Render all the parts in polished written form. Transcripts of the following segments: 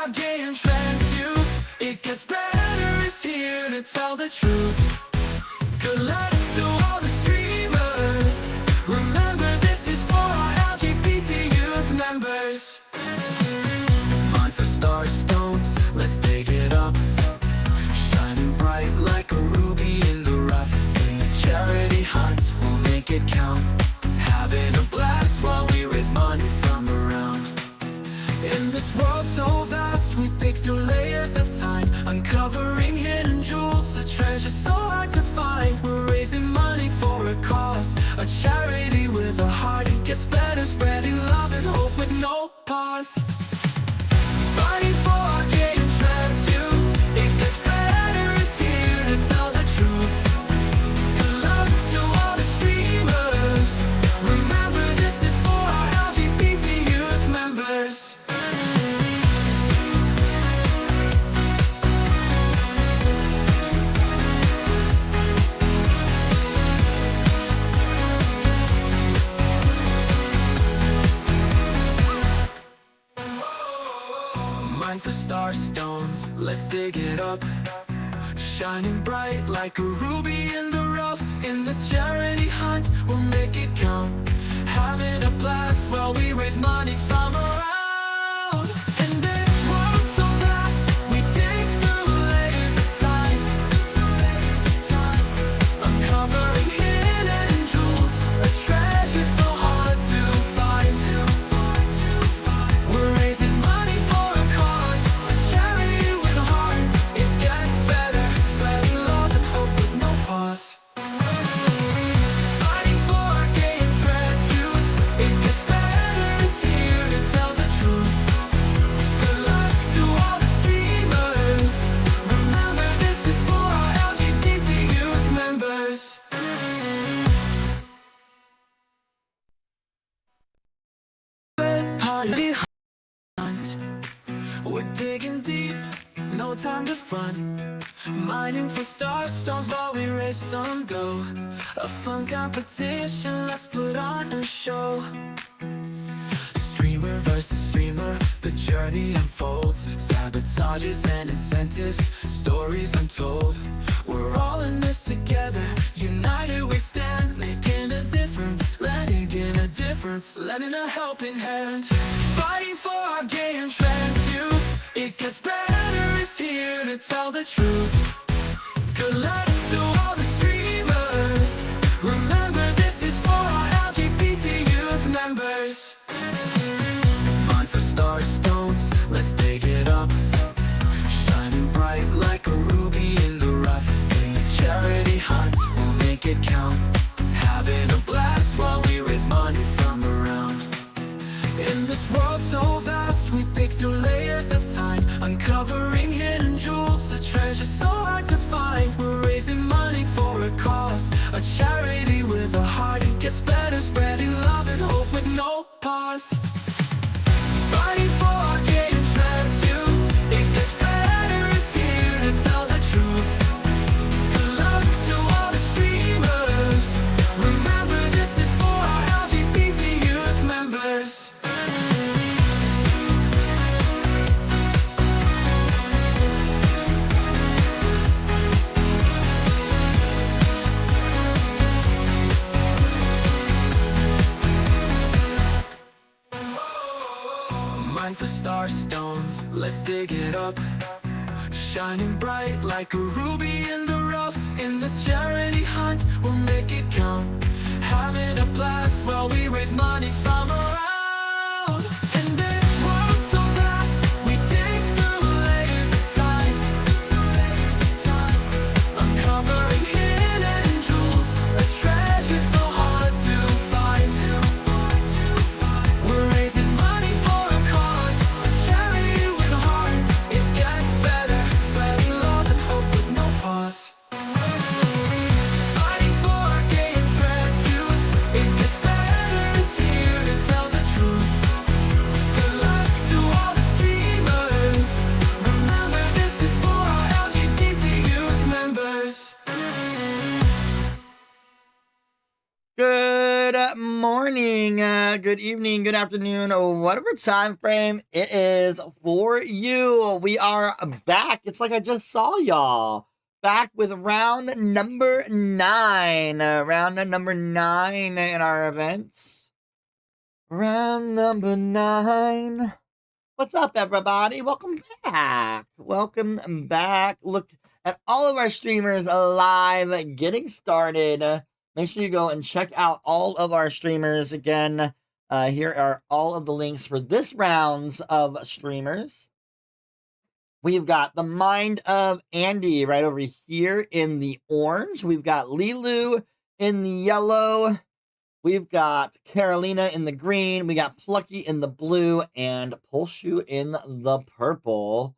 our gay and trans youth. It gets better is here to tell the truth. Good luck to all the streamers. Remember, this is for our LGBT youth members. Mine for star stones, let's dig it up. Shining bright like a ruby in the rough. In this charity hunt, we'll make it count. Having a blast while we raise money from around. In this world so vast, we dig through layers of time, uncovering hidden jewels, a treasure so hard to find. We're raising money for a cause, a charity with a heart. It gets better, spreading love and hope with no pause. Fighting for our gay and trans youth. It gets better is here to tell the truth. Good luck to all the streamers. Remember, this is for our LGBT youth members. Mine for star stones, let's dig it up. Shining bright like a ruby in the rough. In this charity hunt, we'll make it count. Having a blast while we raise money from around. In this world so vast, we dig through layers of time, uncovering hidden jewels, a treasure so hard to find. We're raising money for a cause, a charity with a heart. It gets better, spreading love and hope with no pause. Fighting for our gay and trans youth. It gets better is here to tell the truth. Good luck to all the streamers. Remember, this is for our LGBT youth members. Palia hunt. We're digging deep, no time to front. Mining for star stones while we raise some dough. A fun competition, let's put on a show. Streamer versus streamer, the journey unfolds. Sabotages and incentives, stories untold. We're all in this together, united we stand. Making a difference, letting in a difference, lending a helping hand. Fighting for our gay and trans youth. It gets better is here to tell the truth. Good luck to all the streamers. Remember, this is for our LGBT youth members. Mine for star stones, let's dig it up. Shining bright like a ruby in the rough. In this charity hunt, we'll make it count. Having a blast while we raise money from around. In this world so vast, we dig through layers of time, uncovering hidden jewels, a treasure so hard to find. We're raising money for a cause, a charity with a heart. It gets better, spreading love and hope with no pause. Fighting for our gay and trans youth. It gets better is here to tell the truth. Good luck to all the streamers. Remember, this is for our LGBT youth members. Mine for star stones, let's dig it up. Shining bright like a ruby in the rough. In this charity hunt, we'll make it count. Having a blast while we raise money from around. In this world so vast, we dig through layers of time, uncovering hidden jewels, a treasure so hard to find. We're raising money for a cause, a charity with a heart. It gets better, spreading love and hope with no pause. Fighting for our gay and trans youth. It gets better is here to tell the morning, good evening, good afternoon, whatever time frame it is for you. We are back. It's like I just saw y'all. Back with round number 9. Round number 9 in our events. Round number 9. What's up, everybody? Welcome back. Welcome back. Look at all of our streamers live, getting started. Make sure you go and check out all of our streamers. Again, here are all of the links for this round's of streamers. We've got the Mind of Andy right over here in the orange. We've got LeeLoo in the yellow. We've got Karalena in the green, we got Plucky in the blue, and Poulshu in the purple.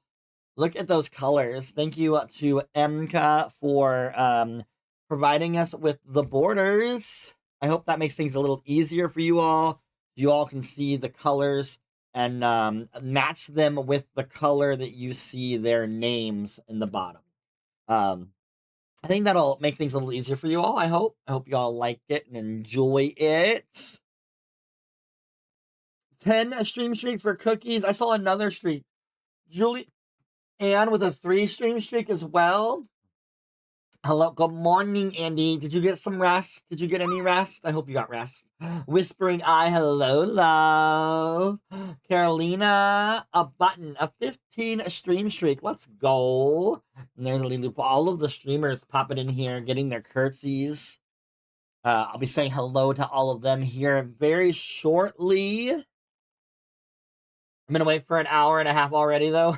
Look at those colors. Thank you to Emka for providing us with the borders. I hope that makes things a little easier for you all. You all can see the colors and match them with the color that you see their names in the bottom. I think that'll make things a little easier for you all, I hope. I hope you all like it and enjoy it. 10 stream streak for cookies. I saw another streak. Julie Ann with a 3 stream streak as well. Hello, good morning, Andy. Did you get some rest? Did you get any rest? I hope you got rest. Whispering eye, hello, love. Karalena, a button, a 15 stream streak. Let's go. And there's LeeLooPaws. All of the streamers popping in here, getting their curtsies. I'll be saying hello to all of them here very shortly. I'm gonna wait for an hour and a half already, though.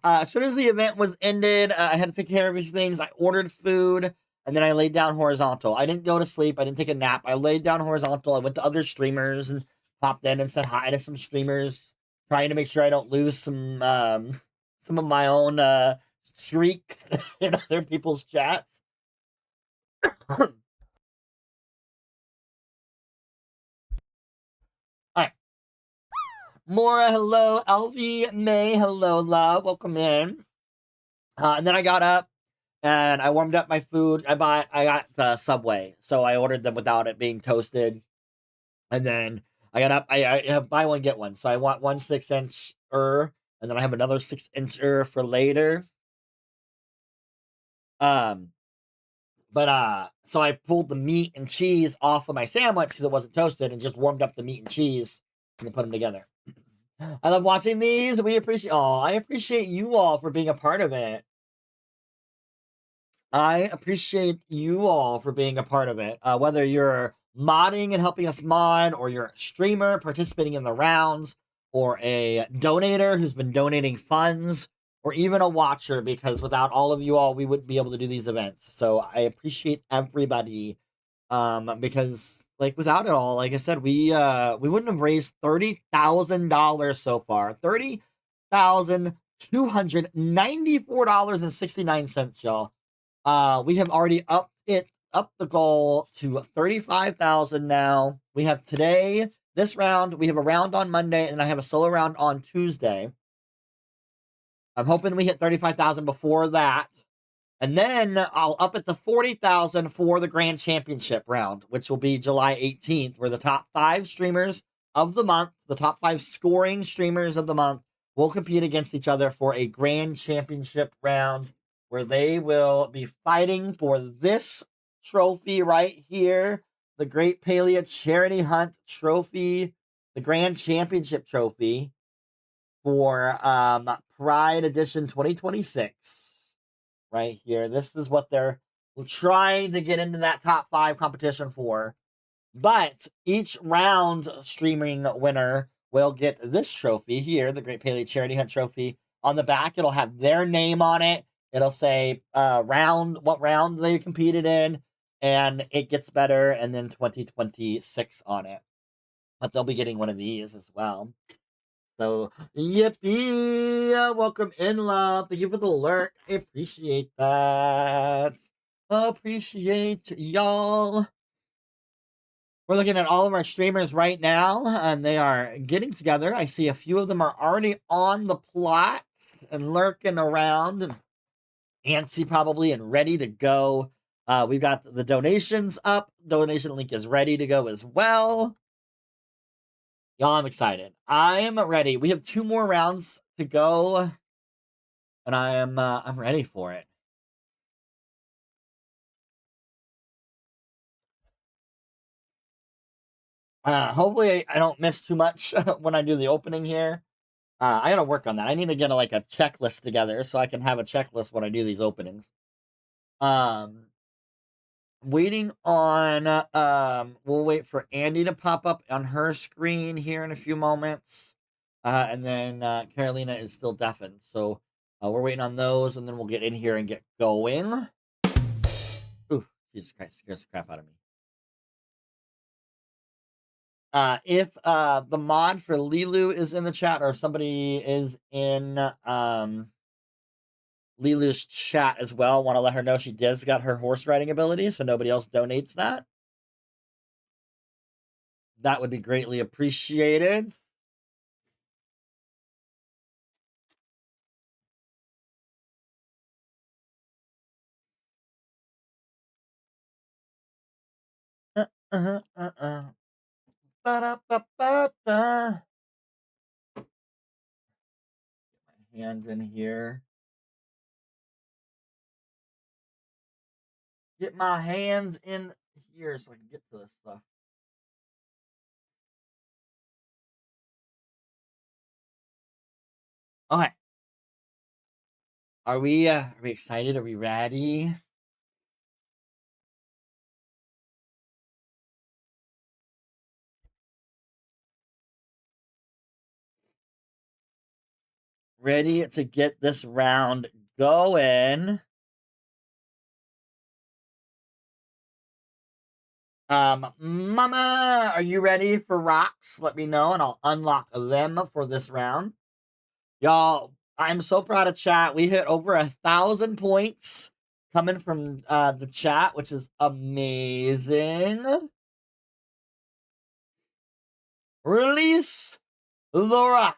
As soon as the event was ended, I had to take care of these things. I ordered food, and then I laid down horizontal. I didn't go to sleep. I didn't take a nap. I laid down horizontal. I went to other streamers and popped in and said hi to some streamers, trying to make sure I don't lose some of my own streaks in other people's chats. All right. Mora, hello. Elvie, May, hello, love. Welcome in. And then I got up and I warmed up my food. I got the Subway, so I ordered them without it being toasted. And then I got up. I have buy one get one, so I want one 6-inch and then I have another 6-inch for later. So I pulled the meat and cheese off of my sandwich because it wasn't toasted, and just warmed up the meat and cheese and put them together. I love watching these. I appreciate you all for being a part of it. I appreciate you all for being a part of it. Whether you're modding and helping us mod, or you're a streamer participating in the rounds, or a donator who's been donating funds, or even a watcher, because without all of you all, we wouldn't be able to do these events. So I appreciate everybody, because like without it all, like I said, we wouldn't have raised $30,000 so far. $30,294.69, y'all. We have already upped the goal to 35,000 now. We have today, this round, we have a round on Monday, and I have a solo round on Tuesday. I'm hoping we hit 35,000 before that. And then I'll up it to 40,000 for the Grand Championship round, which will be July 18th, where the top 5 streamers of the month, the top 5 scoring streamers of the month, will compete against each other for a Grand Championship round, where they will be fighting for this trophy right here, the Great Palia Charity Hunt Trophy, the Grand Championship Trophy for Pride Edition 2026. Right here. This is what they're trying to get into that top 5 competition for. But each round streaming winner will get this trophy here, the Great Palia Charity Hunt Trophy. On the back, it'll have their name on it. It'll say what round they competed in, and it gets better, and then 2026 on it. But they'll be getting one of these as well. So, yippee! Welcome in, love. Thank you for the lurk. I appreciate that. Appreciate y'all. We're looking at all of our streamers right now, and they are getting together. I see a few of them are already on the plot and lurking around, and antsy probably and ready to go. We've got the donations up. Donation link is ready to go as well. Y'all, I'm excited. I am ready. We have 2 more rounds to go, and I'm ready for it. Hopefully I don't miss too much when I do the opening here. I gotta work on that. I need to get a checklist together so I can have a checklist when I do these openings. Waiting on, we'll wait for Andy to pop up on her screen here in a few moments. And then Karalena is still deafened. So we're waiting on those, and then we'll get in here and get going. Ooh, Jesus Christ, scares the crap out of me. If the mod for LeeLoo is in the chat, or if somebody is in LeeLoo's chat as well, want to let her know she does got her horse riding ability, so nobody else donates that. That would be greatly appreciated. Ba-da-ba-ba-da. Get my hands in here. Get my hands in here so I can get to this stuff. Okay. Are we excited? Are we ready? Ready to get this round going. Mama, are you ready for rocks? Let me know and I'll unlock them for this round. Y'all, I'm so proud of chat. We hit over 1,000 points coming from the chat, which is amazing. Release the rocks.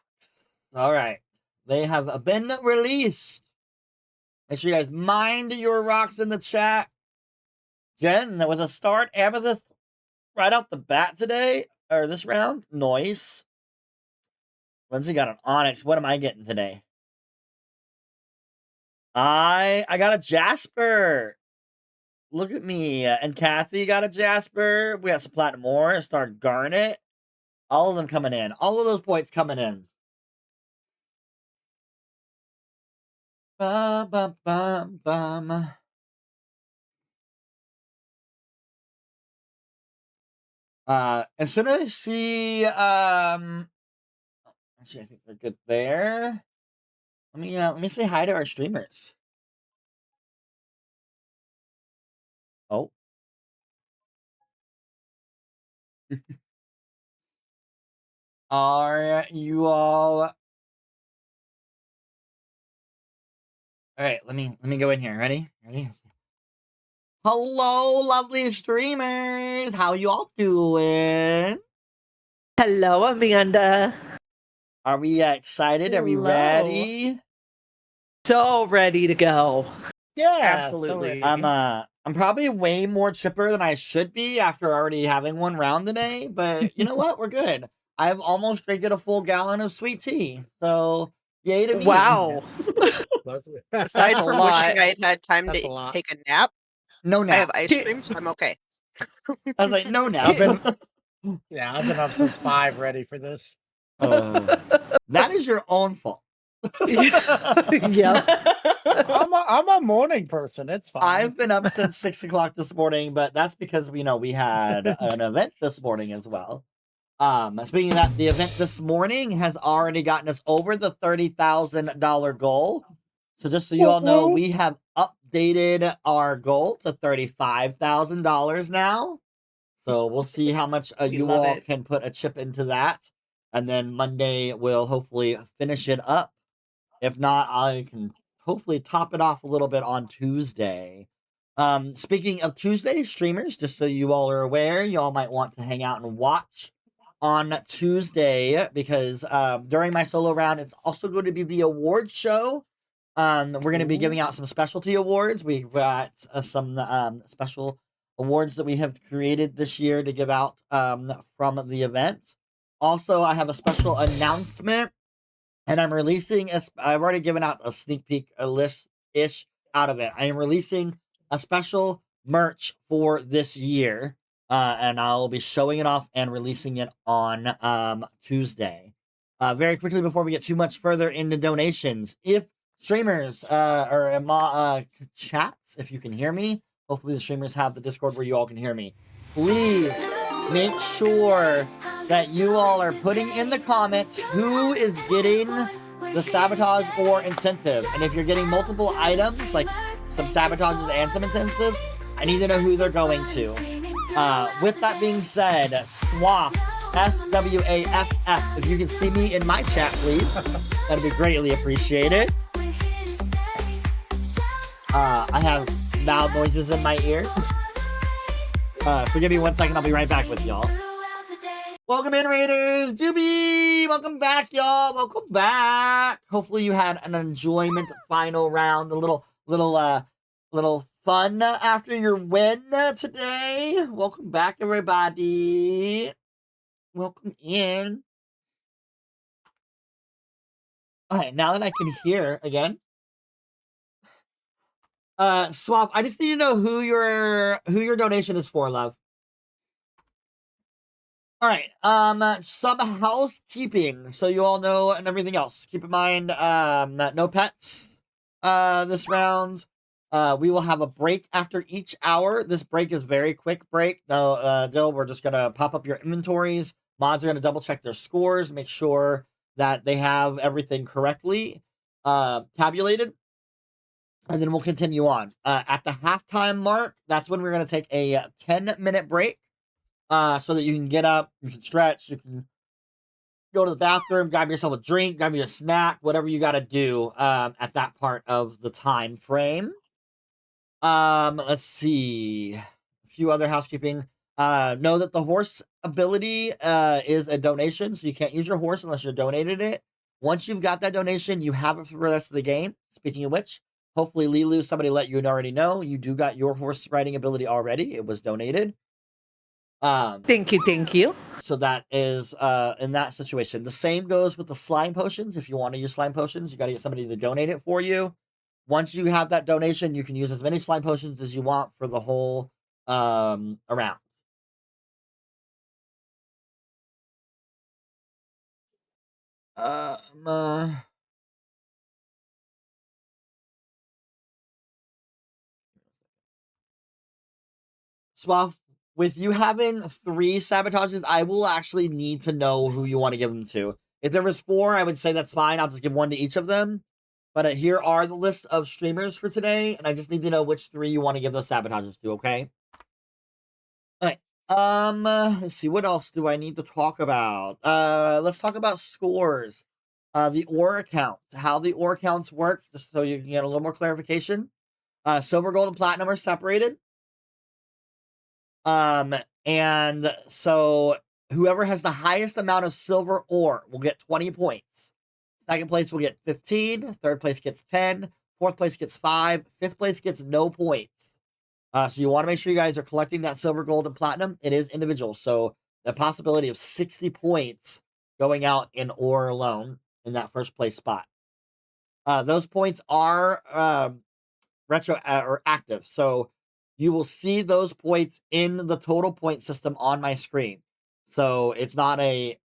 All right. They have been released. Make sure you guys mind your rocks in the chat. Jen, with a start amethyst right out the bat today, or this round. Nice. Lindsay got an onyx. What am I getting today? I got a jasper. Look at me. And Kathy got a jasper. We got some platinum ore. A starred garnet. All of them coming in. All of those points coming in. Bum, bum, bum, bum. As soon as I see, actually, I think we're good there. Let me say hi to our streamers. Oh. Are you all? All right, let me go in here. Ready? Hello, lovely streamers. How you all doing? Hello, Amanda. Are we excited? Are we Hello. ready? So ready to go. Yeah, Absolutely. so I'm probably way more chipper than I should be after already having one round today, but you know what? We're good. I've almost drank a full gallon of sweet tea, so yay to me. Wow. Aside a from lot. wishing I had had time That's a to lot. take a nap, No I nap. have ice cream, so I'm okay. I was like, no nap. I've been up since 5 ready for this. That is your own fault. Yep. I'm a morning person. It's fine. I've been up since 6 o'clock this morning, but that's because we had an event this morning as well. Speaking of that, the event this morning has already gotten us over the $30,000 goal. So just so you all know, we have updated our goal to $35,000 now. So we'll see how much you all can put a chip into that. And then Monday we'll hopefully finish it up. If not, I can hopefully top it off a little bit on Tuesday. Speaking of Tuesday streamers, just so you all are aware, y'all might want to hang out and watch on Tuesday because during my solo round, it's also going to be the award show. We're going to be Ooh. giving out some specialty awards. We've got some special awards that we have created this year to give out from the event. Also, I have a special announcement, and I'm releasing. I've already given out a sneak peek, a list ish out of it. I am releasing a special merch for this year, and I'll be showing it off and releasing it on Tuesday. Very quickly before we get too much further into donations, if streamers or chats, if you can hear me, hopefully the streamers have the Discord where you all can hear me. Please make sure that you all are putting in the comments who is getting the sabotage or incentive. And if you're getting multiple items, like some sabotages and some incentives, I need to know who they're going to. With that being said, SWAFF, SWAFF, if you can see me in my chat, please, that'd be greatly appreciated. I have loud noises in my ear. Forgive me 1 second, I'll be right back with y'all. Welcome in, Raiders! Doobie! Welcome back, y'all! Welcome back! Hopefully you had an enjoyment final round, a little fun after your win today. Welcome back, everybody. Welcome in. Alright, now that I can hear again. Swap, I just need to know who your donation is for, love. All right, some housekeeping, so you all know, and everything else. Keep in mind, no pets, this round. We will have a break after each hour. This break is very quick break. No, Dill, we're just gonna pop up your inventories. Mods are gonna double check their scores, make sure that they have everything correctly, tabulated. And then we'll continue on. At the halftime mark, that's when we're gonna take a 10-minute break. So that you can get up, you can stretch, you can go to the bathroom, grab yourself a drink, grab you a snack, whatever you got to do at that part of the time frame. Let's see. A few other housekeeping. Know that the horse ability is a donation, so you can't use your horse unless you're donated it. Once you've got that donation, you have it for the rest of the game. Speaking of which, hopefully LeeLoo, somebody let you already know, you do got your horse riding ability already. It was donated. Thank you. So that is in that situation. The same goes with the slime potions. If you want to use slime potions, you got to get somebody to donate it for you. Once you have that donation, you can use as many slime potions as you want for the whole around. Swap, with you having 3 sabotages, I will actually need to know who you want to give them to. If there was 4, I would say that's fine. I'll just give 1 to each of them. But here are the list of streamers for today, and I just need to know which 3 you want to give those sabotages to, okay? Alright. Let's see, what else do I need to talk about? Let's talk about scores. The ore account. How the ore accounts work, just so you can get a little more clarification. Silver, gold, and platinum are separated. And so whoever has the highest amount of silver ore will get 20 points. Second place will get 15. Third place gets 10. Fourth place gets 5. Fifth place gets no points. So you want to make sure you guys are collecting that silver, gold, and platinum. It is individual. So the possibility of 60 points going out in ore alone in that first place spot. Those points are retro or active. So you will see those points in the total point system on my screen. So it's not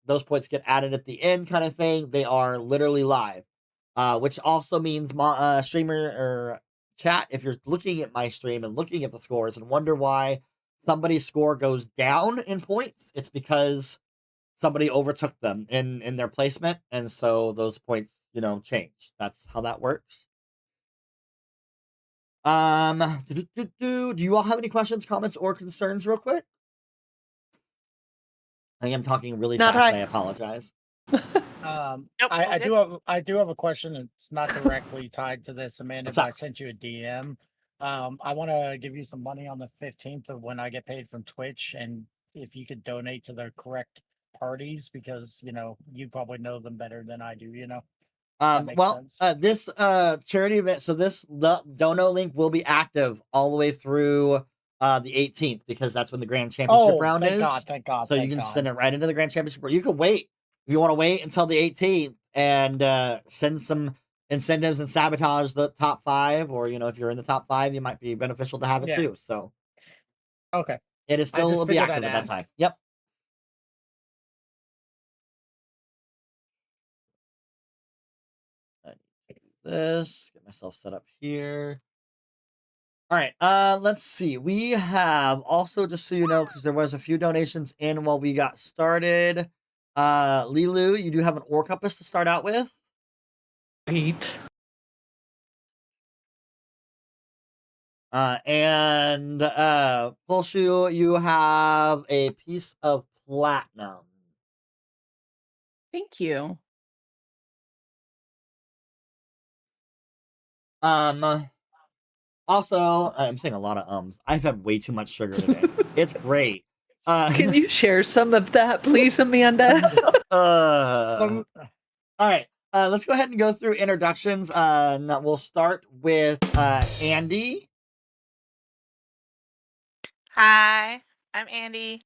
those points get added at the end kind of thing. They are literally live, which also means streamer or chat, if you're looking at my stream and looking at the scores and wonder why somebody's score goes down in points, it's because somebody overtook them in their placement. And so those points, change. That's how that works. Do you all have any questions, comments, or concerns real quick? I am talking really Not fast. I. I apologize. Nope, I all do have a question. It's not directly tied to this, Amanda, What's but up? I sent you a DM. I want to give you some money on the 15th of when I get paid from Twitch, and if you could donate to the correct parties, because you probably know them better than I do. makes Well, sense. this charity event, so the dono link will be active all the way through the 18th because that's when the grand championship Oh, round thank is. God, thank God, So you thank can God. send it right into the grand championship. Or you can wait if you want to wait until the 18th and send some incentives and sabotage the top 5, or if you're in the top 5, you might be beneficial to have it Yeah. too. So Okay. it is I still just be figured active I'd at that ask. time. Yep. I need to do this. Get myself set up here. All right, let's see. We have also, just so you know, because there was a few donations in while we got started. LeeLoo, you do have an ore compass to start out with. Sweet. And Poulshu, you have a piece of platinum. Thank you. Also, I'm saying a lot of ums. I've had way too much sugar today. It's great. Can you share some of that, please, Amanda? All right. Let's go ahead and go through introductions. We'll start with Andy. Hi, I'm Andy.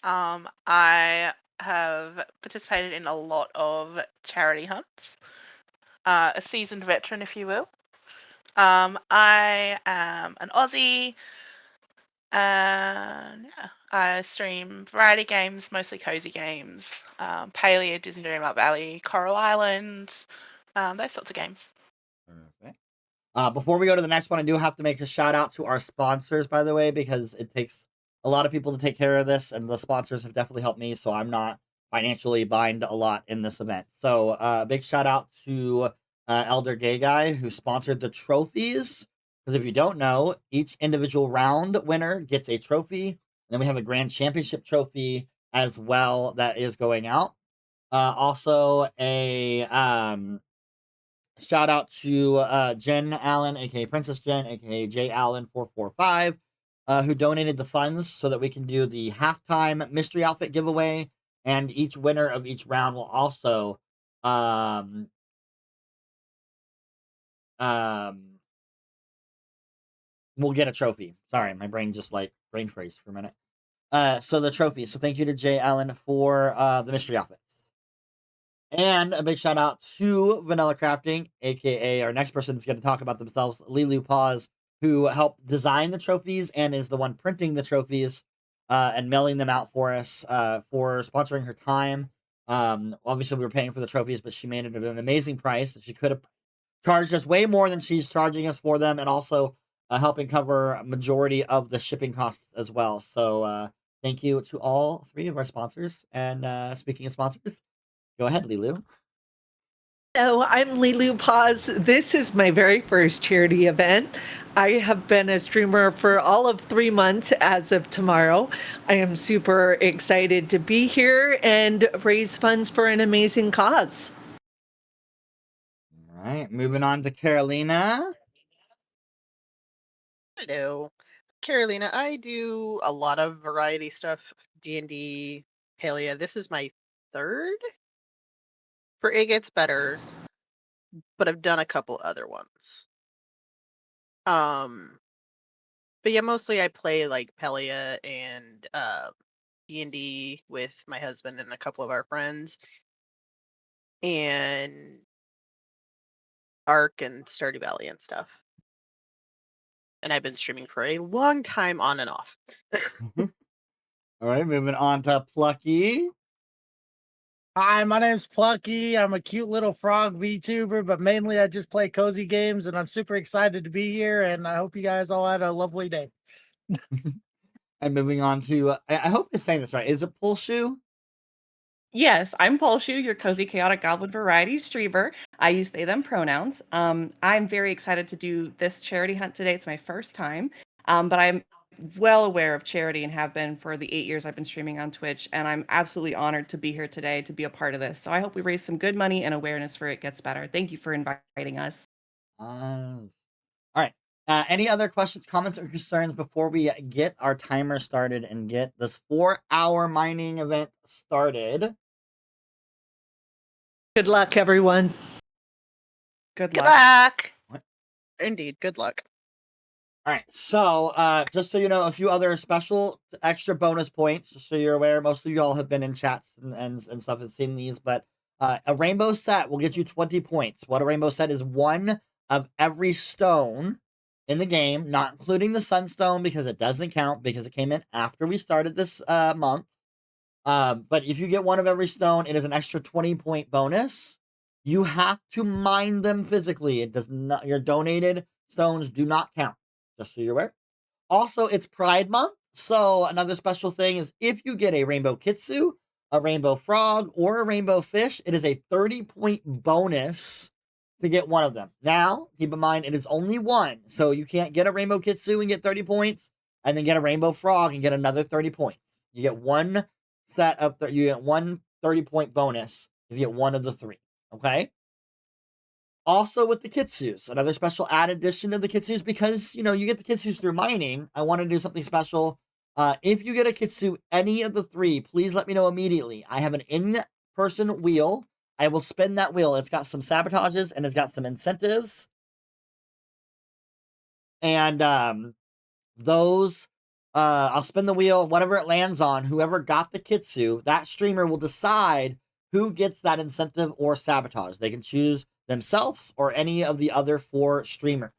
I have participated in a lot of charity hunts. A seasoned veteran, if you will. I am an Aussie, and yeah, I stream variety games, mostly cozy games. Palia, Disney Dreamlight Valley, Coral Island, those sorts of games. Perfect. Before we go to the next one, I do have to make a shout out to our sponsors, by the way, because it takes a lot of people to take care of this, and the sponsors have definitely helped me, so I'm not financially bind a lot in this event. So, big shout out to Elder Gay Guy who sponsored the trophies. Because if you don't know, each individual round winner gets a trophy, and then we have a grand championship trophy as well that is going out. Also, a shout out to Jen Allen, aka Princess Jen, aka J Allen 445, who donated the funds so that we can do the halftime mystery outfit giveaway, and each winner of each round will also will get a trophy. Sorry, my brain just brain freeze for a minute. So the trophy. So thank you to J Allen for the mystery outfit. And a big shout out to Vanilla Crafting, aka our next person that's going to talk about themselves, LeeLooPaws, who helped design the trophies and is the one printing the trophies and mailing them out for us for sponsoring her time. Obviously, we were paying for the trophies, but she made it at an amazing price. She could have charged us way more than she's charging us for them, and also helping cover a majority of the shipping costs as well. So thank you to all 3 of our sponsors. And speaking of sponsors, go ahead, LeeLoo. Hello, I'm LeeLooPaws. This is my very first charity event. I have been a streamer for all of 3 months as of tomorrow. I am super excited to be here and raise funds for an amazing cause. All right, moving on to Karalena. Hello. Karalena, I do a lot of variety stuff, D&D, Palia. This is my third for It Gets Better, but I've done a couple other ones. Um, but yeah, mostly I play like Palia and D&D with my husband and a couple of our friends, and Ark and Stardew Valley and stuff. And I've been streaming for a long time on and off. All right, moving on to Plucky. Hi, my name's Plucky. I'm a cute little frog VTuber, but mainly I just play cozy games, and I'm super excited to be here, and I hope you guys all had a lovely day. And moving on to, I hope you're saying this right. Is it Poulshu? Yes, I'm Poulshu, your cozy chaotic goblin variety streamer. I use they them pronouns. I'm very excited to do this charity hunt today. It's my first time, but I'm well aware of charity and have been for the 8 years I've been streaming on Twitch, and I'm absolutely honored to be here today to be a part of this. So I hope we raise some good money and awareness for It Gets Better. Thank you for inviting us. All right. Any other questions, comments, or concerns before we get our timer started and get this 4-hour mining event started? Good luck, everyone. Good Good luck. luck. Indeed. Good luck. All right, so just so you know, a few other special extra bonus points, just so you're aware. Most of you all have been in chats and stuff and seen these, but a rainbow set will get you 20 points. What a rainbow set is one of every stone in the game, not including the sunstone because it doesn't count because it came in after we started this month. But if you get one of every stone, it is an extra 20-point bonus. You have to mine them physically. It does not. Your donated stones do not count. Just so you're aware. Also, it's Pride Month, so another special thing is if you get a rainbow kitsu, a rainbow frog, or a rainbow fish, it is a 30-point bonus to get one of them. Now, keep in mind, it is only one, so you can't get a rainbow kitsu and get 30 points, and then get a rainbow frog and get another 30 points. You get one set of, you get one 30-point bonus if you get one of the three, okay? Also with the kitsus, another special add addition to the kitsus because, you know, you get the kitsus through mining. I want to do something special. If you get a kitsu, any of the three, please let me know immediately. I have an in-person wheel. I will spin that wheel. It's got some sabotages and it's got some incentives. And those, I'll spin the wheel. Whatever it lands on, whoever got the kitsu, that streamer will decide who gets that incentive or sabotage. They can choose themselves or any of the other 4 streamers.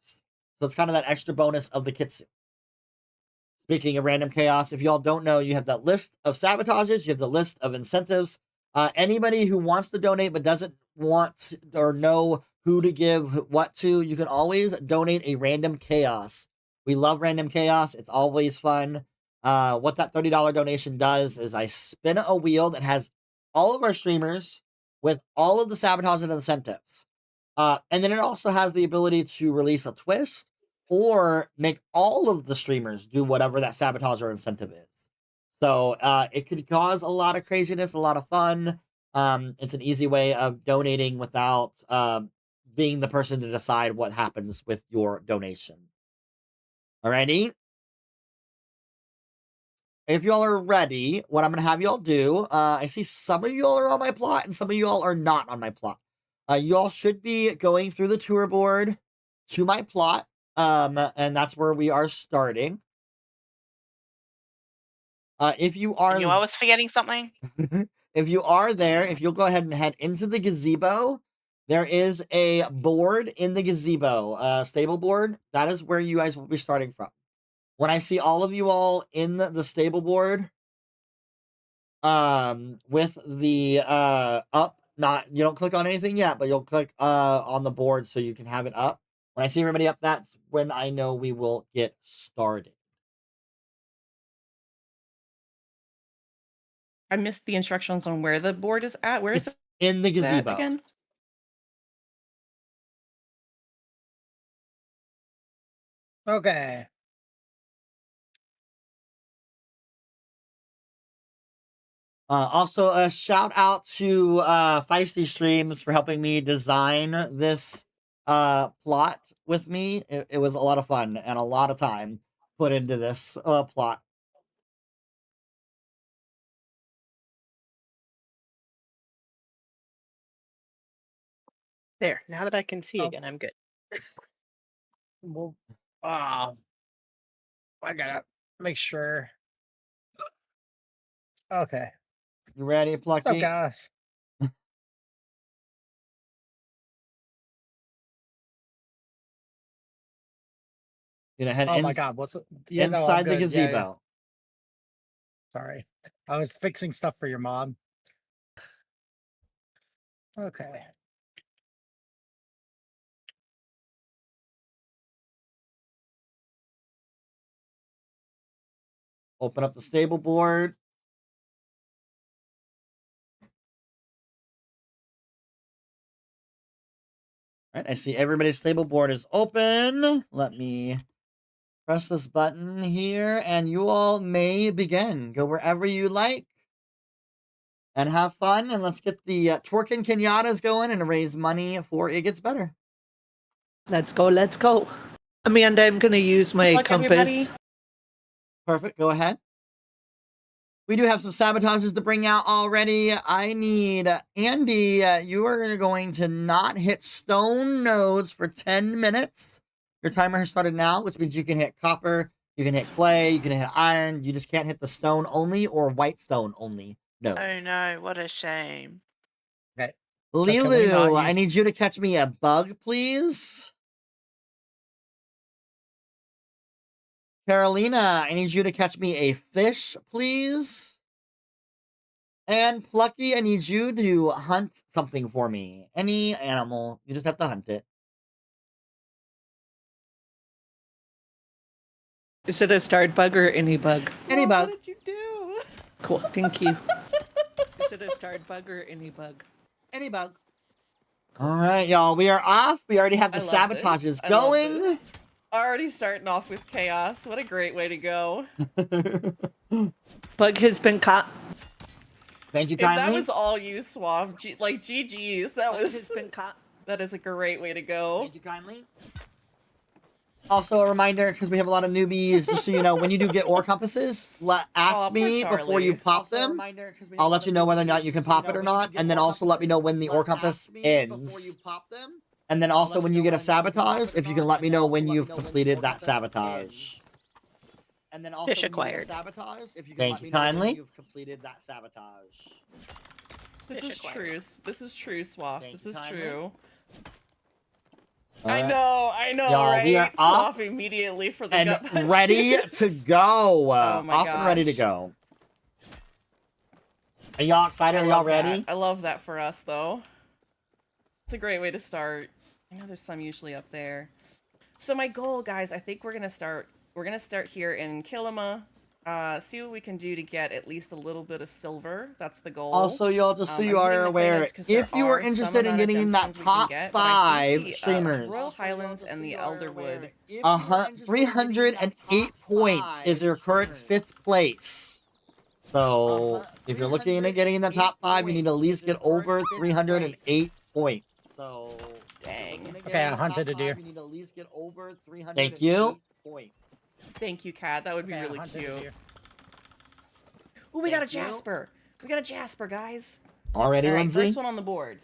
So it's kind of that extra bonus of the kitsu. Speaking of random chaos, if y'all don't know, you have that list of sabotages, you have the list of incentives. Anybody who wants to donate but doesn't want or know who to give what to, you can always donate a random chaos. We love random chaos. It's always fun. What that $30 donation does is I spin a wheel that has all of our streamers with all of the sabotages and incentives. And then it also has the ability to release a twist or make all of the streamers do whatever that sabotage or incentive is. So it could cause a lot of craziness, a lot of fun. It's an easy way of donating without being the person to decide what happens with your donation. Alrighty? If y'all are ready, what I'm going to have y'all do, I see some of y'all are on my plot and some of y'all are not on my plot. Y'all should be going through the tour board to my plot, and that's where we are starting. If you are... I knew I was forgetting something. If you are there, if you'll go ahead and head into the gazebo, there is a board in the gazebo, stable board. That is where you guys will be starting from. When I see all of you all in the stable board, with the up, not, you don't click on anything yet, but you'll click on the board so you can have it up. When I see everybody up, that's when I know we will get started. I missed the instructions on where the board is at. Where is It's in the it gazebo. again? Okay. Also, a shout out to Feisty Streams for helping me design this plot with me. It was a lot of fun and a lot of time put into this plot. There. Now that I can see Oh. again, I'm good. Well, I gotta make sure. Okay. You ready, What's up, Plucky? guys? You know, head Oh my God, what's yeah? No, I'm inside the good. Yeah, gazebo. yeah. Sorry, I was fixing stuff for your mom. Okay. Open up the stable board. All right, I see everybody's stable board is open. Let me press this button here, and you all may begin. Go wherever you like. And have fun, and let's get the twerking Kenyattas going and raise money for It Gets Better. Let's go. Let's go. Amanda, I'm going to use my Good luck, compass. everybody. Perfect, go ahead. We do have some sabotages to bring out already. I need Andy. You are going to not hit stone nodes for 10 minutes. Your timer has started now, which means you can hit copper, you can hit clay, you can hit iron. You just can't hit the stone only or white stone only. No. Oh no, what a shame. Okay. can we not Lilu, I use- need you to catch me a bug, please. Karalena, I need you to catch me a fish, please. And Plucky, I need you to hunt something for me. Any animal. You just have to hunt it. Is it a starred bug or any bug? Any Swamp, bug. What did you do? Cool, thank you. Is it a starred bug or any bug? Any bug. All right, y'all. We are off. We already have the I love sabotages this. I love going. this. Already starting off with chaos. What a great way to go. Bug has been caught. Thank you If that kindly. was all you, Swamp, like GG's, that Bug has was been caught. that is a great way to go. Thank you kindly. Also, a reminder, because we have a lot of newbies, just so you know, when you do get ore compasses, Aw, ask poor me before you Charlie. pop them. I'll let you know whether or not you can pop it or not, and then also let me know when the ore compass ends. And then also when you get a sabotage, if you can let me know when you've completed that sabotage. And then also Fish when you get a acquired. sabotage, if you can let me know when you've completed that sabotage. This Fish is acquired. true. This is true, Swaff. Thank This you is kindly. true. All I right. know, Y'all, right? we are off Swaff immediately for the and gut punches. ready to go. Oh my Off and ready to gosh. go. Are y'all excited? Are y'all love that. ready? I love that for us, though. It's a great way to start. I know there's some usually up there. So my goal, guys, I think we're gonna start here in Kilima. See what we can do to get at least a little bit of silver. That's the goal. Also, y'all, just so I'm you are hitting the clay aware, notes 'cause there if you are some interested in amount of getting that gemstones we can top get, but I think 5 the, streamers, Royal Highlands and the Elderwood. 308 points is your current 5th place. So, if you're looking into getting in the top 5, you need to at least get over 308 points. So, Dang. Okay, I hunted a deer. you need to at least get over 308 points. Thank you, Kat. That would be Okay, I really hunted a cute. deer. Ooh, we got a Thank you. Jasper. We got a Jasper, guys. Already, All right, Lindsay? first one on the board.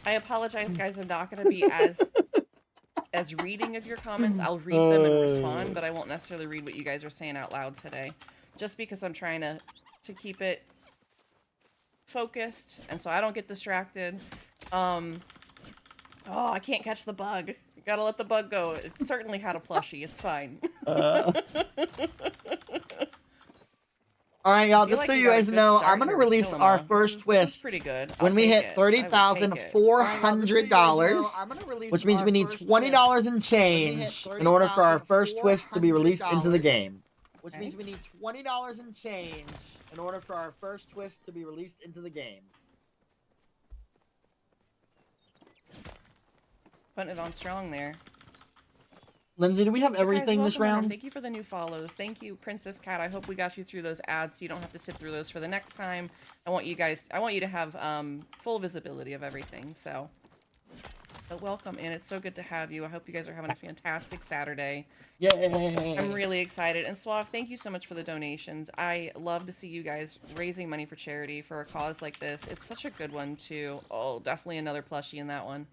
I apologize, guys. I'm not going to be as reading of your comments. I'll read them and respond, but I won't necessarily read what you guys are saying out loud today, just because I'm trying to keep it focused, and so I don't get distracted. Oh, I can't catch the bug. You gotta let the bug go. It certainly had a plushie. It's fine. All right, y'all, I feel just like so we you got a guys good know, start I'm going to here with release Kilima. our This first is twist pretty good. when I'll we take hit it. I would take it. $30,400, which means we need $20 and change in order for our first twist to be released into the game. Which means we need $20 and change in order for our first twist to be released into the game. Putting it on strong there. Lindsay, do we have everything Guys, this welcome in, and round? thank you for the new follows. Thank you, Princess Cat. I hope we got you through those ads so you don't have to sit through those for the next time. I want you to have full visibility of everything. So welcome in. It's so good to have you. I hope you guys are having a fantastic Saturday. Yay! I'm really excited. And Swaff, thank you so much for the donations. I love to see you guys raising money for charity for a cause like this. It's such a good one too. Oh, definitely another plushie in that one.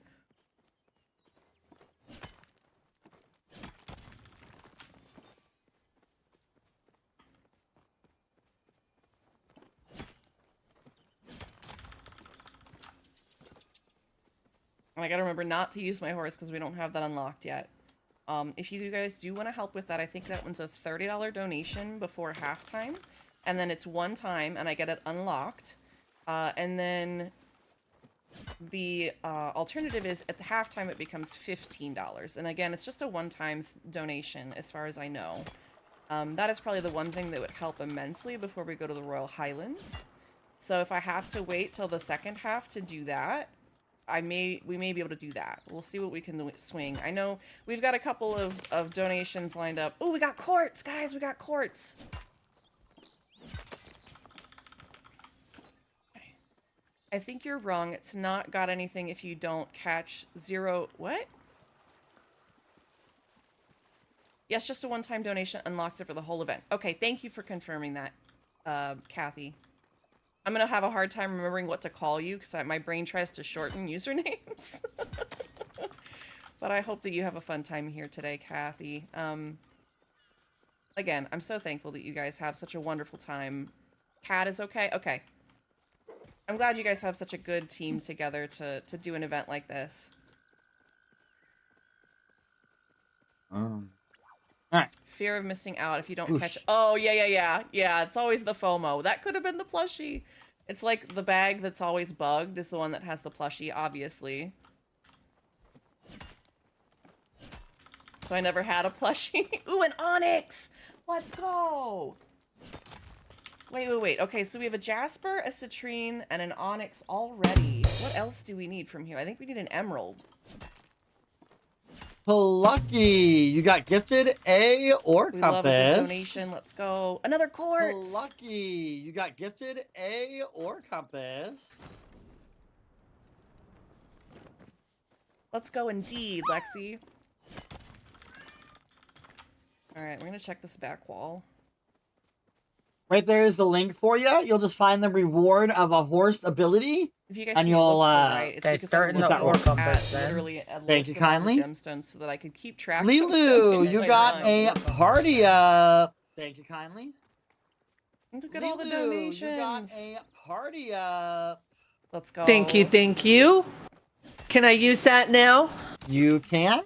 And I gotta remember not to use my horse because we don't have that unlocked yet. If you guys do want to help with that, I think that one's a $30 donation before halftime. And then it's one time and I get it unlocked. And then the alternative is at the halftime it becomes $15. And again, it's just a one-time donation as far as I know. That is probably the one thing that would help immensely before we go to the Royal Highlands. So if I have to wait till the second half to do that, we may be able to do that. We'll see what we can swing. I know we've got a couple of donations lined up. Oh, we got quartz, guys. We got quartz. I think you're wrong. It's not got anything if you don't catch 0. What? Yes, just a one-time donation unlocks it for the whole event. Okay, thank you for confirming that, Kathy. I'm gonna have a hard time remembering what to call you because my brain tries to shorten usernames. But I hope that you have a fun time here today, Kathy. Again, I'm so thankful that you guys have such a wonderful time. Kat is okay? Okay. I'm glad you guys have such a good team together to do an event like this. Alright. Fear of missing out if you don't Oosh. catch... Oh, yeah. Yeah, it's always the FOMO. That could have been the plushie. It's like the bag that's always bugged is the one that has the plushie, obviously. So I never had a plushie. Ooh, an onyx! Let's go! Wait. Okay, so we have a jasper, a citrine, and an onyx already. What else do we need from here? I think we need an emerald. Plucky, you got gifted a ore We compass. love a good donation. Let's go. Another quartz! Plucky, you got gifted a ore compass. Let's go indeed, Lexi. Alright, we're gonna check this back wall. Right there is the link for you. You'll just find the reward of a horse ability. If you guys And see it you'll, look to the right, it's okay, because starting I the looked ore at compass then. literally a Thank list you of all the kindly. gemstones so that I could keep track of LeeLoo, them you as I got run. a party up. Thank you kindly. Look at all the LeeLoo, donations. you got a party up. Let's go. Thank you. Can I use that now? You can.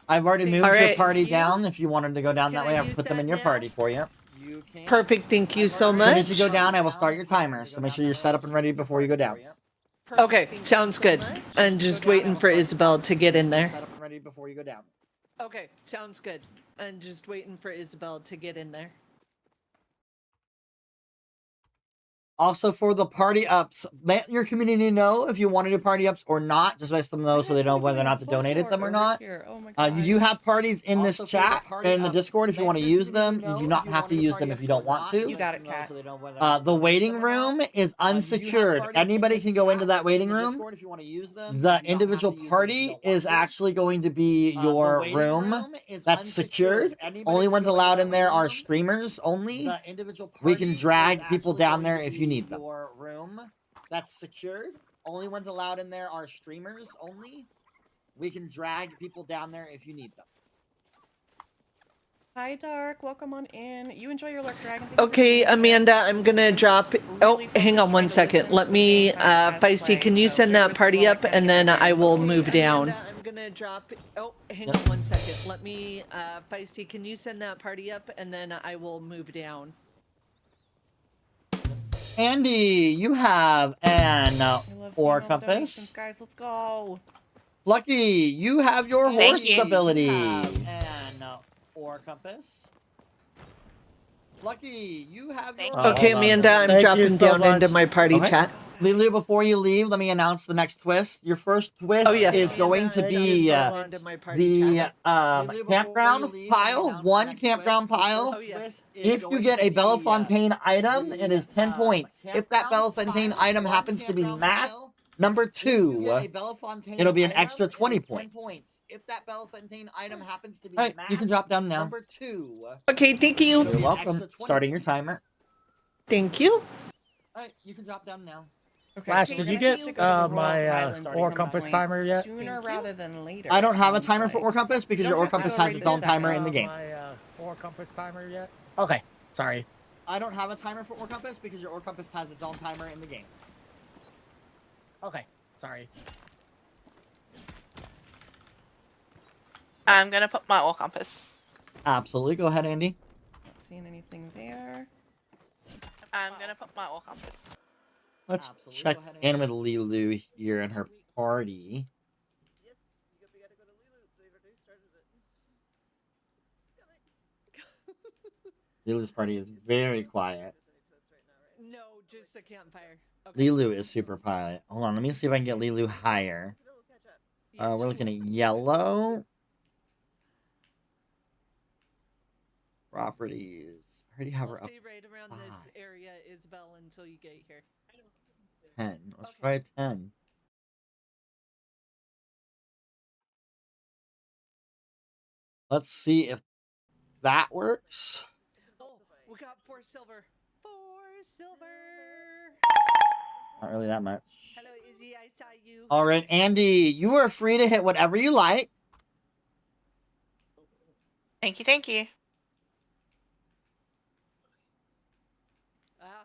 I've already moved All your right. party down. If you wanted to go down Can that I way, I've use put them that in your now? party for you. You can. Perfect. Thank you so As soon as much. you go down, I will start your timer. So make sure you're set up and ready before you go down. Okay, sounds good. I'm just waiting for Isabel to get in there. Set up and ready before you go down. Okay, sounds good. I'm just waiting for Isabel to get in there. Also, for the party ups, let your community know if you want to do party ups or not. Just let them know so they know whether or not to donate them or not. Oh my You do have parties in this Also, for the chat party in the ups, Discord if you let want to your use them. community You do know not if you have want to to use party them if ups you don't or want not. to. You got it, Kat. The waiting room is unsecured. Anybody can go into that waiting room. The individual party is actually going to be your room that's secured. Only ones allowed in there are streamers only. We can drag people down there if you need them. Your room that's secured. Only ones allowed in there are streamers only. We can drag people down there if you need them. Hi, Dark. Welcome on in. You enjoy your Lurk Dragon. Thank you for Okay, being here. Amanda, I'm gonna drop. Oh, hang on one second. Let me, Feisty, can you send that party up and then I will move down? I'm gonna drop. Oh, hang on one second. Let me, Feisty, can you send that party up and then I will move down? Andy, you have an I love seeing ore all the donations, compass. guys. Let's go. Lucky, you have your Thank horse you. ability. You And ore compass. Lucky, you have Thank your you. Okay, hold on. Amanda, I'm Thank you dropping so down into much. my party Okay. chat. LeeLoo, before you leave, let me announce the next twist. Your first twist Oh, yes. is going to Thank you be so much. Into my party the chat. campground pile, one campground pile. Oh, yes. If you get a Bellefontaine item, it is 10 points. If that Bellefontaine item happens to be Matt, number 2, it'll be an extra 20 points. If that Bellefontaine item happens to be Matt, you can drop down now. Number 2. Okay, thank you. You're welcome. Starting your timer. Thank you. Alright, you can drop down now. Okay, Flash, so did we're you gonna get have to go to the Royal my Highlands at ore some compass point timer yet? Sooner rather than later. I don't have a sounds timer for like. Ore Compass because your Ore Compass has its own timer in the game. My ore compass timer yet? Okay, sorry. I don't have a timer for Ore Compass because your Ore Compass has its own timer in the game. Okay, sorry. I'm gonna put my ore compass. Absolutely. Go ahead, Andy. Not seeing anything there. I'm gonna put my ore compass. Let's Absolutely. check Go ahead, in with LeeLoo here and her party. Yes, we gotta go to LeeLoo. They've already started it. LeeLoo's party is very quiet. No, just the campfire. Okay. LeeLoo is super quiet. Hold on, let me see if I can get LeeLoo higher. We're looking at yellow. Properties. I already have her up. Stay right around this area, Isabel, until you get here. 10. Let's try 10. Let's see if that works. Oh, we got 4 silver. 4 silver. Not really that much. Hello, Izzy. I saw you. All right, Andy, you are free to hit whatever you like. Thank you, thank you. Ah.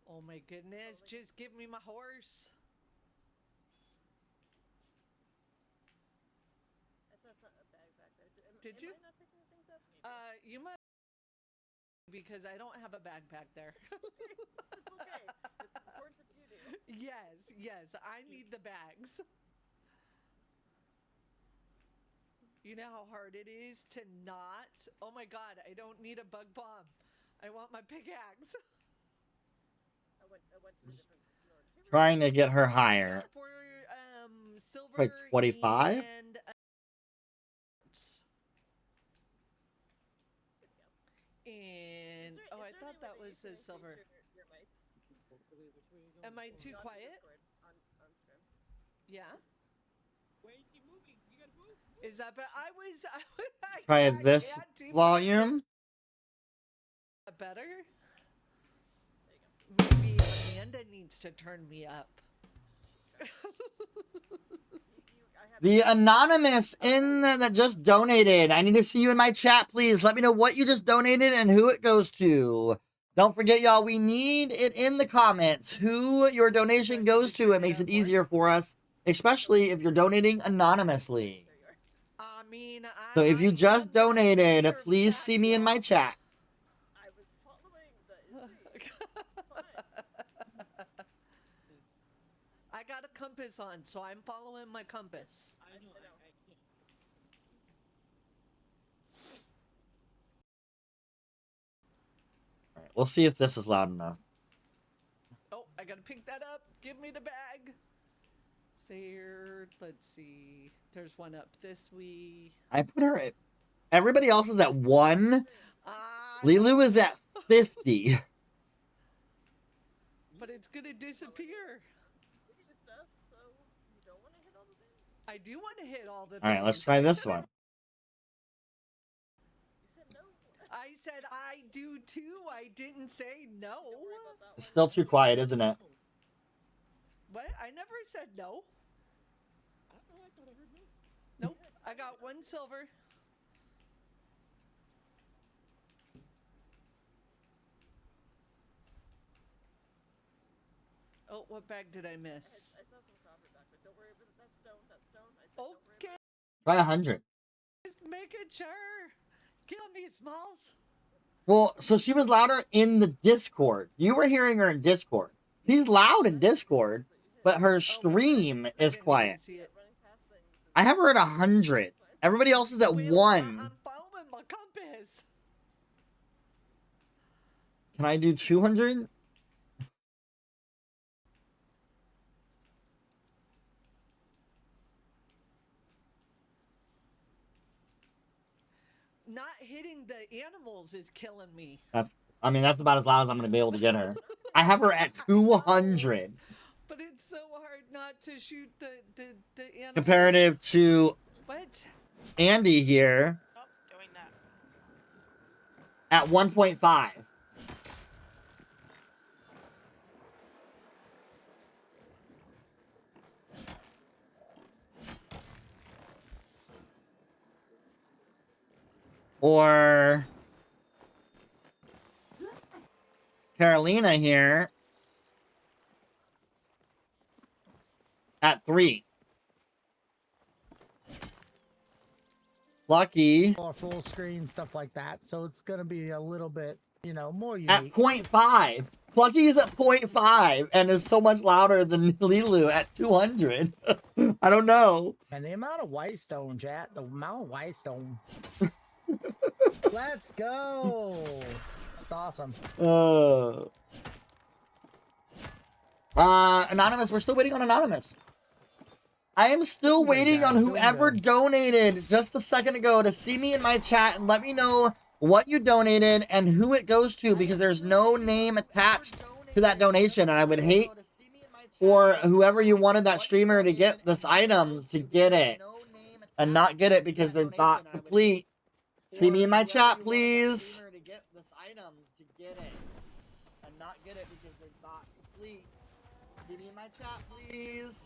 Oh my goodness. Just give me my horse. Did you? You must. Because I don't have a backpack there. It's okay. It's important that you do. Yes. I need the bags. You know how hard it is to not. Oh my god, I don't need a bug bomb. I want my pickaxe. I went to a different North. Trying to get her higher. For silver. Like 25? And, I thought that was a silver. Your mic? Am I too quiet? On stream. Yeah. Is that better? I Try I this can't do volume. better. Maybe Amanda needs to turn me up. The anonymous that just donated. I need to see you in my chat, please. Let me know what you just donated and who it goes to. Don't forget, y'all, we need it in the comments who your donation goes to. It makes it easier for us, especially if you're donating anonymously. I mean, So if you just donated, please see me in my chat. I was following the Izzy. I got a compass on, so I'm following my compass. I know. All right, we'll see if this is loud enough. Oh, I gotta pick that up. Give me the bag. There, let's see. There's one up this way. I put her at... Everybody else is at 1. Ah, LeeLoo is at 50. but it's gonna disappear. Give you stuff, so you don't want to hit all the things. I do want to hit all the All right, let's things. try this one. You said no. I said I do too. I didn't say no. Don't worry about that It's one. still too quiet, isn't it? What? I never said no. Nope. I got 1 silver. Oh, what bag did I miss? I saw some copper back, but don't worry about that stone. That stone. I said don't worry about Okay, Try 100. just making sure. Kill me, Smalls. Well, so she was louder in the Discord. You were hearing her in Discord. She's loud in Discord, but her stream is quiet. See it. running past things. I have her at 100. Everybody else is at Well, 1. I'm following my compass. Can I do 200? Not hitting the animals is killing me. That's about as loud as I'm going to be able to get her. I have her at 200. But it's so hard not to shoot the animals. Comparative to What? Andy here Oh, doing that. at 1.5. Or Karalena here at 3. Plucky Or full screen, stuff like that. So it's going to be a little bit, more at unique. 0.5. Plucky is at 0.5 and is so much louder than LeeLoo at 200. I don't know. And the amount of white stone, chat. The amount of white stone. Let's go. That's awesome. Anonymous, we're still waiting on Anonymous. I am still waiting on whoever donated just a second ago to see me in my chat and let me know what you donated and who it goes to, because there's no name attached to that donation, and I would hate for whoever you wanted that streamer to get this item to get it and not get it because they're not complete. See me in my chat, please. See me in my chat, please.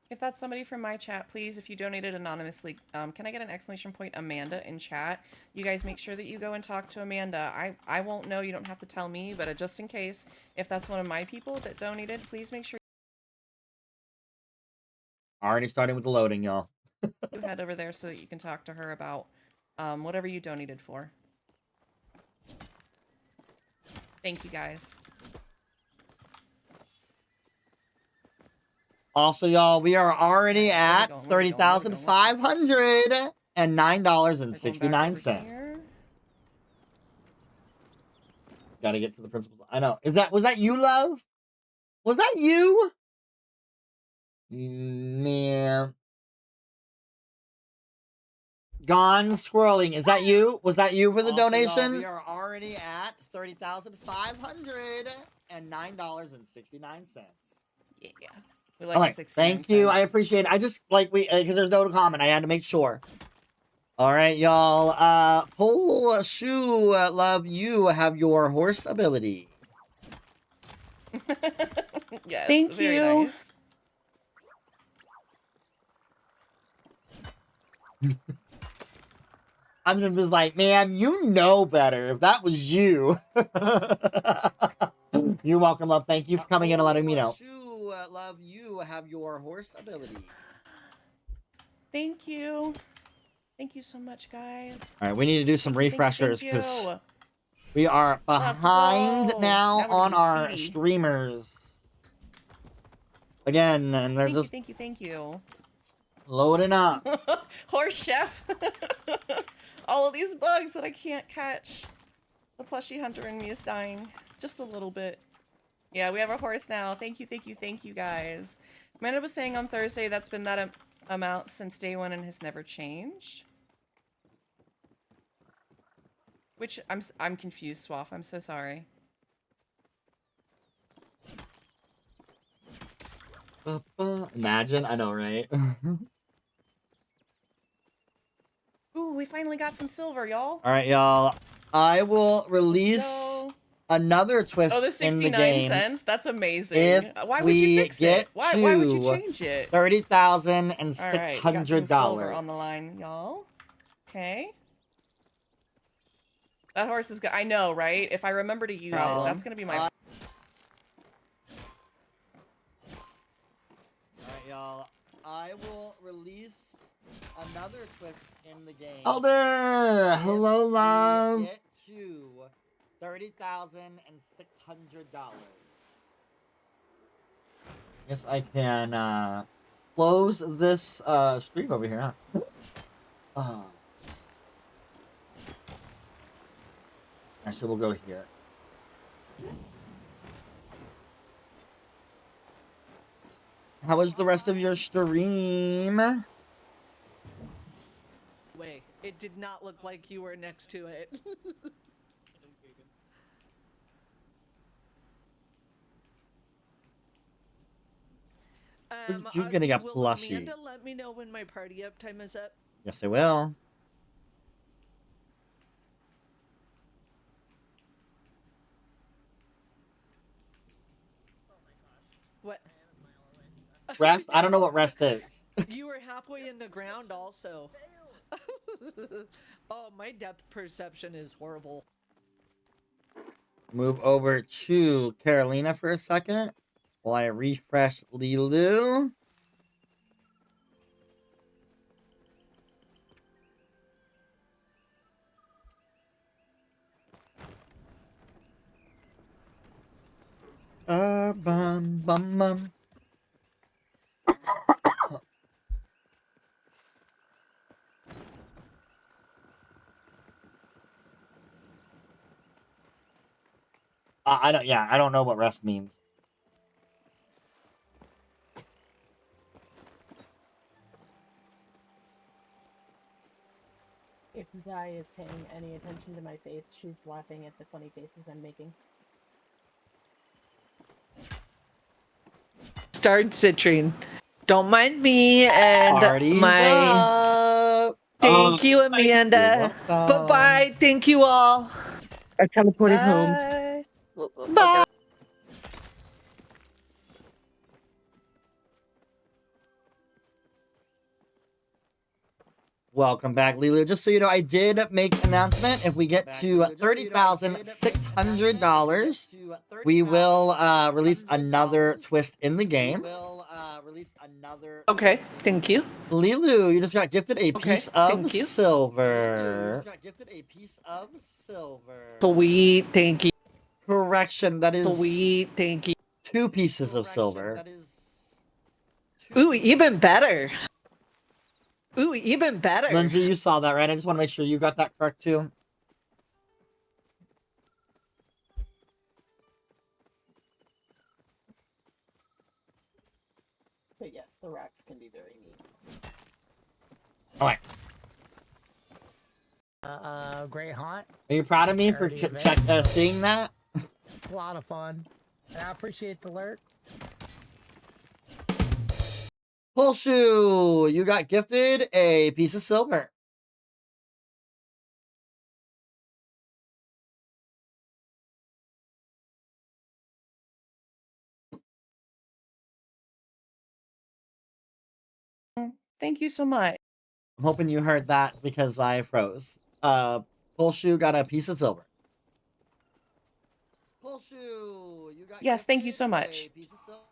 If that's somebody from my chat, please, if you donated anonymously, can I get an exclamation point Amanda in chat? You guys make sure that you go and talk to Amanda. I won't know, you don't have to tell me, but just in case, if that's one of my people that donated, please make sure Already starting with the loading, y'all. you head over there so that you can talk to her about whatever you donated for. Thank you, guys. Also, y'all, we are already at $30,509.69. Gotta get to the principal. I know. Was that you, love? Was that you? Man. Gone scrolling. Is that you? Was that you for the donation? We are already at $30,509.69. Yeah. We like Okay, thank you. I appreciate it. I just like because there's no comment. I had to make sure. All right, y'all. Poulshu, love, you have your horse ability. Yes. Thank very you. Nice. I'm just like, man, you know better. If that was you. You're welcome, love. Thank you for coming in and letting me know. Poulshu, love, you have your horse ability. Thank you. Thank you so much, guys. All right, we need to do some refreshers thank because you. we are behind now on our speedy. streamers. Again, and they're just Thank you. loading up. Horse chef. All of these bugs that I can't catch. The plushie hunter in me is dying. Just a little bit. Yeah, we have a horse now. Thank you, guys. Amanda was saying on Thursday that's been that amount since day one and has never changed. Which, I'm confused, Swaff. I'm so sorry. Imagine, I know, right? Ooh, we finally got some silver, y'all. All right, y'all. I will release another twist the in the 69 game. cents? That's amazing. If Why would you fix it? Why would you to change it? $30,600 silver on the line, y'all. Okay. That horse is good. I know, right? If I remember to use it, that's gonna be my. All right, y'all. I will release another twist in the game. Elder! Hello, love. Get to $30,600. Yes, I can close this stream over here. Huh? Actually, we'll go here. How was the rest of your stream? Wait, it did not look like you were next to it. You're getting a will plushie. Amanda let me know when my party up time is up? Yes, I will. What? Rest? I don't know what rest is. You were halfway in the ground also. Oh, my depth perception is horrible. Move over to Karalena for a second while I refresh LeeLoo. Bum, bum, bum. I don't know what rest means. If Zai is paying any attention to my face, she's laughing at the funny faces I'm making. start citrine. Don't mind me and Party's up. Thank you, You're Amanda. welcome. Bye-bye. Thank you all. I teleported home. Bye. We'll get Bye. Welcome back, Leeloo. Just so you know, I did make an announcement. If we get to $30,600, we will release another twist in the game. Okay, thank you. Leeloo, you just got gifted a Okay, piece of thank you. silver. Sweet, thank you. Correction, that is Sweet, thank you. 2 pieces of silver. Ooh, even better. Ooh, even better. Lindsay, you saw that, right? I just want to make sure you got that correct too. But yes, the racks can be very neat. All right. Great hunt. Are you proud of me for Charity event. seeing that? A lot of fun. And I appreciate the alert. Poulshu, you got gifted a piece of silver. Thank you so much. I'm hoping you heard that because I froze. Poulshu got a piece of silver. Poulshu, you got Yes, thank you so gifted much. a piece of silver.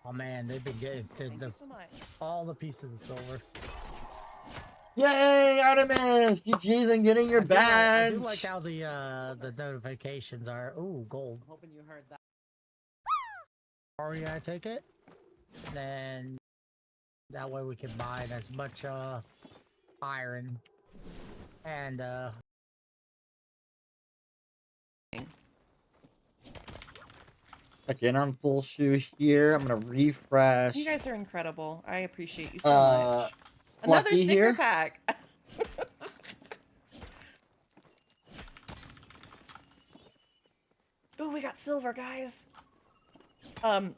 Oh man, they've been getting Thank you so much. all the pieces of silver. Yay, Artemis! GG's and getting your badge. I do like how the notifications are. Ooh, gold. I'm hoping you heard that. Already I take it, then that way we can buy as much iron and Again on Poulshu here. I'm gonna refresh. You guys are incredible. I appreciate you so much. Another Plucky sticker here. pack. Ooh, we got silver, guys.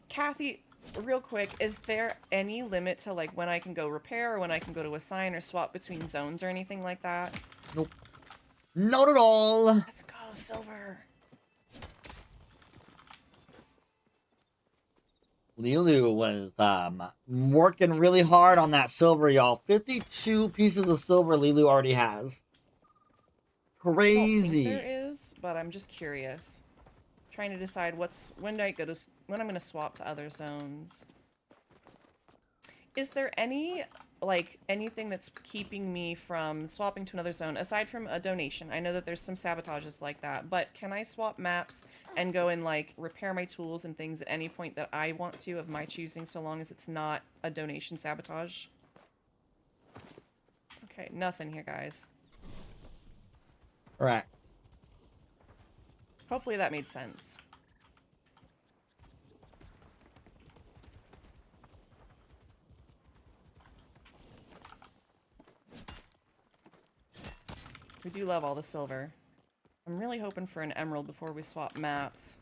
Kathy, real quick, is there any limit to like when I can go repair or when I can go to assign or swap between zones or anything like that? Nope. Not at all. Let's go, silver. LeeLoo was working really hard on that silver, y'all. 52 pieces of silver LeeLoo already has. I don't Crazy. think there is, but I'm just curious. Trying to decide when I'm gonna swap to other zones. Is there anything that's keeping me from swapping to another zone aside from a donation? I know that there's some sabotages like that, but can I swap maps and go and like repair my tools and things at any point that I want to of my choosing, so long as it's not a donation sabotage? Okay, nothing here, guys. Right. Hopefully that made sense. We do love all the silver. I'm really hoping for an emerald before we swap maps.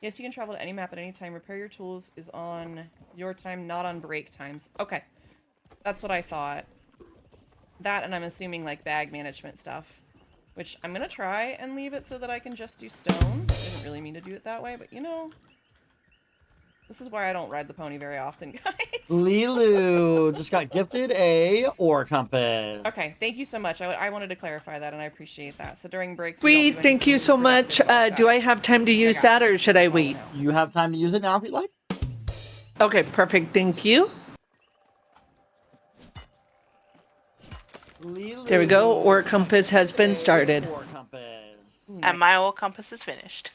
Yes, you can travel to any map at any time. Repair your tools is on your time, not on break times. Okay. That's what I thought. That, and I'm assuming, like, bag management stuff. Which I'm gonna try and leave it so that I can just do stone. I didn't really mean to do it that way, but you know... This is why I don't ride the pony very often, guys. LeeLoo just got gifted a ore compass. Okay, thank you so much. I wanted to clarify that, and I appreciate that. So during breaks, Sweet, thank you so much. Do I have time to use that or should I wait? You have time to use it now if you'd like. Okay, perfect. Thank you. There we go. Ore compass has been started. Ore compass. And my old compass is finished.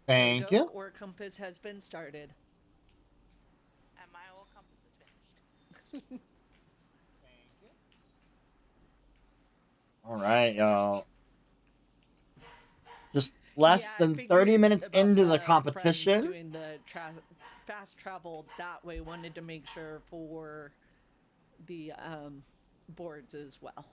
Thank you. Ore compass has been started. And my old compass is finished. All right, y'all. Just less Yeah, I than figured 30 minutes about into the friends competition. doing the fast traveled that way. Wanted to make sure for the boards as well.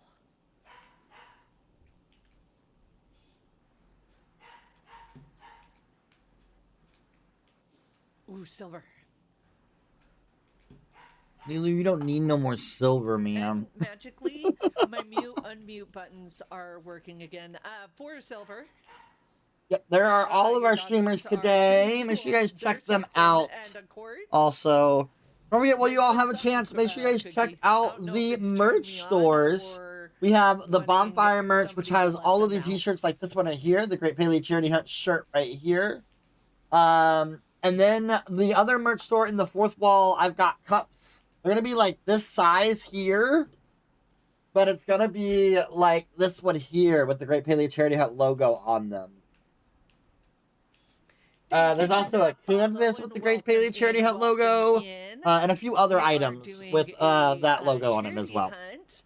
Ooh, silver. Leeloo, you don't need no more silver, ma'am. And magically, my mute unmute buttons are working again. 4 silver. Yep, there are all of Your our streamers daughters are today. Make sure you guys check them out. And a quartz. Also, don't forget, while you all have a What's up, chance, make sure you guys Cookie? check I out don't know the if it's cheering merch me on stores. or We have the wanting Bonfire merch, which somebody to has let all of the them out. t-shirts like this one right here, the Great Paley Charity Hunt shirt right here. And then the other merch store in the fourth wall, I've got cups. They're going to be like this size here, but it's going to be like this one here with the Great Paley Charity Hunt logo on them. There's also a canvas with the Great Paley Charity Hunt logo, and a few other items with that logo on it as well. Hunt,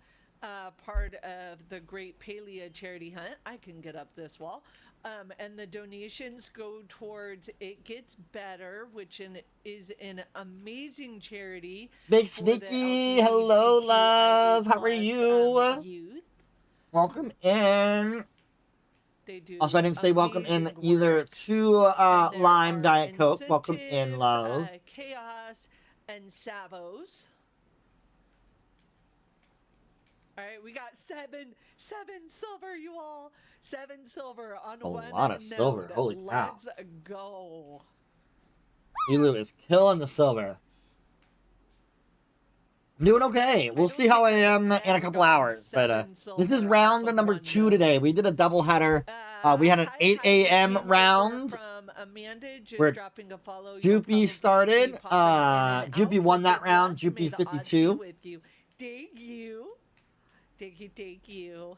part of the Great Palia Charity Hunt. I can get up this wall. And the donations go towards It Gets Better, which is an amazing charity. Big Sneaky, hello, love. How are you? Youth. Welcome in. They do Also, I didn't say welcome in either to Lime Diet Coke. Welcome in, love. Chaos and Savos. All right, we got seven silver, you all. 7 silver on A one lot of node. silver, holy cow. Let's go. Leeloo is killing the silver. I'm doing okay. We'll see how I am in a couple hours. But this is round number 2 today. We did a double header. We had an 8 a.m. round where Joopy started. Joopy won that round. Joopy 52. Thank you. Thank you.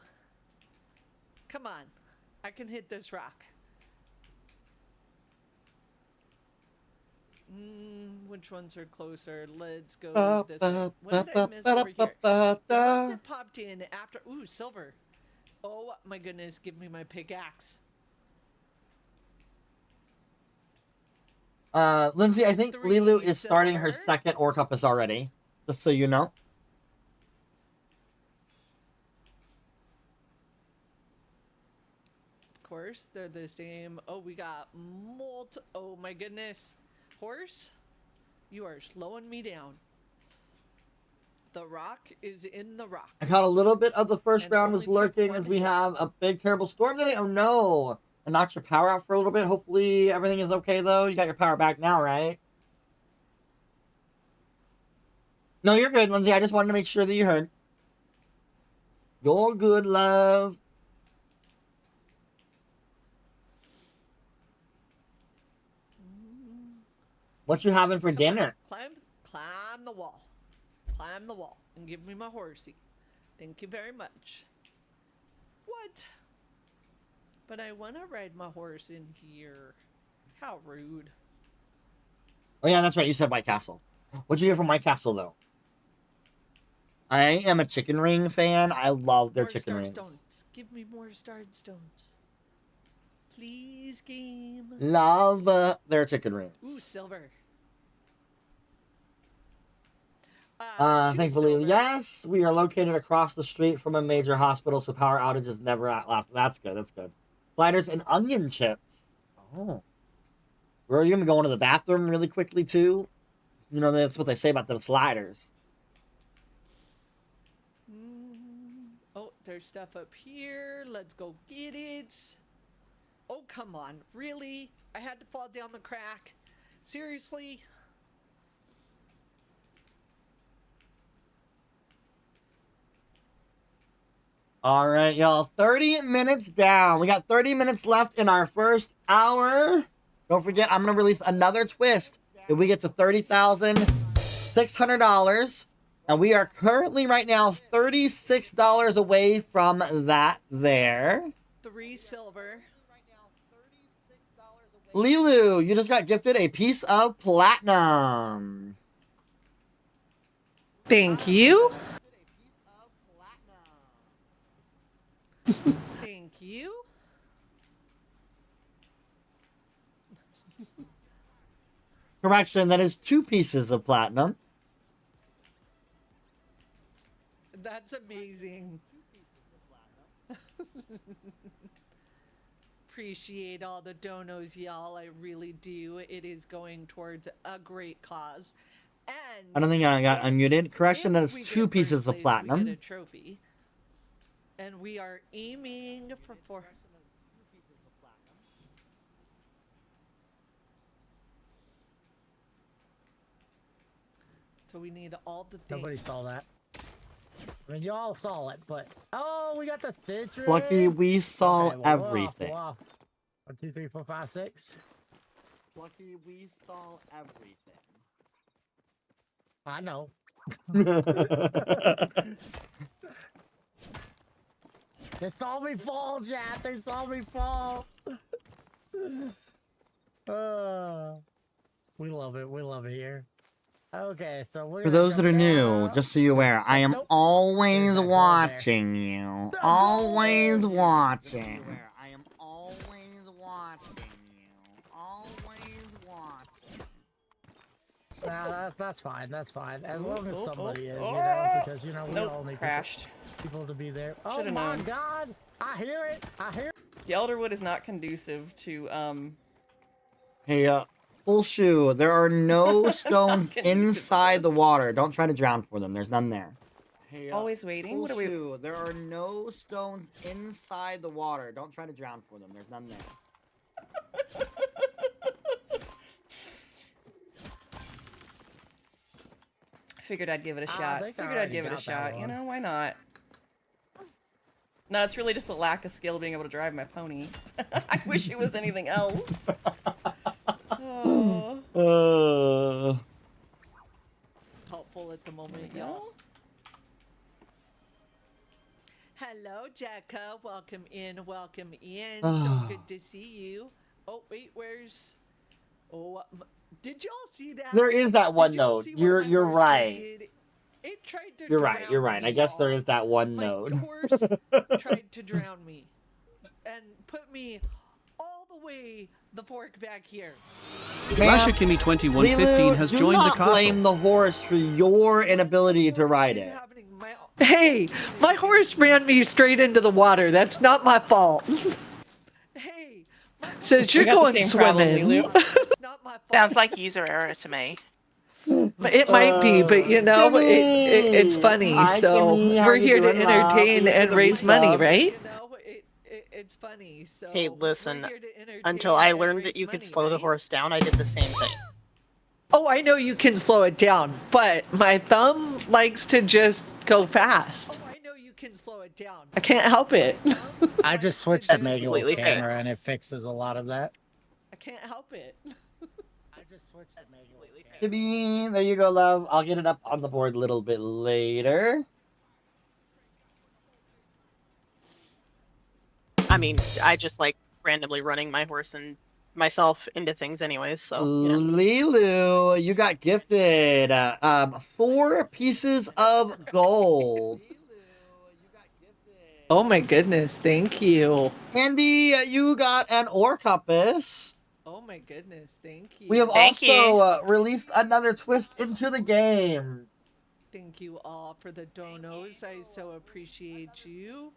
Come on. I can hit this rock. Which ones are closer? Let's go this way. What did I miss over here? Unless it popped in after. Ooh, silver. Oh my goodness, give me my pickaxe. Lindsay, I think 3 Leeloo is starting her silver. second ore compass already. Just so you know. Of course, they're the same. Oh, we got Oh my goodness. Horse, you are slowing me down. The rock is in the rock. I caught a little bit of the first And round was only took lurking one as we hit. have a big terrible storm today. Oh no! I knocked your power out for a little bit. Hopefully everything is okay though. You got your power back now, right? No, you're good, Lindsay. I just wanted to make sure that you heard. You're good, love. What you having for dinner? Climb the wall. Climb the wall and give me my horsey. Thank you very much. What? But I want to ride my horse in here. How rude. Oh yeah, that's right. You said White Castle. What'd you get from White Castle though? I am a chicken ring fan. I love their More chicken star rings. stones. Give me more starred stones. Please, game. Love their chicken rings. Ooh, silver. Thankfully, silver. yes, we are located across the street from a major hospital, so power outages never last. That's good. That's good. Sliders and onion chips. Oh, we're gonna be going to the bathroom really quickly too. You know that's what they say about them sliders. Oh, there's stuff up here. Let's go get it. Oh, come on. Really? I had to fall down the crack. Seriously? All right, y'all. 30 minutes down. We got 30 minutes left in our first hour. Don't forget, I'm gonna release another twist if we get to $30,600. And we are currently right now $36 away from that there. 3 silver. Leeloo, you just got gifted a piece of platinum. Thank you. Thank you. Correction, that is 2 pieces of platinum. That's amazing. Appreciate all the donos, y'all. I really do. It is going towards a great cause. And I don't think I got unmuted. Correction, that if is we get 2 first pieces of place, we get platinum. a trophy. And we are aiming for 4. So we need all the things. Nobody saw that. I mean, y'all saw it, but oh, we got the citrus. Plucky, we saw Okay, well, everything. We're off. 1, 2, 3, 4, 5, 6. Plucky, we saw everything. I know. They saw me fall, Jack. They saw me fall. We love it. We love it here. Okay, so we're For gonna those that are jump new, down. just so you're aware, I am Nope. always There's that girl there. watching you. The Always gold! watching. I am always watching you. Always watching. Nah, that's fine. That's fine. As long as oh, somebody is, oh. you know, because, you know, we all Nope, need crashed. people to be there. Oh Should've my known. God! I hear it. I hear it. The Elderwood is not conducive to, Hey, Poulshu, there are no stones conducive to inside the this. water. Don't try to drown for them. There's none there. Hey, Always waiting? What are we... Poulshu, there are no stones inside the water. Don't try to drown for them. There's none there. Figured I'd give it a I shot. think I Figured I'd already give it a got that shot. You one. know, why not? No, it's really just a lack of skill being able to drive my pony. I wish it was anything else. Oh. Helpful at the moment, go. y'all. Hello, Jacka. Welcome in. Welcome in. So good to see you. Oh, wait, where's... Oh, did y'all see that? There is that one Did y'all node. see what You're my you're horse just right. did? It tried to You're right. You're drown right. me, I guess there y'all. is that one My node. horse tried to drown me and put me all the way the fork back here. Ma'am, Kimmy2115 has do joined the not blame castle. the horse for your inability to ride Is it. happening. Hey, my horse ran me straight into the water. That's not my fault. Hey, says you're We got the going same problem, swimming. Leeloo. That's not my fault. Sounds like user error to me. It might be, but you know, it's funny. Hi, So Kimmy. How we're are you here to doing, love? entertain Thank you for and the raise money, resub. right? You know, it's funny. So Hey, we're listen, here to entertain until I and learned that raise you could money, slow the right? horse down, I did the same thing. Oh, I know you can slow it down, but my thumb likes to just go fast. Oh, I know you can slow it down. I can't help it. I just switched to manual completely fair. camera and it fixes a lot of that. I can't help it. I just switched to manual camera. Kimmy, there you go, love. I'll get it up on the board a little bit later. I mean, I just like randomly running my horse and myself into things anyways, so, you know. Leeloo, you got gifted 4 pieces of gold. Oh my goodness, thank you. Andy, you got an ore compass. Oh my goodness, thank you. We have Thank also released another twist into the game. Thank you all for the donos. I so appreciate you.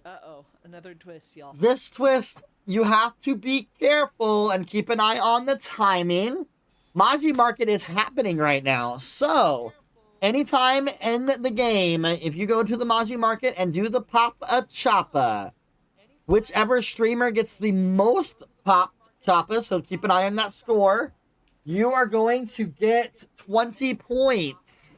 Uh-oh, another twist, y'all. This twist, you have to be careful and keep an eye on the timing. Maji Market is happening right now, so anytime in the game, if you go to the Maji Market and do the Pop a Choppa, whichever streamer gets the most Pop Choppa, so keep an eye on that score, you are going to get 20 points.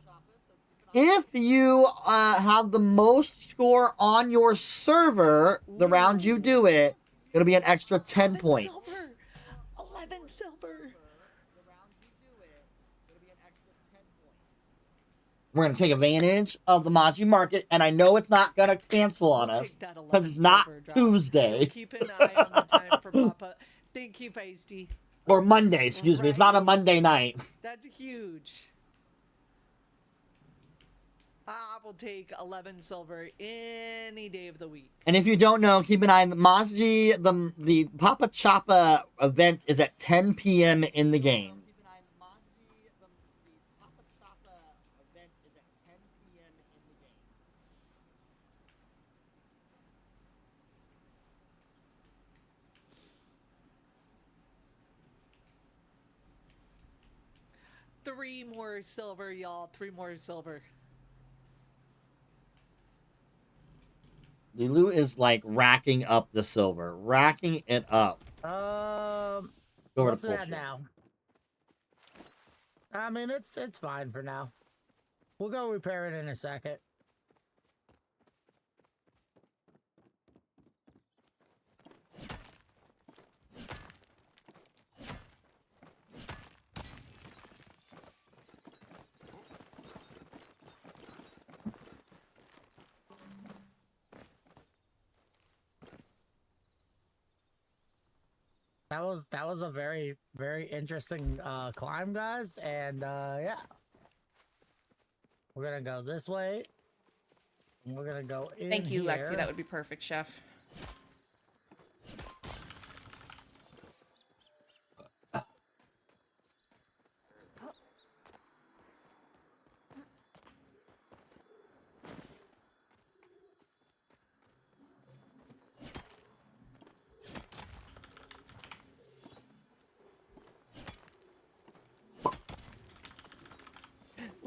If you have the most score on your server, the round you do it, it'll be an extra 10 points. Silver. 11 silver. We're going to take advantage of the Maji Market, and I know it's not going to cancel on us because it's not Tuesday. Keep an eye on the time for Papa. Thank you, Pasty. Or Monday, excuse me. It's not a Monday night. That's huge. I will take 11 silver any day of the week. And if you don't know, keep an eye on the Maji, the Papa Choppa event is at 10 p.m. in the game. 3 more silver, y'all. 3 more silver. LeeLoo is like racking up the silver, racking it up. What's that Poulshu. now? I mean, it's fine for now. We'll go repair it in a second. That was a very, very interesting climb, guys, and yeah. We're gonna go this way. And we're gonna go in Thank you, here. Lexi. That would be perfect, Chef.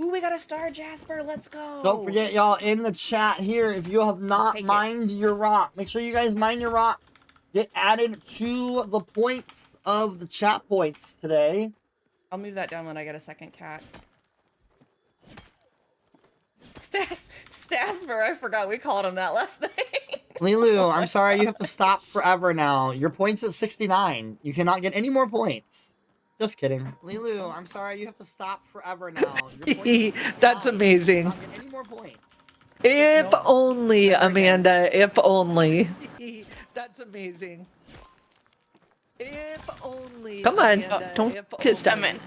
Ooh, we got a star, Jasper. Let's go. Don't forget, y'all, in the chat here, if you have not mined your rock, make sure you guys mine your rock. Get added to the points of the chat points today. I'll move that down when I get a second cat. Stasper, I forgot we called him that last night. LeeLoo, I'm sorry, you have to stop forever now. Your points at 69. You cannot get any more points. Just kidding. LeeLoo, I'm sorry, you have to stop forever now. Your points at 69. That's amazing. You cannot get any more points. If only, Never Amanda. If only. That's amazing. If only. Come on, Amanda, don't if kiss only. me.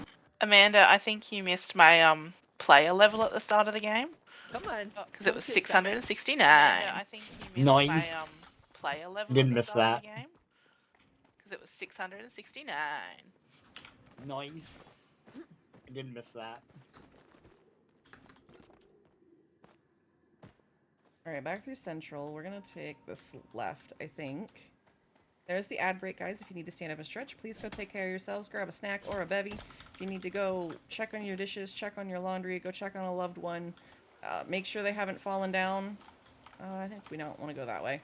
Amanda, I think you missed my player level at the start of the game. Come on. Because it was Don't kiss 669. Amanda, I think you missed Nice. my player level Didn't at the miss start that. of the game. Because it was 669. Nice. I didn't miss that. Alright, back through Central. We're gonna take this left, I think. There's the ad break, guys. If you need to stand up and stretch, please go take care of yourselves. Grab a snack or a bevy. If you need to go check on your dishes, check on your laundry, go check on a loved one. Make sure they haven't fallen down. I think we don't want to go that way.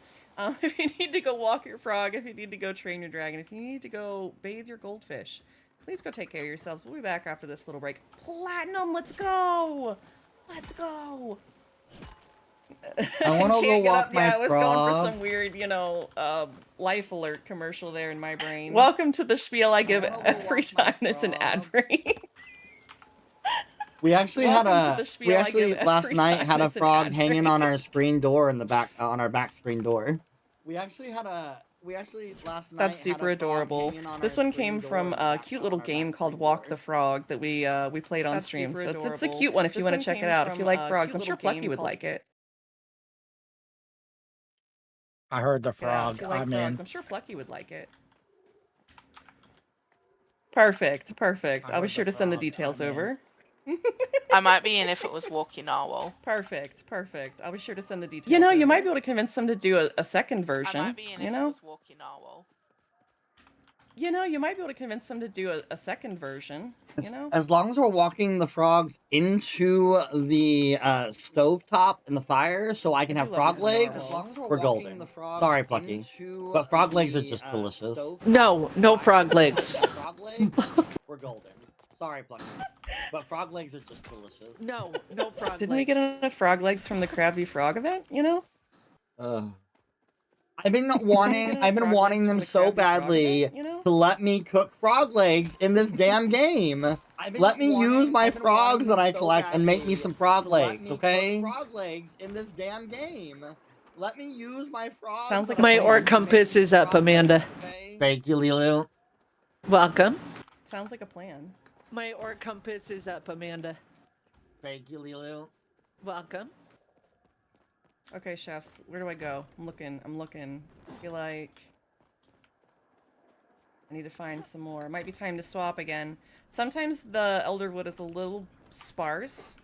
If you need to go walk your frog, if you need to go train your dragon, if you need to go bathe your goldfish, please go take care of yourselves. We'll be back after this little break. Platinum, let's go! Let's go! I want to go Can't get walk up. my Yeah, I was going for frog. some weird, you know, life alert commercial there in my brain. Welcome to the spiel I give every time there's an ad break. We actually Welcome had to a the spiel we I actually give last every night time had a there's an frog ad hanging break. on our screen door in the back on our back screen door. We actually last night That's super had a frog adorable. hanging on This our one screen came door from in the a back- cute on little our game back called screen Walk door. the Frog that we played on That's stream. super So it's a adorable. cute one if you This want one to check it came out. If from you like a frogs, cute I'm sure little Plucky game would called- like it. I heard the Check it out. frog. If you like I'm frogs, in. I'm sure Plucky would like it. Perfect, perfect. I I'll be heard sure the to send the frog. details I'm in. over. I might be in if it was Walk Your Narwhal. Perfect, perfect. I'll be sure to send the details. You know, you might be able to convince them to do a second I version. might be in You if it know, was Walk Your Narwhal. you know, you might be able to convince them to do a second version. You know, As long as we're walking the frogs into the stovetop in the fire so I can I have do love frog these legs, narwhals. we're golden. Sorry, Plucky. But frog legs are just delicious. No, no frog legs. Frog legs, we're golden. Sorry, Plucky. But frog legs are just delicious. No, no frog didn't we legs. get enough frog legs from the Krabby Frog event? You know, I've been wanting them so badly to let me cook frog legs in this damn game. Let me use my frogs that I collect and make me some frog legs, okay? Frog legs in this damn game. Let me use my frogs. Sounds like that a I My plan. orc compass is up, Amanda. Thank you, LeeLoo. Welcome. sounds like a plan. My orc compass is up, Amanda. Thank you, LeeLoo. Welcome. Okay, chefs, where do I go? I'm looking. I feel like I need to find some more. It might be time to swap again. Sometimes the elderwood is a little sparse.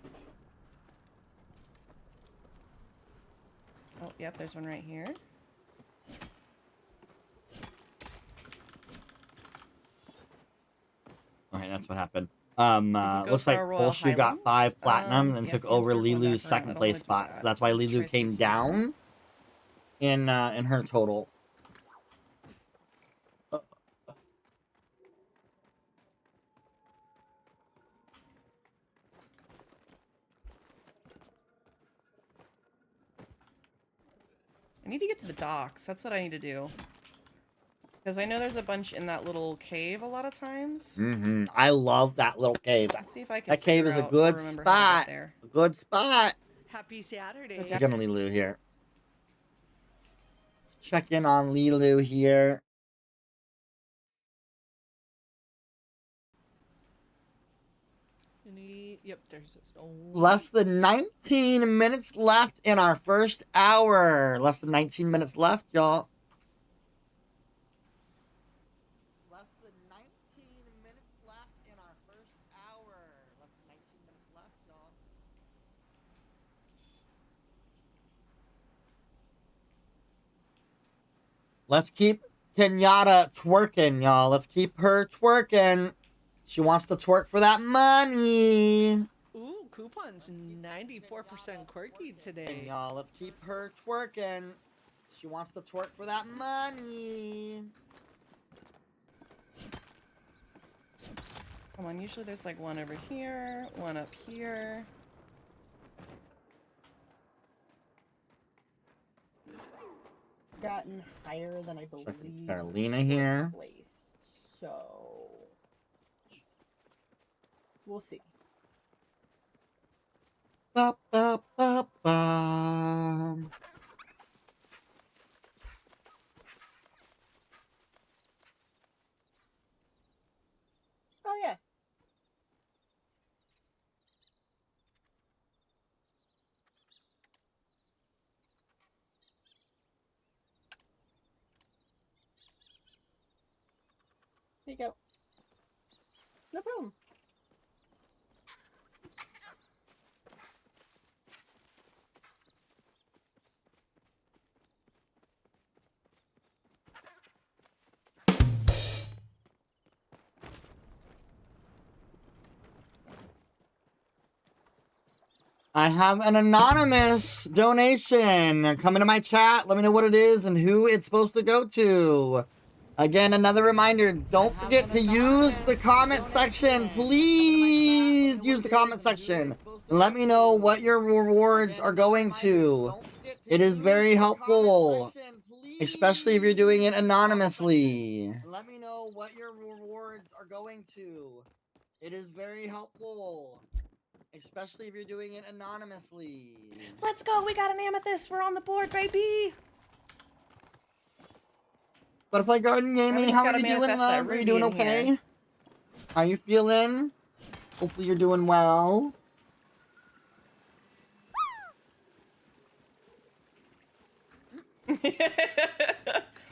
Oh, yep, there's one right here. Alright, that's what happened. go Looks for like our Royal Poulshu got 5 Highlands. platinum and Yeah, took see, I'm over circling LeeLoo's back around. I second don't place wanna do spot. So that. that's why Let's try LeeLoo came through here. down in her total. I need to get to the docks. That's what I need to do. Because I know there's a bunch in that little cave a lot of times. I love that little cave. Let's see if I can That cave figure is a out or good remember how to get spot. there. A good spot. Happy Saturday. Good Check in on LeeLoo here. Check in on LeeLoo here. Yep, there's a stone. Less than 19 minutes left in our first hour. Less than 19 minutes left, y'all. Less than 19 minutes left in our first hour. Less than 19 minutes left, y'all. Let's keep Kenyatta twerking, y'all. Let's keep her twerking. She wants to twerk for that money. Ooh, coupons 94% quirky today. Y'all, let's keep her twerking. She wants to twerk for that money. Come on, usually there's like one over here, one up here. Gotten higher than I believe. Checking Karalena here. Placed. So we'll see. Ba, ba, ba, ba. Oh yeah. There you go. No problem. I have an anonymous donation coming to my chat. Let me know what it is and who it's supposed to go to. Again, another reminder, don't forget to use the comment section. Please use the comment section. And let me know what your rewards are going to. It is very helpful, especially if you're doing it anonymously. Let me know what your rewards are going to. It is very helpful, especially if you're doing it anonymously. Let's go! We got an amethyst! We're on the board, baby! Butterfly Garden Gaming, how are you doing, manifest that love? Are you doing ruby in okay? here. How you feeling? Hopefully you're doing well.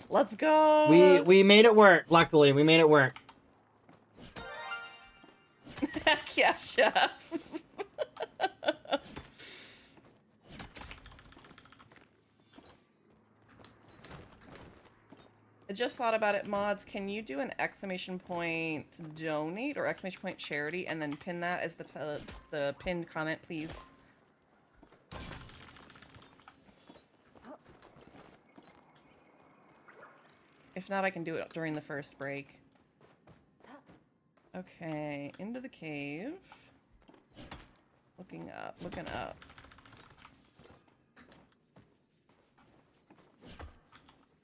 Let's go! We made it work, luckily. We made it work. Heck yeah, chef! I just thought about it, mods. Can you do an exclamation point donate or exclamation point charity and then pin that as the pinned comment, please? If not, I can do it during the first break. Okay, into the cave. Looking up, looking up.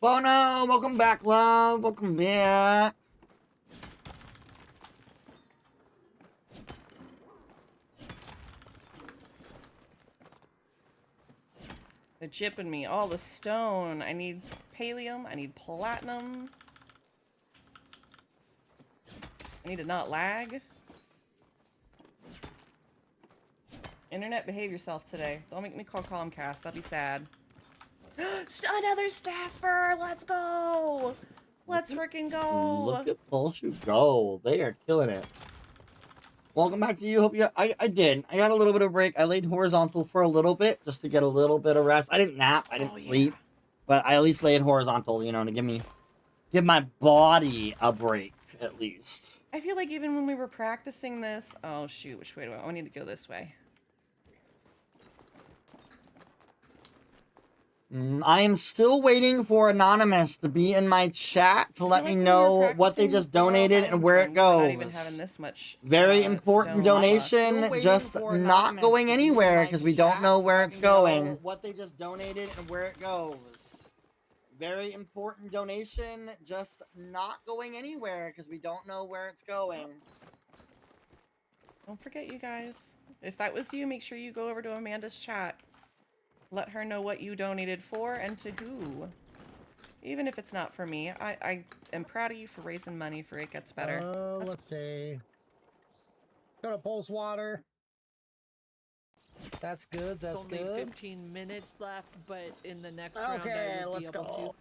Bono, welcome back, love. Welcome back. They're chipping me all the stone. I need pallium. I need platinum. I need to not lag. Internet, behave yourself today. Don't make me call Comcast. I'll be sad. Another Stasper! Let's go! Let's freaking go! Look at Poulshu go. They are killing it. Welcome back to you. Hope you. I did. I got a little bit of break. I laid horizontal for a little bit just to get a little bit of rest. I didn't nap. I didn't sleep. But I at least laid horizontal, you know, to give my body a break, at least. I feel like even when we were practicing this... Oh, shoot. Which way do I need to go this way? I am still waiting for Anonymous to be in my chat to let me Like when we were know what they practicing just the Wild donated and Islands where run, it we were not even having goes. this much Very important stone plus. donation, just not going anywhere because we don't know where it's going. What they just donated and where it goes. Very important donation, just not going anywhere because we don't know where it's going. Don't forget, you guys. If that was you, make sure you go over to Amanda's chat. Let her know what you donated for and to who. Even if it's not for me, I am proud of you for raising money for It Gets Better. Let's see. Go to Pulse Water. That's good. That's Only good. 15 minutes left, but in the next round Okay, I would be let's able go.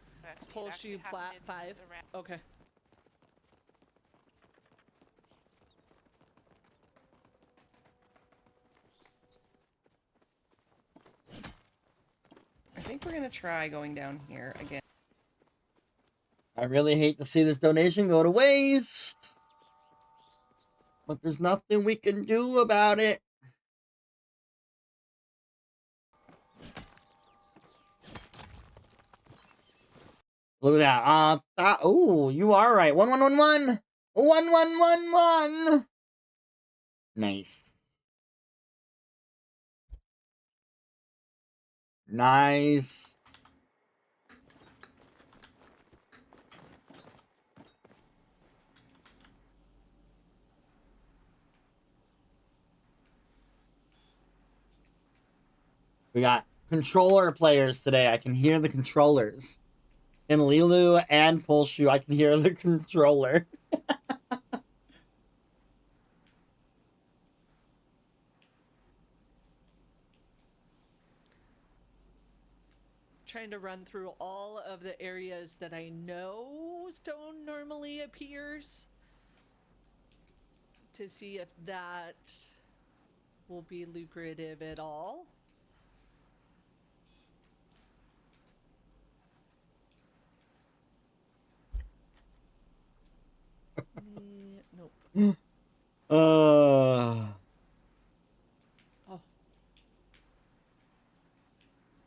to. Poulshu plat 5. Okay. I think we're gonna try going down here again. I really hate to see this donation go to waste. But there's nothing we can do about it. Look at that. Oh, you are right. 1111. 1111. Nice. Nice. We got controller players today. I can hear the controllers. In LeeLoo and Poulshu, I can hear the controller. Trying to run through all of the areas that I know stone normally appears to see if that will be lucrative at all. Nope. Oh.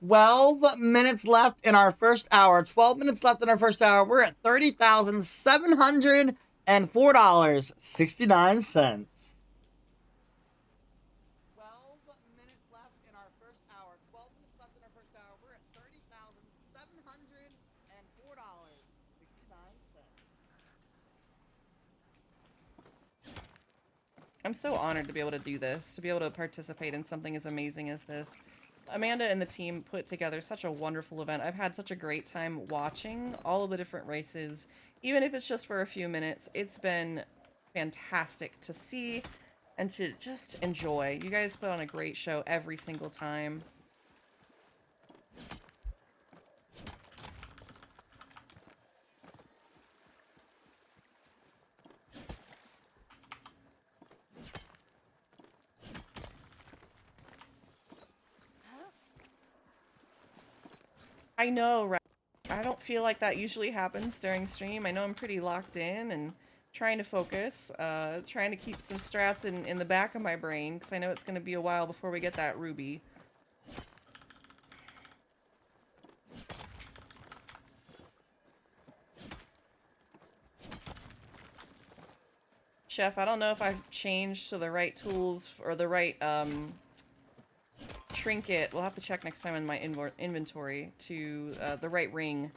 12 minutes left in our first hour. 12 minutes left in our first hour. We're at $30,704.69. 12 minutes left in our first hour. 12 minutes left in our first hour. We're at $30,704.69. I'm so honored to be able to do this, to be able to participate in something as amazing as this. Amanda and the team put together such a wonderful event. I've had such a great time watching all of the different races, even if it's just for a few minutes. It's been fantastic to see and to just enjoy. You guys put on a great show every single time. I know, right? I don't feel like that usually happens during stream. I know I'm pretty locked in and trying to focus, trying to keep some strats in the back of my brain, because I know it's going to be a while before we get that ruby. Chef, I don't know if I've changed to the right tools or the right trinket. We'll have to check next time in my inventory to the right ring.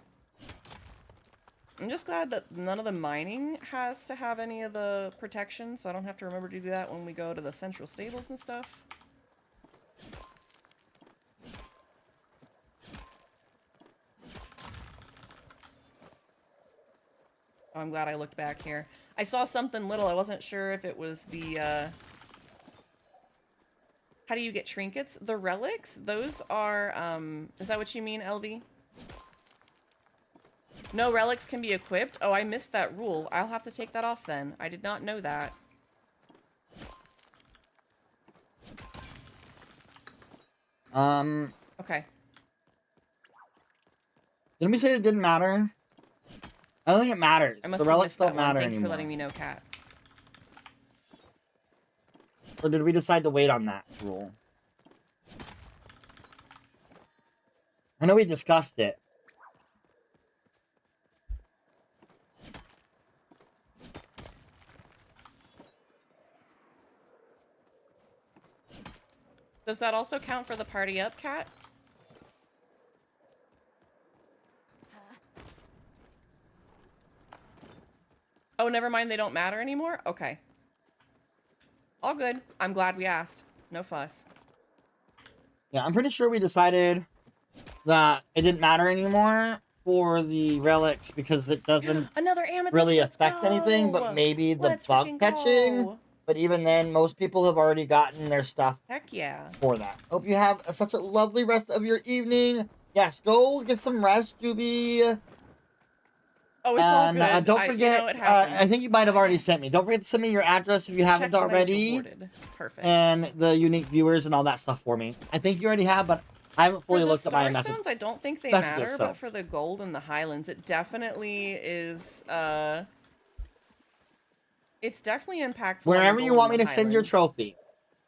I'm just glad that none of the mining has to have any of the protection, so I don't have to remember to do that when we go to the central stables and stuff. Oh, I'm glad I looked back here. I saw something little. I wasn't sure if it was the, How do you get trinkets? The relics? Those are, is that what you mean, LV? No relics can be equipped? Oh, I missed that rule. I'll have to take that off then. I did not know that. Okay. Didn't we say it didn't matter? I don't think it matters. I must The have relics missed that don't one. matter Thank you anymore. for letting me know, Kat. Or did we decide to wait on that rule? I know we discussed it. Does that also count for the party up, Cat? Oh, never mind. They don't matter anymore? Okay. All good. I'm glad we asked. No fuss. Yeah, I'm pretty sure we decided that it didn't matter anymore for the relics because it doesn't Another amethyst. really Let's affect anything, but go! maybe the Let's bug freaking catching. go! But even then, most people have already gotten their stuff Heck yeah. for that. Hope you have such a lovely rest of your evening. Yes, go get some rest, Juby. Oh, it's all And good. don't forget, you know, it happens. I think you might have already sent me. Don't forget to send me your address if you haven't Check when I was already. rewarded. Perfect. And the unique viewers and all that stuff for me. I think you already have, but I haven't fully For the looked at my message. Starstones, I don't think they messages, matter, so. but for the gold and the Highlands, it definitely is, it's definitely impactful. Wherever you want me to send your trophy.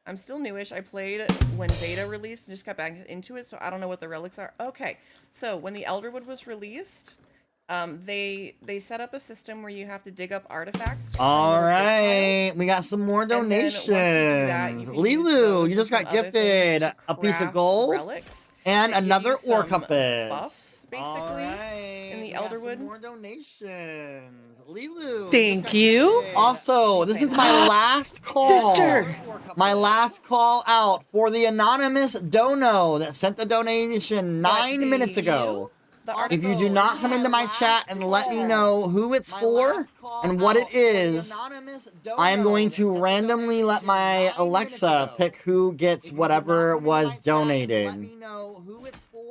I'm still newish. I played when beta released and just got back into it, so I don't know what the relics are. Okay, so when the Elderwood was released, they set up a system where you have to dig up artifacts. All right, we got some more donations. LeeLoo, you just got gifted a piece of gold and another ore compass. Buffs, basically, in the Elderwood. More donations. LeeLoo. Thank you. Also, this is my last call. Sister. My last call out for the anonymous dono that sent the donation 9 minutes ago. If you do not come into my chat and let me know who it's for and what it is, I am going to randomly let my Alexa pick who gets whatever was donated.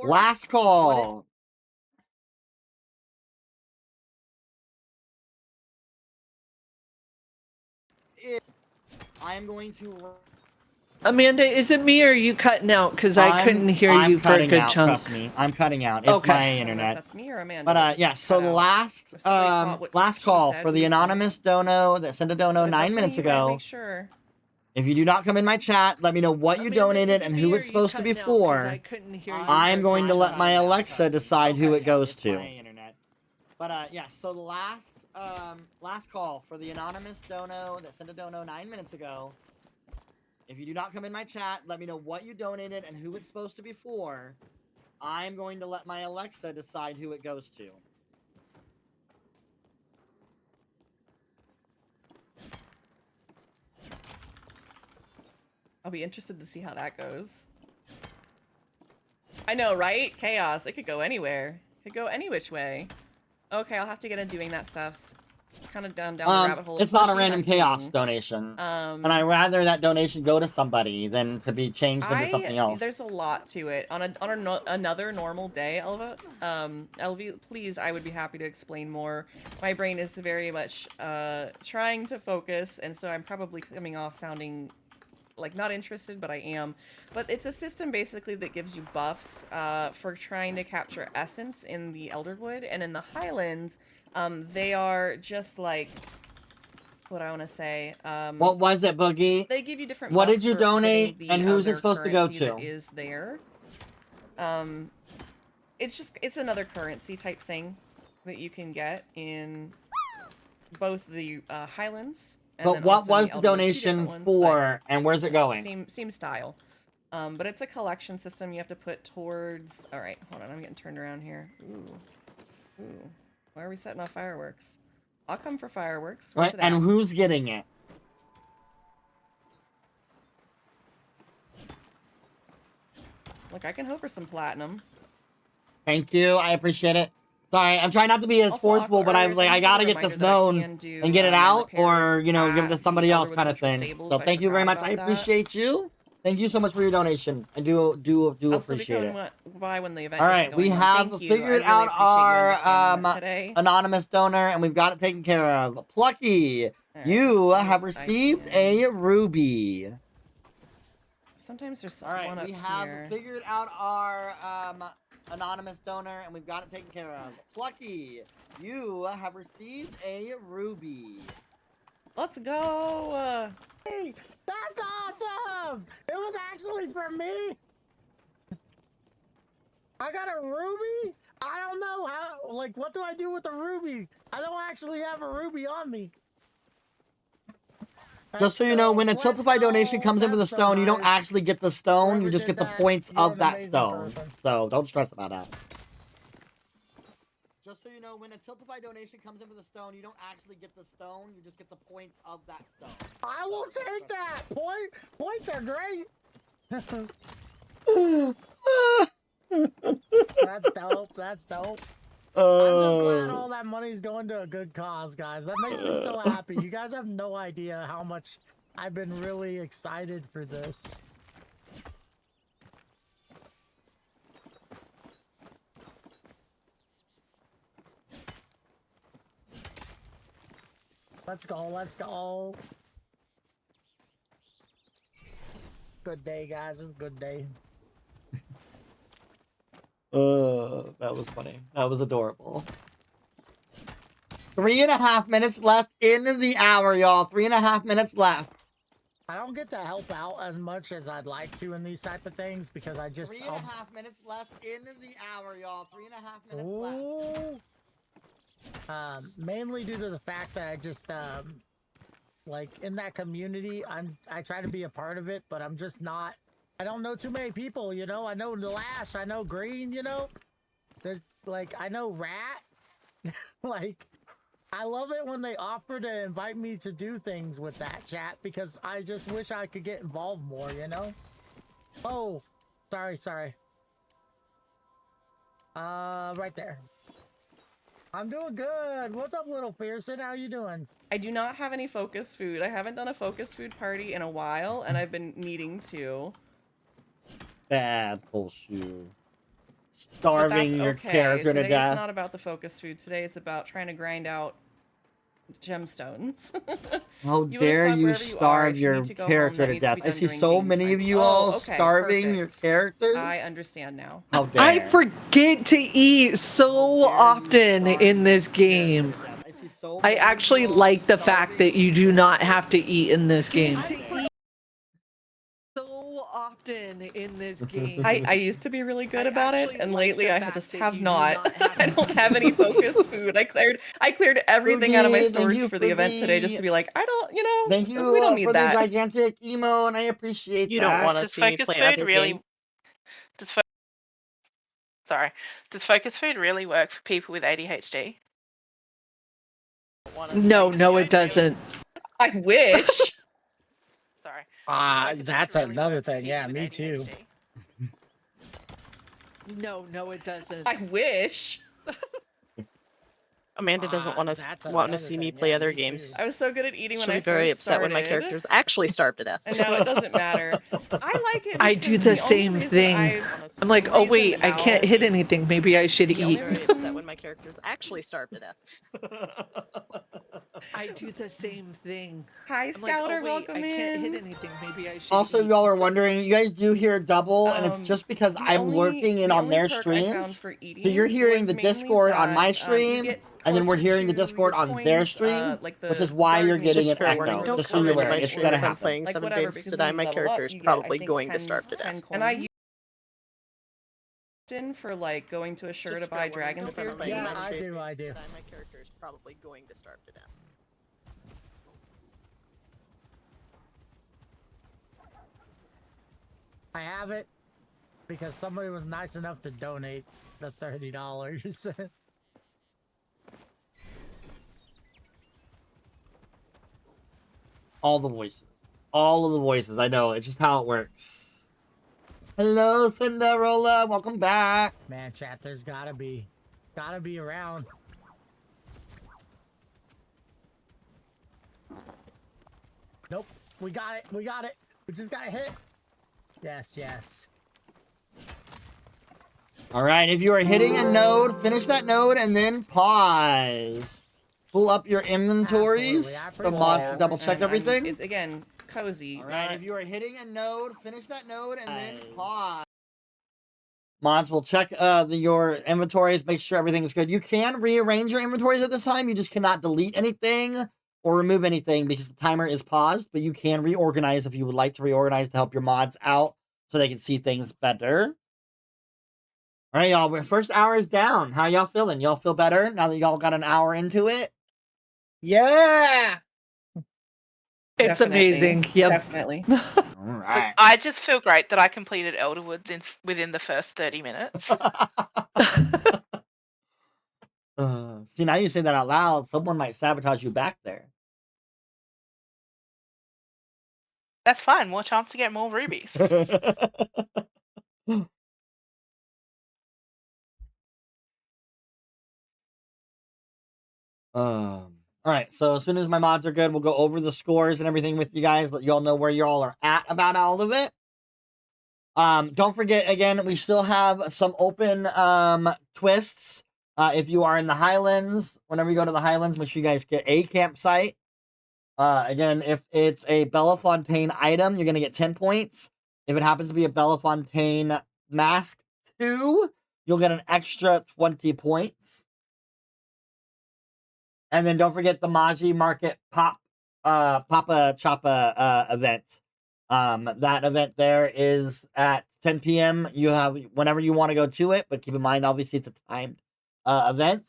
Last call. I am going to... Amanda, is it me or are you cutting out? Because I couldn't hear you for a good chunk. Trust me, I'm cutting out. It's my internet. That's me or Amanda. But yeah, so the last call for the anonymous dono that sent a dono 9 minutes ago. Sure. If you do not come in my chat, let me know what you donated and who it's supposed to be for. I'm going to let my Alexa decide who it goes to. But yeah, so the last call for the anonymous dono that sent a dono 9 minutes ago. If you do not come in my chat, let me know what you donated and who it's supposed to be for. I'm going to let my Alexa decide who it goes to. I'll be interested to see how that goes. I know, right? Chaos. It could go anywhere. It could go any which way. Okay, I'll have to get into doing that stuff. Kind of down the rabbit hole. It's not a random chaos donation. And I'd rather that donation go to somebody than to be changed into something else. There's a lot to it. On another normal day, Elva, Elvie, please, I would be happy to explain more. My brain is very much trying to focus, and so I'm probably coming off sounding like not interested, but I am. But it's a system basically that gives you buffs for trying to capture essence in the Elderwood, and in the Highlands, they are just like, what I want to say. What was it, Boogie? They give you different. What buffs did you for donate, the and who's it supposed to go currency to? that is there. It's another currency type thing that you can get in both the Highlands. And But what was the donation for, and where's it going? Same style. But it's a collection system you have to put towards... Alright, hold on, I'm getting turned around here. Ooh. Why are we setting off fireworks? I'll come for fireworks. Right, and who's getting it? Look, I can hope for some platinum. Thank you, I appreciate it. Sorry, I'm trying not to be as forceful, but I was like, I gotta get this known and get it out, or, you know, give it to somebody else kind of thing. So thank you very much, I appreciate you. Thank you so much for your donation. I do appreciate it. Alright, we have figured out our anonymous donor, and we've got it taken care of. Plucky, you have received a ruby. Sometimes there's one up we here. have figured out our anonymous donor, and we've got it taken care of. Plucky, you have received a ruby. Let's go. Hey, that's awesome! It was actually for me. I got a ruby. I don't know how. Like, what do I do with the ruby? I don't actually have a ruby on me. Just so you know, when a Tiltify donation comes in with a stone, you don't actually get the stone. You just get the points of that stone. So don't stress about that. Just so you know, when a Tiltify donation comes in with a stone, you don't actually get the stone. You just get the points of that stone. I will take that. Points are great. That's dope. That's dope. I'm just glad all that money's going to a good cause, guys. That makes me so happy. You guys have no idea how much I've been really excited for this. Let's go. Let's go. Good day, guys. It's a good day. That was funny. That was adorable. 3.5 minutes left in the hour, y'all. 3.5 minutes left. I don't get to help out as much as I'd like to in these type of things because I just... 3.5 minutes left in the hour, y'all. 3.5 minutes left. Mainly due to the fact that I just, like, in that community, I try to be a part of it, but I'm just not... I don't know too many people, you know? I know Lash, I know Green, you know? There's, like, I know Rat. Like, I love it when they offer to invite me to do things with that chat because I just wish I could get involved more, you know? Oh, sorry. Right there. I'm doing good. What's up, little Pearson? How you doing? I do not have any focus food. I haven't done a focus food party in a while, and I've been needing to. Bad Poulshu. Starving your character to Today death. is not about the focus food. Today is about trying to grind out gemstones. How dare you starve your character to death? I see so many of you all starving your characters. I understand now. How dare. I forget to eat so often in this game. I actually like the fact that you do not have to eat in this game. So often in this game. I used to be really good about it, and lately I just have not. I don't have any focus food. I cleared everything out of my storage for the event today just to be like, I don't, you know, thank you we don't need for that. the gigantic emo, and I appreciate You that. don't want to see me play other games. Does focus food really work for people with ADHD? No, it doesn't. I wish. Sorry. That's another thing. Yeah, me too. No, it doesn't. I wish. Amanda doesn't want to see me play other games. I was so good at eating when She'll I be very first upset when my started. characters actually starve to death. And now it doesn't matter. I like it. I do the same thing. I'm like, oh wait, I can't hit anything. Maybe I should eat. Very upset when my characters actually starve to death. I do the same thing. Hi, Scouter, welcome I can't in. hit anything. Maybe I should. Also, eat. y'all are wondering, you guys do hear double, and it's just because I'm lurking in on their streams. So you're hearing the Discord on my stream, and then we're hearing the Discord on their stream, which is why you're getting an echo. Just so you're aware, it's gonna happen. Playing 7 days to die, my character is probably going to starve to death. And I used in for like going to Assure to buy Dragon Spear. Yeah, I do. My character is probably going to starve to death. I have it because somebody was nice enough to donate the $30. All the voices. All of the voices. I know. It's just how it works. Hello, Cinderella. Welcome back. Man, chat, there's gotta be around. Nope. We got it. We got it. We just got hit. Yes. All right. If you are hitting a node, finish that node and then pause. Pull up your inventories. The mods can double check everything. It's again cozy. All right. If you are hitting a node, finish that node and then pause. Mods will check your inventories, make sure everything is good. You can rearrange your inventories at this time. You just cannot delete anything or remove anything because the timer is paused, but you can reorganize if you would like to reorganize to help your mods out so they can see things better. All right, y'all. First hour is down. How y'all feeling? Y'all feel better now that y'all got an hour into it? Yeah. It's Definitely. amazing. Yep. Definitely. All Look, right. I just feel great that I completed Elderwoods within the first 30 minutes. See, now you say that out loud, someone might sabotage you back there. That's fine. More chance to get more rubies. All right, so as soon as my mods are good, we'll go over the scores and everything with you guys, let y'all know where y'all are at about all of it. Don't forget, again, we still have some open twists. If you are in the Highlands, whenever you go to the Highlands, make sure you guys get a campsite. Again, if it's a Bellefontaine item, you're gonna get 10 points. If it happens to be a Bellefontaine mask 2, you'll get an extra 20 points. And then don't forget the Maji Market Papa Choppa event. That event there is at 10 p.m. You have whenever you want to go to it, but keep in mind, obviously, it's a timed event.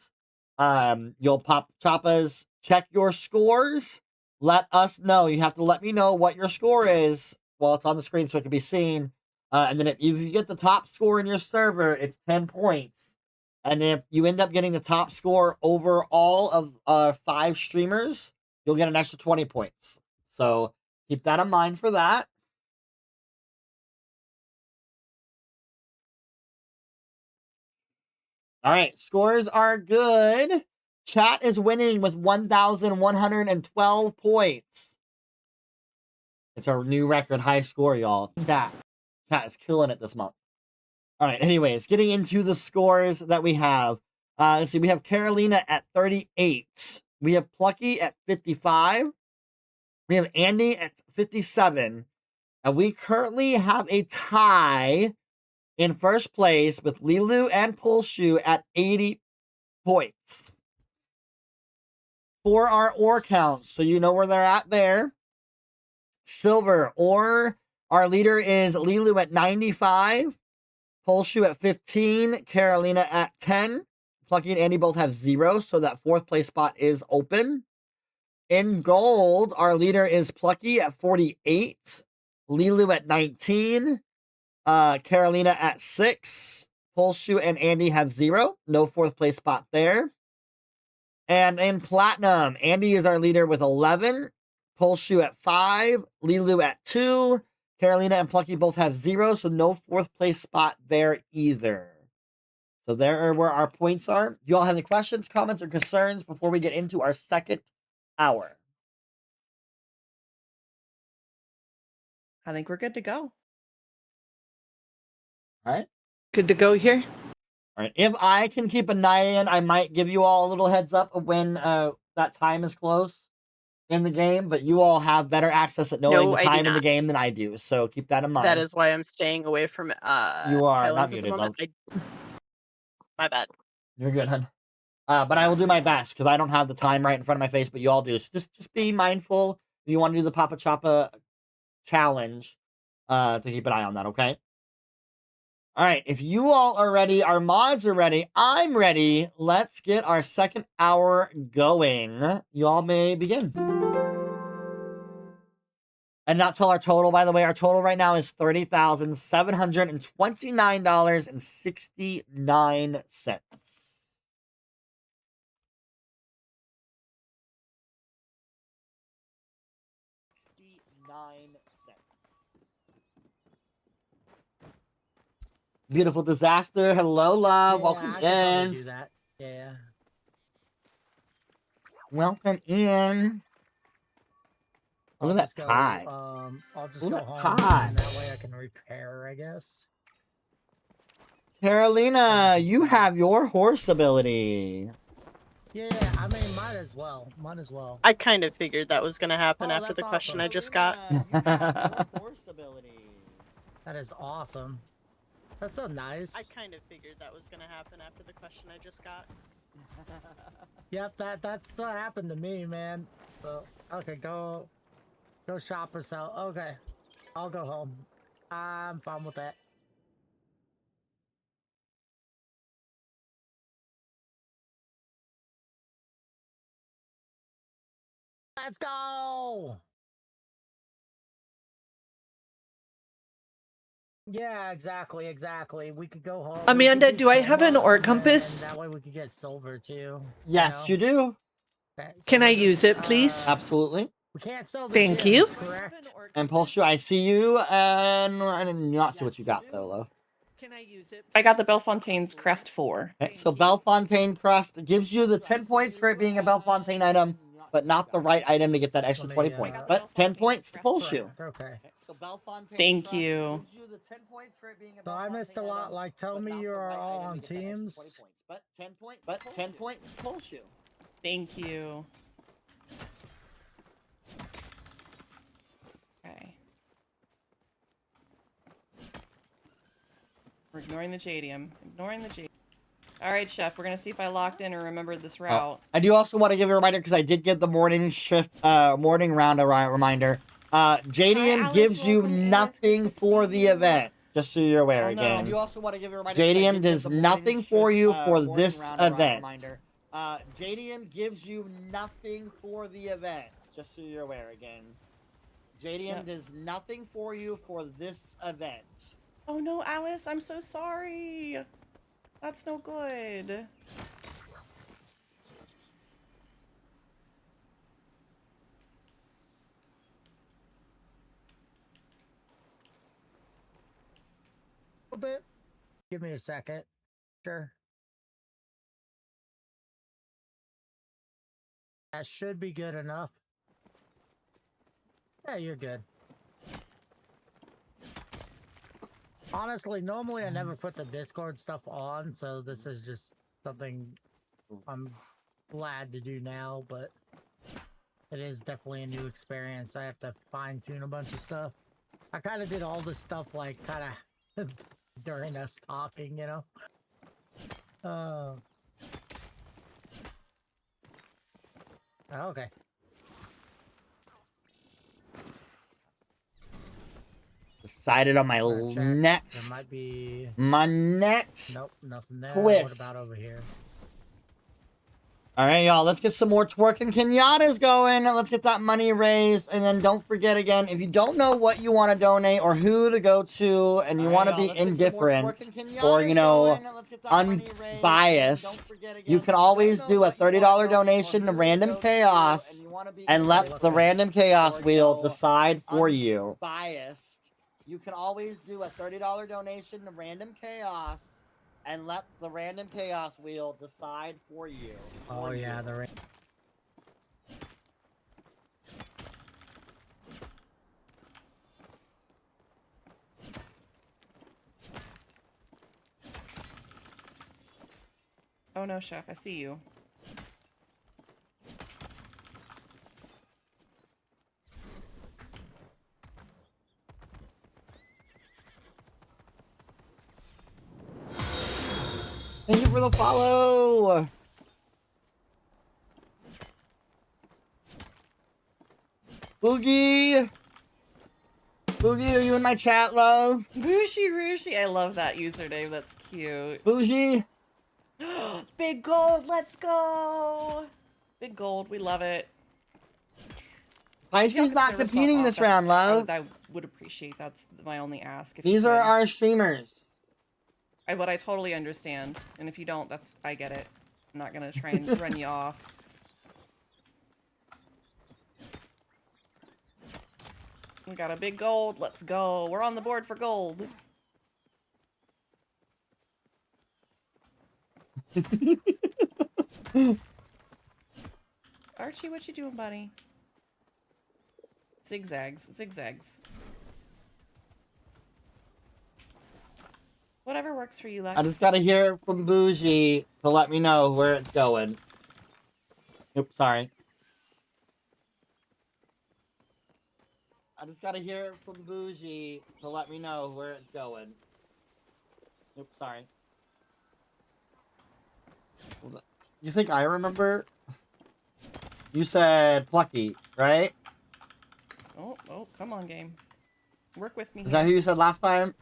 You'll pop choppas, check your scores. Let us know. You have to let me know what your score is while it's on the screen so it can be seen. And then if you get the top score in your server, it's 10 points. And if you end up getting the top score over all of 5 streamers, you'll get an extra 20 points. So keep that in mind for that. All right, scores are good. Chat is winning with 1,112 points. It's our new record high score, y'all. Chat is killing it this month. All right, anyways, getting into the scores that we have. Let's see, we have Karalena at 38. We have Plucky at 55. We have Andy at 57. And we currently have a tie in first place with LeeLoo and Poulshu at 80 points. For our ore counts, so you know where they're at there. Silver ore, our leader is LeeLoo at 95. Poulshu at 15, Karalena at 10. Plucky and Andy both have 0, so that 4th place spot is open. In gold, our leader is Plucky at 48, LeeLoo at 19, Karalena at 6. Poulshu and Andy have 0, no 4th place spot there. And in platinum, Andy is our leader with 11, Poulshu at 5, LeeLoo at 2. Karalena and Plucky both have 0, so no 4th place spot there either. So there are where our points are. Do you all have any questions, comments, or concerns before we get into our second hour? I think we're good to go. All right. Good to go here. All right. If I can keep an eye in, I might give you all a little heads up of when that time is close in the game, but you all have better access at knowing No, the I do time in the not. game than I do. So keep that in mind. That is why I'm staying away from You are not Highlands at the muted, moment. My bad. You're good, hun. But I will do my best because I don't have the time right in front of my face, but you all do. So just be mindful if you want to do the Papa Choppa challenge to keep an eye on that, okay? All right, if you all are ready, our mods are ready, I'm ready. Let's get our second hour going. You all may begin. And not tell our total, by the way. Our total right now is $30,729.69. Beautiful Disaster. Hello, love. Welcome I could probably in. do that. Yeah. Welcome in. Look at that tie. I'll just Look go at home, that and that way I can repair, I guess. Karalena, you have your horse ability. Yeah, I mean, might as well. Might as well. I kind of figured that was going to happen Oh, after that's the question awesome. I just got. Karalena, you have your horse ability. That is awesome. That's so nice. I kind of figured that was going to happen after the question I just got. Yep, that's what happened to me, man. So okay, go shop or sell. Okay, I'll go home. I'm fine with that. Let's go. Yeah, exactly. We could go home. We could Amanda, do do I have an coma, ore and then compass? that way we could get silver too. Yes, you do. Okay, so Can I we'll use just, it, please? Absolutely. We can't sell the Thank gems, you. correct? And Poulshu, I see you, and I did not see what you got though, love. Can I use it? I got the Bellefontaine's Crest 4. Okay, so Bellefontaine crust gives you the 10 points for it being a Bellefontaine item, but not the right item to get that extra 20 points. But 10 points to Poulshu. Okay. So Bellefontaine Thank crust you. gives you the 10 points for it being a So I missed a Bellefontaine lot. item, Like, tell but me not you the are right all item on to get that extra 20 teams. points. But 10 points. But 10 points to Poulshu. Thank you. Okay. We're ignoring the Jadium. All right, Chef. We're gonna see if I locked in or remembered this route. I do also want to give you a reminder because I did get the morning shift, morning round a reminder. JDM Alice, gives you welcome in. It's good nothing to for see the you. event. Just so you're aware Oh, no. again. I do also want to give you a reminder. JDM does nothing for you for this event. JDM gives you nothing for the event. Just so you're aware again. JDM does nothing for you for this event. Oh no, Alice, I'm so sorry. That's no good. A bit. Give me a second. Sure. That should be good enough. Yeah, you're good. Honestly, normally I never put the Discord stuff on, so this is just something I'm glad to do now, but it is definitely a new experience. I have to fine-tune a bunch of stuff. I kind of did all this stuff, like, kind of during us talking, you know? Okay. Decided on my next. There might be... My next. Nope, nothing there. Twist. What about over here? All right, y'all, let's get some more twerking Kenyatas going. Let's get that money raised. And then don't forget again, if you don't know what you want to donate or who to go to, and you want to be indifferent or, you know, unbiased, you can always do a $30 donation to Random Chaos and let the Random Chaos wheel decide for you. You can always do a $30 donation to Random Chaos and let the Random Chaos wheel decide for you. Oh, yeah, the... Oh no, Chef, I see you. Thank you for the follow! Boogie! Boogie, are you in my chat, love? Bougie Rooshi, I love that username, that's cute. Bougie? Big gold, let's go! Big gold, we love it. Pisces not competing this round, love. I would appreciate, that's my only ask. If These are our streamers. But I totally understand. And if you don't, I get it. I'm not gonna try and run you off. We got a big gold, let's go. We're on the board for gold. Archie, what you doing, buddy? Zigzags, zigzags. Whatever works for you, Lex. I just gotta hear from Bougie to let me know where it's going. Oops, sorry. I just gotta hear from Bougie to let me know where it's going. Oops, sorry. You think I remember? You said Plucky, right? Oh, come on, game. Work with me Is here. that who you said last time?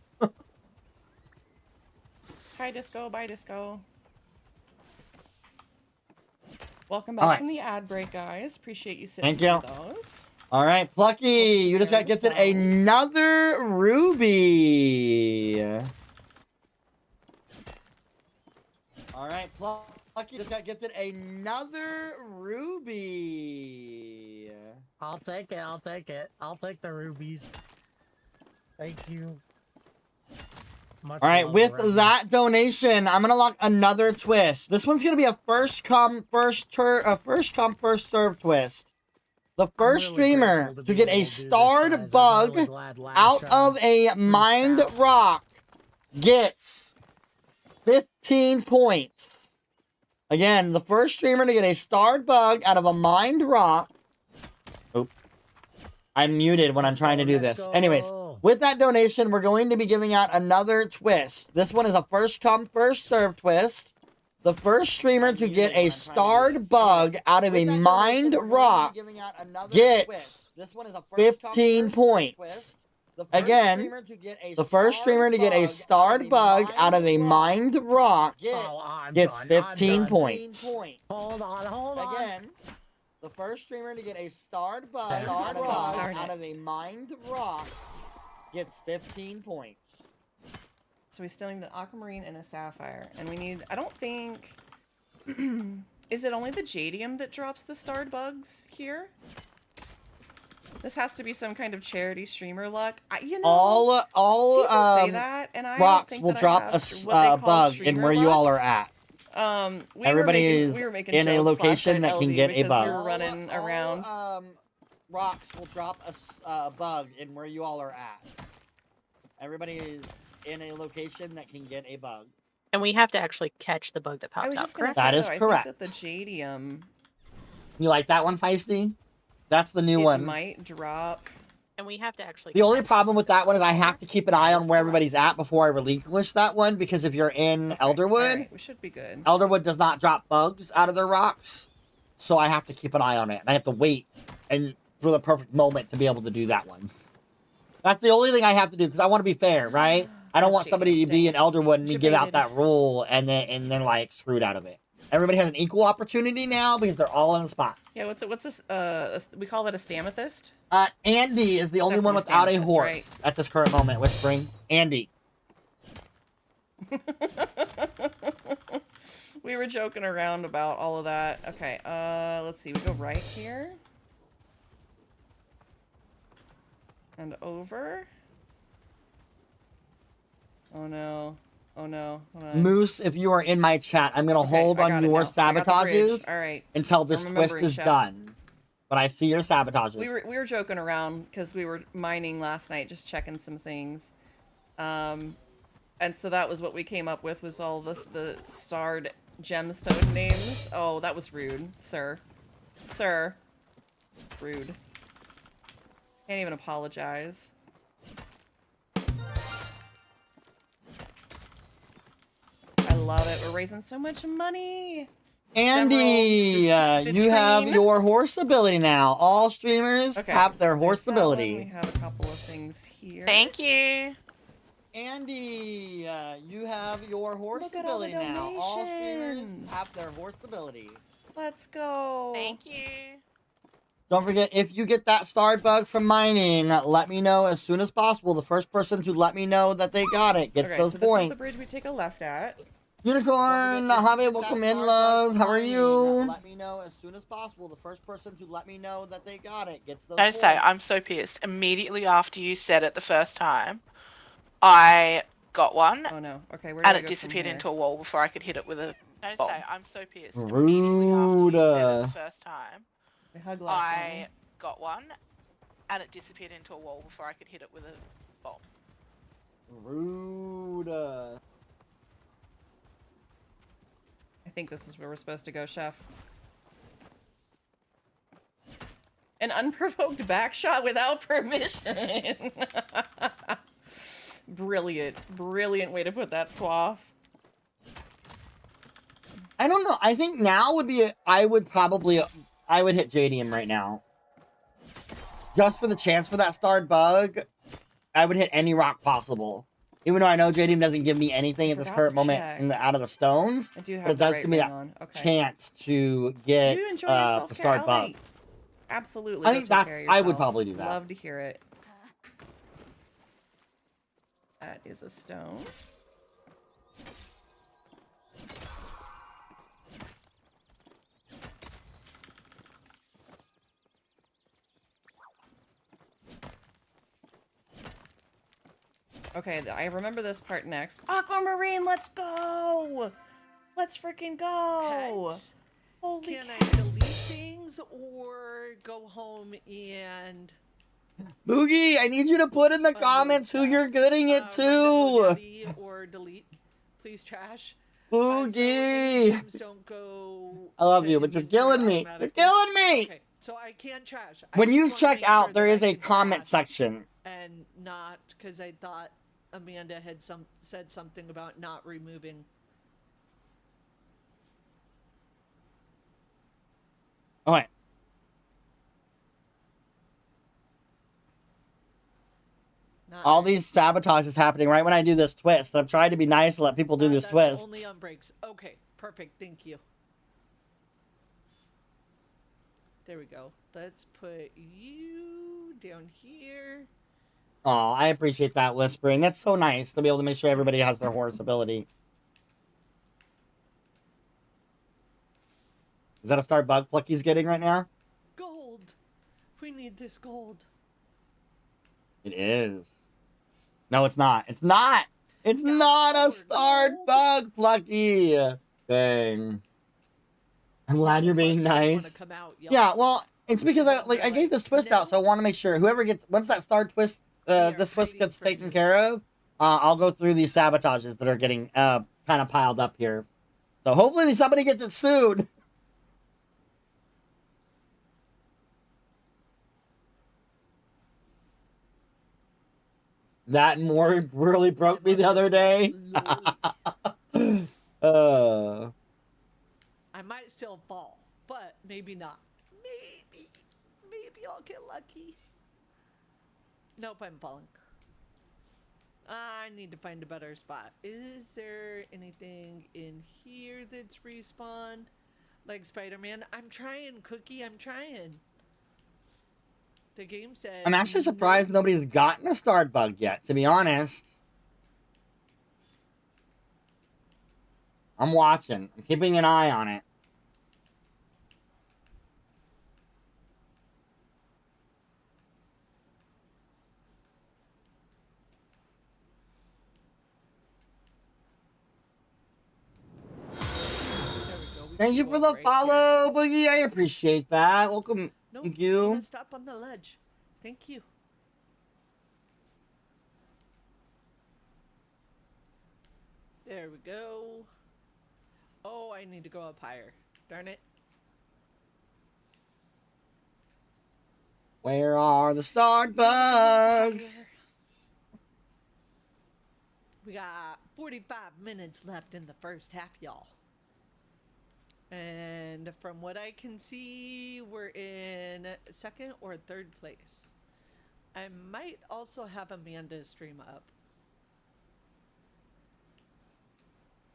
Hi, Disco. Bye, Disco. Welcome All back right. from the ad break, guys. Appreciate you sitting Thank you. through those. All right, Plucky, you just got gifted another ruby. All right, Plucky just got gifted another ruby. I'll take it. I'll take it. I'll take the rubies. Thank you. Much All right, love, with Ren. that donation, I'm gonna lock another twist. This one's gonna be a first come, first serve twist. The first really streamer grateful to to be get able a to do this, starred guys. I'm bug really glad Lash, out of a mind out. rock gets 15 points. Again, the first streamer to get a starred bug out of a mind rock. Oop. I'm muted when I'm trying to do this. Anyways, with that donation, we're going to be giving out another twist. This one is a first come, first serve twist. The first streamer to get a starred bug out of a mind rock gets 15 points. Again, the first streamer to get a starred bug out of a mind rock gets 15 points. Hold on. Again, the first streamer to get a starred bug out of a mind rock gets 15 points. So we still need an aquamarine and a sapphire. And we need, I don't think, is it only the jadium that drops the starred bugs here? This has to be some kind of charity streamer luck. You know, all people say that, and I don't rocks think will that drop I a have what they call bug in streamer where you luck. all are at. Everybody is in a location that can get a bug. We were running around. Rocks will drop a bug in where you all are at. Everybody is in a location that can get a bug. And we have to actually catch the bug that pops I was out, just gonna correct? say, That is though, correct. I think that the jadium, You like that one, Feisty? That's the new it one. might drop. And we have to actually The only catch problem the with bug that one is I pops have out. to keep an eye on where everybody's at before I relinquish that one, because if you're in Elderwood, Alright, we should be good. Elderwood does not drop bugs out of their rocks, so I have to keep an eye on it. And I have to wait and for the perfect moment to be able to do that one. That's the only thing I have to do, because I want to be fair, right? I don't want somebody to be in Elderwood and me give out that rule and then like screwed out of it. Everybody has an equal opportunity now because they're all in a spot. Yeah, what's this? We call that a stamethyst? Andy is the only one without a horse right? at this current moment, Whispering. Andy. We were joking around about all of that. Okay, let's see. We go right here. And over. Oh no. Oh no. Hold on. Moose, if you are in my chat, I'm going to hold I on got it your now. I got the bridge. sabotages All right. until this I'm twist remembering, is Chef. done. But I see your sabotages. We were joking around because we were mining last night, just checking some things. And so that was what we came up with, was all the starred gemstone names. Oh, that was rude, sir. Sir. Rude. Can't even apologize. I love it. We're raising so much money. Andy, you have your horse ability now. All streamers have their horse ability. We have a couple of things here. Thank you. Andy, you have your horse Look at all the ability now. All streamers donations. have their horse ability. Let's go. Thank you. Don't forget, if you get that starred bug from mining, let me know as soon as possible. The first person to let me know that they got it gets Okay, those so this is points. the bridge we take a left at. Unicorn, Javi, welcome in, love. How are you? Let me know as soon as possible. The first person to let me know that they got it gets those Don't say, points. I'm so pissed. Immediately after you said it the first time, I got one. Oh no. Okay, where do and I it go disappeared from here? into a wall before I could hit it with a Don't bomb. say, I'm so pissed. Rude. The first time, We hug left, I got one, and it disappeared into a wall before I could hit it with a bomb. Rude. I think this is where we're supposed to go, Chef. An unprovoked backshot without permission. Brilliant. Brilliant way to put that swath. I don't know. I think now would be. I would hit JDM right now. Just for the chance for that starred bug, I would hit any rock possible. Even though I know JDM doesn't give me anything at this forgot current to moment check. in the out of the stones, I do but have it the does right give me ring that on. Okay. chance to get You enjoy yourself, the starred bug. Callie. Absolutely. I go think take care of I would yourself. probably do that. Love to hear it. That is a stone. Okay, I remember this part next. Aquamarine, let's go! Let's freaking go! Pet, Holy can cow. I delete things or go home and Boogie, I need you to put in the comments who you're getting it run to to. GoDaddy or delete? Please, trash. So any Boogie. games don't go. I love to you, but you're inventory killing me. You're automatically? killing me. Okay, so I can trash. I When just you wanna check make out, sure there that is I a can comment trash section. and not because I thought Amanda had said something about not removing. Okay. All these sabotages happening right when I do this twist. I'm trying to be nice and let people do this That's twist. only on breaks. Okay, perfect. Thank you. There we go. Let's put you down here. Oh, I appreciate that whispering. That's so nice to be able to make sure everybody has their horse ability. Is that a star bug Plucky's getting right now? Gold. We need this gold. It is. No, it's not. It's not. It's not a starred bug, Plucky. Dang. I'm glad you're being nice. Yeah, well, it's because I gave this twist out, so I want to make sure whoever gets once that star twist this twist gets taken care of, I'll go through these sabotages that are getting kind of piled up here. So hopefully somebody gets it soon. That more really broke me the other day. I might still fall, but maybe not. Maybe I'll get lucky. Nope, I'm falling. I need to find a better spot. Is there anything in here that's respawned? Like Spider-Man? I'm trying, Cookie, I'm trying. The game said... I'm actually surprised nobody's gotten a starred bug yet, to be honest. I'm watching. I'm keeping an eye on it. Thank you for the follow, Boogie. I appreciate that. Welcome. Nope, Thank you. I'm gonna stop on the ledge. Thank you. There we go. Oh, I need to go up higher. Darn it. Where are the starred bugs? We got 45 minutes left in the first half, y'all. And from what I can see, we're in second or third place. I might also have Amanda stream up.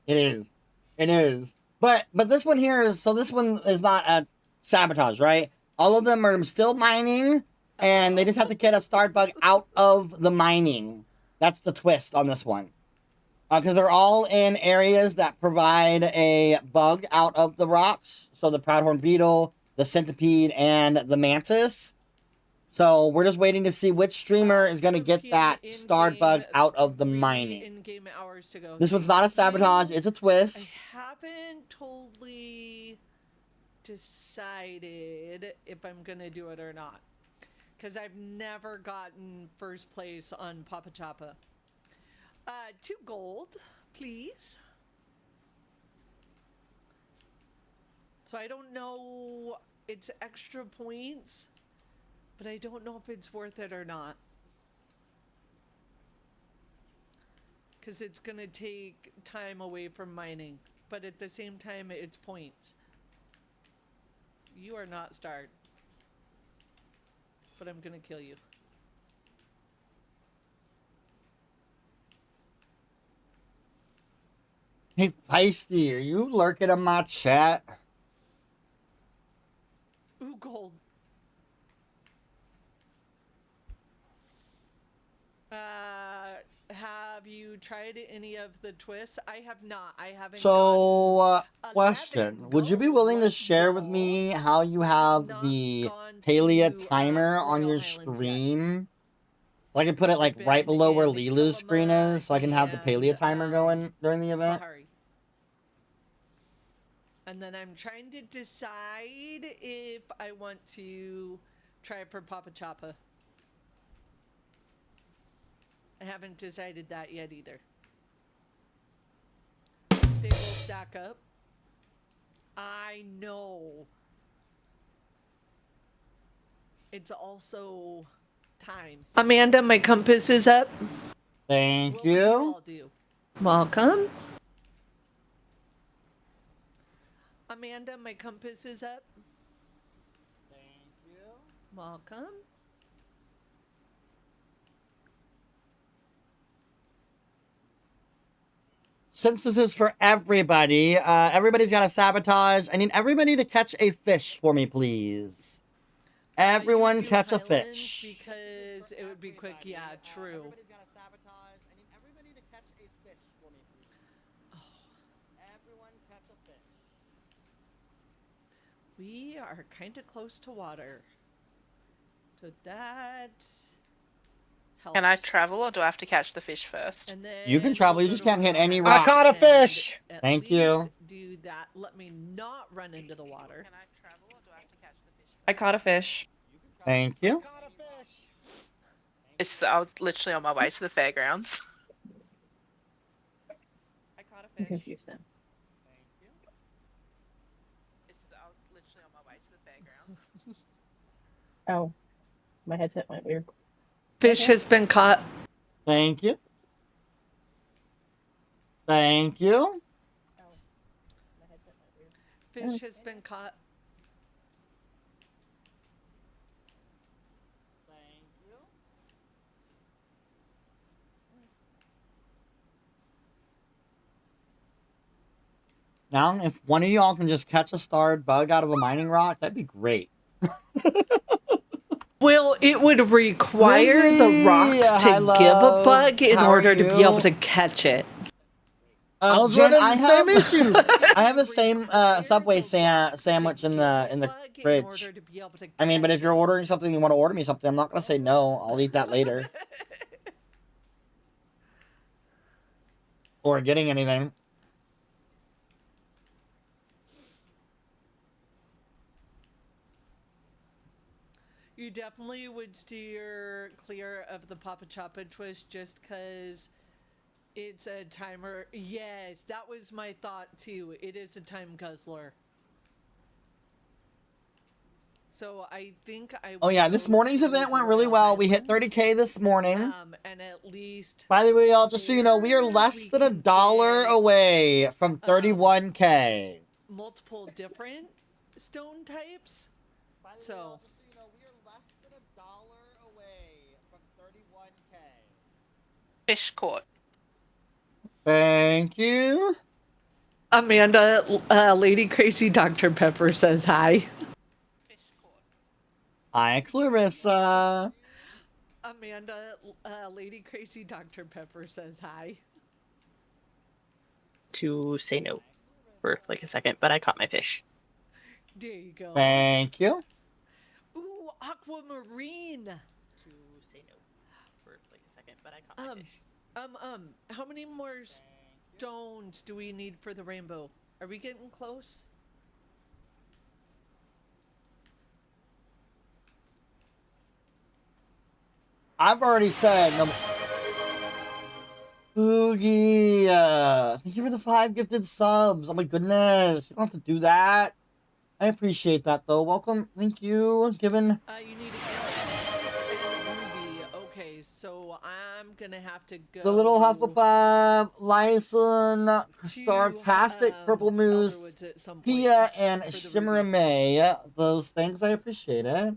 It is. It is. But this one here is, so this one is not a sabotage, right? All of them are still mining, and they just have to get a start bug out of the mining. That's the twist on this one. Because they're all in areas that provide a bug out of the rocks. So the proudhorn beetle, the centipede, and the mantis. So we're just waiting to see which streamer is going to get that starred bug out of the mining. In-game hours to go. This one's not a sabotage, it's a twist. I haven't totally decided if I'm going to do it or not. Because I've never gotten first place on Papa Chapa. 2 gold, please. So I don't know, it's extra points, but I don't know if it's worth it or not. Because it's going to take time away from mining. but at the same time, it's points. You are not starred. But I'm gonna kill you. Hey, Feisty, are you lurking in my chat? Ooh, gold. Have you tried any of the twists? I have not. I haven't. So, question. 11 Would you be gold, willing to let's share with go. me how you I have have not the gone Palia to, timer on Royal your Highlands yet. stream? So I can put it like right Been below where in LeeLoo's screen Killamalama is, so I can have the Palia and, timer going during the event. Bahari. And then I'm trying to decide if I want to try for Papa Chapa. I haven't decided that yet either. They will stack up. I know. It's also time. Amanda, my compass is up. Thank What will you you. all do? Welcome. Amanda, my compass is up. Thank you. Welcome. Since this is for everybody, everybody's got to sabotage. I need everybody to catch a fish for me, please. Everyone You do catch a Highlands fish. because it would be quick. Yeah, true. Everybody's got to sabotage. I need everybody to catch a fish for me, please. Everyone catch a fish. We are kind of close to water. So that helps. Can I travel or do I have to catch the fish first? And then You can travel, we'll you go just to can't hit Royal any Highlands I caught a and fish. at Thank least you. Do that. Let me not run into the water. Can I travel or do I have to catch the fish? I caught a fish. Thank you. Caught a fish. I was literally on my way to the fairgrounds. I caught a I'm fish. confused now. I was literally on my way to the fairgrounds. Oh, my headset went weird. Fish Okay. has been caught. Thank you. Thank you. Oh, my headset went weird. Fish has been caught. Thank you. Now, if one of y'all can just catch a starred bug out of a mining rock, that'd be great. Well, it would require the Lizzie, rocks to hi, give a love. bug in How are order to be able you? to catch it. I was Jen, running the same issue. I have the same Subway sandwich in the fridge. I mean, but if you're ordering something, you want to order me something, I'm not gonna say no. I'll eat that later. Or getting anything. You definitely would steer clear of the Papa Chapa twist just because it's a timer. Yes, that was my thought too. It is a time guzzler. So I think I will Oh yeah, this go morning's to event went really Royal well. We hit Highlands. 30K this morning. And at least By the way, y'all, just so you know, we are there less we than can $1 get, away from 31K. multiple different stone types. So you know, we are less than $1 away from 31K. Fish caught. Thank you. Amanda, Lady Crazy Dr. Pepper says hi. Fish caught. Hi, Clarissa. Amanda, Lady Crazy Dr. Pepper says hi. To say no for like a second, but I caught my fish. There you go. Thank you. Ooh, aquamarine. To say no for like a second, but I caught my fish. How many more stones do we need for the rainbow? Are we getting close? I've already said no. Boogie, thank you for the 5 gifted subs. Oh my goodness, you don't have to do that. I appreciate that though. Welcome, thank you. Given You need a ruby. Okay, Okay, so I'm gonna have to go. The little Hufflepuff, Lyson, Sarcastic, Purple Moose, Elderwoods at some point Pia, and for the Shimmer ruby. and May. Those things, I appreciate it.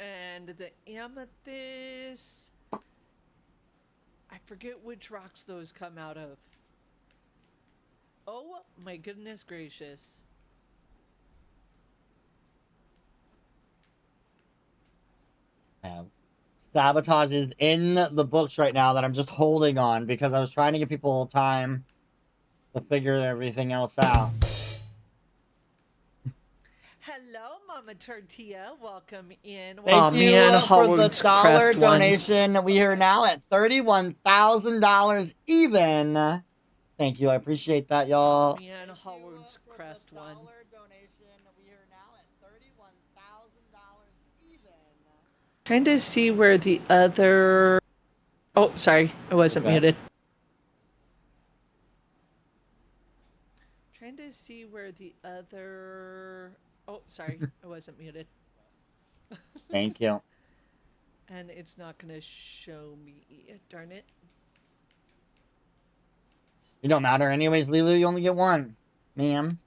And the amethyst. I forget which rocks those come out of. Oh my goodness gracious. Sabotage is in the books right now that I'm just holding on because I was trying to give people time to figure everything else out. Hello, Mama Tortilla. Welcome in. Thank you for the $1 donation. One. We are now at $31,000 even. Thank you. I appreciate that, y'all. Me and Howard's Crest one. Trying to see where the other. Oh, sorry, I wasn't muted. Trying to see where the other. Oh, sorry, I wasn't muted. Thank you. And it's not gonna show me. Darn it. It don't matter anyways, Lilu. You only get one, ma'am.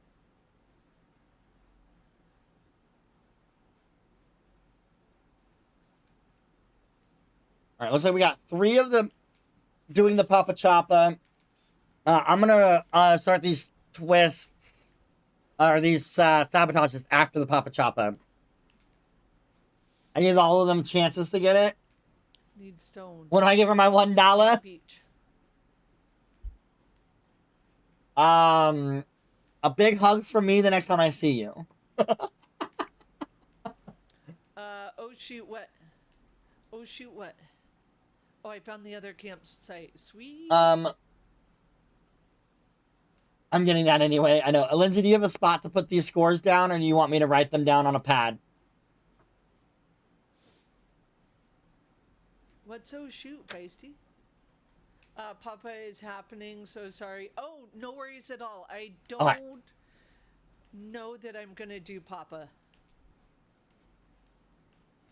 All right, looks like we got 3 of them doing the Papa Choppa. I'm gonna start these twists or these sabotages after the Papa Choppa. I give all of them chances to get it. Need stone. When I give her my $1, Beach. a big hug from me the next time I see you. Oh shoot, what? Oh shoot, what? Oh, I found the other campsite. Sweet. I'm getting that anyway. I know. Lindsay, do you have a spot to put these scores down, or do you want me to write them down on a pad? What's oh shoot, Feisty? Papa is happening, so sorry. Oh, no worries at all. I don't know that I'm gonna do Papa.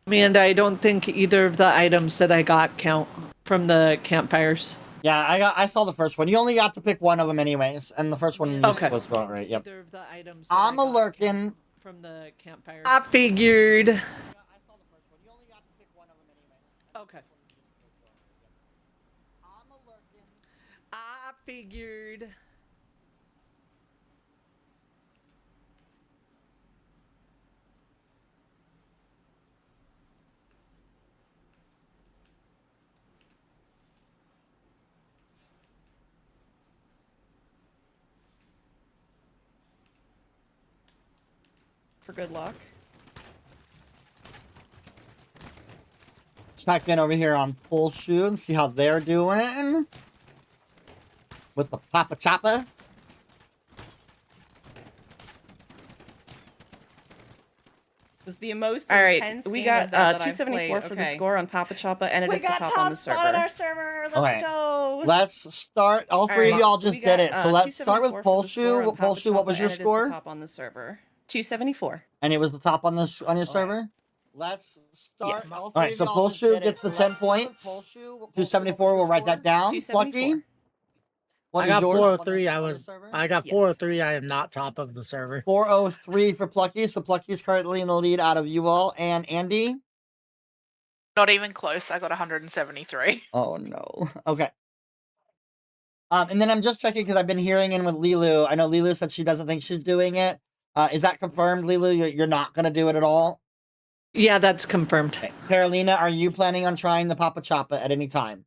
Amanda, I don't think either of the items that I got count from the campfires. Yeah, I saw the first one. You only got to pick one of them anyways, and the first one was supposed to go out right. Yep. Either of the items I'm a lurking from the campfires. I figured. I saw the first one. You only got to pick one of them anyways. Okay. I figured. For good luck. Check in over here on Poulshu and see how they're doing with the Papa Choppa. It was the most All right, intense we game got of that I've 274 played. for the Okay. score on Papa Choppa, and it We is the got top on the spot server. on our server. Let's Okay. go. Let's start. All three of right, y'all just we did got, it. So let's start with 274 for the score Poulshu. on Papa Poulshu, what was Choppa, your and it is the score? top on the server. 274. And it was the top on this on your server? Let's start. Yes. All right, so Poulshu gets the 10 points. 274, we'll write that down. 274. Plucky? What I is got yours? 403. I got Yes. 403. I am not top of the server. 403 for Plucky. So Plucky's currently in the lead out of you all. And Andy? Not even close. I got 173. Oh no. Okay. And then I'm just checking because I've been hearing in with Lilu. I know Lilu said she doesn't think she's doing it. Is that confirmed, Lilu? You're not going to do it at all? Yeah, that's confirmed. Okay. Karalena, are you planning on trying the Papa Choppa at any time?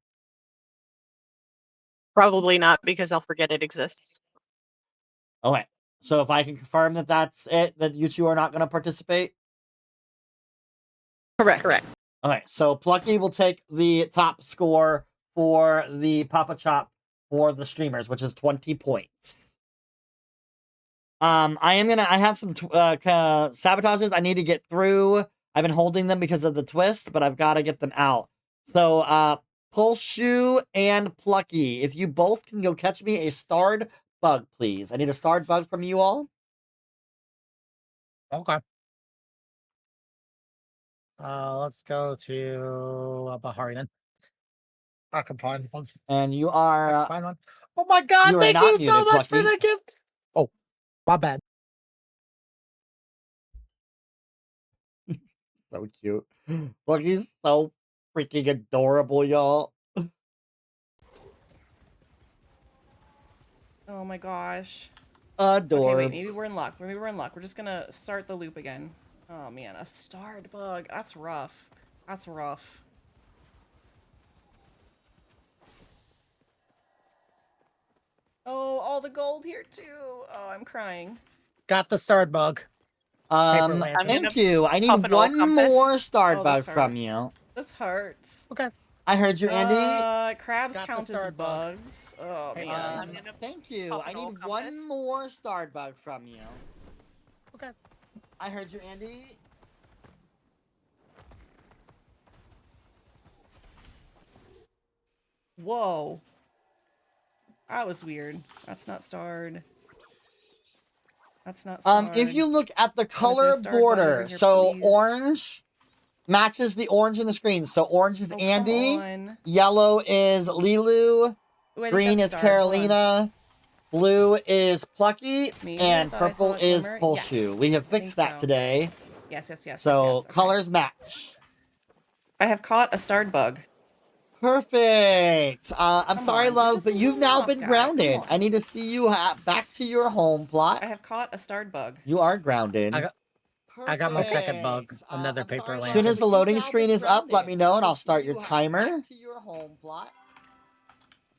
Probably not, because I'll forget it exists. Okay. So if I can confirm that that's it, that you two are not going to participate? Correct. Okay, so Plucky will take the top score for the Papa Chop for the streamers, which is 20 points. I have some sabotages I need to get through. I've been holding them because of the twist, but I've got to get them out. So, Poulshu and Plucky, if you both can go catch me a starred bug, please. I need a starred bug from you all. Okay. Let's go to Bahari then. I can find one. And you I can are find one. Oh my god, you are thank not you so muted, much for Plucky. the gift. Oh, my bad. So cute. Plucky's so freaking adorable, y'all. Oh my gosh. Adorable. Okay, wait, maybe we're in luck. Maybe we're in luck. We're just gonna start the loop again. Oh man, a starred bug. That's rough. That's rough. Oh, all the gold here too. Oh, I'm crying. Got the starred bug. Paper lantern. I'm gonna Thank you. I need pop an old one compass. more starred Oh, bug this from hurts. you. This hurts. Okay. I heard you, Andy. Crabs Got the count as starred bug. bugs. Oh Paper man. I'm lantern. gonna Thank you. pop I an need old one compass. more starred bug from you. Okay. I heard you, Andy. Whoa. That was weird. That's not starred. That's not starred. If you look at the What is color this, starred bug over border, here, so please? orange matches the orange in the screen. So orange is Oh, come Andy, on. yellow is Lilu, Ooh, I think green is that's starred. Hold on. Karalena, blue is Plucky, Maybe I and thought I saw purple a is glimmer. Poulshu. Yes, We have I think fixed that so. today. Yes, yes, yes. So yes, yes. Okay. colors match. I have caught a starred bug. Perfect. I'm Come sorry, on, you're love, just but a you've little now off been guy. Come grounded. on. I need to see you back to your home plot. I have caught a starred bug. You are grounded. I got my second bug. Perfect. Another I'm paper sorry, lantern. As soon as the But you've loading now screen been is up, let grounded. me know and I I'll need to start see your you timer. back to your home plot.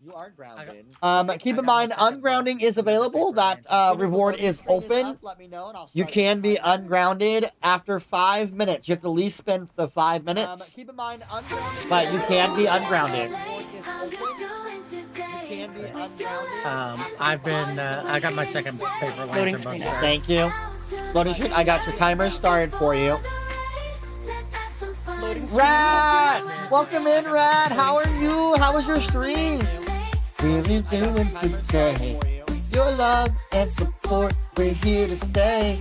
You are grounded. Okay, Keep I in got my mind, second bug. ungrounding is Another available. paper That lantern. As soon as the reward loading is screen open. up, let me know and I'll You start can be your timer. ungrounded after 5 minutes. You have to at least spend the 5 minutes. Keep in mind, ungrounded. But you can be ungrounded. I've been. I got my second paper Loading lantern bug screen up. started. Thank you. Loading screen. I got your timer started for you. Loading screen. Rad! Welcome in, Rad. How are you? How was your stream? Really doing today. With your love and support, we're here to stay.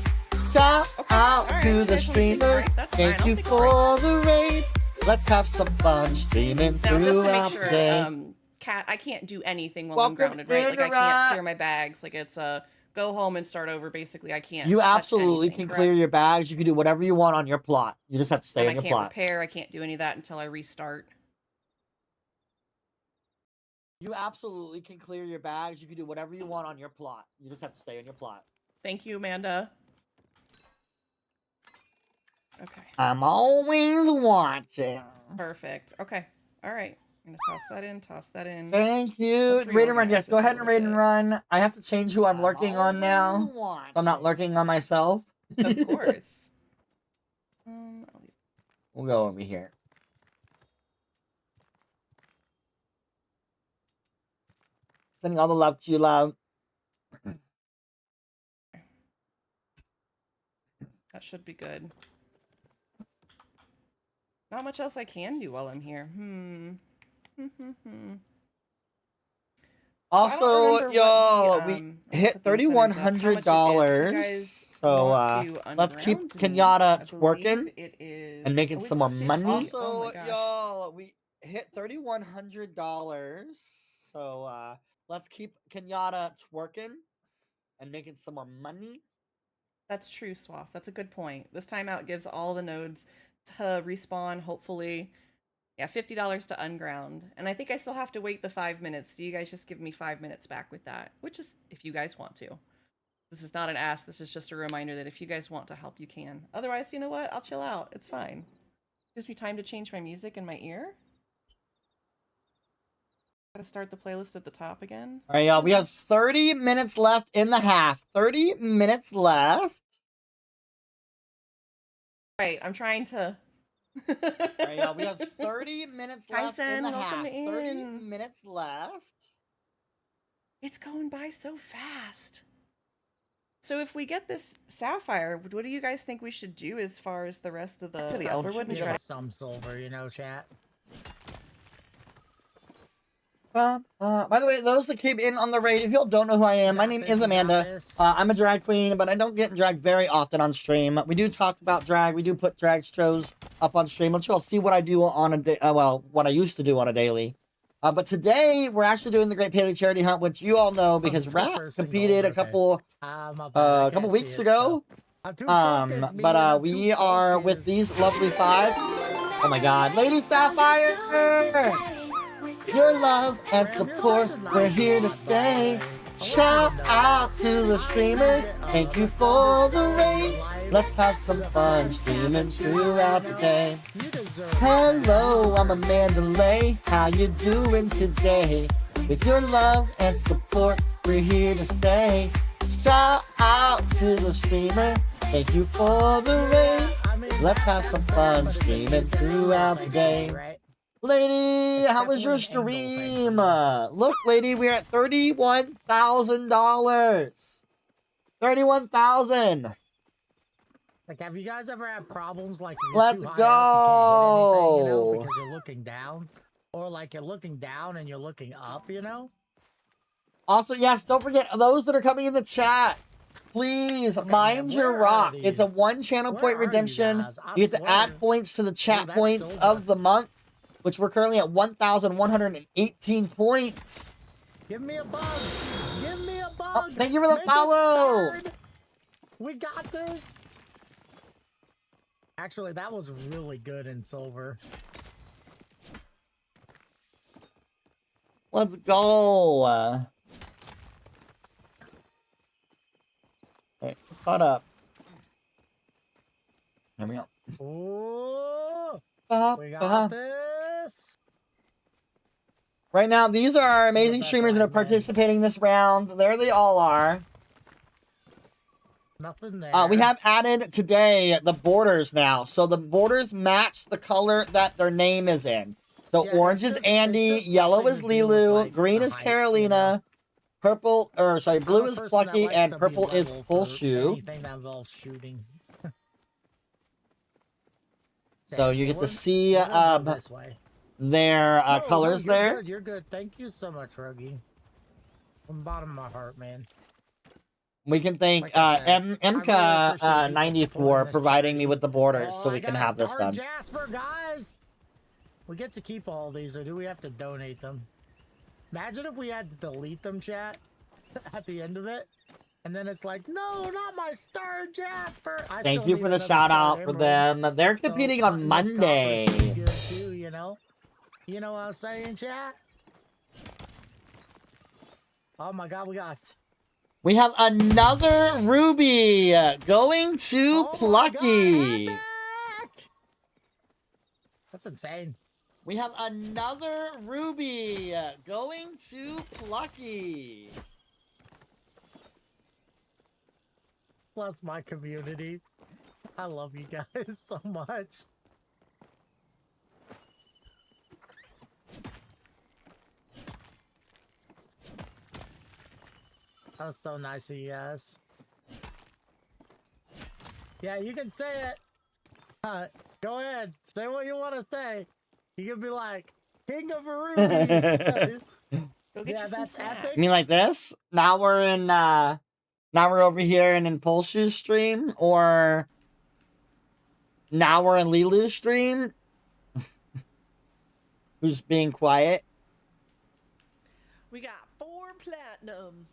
Shout out Alright, to you the guys wanna take a streamer. break? That's Thank fine, you I'll take a for the raid. Let's have some fun streaming Now, just to make throughout sure, the day. Cat, I can't do anything while I'm Welcome grounded, right? in, Like, I Rat. can't clear my bags. Like, it's a go home and start over. Basically, I can't. You touch absolutely anything, can clear correct? your bags. You can do whatever you want on your plot. You just have to stay And on I your can't plot. repair. I can't do any of that until I restart. You absolutely can clear your bags. You can do whatever you want on your plot. You just have to stay on your plot. Thank you, Amanda. Okay. I'm always watching. Perfect. Okay. All right. I'm gonna toss that in. Toss that in. Thank you. Let's Raid and run. reorganize Yes, this go a ahead and little raid and bit. run. I have to change who I'm lurking on now. So I'm not lurking on myself. Of course. I'll leave- We'll go over here. Sending all the love to you, love. That should be good. Not much else I can do while I'm here. Also, yo, we hit $3,100. So let's keep Kenyatta twerking and making some more money. Also, yo, we hit $3,100. So let's keep Kenyatta twerking and making some more money. That's true, Swaff. That's a good point. This timeout gives all the nodes to respawn, hopefully. Yeah, $50 to unground. And I think I still have to wait the 5 minutes. So you guys just give me 5 minutes back with that, which is if you guys want to. This is not an ask. This is just a reminder that if you guys want to help, you can. Otherwise, you know what? I'll chill out. It's fine. Gives me time to change my music in my ear. Gotta start the playlist at the top again. All right, y'all. We have 30 minutes left in the half. 30 minutes left. All right, I'm trying to... All right, y'all. We have 30 minutes left in the half. welcome in. 30 minutes left. It's going by so fast. So if we get this sapphire, what do you guys think we should do as far as the rest of the Elderwood? Give us some silver, you know, chat. By the way, those that came in on the raid, if y'all don't know who I am, my name is Amanda. I'm a drag queen, but I don't get in drag very often on stream. We do talk about drag. We do put drag shows up on stream. Let y'all see what I do on a day. Well, what I used to do on a daily. But today we're actually doing the Great Paley Charity Hunt, which you all know because Rat competed a couple weeks ago. But we are with these lovely 5. Oh my God, Lady Sapphire! Your love and support, we're here to stay. Shout out to the streamer, thank you for the raid. Let's have some fun streaming throughout the day. Hello, I'm Amanda Lay. How you doing today? With your love and support, we're here to stay. Shout out to the streamer, thank you for the raid. Let's have some fun streaming throughout the day. Lady, how was your stream? Look, lady, we're at $31,000. 31,000. Like, have you guys ever had problems like Let's too high go. Up, you can't hit anything, you know, because you're looking down, or like you're looking down and you're looking up, you know? Also, yes, don't forget those that are coming in the chat. Please mind your rock. It's a 1 channel point redemption. You get to add points to the chat points of the month, which we're currently at 1,118 points. Give me a bug. Give me a bug. Oh, thank you for the follow. We got this. Actually, that was really good in silver. Let's go. Hey, caught up. There we go. Ooh, we got this. Right now, these are our amazing streamers that are participating this round. There they all are. Nothing there. We have added today the borders now. So the borders match the color that their name is in. So Yeah, orange is Andy, yellow is LeeLoo, green is Karalena, purple, or sorry, blue is Plucky, and purple is Poulshu. Anything that involves shooting. So you get to see their colors there. Good, you're good. Thank you so much, Ruggy. From the bottom of my heart, man. We can thank MK90 for providing me with the borders so we can have this done. Jasper, guys! We get to keep all these, or do we have to donate them? Imagine if we had to delete them, chat, at the end of it. And then it's like, no, not my Star Jasper! Thank you for the shout out for them. They're competing on Monday. Good too, you know? You know what I'm saying, chat? Oh my God, we have another Ruby going to Plucky. God, that's insane. We have another Ruby going to Plucky. Bless my community. I love you guys so much. That was so nice of you guys. Yeah, you can say it. Go ahead. Say what you want to say. You can be like, King of Rubies. Go get you some snacks. You mean like this? Now we're in, now we're over here and in Poulshu's stream? Or now we're in LeeLoo's stream? Who's being quiet? We got 4 platinum.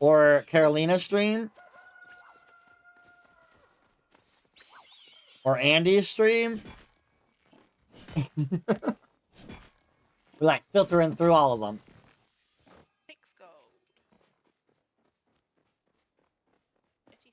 Or Karalena's stream? Or Andy's stream? We're like filtering through all of them. 6 gold. 36.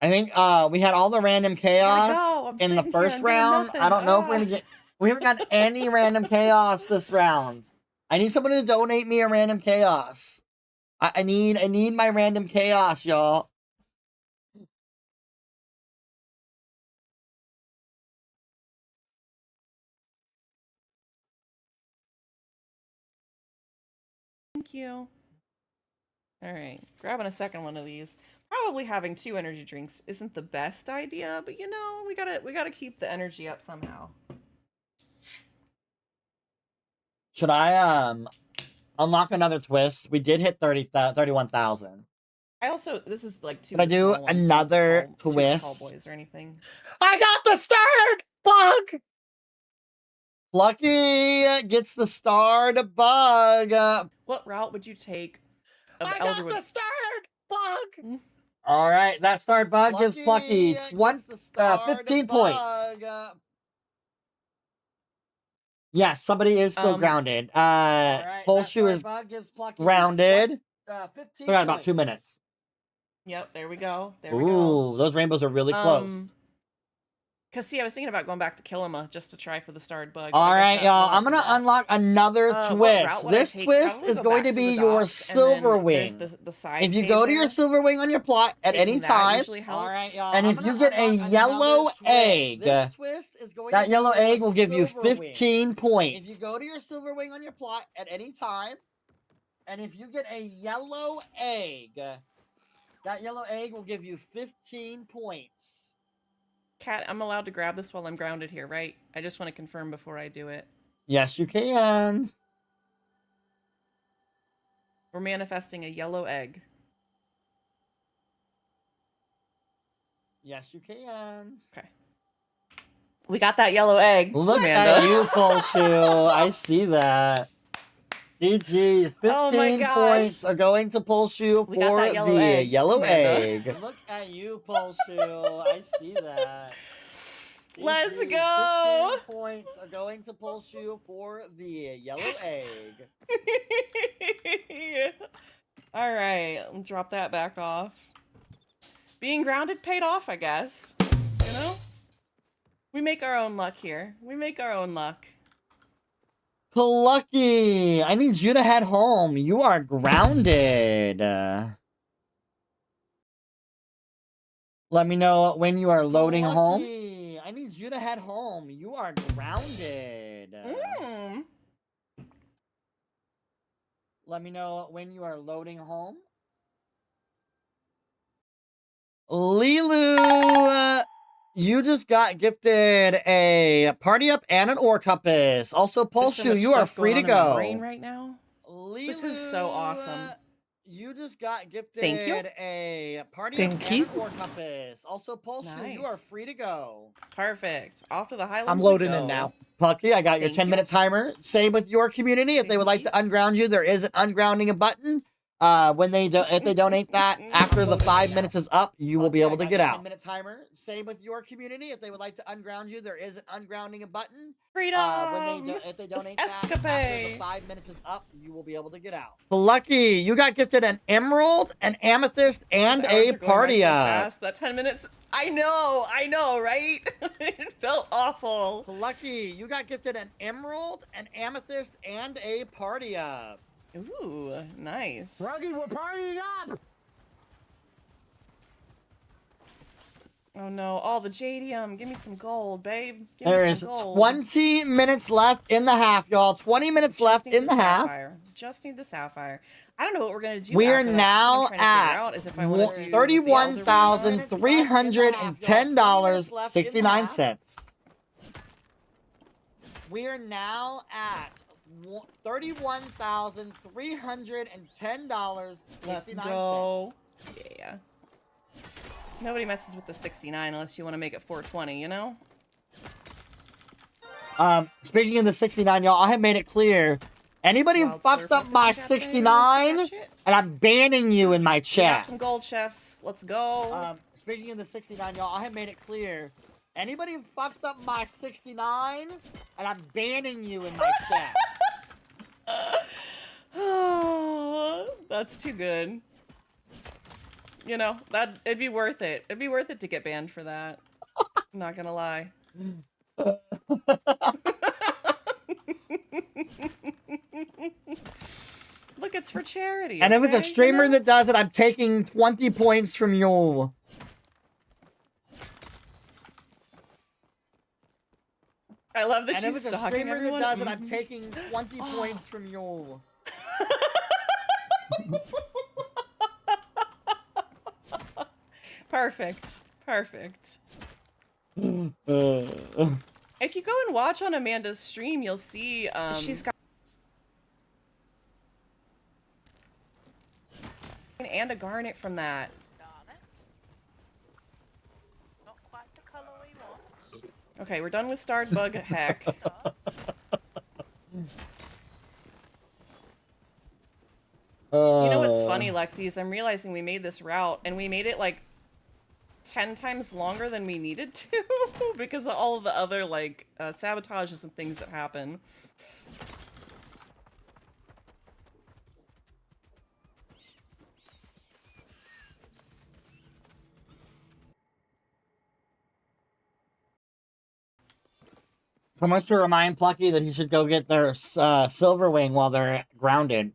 I think we had all the random chaos in the first round. I don't know if we're gonna get. We haven't got any random chaos this round. I need someone to donate me a random chaos. I need my random chaos, y'all. Thank you. All right, grabbing a second one of these. Probably having 2 energy drinks isn't the best idea, but you know, we gotta keep the energy up somehow. Should I unlock another twist? We did hit 31,000. I also, this is like two. Should I of the do small ones, another not tall, two of the tall twist? boys or anything. I got the starred bug. Plucky gets the starred bug. What route would you take of I Elderwood? got the starred bug. All right, that starred bug gives Plucky 15 points. Yes, somebody is still grounded. Poulshu is grounded. 15 got about 2 minutes. Yep, there we go. There we go. Ooh, those rainbows are really close. Cause see, I was thinking about going back to Kilima just to try for the starred bug. All right, y'all. I'm gonna unlock another twist. This twist is going to be your silver wing. If you go to your silver wing on your plot at any time, and if you get a yellow egg, that yellow egg will give you 15 points. If you go to your silver wing on your plot at any time, and if you get a yellow egg, that yellow egg will give you 15 points. Cat, I'm allowed to grab this while I'm grounded here, right? I just want to confirm before I do it. Yes, you can. We're manifesting a yellow egg. Yes, you can. Okay. We got that yellow egg. Look Amanda. at you, Poulshu. I see that. GG's. 15 points are going to Poulshu for the yellow egg. Look at you, Poulshu. I see that. Let's go. 15 points are going to Poulshu for the yellow egg. All right, I'll drop that back off. Being grounded paid off, I guess. You know? We make our own luck here. We make our own luck. Plucky, I need you to head home. You are grounded. Let me know when you are loading home. I need you to head home. You are grounded. Let me know when you are loading home. LeeLoo, you just got gifted a party up and an ore compass. Also, Poulshu, you are free to go. Brain right now. This is so awesome. You just got gifted Thank you. a party up and an ore compass. Also, Poulshu, you are free to go. Perfect. Off to the Highlands. I'm loading in now. Plucky, I got your 10-minute timer. Same with your community. If they would like to unground you, there is an ungrounding button. If they donate that after the 5 minutes is up, you will be able to get out. 10-minute timer. Same with your community. If they would like to unground you, there is an ungrounding button. Freedom. If they donate that after the 5 minutes is up, you will be able to get out. Plucky, you got gifted an emerald, an amethyst, and a party up. That 10 minutes. I know, right? It felt awful. Plucky, you got gifted an emerald, an amethyst, and a party up. Ooh, nice. Ruggy, we're partying up! Oh no, all the jadium. Give me some gold, babe. Give There me is some gold. 20 minutes left in the half, y'all. 20 minutes left in the half. Just need the sapphire. I don't know what we're going to do. We are now at $31,310.69. We are now at $31,310.69. Let's go. Yeah. Nobody messes with the 69 unless you want to make it 420, you know? Speaking of the 69, y'all, I have made it clear. Anybody who fucks up my 69, and I'm banning you in my chat. We got some gold, chefs. Let's go. Speaking of the 69, y'all, I have made it clear. Anybody who fucks up my 69, and I'm banning you in my chat. Oh, that's too good. You know, it'd be worth it. It'd be worth it to get banned for that. I'm not gonna lie. Look, it's for charity. And if it's a okay? streamer You know? that does it, I'm taking 20 points from you. I love that and she's if it's a stalking streamer everyone. that does it, I'm taking 20 points from you. Perfect. Perfect. If you go and watch on Amanda's stream, you'll see she's got and a garnet from that. Darn it. Not quite the colour we want. Okay, we're done with starred bug heck. You know what's funny, Lexi, is I'm realizing we made this route, and we made it, like, 10 times longer than we needed to, because of all of the other, like, sabotages and things that happen. Someone should remind Plucky that he should go get their silver wing while they're grounded.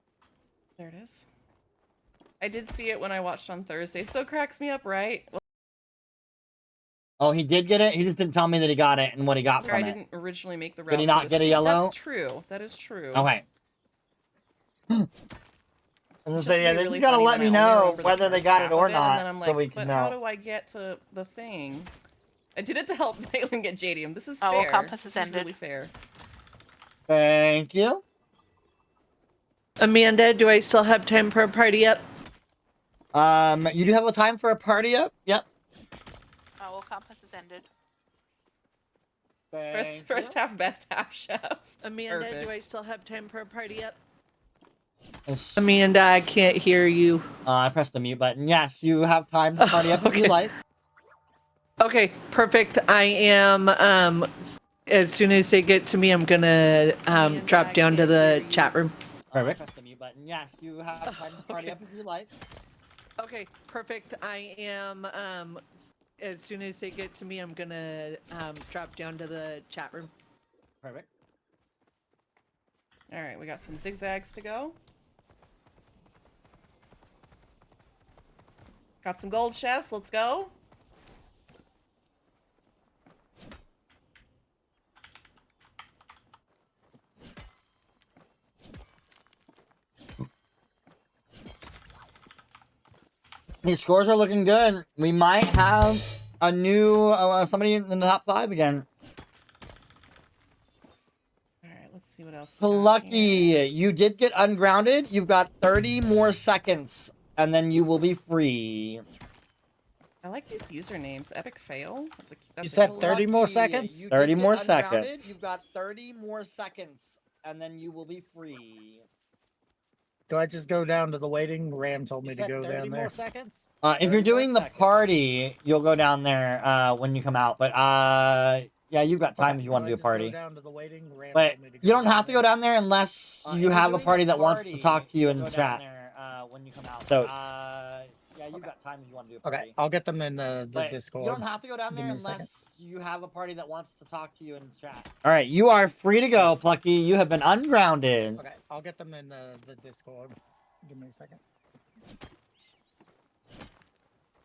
There it is. I did see it when I watched on Thursday. Still cracks me up, right? Well, Oh, he did get it? He just didn't tell me that he got it and what he got from I it. didn't originally make the route. Did he for not the get a stream. yellow? That's true. That is true. Okay. I'm gonna It's say, yeah, just they really just gotta funny let when me I only know remember the whether they first got half it or of and then not, I'm so like, we can but how know. do I get to the thing? I did it to help Nayland get Jadium. This is Oh, well, fair. compass This has is really ended. fair. Thank you. Amanda, do I still have time for a party up? You do have a time for a party up? Yep. Oh, well, compass has ended. First half, best half, chef. Amanda, Perfect. do I still have time for a party up? Yes. Amanda, I can't hear you. I pressed the mute button. Yes, you have time to party up if you Okay. like. Okay, perfect. I am, as soon as they get to me, I'm gonna drop down to the chat room. Perfect. Press the mute button. Yes, you have time to party up if you like. Okay, perfect. I am, as soon as they get to me, I'm gonna drop down to the chat room. Perfect. All right, we got some zigzags to go. Got some gold chefs. Let's go. These scores are looking good. We might have a new somebody in the top 5 again. All right, let's see what else. we got Plucky, here. you did get ungrounded. You've got 30 more seconds, and then you will be free. I like these usernames. Epic fail. That's You said 30 more seconds? 30 more seconds. You've got 30 more seconds, and then you will be free. Do I just go down to the waiting? Ram told me to go 30 down more there. seconds? If you're doing the party, you'll go down there when you come out. But yeah, you've got time if you want to do a party. Down to the waiting? Ram But told me to you don't down have to go down there unless you have a party that wants to talk to you in chat. When you come out. So yeah, you've got time if you want to do a party. Okay, I'll get them in the But Discord. you don't have to go down Give there me a second. unless you have a party that wants to talk to you in chat. All right, you are free to go, Plucky. You have been ungrounded. Okay, I'll get them in the Discord. Give me a second.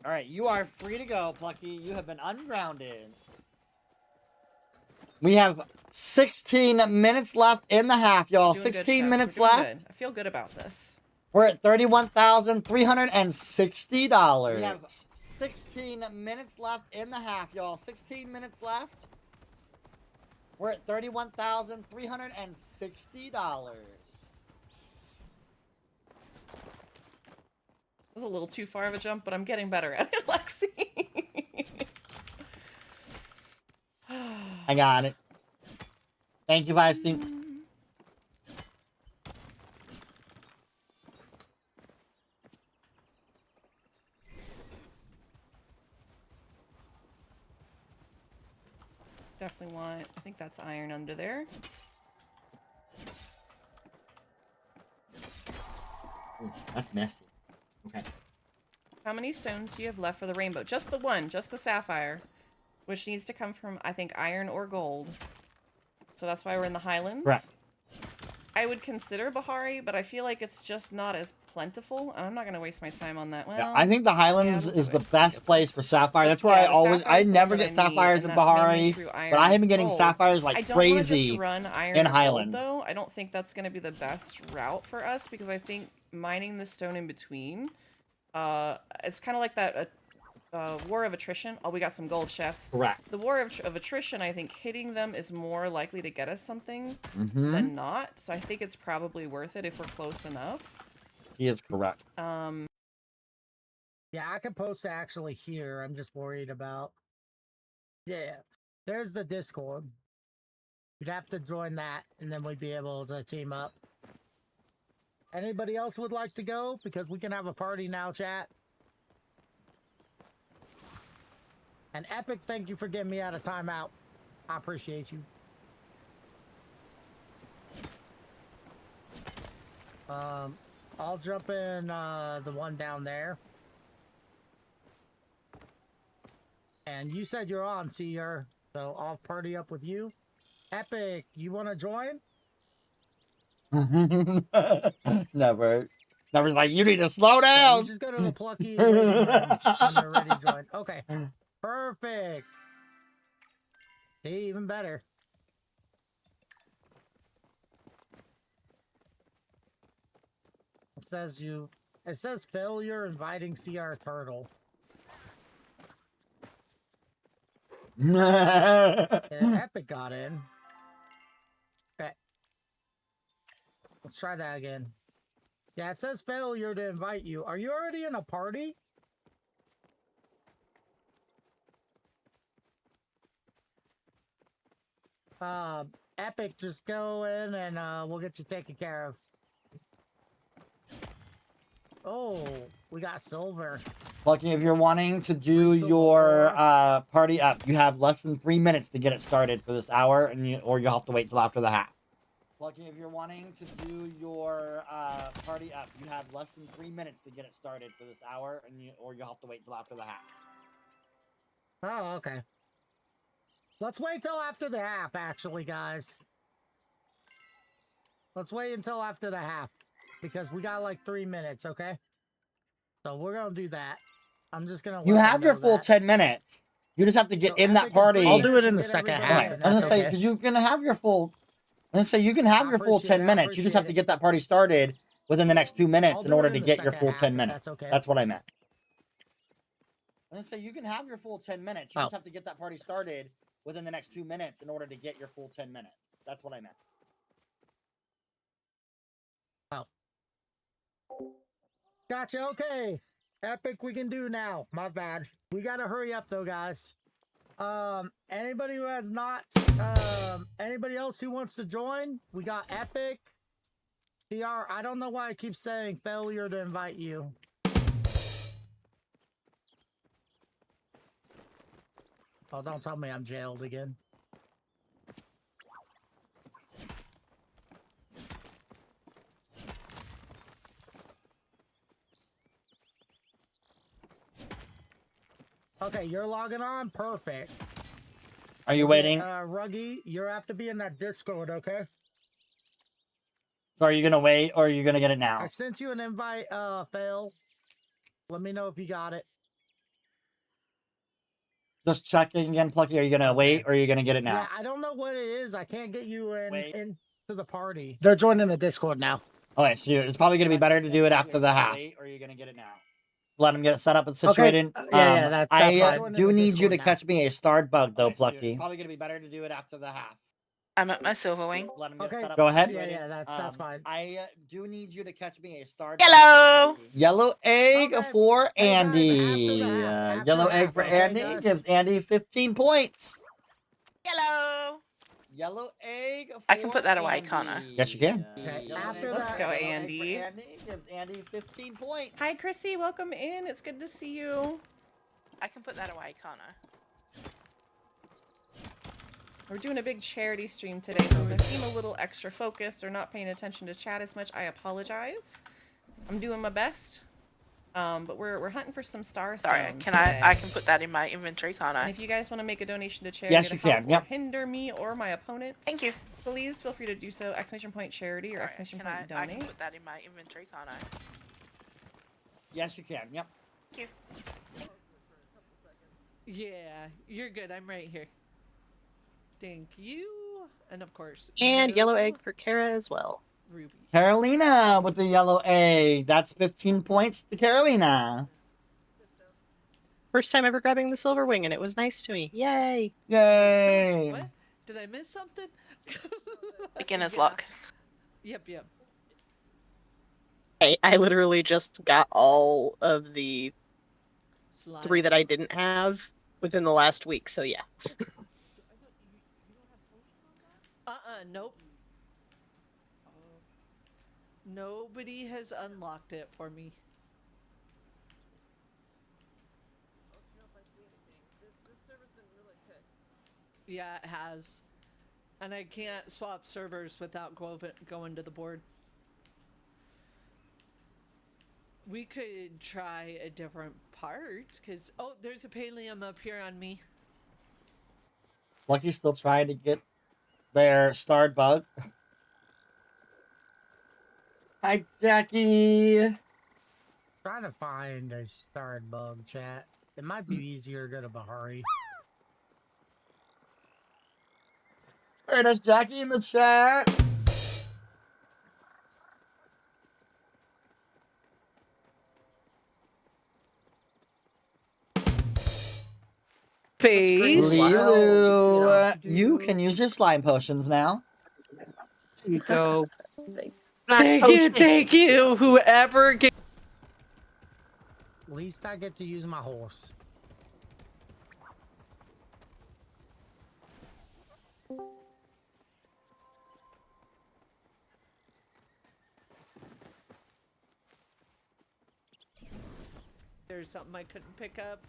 All right, you are free to go, Plucky. You have been ungrounded. We have 16 minutes left in the half, y'all. Doing good, 16 chefs. minutes We're doing left. good. I feel good about this. We're at $31,360. We have 16 minutes left in the half, y'all. 16 minutes left. We're at $31,360. This is a little too far of a jump, but I'm getting better at it, Lexi. I got it. Thank you, Feisty. Definitely want, I think that's iron under there. Ooh, that's messy. Okay. How many stones do you have left for the rainbow? Just the one, just the sapphire, which needs to come from, I think, iron or gold. So that's why we're in the Highlands. Correct. I would consider Bahari, but I feel like it's just not as plentiful, and I'm not going to waste my time on that. Well, Yeah, I think the Highlands yeah, is the best place for sapphire. That's where yeah, I the always, I sapphire's the never one get that I need, sapphires and in that's mainly Bahari, through but iron I have and been getting gold. sapphires I like don't wanna crazy just run iron in or Highland. gold, though. I don't think that's going to be the best route for us, because I think mining the stone in between, it's kind of like that war of attrition. Oh, we got some gold chefs. Correct. The war of attrition, I think hitting them is more likely to get us something Mm-hmm. than not. So I think it's probably worth it if we're close enough. He is correct. Yeah, I can post it actually here. I'm just worried about. Yeah, there's the Discord. You'd have to join that, and then we'd be able to team up. Anybody else would like to go? Because we can have a party now, chat. And Epic, thank you for getting me out of timeout. I appreciate you. I'll jump in the one down there. And you said you're on, Seer, so I'll party up with you. Epic, you want to join? Never. Never's like, you need to slow Yeah, down. you just go to the Plucky waiting room when you're ready to join. Okay, perfect. See, even better. It says failure inviting CR Turtle. Yeah, Epic got in. Okay. Let's try that again. Yeah, it says failure to invite you. Are you already in a party? Epic, just go in and we'll get you taken care of. Oh, we got silver. Plucky, if you're wanting to do your party up, you have less than 3 minutes to get it started for this hour, and or you'll have to wait till after the half. Plucky, if you're wanting to do your party up, you have less than 3 minutes to get it started for this hour, and or you'll have to wait till after the half. Oh, okay. Let's wait till after the half, actually, guys. Let's wait until after the half, because we got like 3 minutes, okay? So we're gonna do that. I'm just gonna. You have your full 10 minutes. You just have to get in that party. I'll do it in the second half. I was gonna say, because you can have your full. I was gonna say you can have your full 10 minutes. You just have to get that party started within the next 2 minutes in order to get your full 10 minutes. That's what I meant. I was gonna say you can have your full 10 minutes. You just have to get that party started within the next 2 minutes in order to get your full 10 minutes. That's what I meant. Oh. Gotcha. Okay. Epic, we can do now. My bad. We gotta hurry up though, guys. Anybody who has not, anybody else who wants to join? We got Epic. PR. I don't know why I keep saying failure to invite you. Oh, don't tell me I'm jailed again. Okay, you're logging on? Perfect. Are you waiting? Ruggy, you have to be in that Discord, okay? So are you gonna wait or are you gonna get it now? I sent you an invite, Fail. Let me know if you got it. Just checking again, Plucky. Are you gonna wait or are you gonna get it now? Yeah, I don't know what it is. I can't get you into the party. They're joining the Discord now. Okay, so it's probably gonna be better to do it after the half. Or are you gonna get it now? Let them get it set up and situated. Okay. Yeah, that's I fine. do need you to catch me a starred bug though, Plucky. It's probably gonna be better to do it after the half. I'm at my silver wing. Let them get Okay. set up. Go ahead. Yeah, that's fine. I do need you to catch me a starred Yellow. bug. Yellow egg for Andy. After Yellow the egg half, for okay, Andy guys? gives Andy 15 points. Yellow. Yellow egg for I can put that away, Andy. can't I? Yes, you can. Okay, Yellow after egg Let's that- go, Yellow egg for Andy. Andy gives Andy 15 points. Hi, Chrissy. Welcome in. It's good to see you. I can put that away, can't I? We're doing a big charity stream today, so if I seem a little extra focused or not paying attention to chat as much, I apologize. I'm doing my best. But we're hunting for some star stones. Sorry, I can put that in my inventory, can't And I? if you guys want to make a donation to charity Yes, to you help can. or Yep. hinder me or my opponents, Thank you. please feel free to do so. Exclamation point charity or Sorry, exclamation can point I can donate. put that in my inventory, can't I? Yes, you can. Yep. Thank you. Yeah, you're good. I'm right here. Thank you. And of course, And yellow no egg for Kara as well. Ruby. Karalena with the yellow egg. That's 15 points to Karalena. First time ever grabbing the silver wing, and it was nice to me. Yay! Yay. What? Did I miss something? Beginner's Yeah. luck. Yep. I literally just got all of the Slime. 3 that I didn't have within the last week. So yeah. Nope. Nobody has unlocked it for me. This server's been really good. Yeah, it has. And I can't swap servers without going to the board. We could try a different part, because... Oh, there's a pallium up here on me. Lucky's still trying to get their starred bug. Hi, Jackie. Trying to find a starred bug, chat. It might be easier to go to Bahari. Alright, that's Jackie in the chat. Face. LeeLoo, you can use your slime potions now. You go. Thank you, whoever gave... At least I get to use my horse. There's something I couldn't pick up.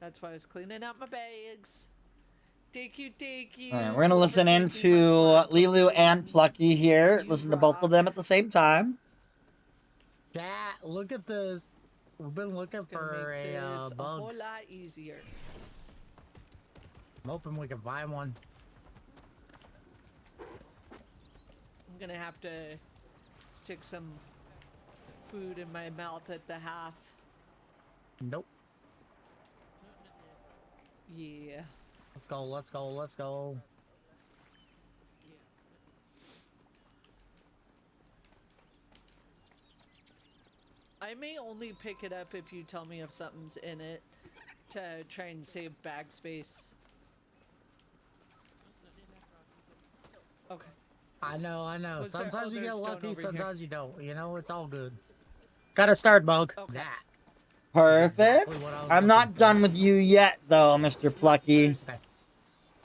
That's why I was cleaning out my bags. Thank you, thank you. Alright, we're gonna listen in to LeeLoo and Plucky here. Listen to both of them at the same time. Chat, look at this. We've been looking for a a bug. whole lot easier. I'm hoping we can find one. I'm gonna have to stick some food in my mouth at the half. Nope. Yeah. Let's go, let's go, let's go. I may only pick it up if you tell me if something's in it to try and save bag space. Okay. I know. Was there- Sometimes oh, you get there's stone lucky, over here. sometimes you don't. You know, it's all good. Got a starred bug. Okay. That. Perfect. Exactly what I was I'm not looking done for. with you yet, though, Mr. Plucky.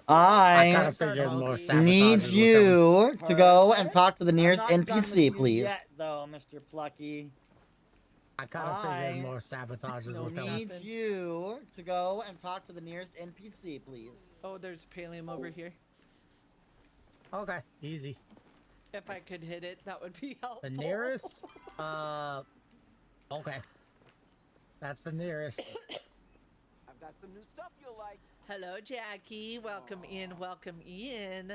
I kinda I figured more need sabotages were you to go and talk to the nearest I'm not done with NPC, you please. yet, though, Mr. Plucky. I kind of figured more sabotages No were coming. Need you to go and talk to the nearest NPC, please. Oh, there's pallium over here. Okay, easy. If I could hit it, that would be helpful. The nearest? Okay. That's the nearest. I've got some new stuff you'll like. Hello, Jackie. Welcome in. Welcome in.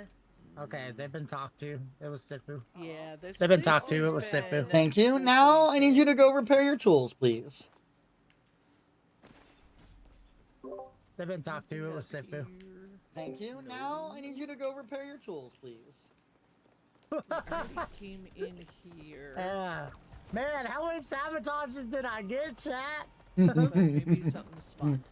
Okay, they've been talked to. It was Sifu. Yeah, this They've been place talked to. has It was Sifu. been- Thank you. Now I need you to go repair your tools, please. They've been talked to. It was Sifu. Thank you. Now I need you to go repair your tools, please. We already came in here. Yeah. Man, how many sabotages did I get, chat? But maybe something spawned.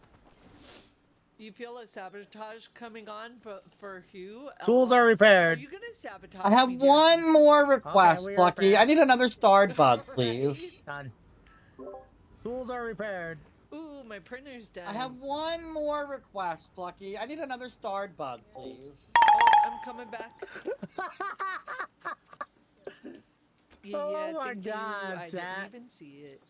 You feel a sabotage coming on, but for who? Tools are Are repaired. you gonna sabotage I have me, one more request, we are Plucky. prepared. I need another starred bug, please. Done. Tools are repaired. Jackie? Ooh, my printer's dead. I have one more request, Plucky. I need another starred bug, please. Oh, I'm coming back. Yeah, Oh my thank you. God, I chat. didn't even see it.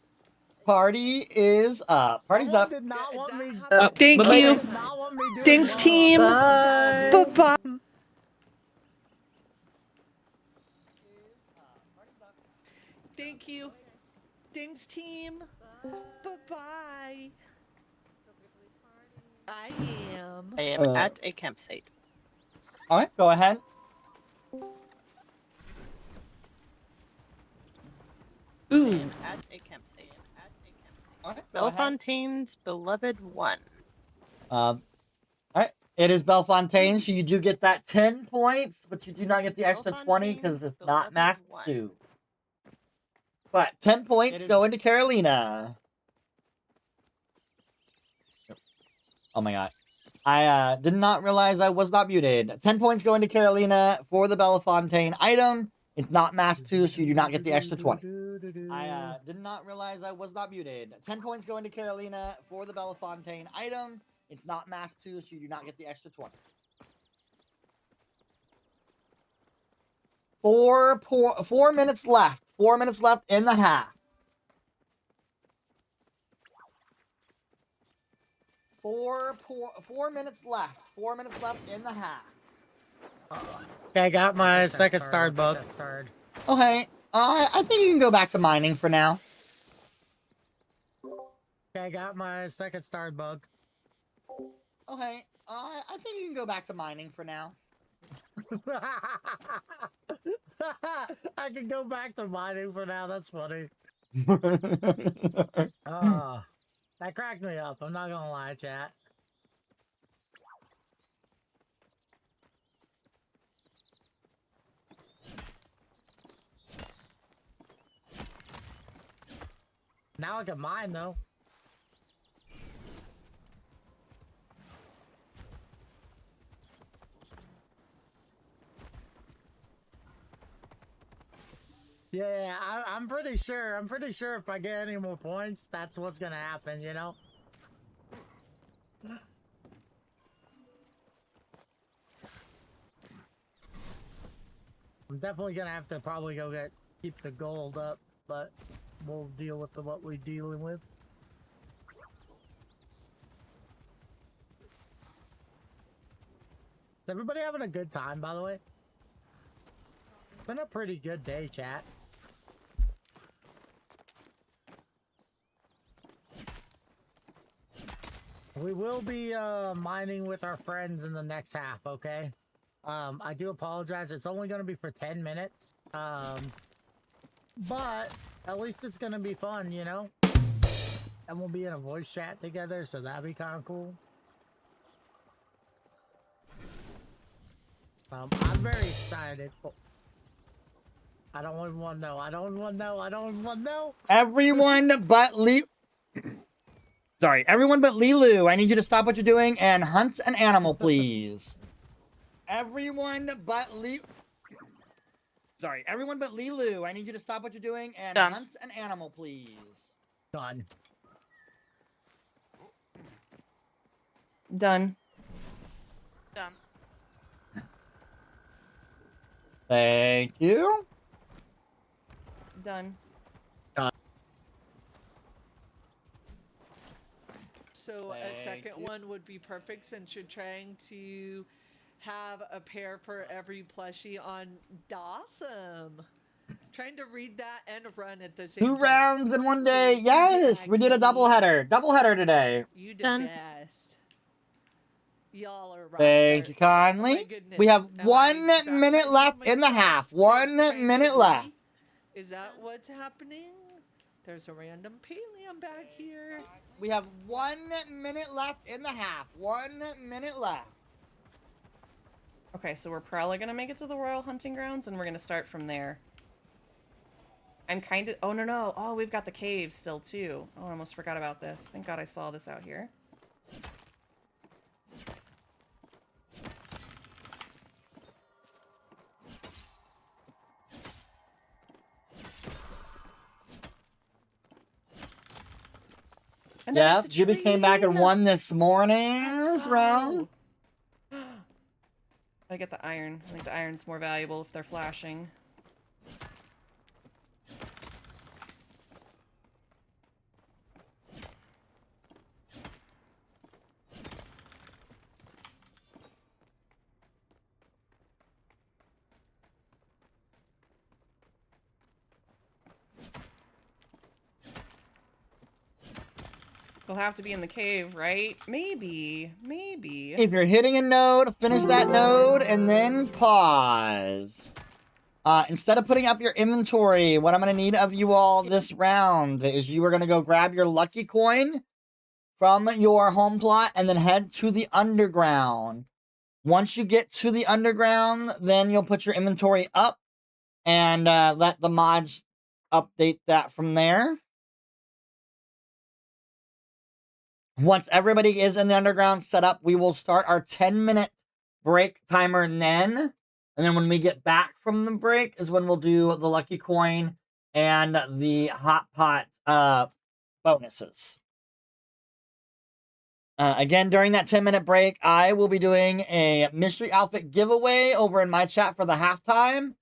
Party is up. Party's Someone up. did not want me. Thank Someone you. did not want me doing Thanks, well. team. Bye. Bye-bye. Thank you. Thanks, team. Bye-bye. I am. I am at a campsite. All right, go ahead. Ooh. At a campsite. All right, go ahead. Bellefontaine's beloved one. All right. It is Bellefontaine, so you do get that 10 points, but you do not get the extra 20 because it's not masked too. But 10 points go into Karalena. Oh my god. I did not realize I was not muted. 10 points go into Karalena for the Bellefontaine item. It's not masked too, so you do not get the extra 20. I did not realize I was not muted. 10 points going to Karalena for the Bellefontaine item. It's not masked too, so you do not get the extra 20. 4 minutes left. 4 minutes left in the half. 4 minutes left. 4 minutes left in the half. Okay, I got my second starred bug. Okay, I think you can go back to mining for now. Okay, I got my second starred bug. Okay, I think you can go back to mining for now. I can go back to mining for now. That's funny. That cracked me up. I'm not gonna lie, chat. Now I can mine though. Yeah, I'm pretty sure. I'm pretty sure if I get any more points, that's what's gonna happen, you know? I'm definitely gonna have to probably go keep the gold up, but we'll deal with what we're dealing with. Is everybody having a good time, by the way? It's been a pretty good day, chat. We will be mining with our friends in the next half, okay? I do apologize. It's only going to be for 10 minutes. But at least it's going to be fun, you know? And we'll be in a voice chat together, so that'd be kind of cool. I'm very excited. Oh. I don't even want to know. I don't want to know. I don't even want to know. Everyone but Lee... Sorry, everyone but LeeLoo, I need you to stop what you're doing and hunt an animal, please. Everyone but Lee... Sorry, everyone but LeeLoo, I need you to stop what you're doing and hunt an animal, please. Done. Done. Done. Thank you. Done. So a second one would be perfect since you're trying to have a pair for every plushie on Dawsome. Trying to read that and run at the same time. 2 rounds in one day. Yes, we did a doubleheader. Doubleheader today. You the best. Y'all are right. Thank you kindly. Oh my goodness. We have Am 1 I minute left in the half. 1 minute left. Is that what's happening? There's a random Palia back here. We have 1 minute left in the half. 1 minute left. Okay, so we're probably gonna make it to the Royal Hunting Grounds, and we're gonna start from there. I'm kind of... Oh, no. Oh, we've got the cave still, too. Oh, I almost forgot about this. Thank God I saw this out here. Yeah, Juby came back and won this morning's round. I get the iron. I think the iron's more valuable if they're flashing. They'll have to be in the cave, right? Maybe. If you're hitting a node, finish that node and then pause. Instead of putting up your inventory, what I'm going to need of you all this round is you are going to go grab your lucky coin from your home plot and then head to the underground. Once you get to the underground, then you'll put your inventory up and let the mods update that from there. Once everybody is in the underground set up, we will start our 10-minute break timer then. And then when we get back from the break is when we'll do the lucky coin and the hot pot bonuses. Again, during that 10-minute break, I will be doing a mystery outfit giveaway over in my chat for the halftime,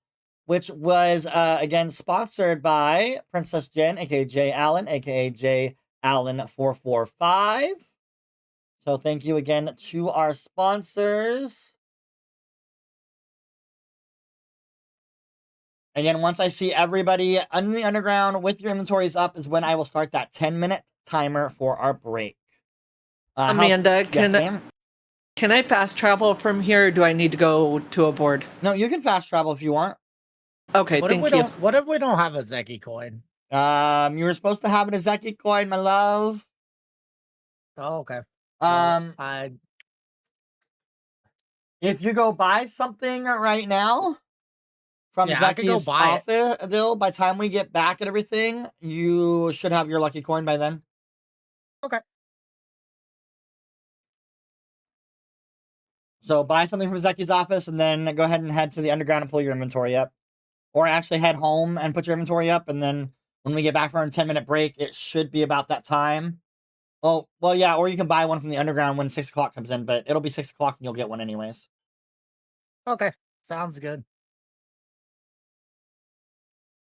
which was, again, sponsored by Princess Jen, aka J Allen, aka J Allen445. So thank you again to our sponsors. Again, once I see everybody in the underground with your inventories up is when I will start that 10-minute timer for our break. Amanda, yes, ma'am? can I fast travel from here, or do I need to go to a board? No, you can fast travel if you want. Okay, thank you. What if we don't have a Zeki coin? You were supposed to have an Zeki coin, my love. Oh, okay. If you go buy something right now from Zeki's office, by the time we get back and everything, you should have your lucky coin by then. Okay. So buy something from Zeki's office and then go ahead and head to the underground and pull your inventory up. Or actually head home and put your inventory up, and then when we get back from our 10-minute break, it should be about that time. Oh, well, yeah, or you can buy one from the underground when 6 o'clock comes in, but it'll be 6 o'clock and you'll get one anyways. Okay, sounds good.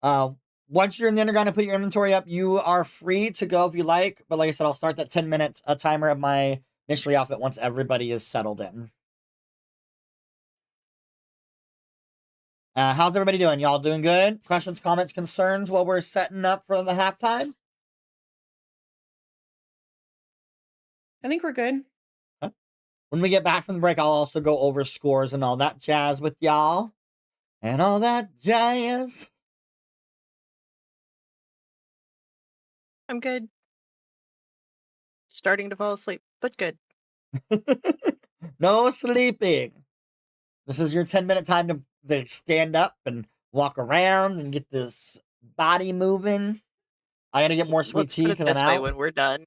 Once you're in the underground and put your inventory up, you are free to go if you like. But like I said, I'll start that 10-minute timer of my mystery outfit once everybody is settled in. How's everybody doing? Y'all doing good? Questions, comments, concerns while we're setting up for the halftime? I think we're good. Huh? When we get back from the break, I'll also go over scores and all that jazz with y'all. And all that jazz. I'm good. Starting to fall asleep, but good. No sleeping. This is your 10-minute time to stand up and walk around and get this body moving. I gotta get more sweet tea because I'm out. When we're done,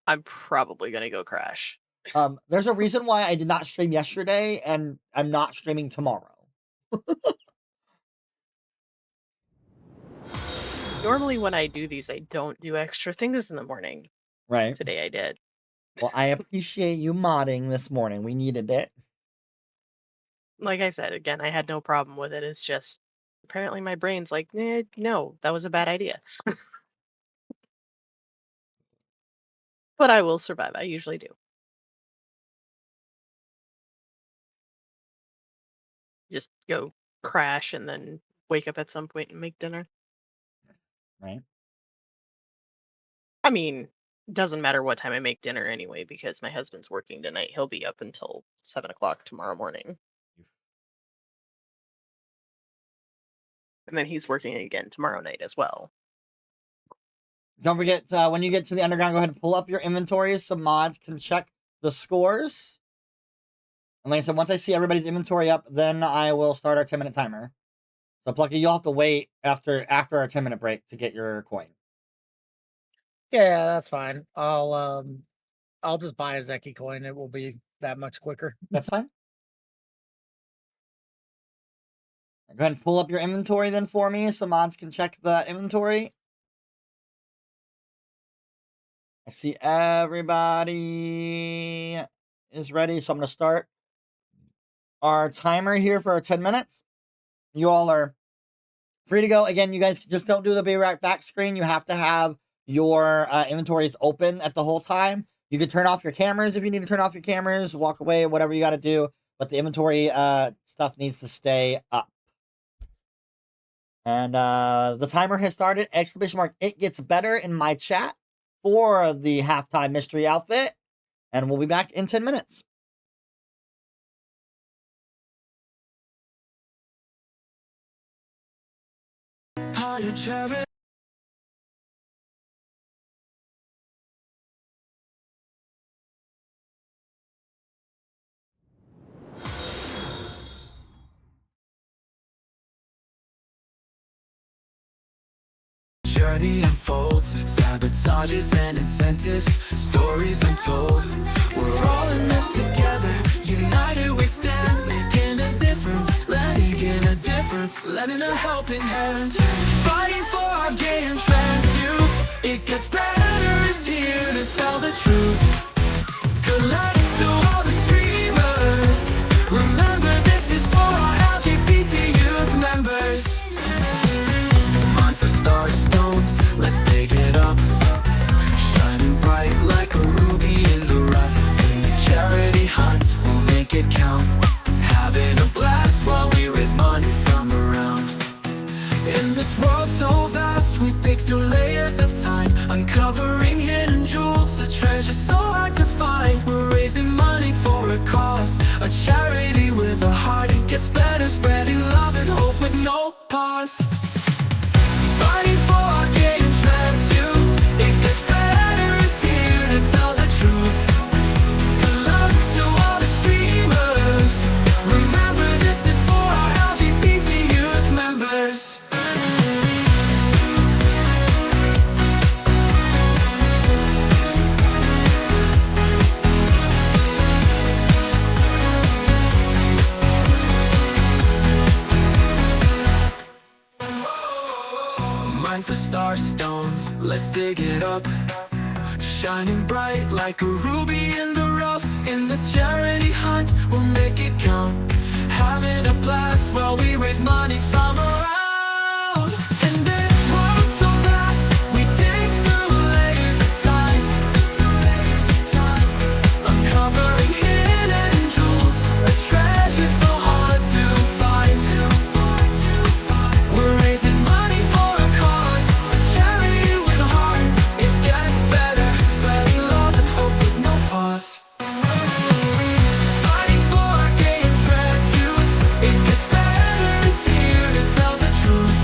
I'm probably gonna go crash. There's a reason why I did not stream yesterday, and I'm not streaming tomorrow. Normally when I do these, I don't do extra things in the morning. Right. Today I did. Well, I appreciate you modding this morning. We needed it. Like I said, again, I had no problem with it. It's just apparently my brain's like, no, that was a bad idea. But I will survive. I usually do. Just go crash and then wake up at some point and make dinner. Right. I mean, doesn't matter what time I make dinner anyway, because my husband's working tonight. He'll be up until 7 o'clock tomorrow morning. And then he's working again tomorrow night as well. Don't forget, when you get to the underground, go ahead and pull up your inventories so mods can check the scores. And like I said, once I see everybody's inventory up, then I will start our 10-minute timer. So Plucky, you'll have to wait after our 10-minute break to get your coin. Yeah, that's fine. I'll just buy a Zeki coin. It will be that much quicker. That's fine. Go ahead and pull up your inventory then for me so mods can check the inventory. I see everybody is ready, so I'm going to start our timer here for our 10 minutes. You all are free to go. Again, you guys just don't do the be right back screen. You have to have your inventories open at the whole time. You can turn off your cameras if you need to turn off your cameras, walk away, whatever you got to do. But the inventory stuff needs to stay up. And the timer has started. ! It gets better in my chat for the halftime mystery outfit. And we'll be back in 10 minutes. Journey unfolds, sabotages and incentives, stories untold. We're all in this together, united we stand, making a difference. difference, lending a helping hand. Fighting for our gay and trans youth. It gets better is here to tell the truth. Good luck to all the streamers. Remember this is for our LGBT youth members. Mind for star stones, let's dig it up. Shining bright like a ruby in the rough. In this charity hunt, we'll make it count. Having a blast while we raise money from around. In this world so vast, we dig through layers of time, uncovering hidden jewels, a treasure so hard to find. We're raising money for a cause, a charity with a heart. It gets better, spreading love and hope with no pause. Fighting for our gay and trans youth. It gets better is here to tell the truth. Good luck to all the streamers. Remember this is for our LGBT youth members. Mind for star stones, let's dig it up. Shining bright like a ruby in the rough. In this charity hunt, we'll make it count. Having a blast while we raise money from around. In this world so vast, we dig through layers of time. Uncovering hidden jewels, a treasure so hard to find. We're raising money for a cause, a charity with a heart. It gets better, spreading love and hope with no pause. Fighting for our gay and trans youth. It gets better is here to tell the truth.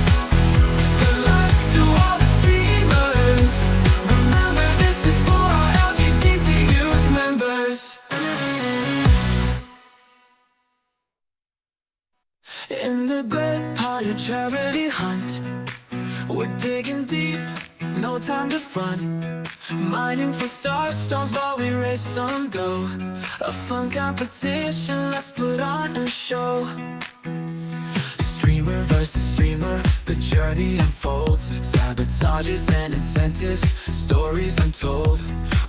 Good luck to all the streamers. Remember this is for our LGBT youth members. In the great Palia charity hunt, we're digging deep, no time to front. Mining for star stones while we raise some dough. A fun competition, let's put on a show. Streamer versus streamer, the journey unfolds. Sabotages and incentives, stories untold.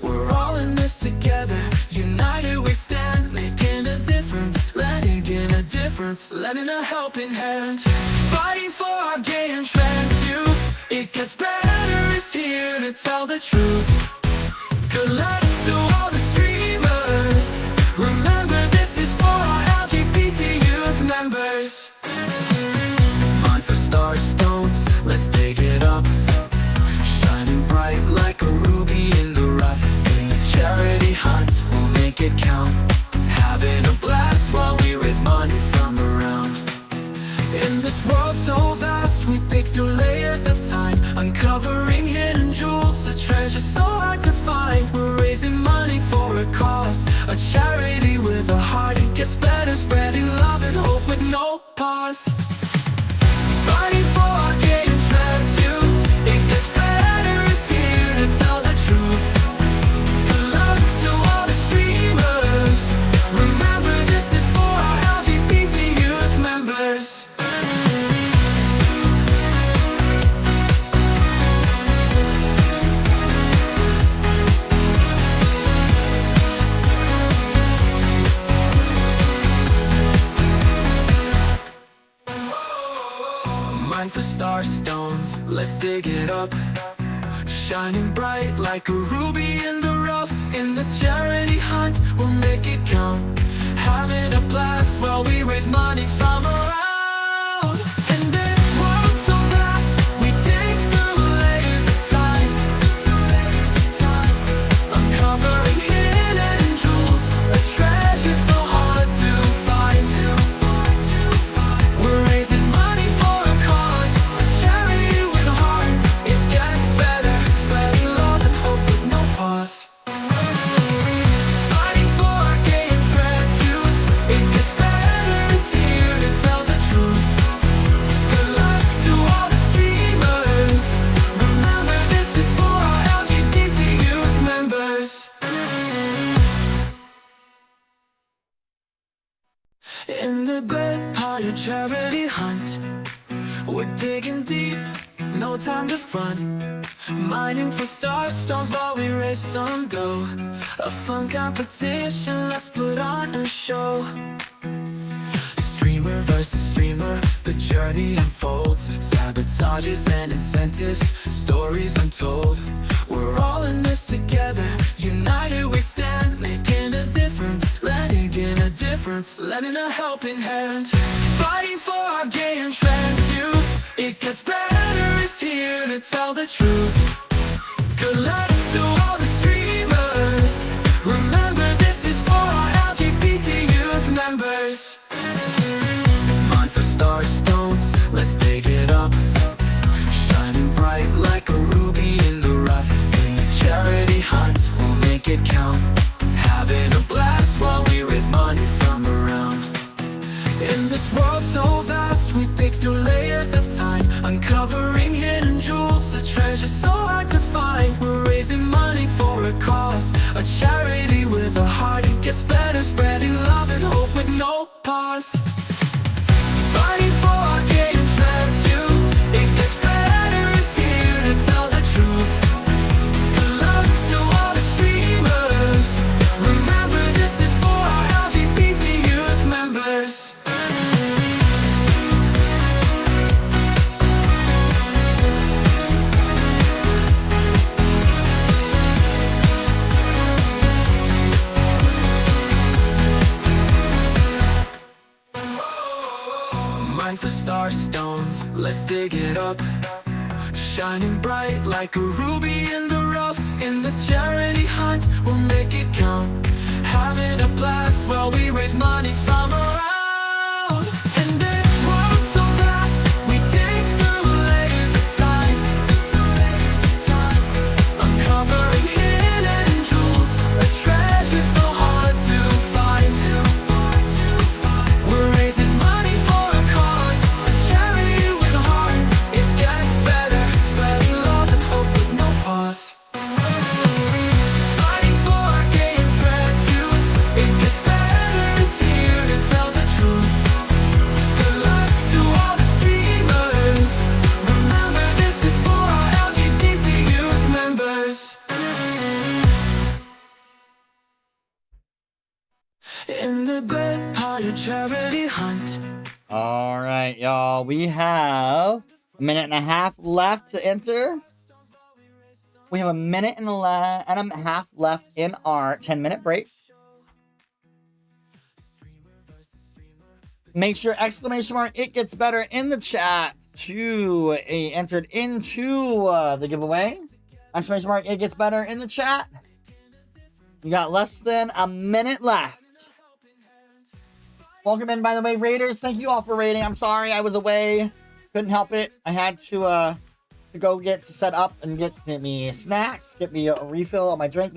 We're all in this together, united we stand. Making a difference, letting in a difference, lending a helping hand. Fighting for our gay and trans youth. It gets better is here to tell the truth. Good luck to all the streamers. Remember this is for our LGBT youth members. Mind for star stones, let's dig it up. Shining bright like a ruby in the rough. In this charity hunt, we'll make it count. Having a blast while we raise money from around. In this world so vast, we dig through layers of time, uncovering hidden jewels, a treasure so hard to find. We're raising money for a cause, a charity with a heart. It gets better, spreading love and hope with no pause. Fighting for our gay and trans youth. It gets better is here to tell the truth. Good luck to all the streamers. Remember this is for our LGBT youth members. Mind for star stones, let's dig it up. Shining bright like a ruby in the rough. In this charity hunt, we'll make it count. Having a blast while we raise money from around. In this world so vast, we dig through layers of time. Uncovering hidden jewels, a treasure so hard to find. We're raising money for a cause, a charity with a heart. It gets better, spreading love and hope with no pause. Fighting for our gay and trans youth. It gets better is here to tell the truth. Good luck to all the streamers. Remember this is for our LGBT youth members. In the great Palia charity hunt, We're digging deep, no time to front. Mining for star stones while we raise some dough. A fun competition, let's put on a show. Streamer versus streamer, the journey unfolds. Sabotages and incentives, stories untold. We're all in this together, united we stand. Making a difference, letting in a difference, lending a helping hand. Fighting for our gay and trans youth. It gets better is here to tell the truth. Good luck to all the streamers. Remember this is for our LGBT youth members. Mine for star stones, let's dig it up. Shining bright like a ruby in the rough. In this charity hunt, we'll make it count. Having a blast while we raise money from around. In this world so vast, we dig through layers of time, uncovering hidden jewels, a treasure so hard to find. We're raising money for a cause, a charity with a heart. It gets better, spreading love and hope with no pause. Fighting for our gay and trans youth. It gets better is here to tell the truth. Good luck to all the streamers. Remember this is for our LGBT youth members. Mine for star stones, let's dig it up. Shining bright like a ruby in the rough. In this charity hunt, we'll make it count. Having a blast while we raise money from around. In this world so vast, we dig through layers of time. Uncovering hidden jewels, a treasure so hard to find. We're raising money for a cause, a charity with a heart. It gets better, spreading love and hope with no pause. Fighting for our gay and trans youth. It gets better is here to tell the truth. Good luck to all the streamers. Remember this is for our LGBT youth members. In the great Palia charity hunt. All right, y'all. We have a minute and a half left to enter. We have a minute and a half left in our 10-minute break. Make sure exclamation mark it gets better in the chat to entered into the giveaway. Exclamation mark it gets better in the chat. You got less than a minute left. Welcome in, by the way, Raiders. Thank you all for raiding. I'm sorry I was away. Couldn't help it. I had to go get set up and get me snacks, get me a refill on my drink.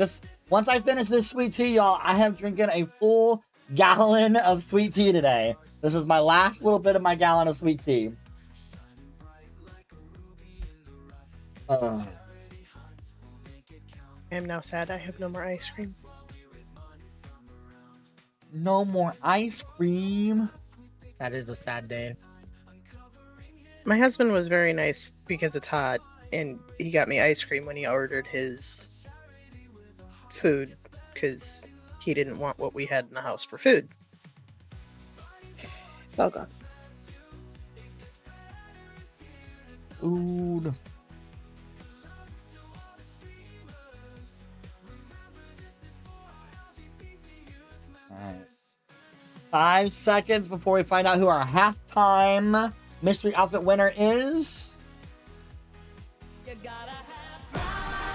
Once I finish this sweet tea, y'all, I have drinking a full gallon of sweet tea today. This is my last little bit of my gallon of sweet tea. I am now sad I have no more ice cream. No more ice cream. That is a sad day. My husband was very nice because it's hot, and he got me ice cream when he ordered his food because he didn't want what we had in the house for food. Oh god. Food. Alright. 5 seconds before we find out who our halftime mystery outfit winner is.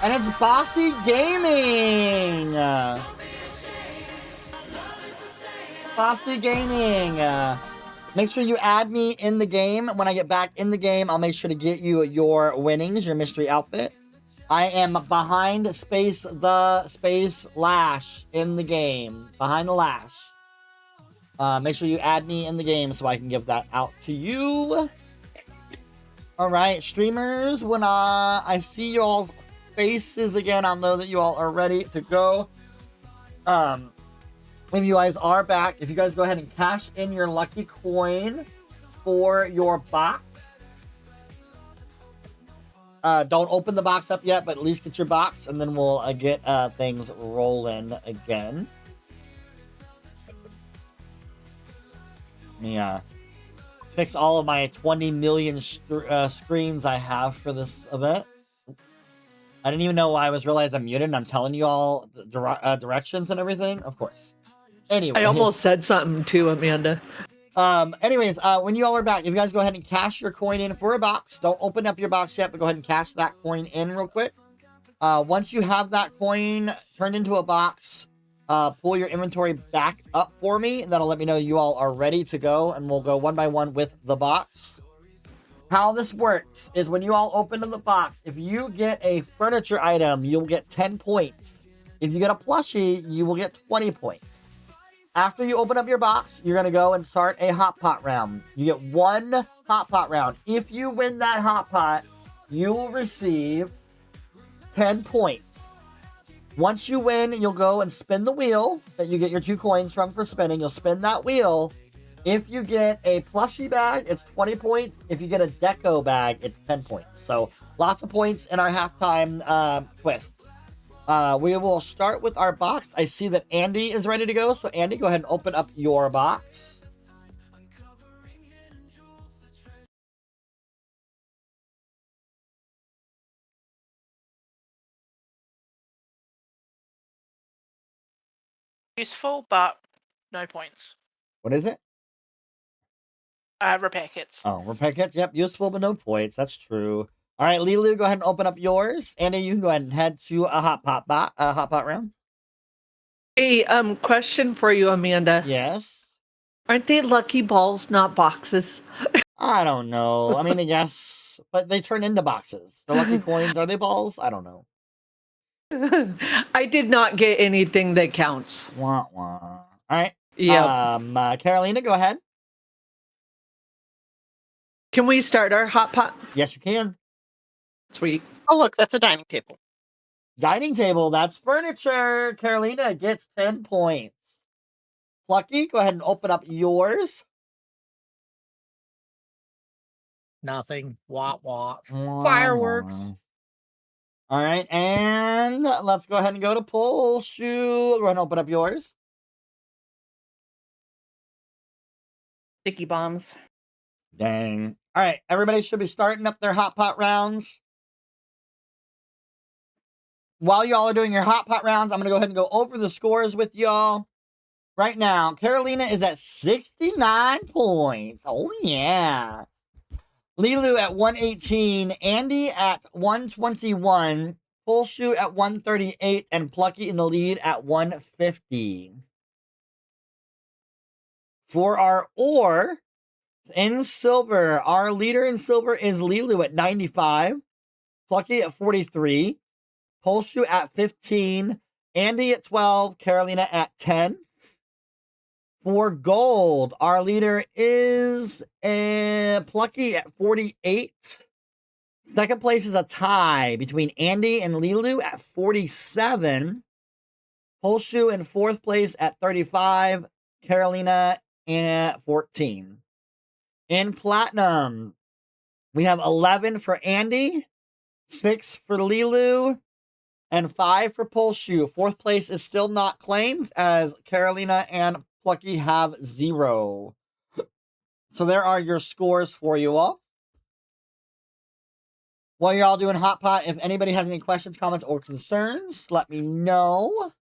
And it's Bossy Gaming. Bossy Gaming. Make sure you add me in the game. When I get back in the game, I'll make sure to get you your winnings, your mystery outfit. I am behind the lash in the game. Behind the lash. Make sure you add me in the game so I can give that out to you. Alright, streamers, when I see y'all's faces again, I'll know that you all are ready to go. If you guys are back, if you guys go ahead and cash in your lucky coin for your box. don't open the box up yet, but at least get your box, and then we'll get things rolling again. Yeah. Fix all of my 20 million screens I have for this event. I didn't even know I was realized I'm muted, and I'm telling you all the directions and everything. Of course. Anyway, I almost said something too, Amanda. Anyways, when you all are back, if you guys go ahead and cash your coin in for a box, don't open up your box yet, but go ahead and cash that coin in real quick. Once you have that coin turned into a box, pull your inventory back up for me. That'll let me know you all are ready to go, and we'll go one by one with the box. How this works is when you all open the box, if you get a furniture item, you'll get 10 points. If you get a plushie, you will get 20 points. After you open up your box, you're going to go and start a hot pot round. You get one hot pot round. If you win that hot pot, you will receive 10 points. Once you win, you'll go and spin the wheel that you get your 2 coins from for spinning. You'll spin that wheel. If you get a plushie bag, it's 20 points. If you get a deco bag, it's 10 points. So lots of points in our halftime twists. We will start with our box. I see that Andy is ready to go. So Andy, go ahead and open up your box. Useful, but no points. What is it? Repair kits. Oh, repair kits. Yep, useful but no points. That's true. All right, LeeLoo, go ahead and open up yours. Andy, you can go ahead and head to a hot pot round. Hey, question for you, Amanda. Yes. Aren't they lucky balls, not boxes? I don't know. I mean, I guess, but they turn into boxes. The lucky coins, are they balls? I don't know. I did not get anything that counts. Wah, wah. All right. Yeah. Karalena, go ahead. Can we start our hot pot? Yes, you can. Sweet. Oh, look, that's a dining table. Dining table, that's furniture. Karalena gets 10 points. Plucky, go ahead and open up yours. Nothing. Wah wah. Wah, Fireworks. wah. All right, and let's go ahead and go to Poulshu. Go ahead and open up yours. Sticky bombs. Dang. All right, everybody should be starting up their hot pot rounds. While y'all are doing your hot pot rounds, I'm going to go ahead and go over the scores with y'all. Right now, Karalena is at 69 points. Oh, yeah. LeeLoo at 118, Andy at 121, Poulshu at 138, and Plucky in the lead at 150. For our ore, in silver, our leader in silver is LeeLoo at 95, Plucky at 43, Poulshu at 15, Andy at 12, Karalena at 10. For gold, our leader is Plucky at 48. Second place is a tie between Andy and LeeLoo at 47. Poulshu in fourth place at 35. Karalena at 14. In platinum, we have 11 for Andy, 6 for LeeLoo, and 5 for Poulshu. Fourth place is still not claimed as Karalena and Plucky have 0. So there are your scores for you all. While you're all doing hot pot, if anybody has any questions, comments, or concerns, let me know.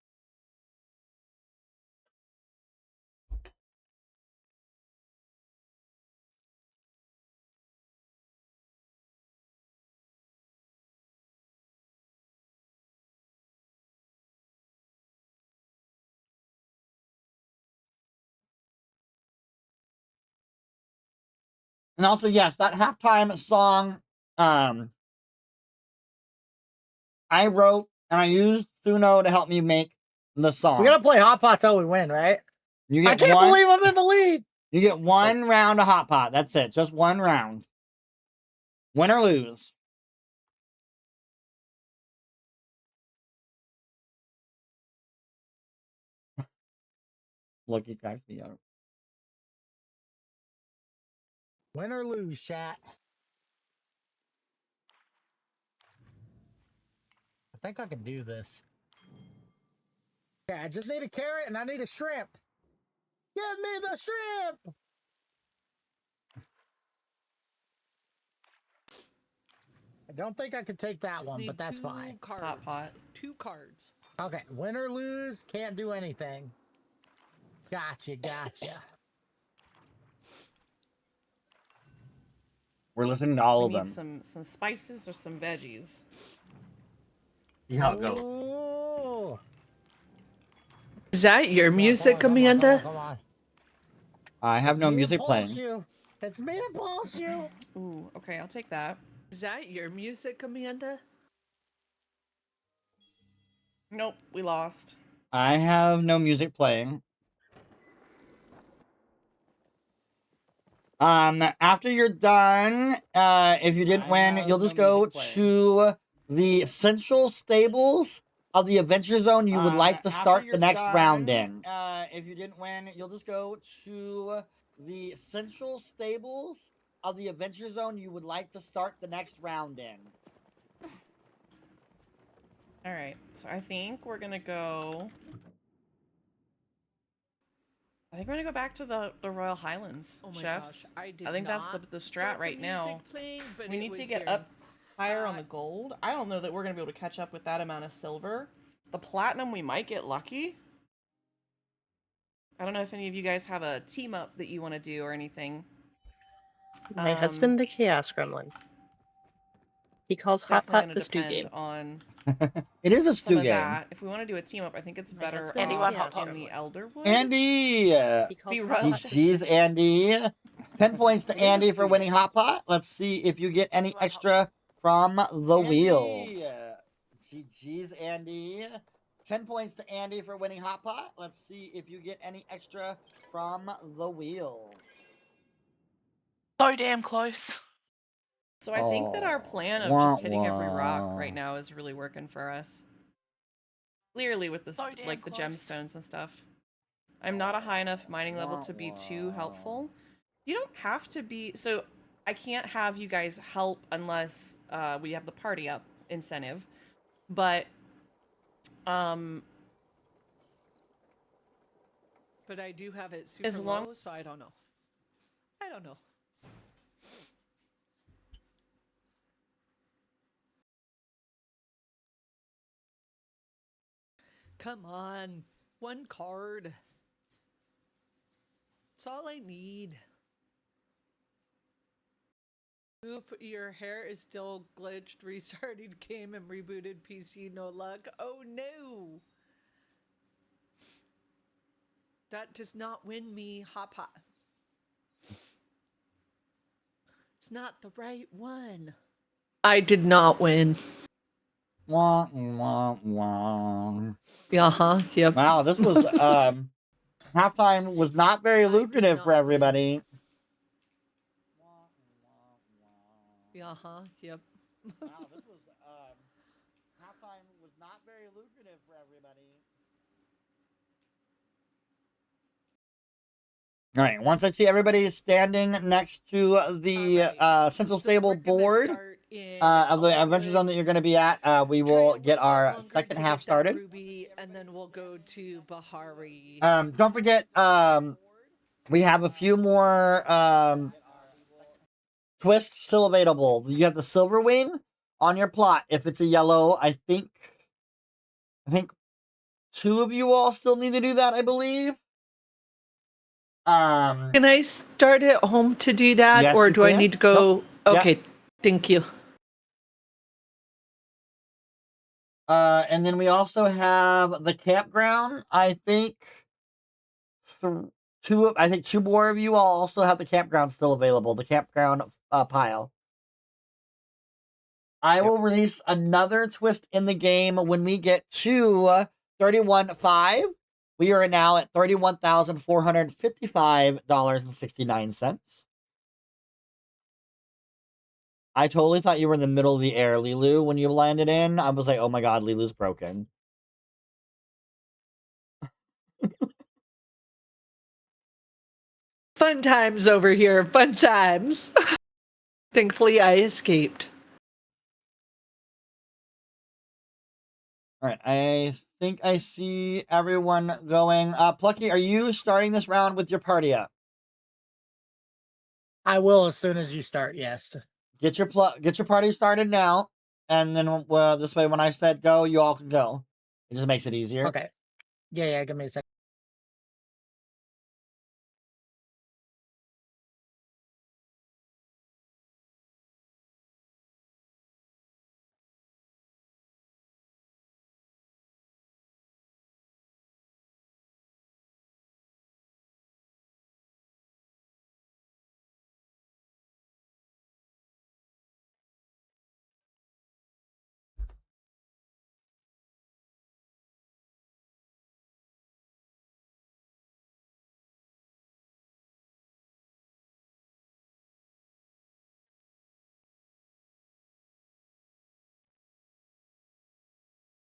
And also, yes, that halftime song, I wrote and I used Suno to help me make the song. We're gonna play hot pot till we win, right? You get I can't believe I'm in the lead. You get one round of hot pot. That's it. Just one round. Win or lose. Look, you guys me out. Win or lose, chat. I think I can do this. Okay, I just need a carrot and I need a shrimp. Give me the shrimp! I don't think I could take that Just one, need but that's two fine. cards. Hot pot. 2 cards. Okay, win or lose, can't do anything. Gotcha, gotcha. We're listening to all We of need them. some spices or some veggies. See how it goes. Ooh. Is that your music, Come on, Amanda? come on. I have It's no me and music playing. Poulshu. It's me and Poulshu. Ooh, okay, I'll take that. Is that your music, Amanda? Nope, we lost. I have no music playing. After you're done, if you didn't win, you'll just go to the central stables of the adventure zone you would like to start the next round in. If you didn't win, you'll just go to the central stables of the adventure zone you would like to start the next round in. All right, so I think we're gonna go. I think we're gonna go back to the Royal Highlands, Oh my chefs. gosh, I did I think that's the not strat start right the now. music playing, but We it need to was get here. up higher on the gold. I don't know that we're gonna be able to catch up with that amount of silver. The platinum, we might get lucky. I don't know if any of you guys have a team up that you want to do or anything. My husband, the Chaos Gremlin. He calls Hot Definitely Pot gonna the stew depend game. on It is a some stew of game. that. If we want to do a team up, I think it's My better husband, Andy, the one off hot Chaos in the Gremlin. Elderwood. Andy! He calls Be Hot rough. Pot the stew GG's, Andy. 10 points to Andy for winning Hot Pot. Let's see if you get any extra from the wheel. GG's, Andy. 10 points to Andy for winning Hot Pot. Let's see if you get any extra from the wheel. So damn close. So I think that our plan of just hitting every rock right now is really working for us. Clearly with the So damn like the close. gemstones and stuff. I'm not a high enough mining level to be too helpful. You don't have to be. So I can't have you guys help unless we have the party up incentive. But But I do have it super as long low, so I don't know. I don't know. Come on. 1 card. That's all I need. Oop, your hair is still glitched. Restarted game and rebooted PC. No luck. Oh no. That does not win me Hot Pot. It's not the right one. I did not win. Wah, wah, wah. Yep. Wow, this was halftime was not very lucrative for everybody. Yep. Wow, this was halftime was not very lucrative for everybody. All right, once I see everybody standing next to the central stable board of the adventure zone that you're going to be at, we will get our second half started. Ruby, and then we'll go to Bahari. Don't forget, we have a few more twists still available. You have the silver wing on your plot. If it's a yellow, I think 2 of you all still need to do that, I believe. Can I start at home to do that, yes, or you do I can. need to go? Nope. Okay, Yep. thank you. And then we also have the campground. I think 2 more of you all also have the campground still available. The campground pile. I will release another twist in the game when we get to 31.5. We are now at $31,455.69. I totally thought you were in the middle of the air, LeeLoo, when you landed in. I was like, oh my god, LeeLoo's broken. Fun times over here. Fun times. Thankfully, I escaped. All right, I think I see everyone going. Plucky, are you starting this round with your party up? I will as soon as you start. Yes. Get your party started now, and then this way, when I said go, you all can go. It just makes it easier. Okay. Yeah. Give me a second.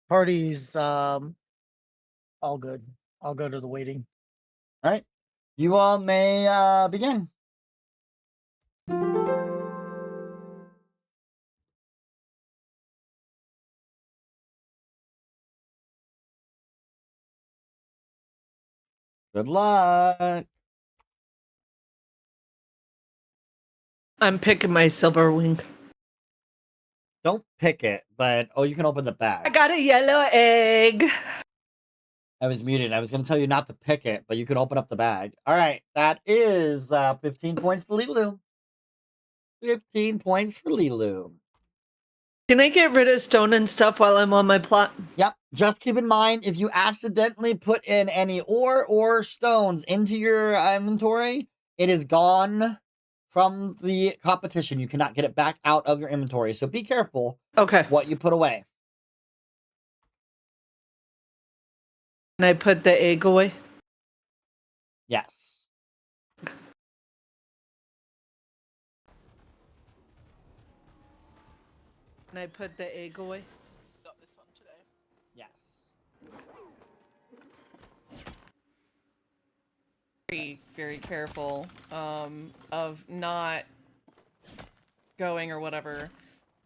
Party's all good. I'll go to the waiting. All right, you all may begin. Good luck. I'm picking my silver wing. Don't pick it, but you can open the bag. I got a yellow egg. I was muted. I was going to tell you not to pick it, but you can open up the bag. All right, that is 15 points to LeeLoo. 15 points for LeeLoo. Can I get rid of stone and stuff while I'm on my plot? Yep. Just keep in mind, if you accidentally put in any ore or stones into your inventory, it is gone from the competition. You cannot get it back out of your inventory. So be careful. Okay. What you put away. Can I put the egg away? Yes. Can I put the egg away? Got this one today. Yes. Very careful of not going or whatever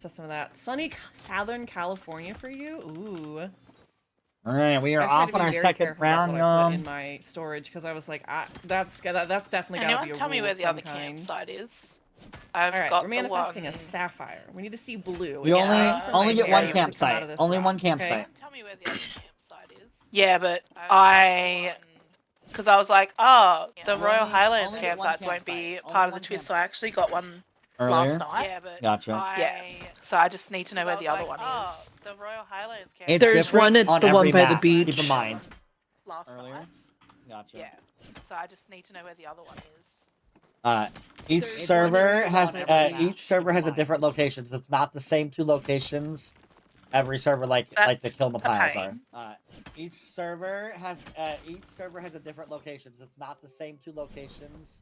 to some of that. Sunny Southern California for you? Ooh. All right, we are off on our second round, y'all. In my storage, because I was like, that's definitely gotta be a tell me rule where of the some other kind. campsite is? I've All right, got we're the manifesting one... a sapphire. We need to see blue. You It's only get one to come out campsite. of this Only rock, one okay? campsite. Tell me where the other campsite is. Yeah, but because I was like, oh, the Royal Highlands only get one campsites won't be campsite. part Only of the one twist, so I actually got one Earlier? last night. Yeah, but Gotcha. so I just need to know where the other one is. The Royal Highlands campsite. It's There's different one at on the every one by the map. beach. Keep in mind. Last Earlier? night. Gotcha. Yeah, so I just need to know where the other one is. Each There's server one has on every map. a different location. It's not the same two locations. Every server like the Kill the Piles are. Each server has a different location. It's not the same two locations.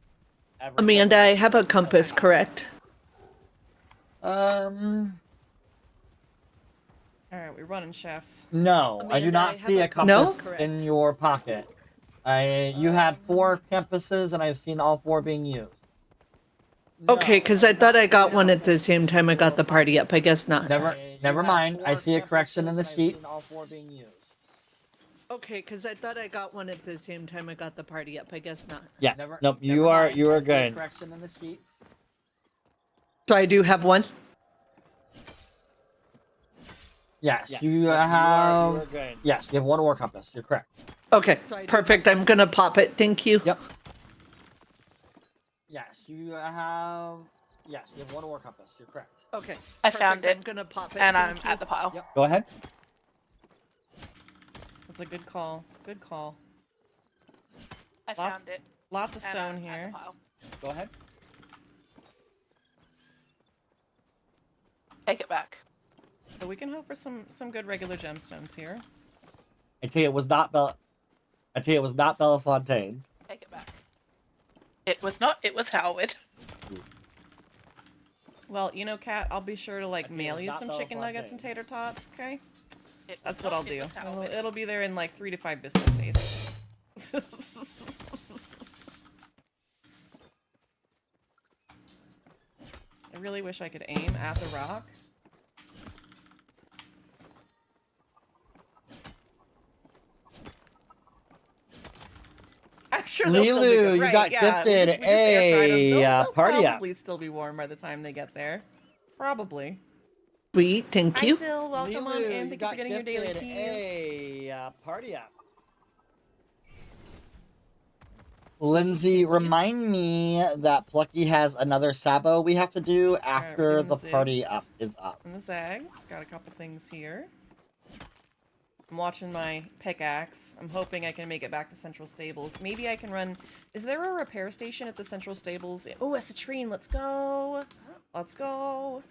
Amanda, I have a compass, correct? All right, we're running chefs. No, I do Amanda, not I have see a a compass, compass correct? in your pocket. You had 4 compasses, and I've seen all 4 being used. Okay, because I thought I got one at the same time I got the party up. I guess not. Never mind. I see a correction in the sheet. All 4 being used. Okay, because I thought I got one at the same time I got the party up. I guess not. Yeah. Nope. You are good. Correction in the sheets. So I do have one. Yes, you have. Yes, you have 1 ore compass. You're correct. Okay, perfect. I'm gonna pop it. Thank you. Yep. Yes, you have 1 ore compass. You're correct. Okay. I found it. I'm gonna pop it. And I'm Thank you. at the pile. Yep. Go ahead. That's a good call. Good call. I found it. Lots of And stone I'm at here. the pile. Go ahead. Take it back. So we can hope for some good regular gemstones here. I tell you, it was not Belafontaine. Take it back. It was not. It was Howard. Well, you know, Kat, I'll be sure to I like think mail it's you not some chicken nuggets and Belafontaine. tater tots, okay? It That's was what not, I'll do. It was Howard. It'll be there in like 3 to 5 business days. I really wish I could aim at the rock. they'll still be Lilu, good. you Right, got yeah, gifted we just air fried 'em. They'll party up. probably still be warm by the time they get there. Probably. Sweet, thank Hi, you. Sil. Welcome on Lilu, in. you Thank you got for getting your daily gifted keys. party up. Lindsay, remind me that Plucky has another Sabo we have to do after we're the doing party zigs up is up. And the zags. Got a couple things here. I'm watching my pickaxe. I'm hoping I can make it back to Central Stables. Maybe I can run... Is there a repair station at the Central Stables? Oh, a citrine. Let's go. Let's go.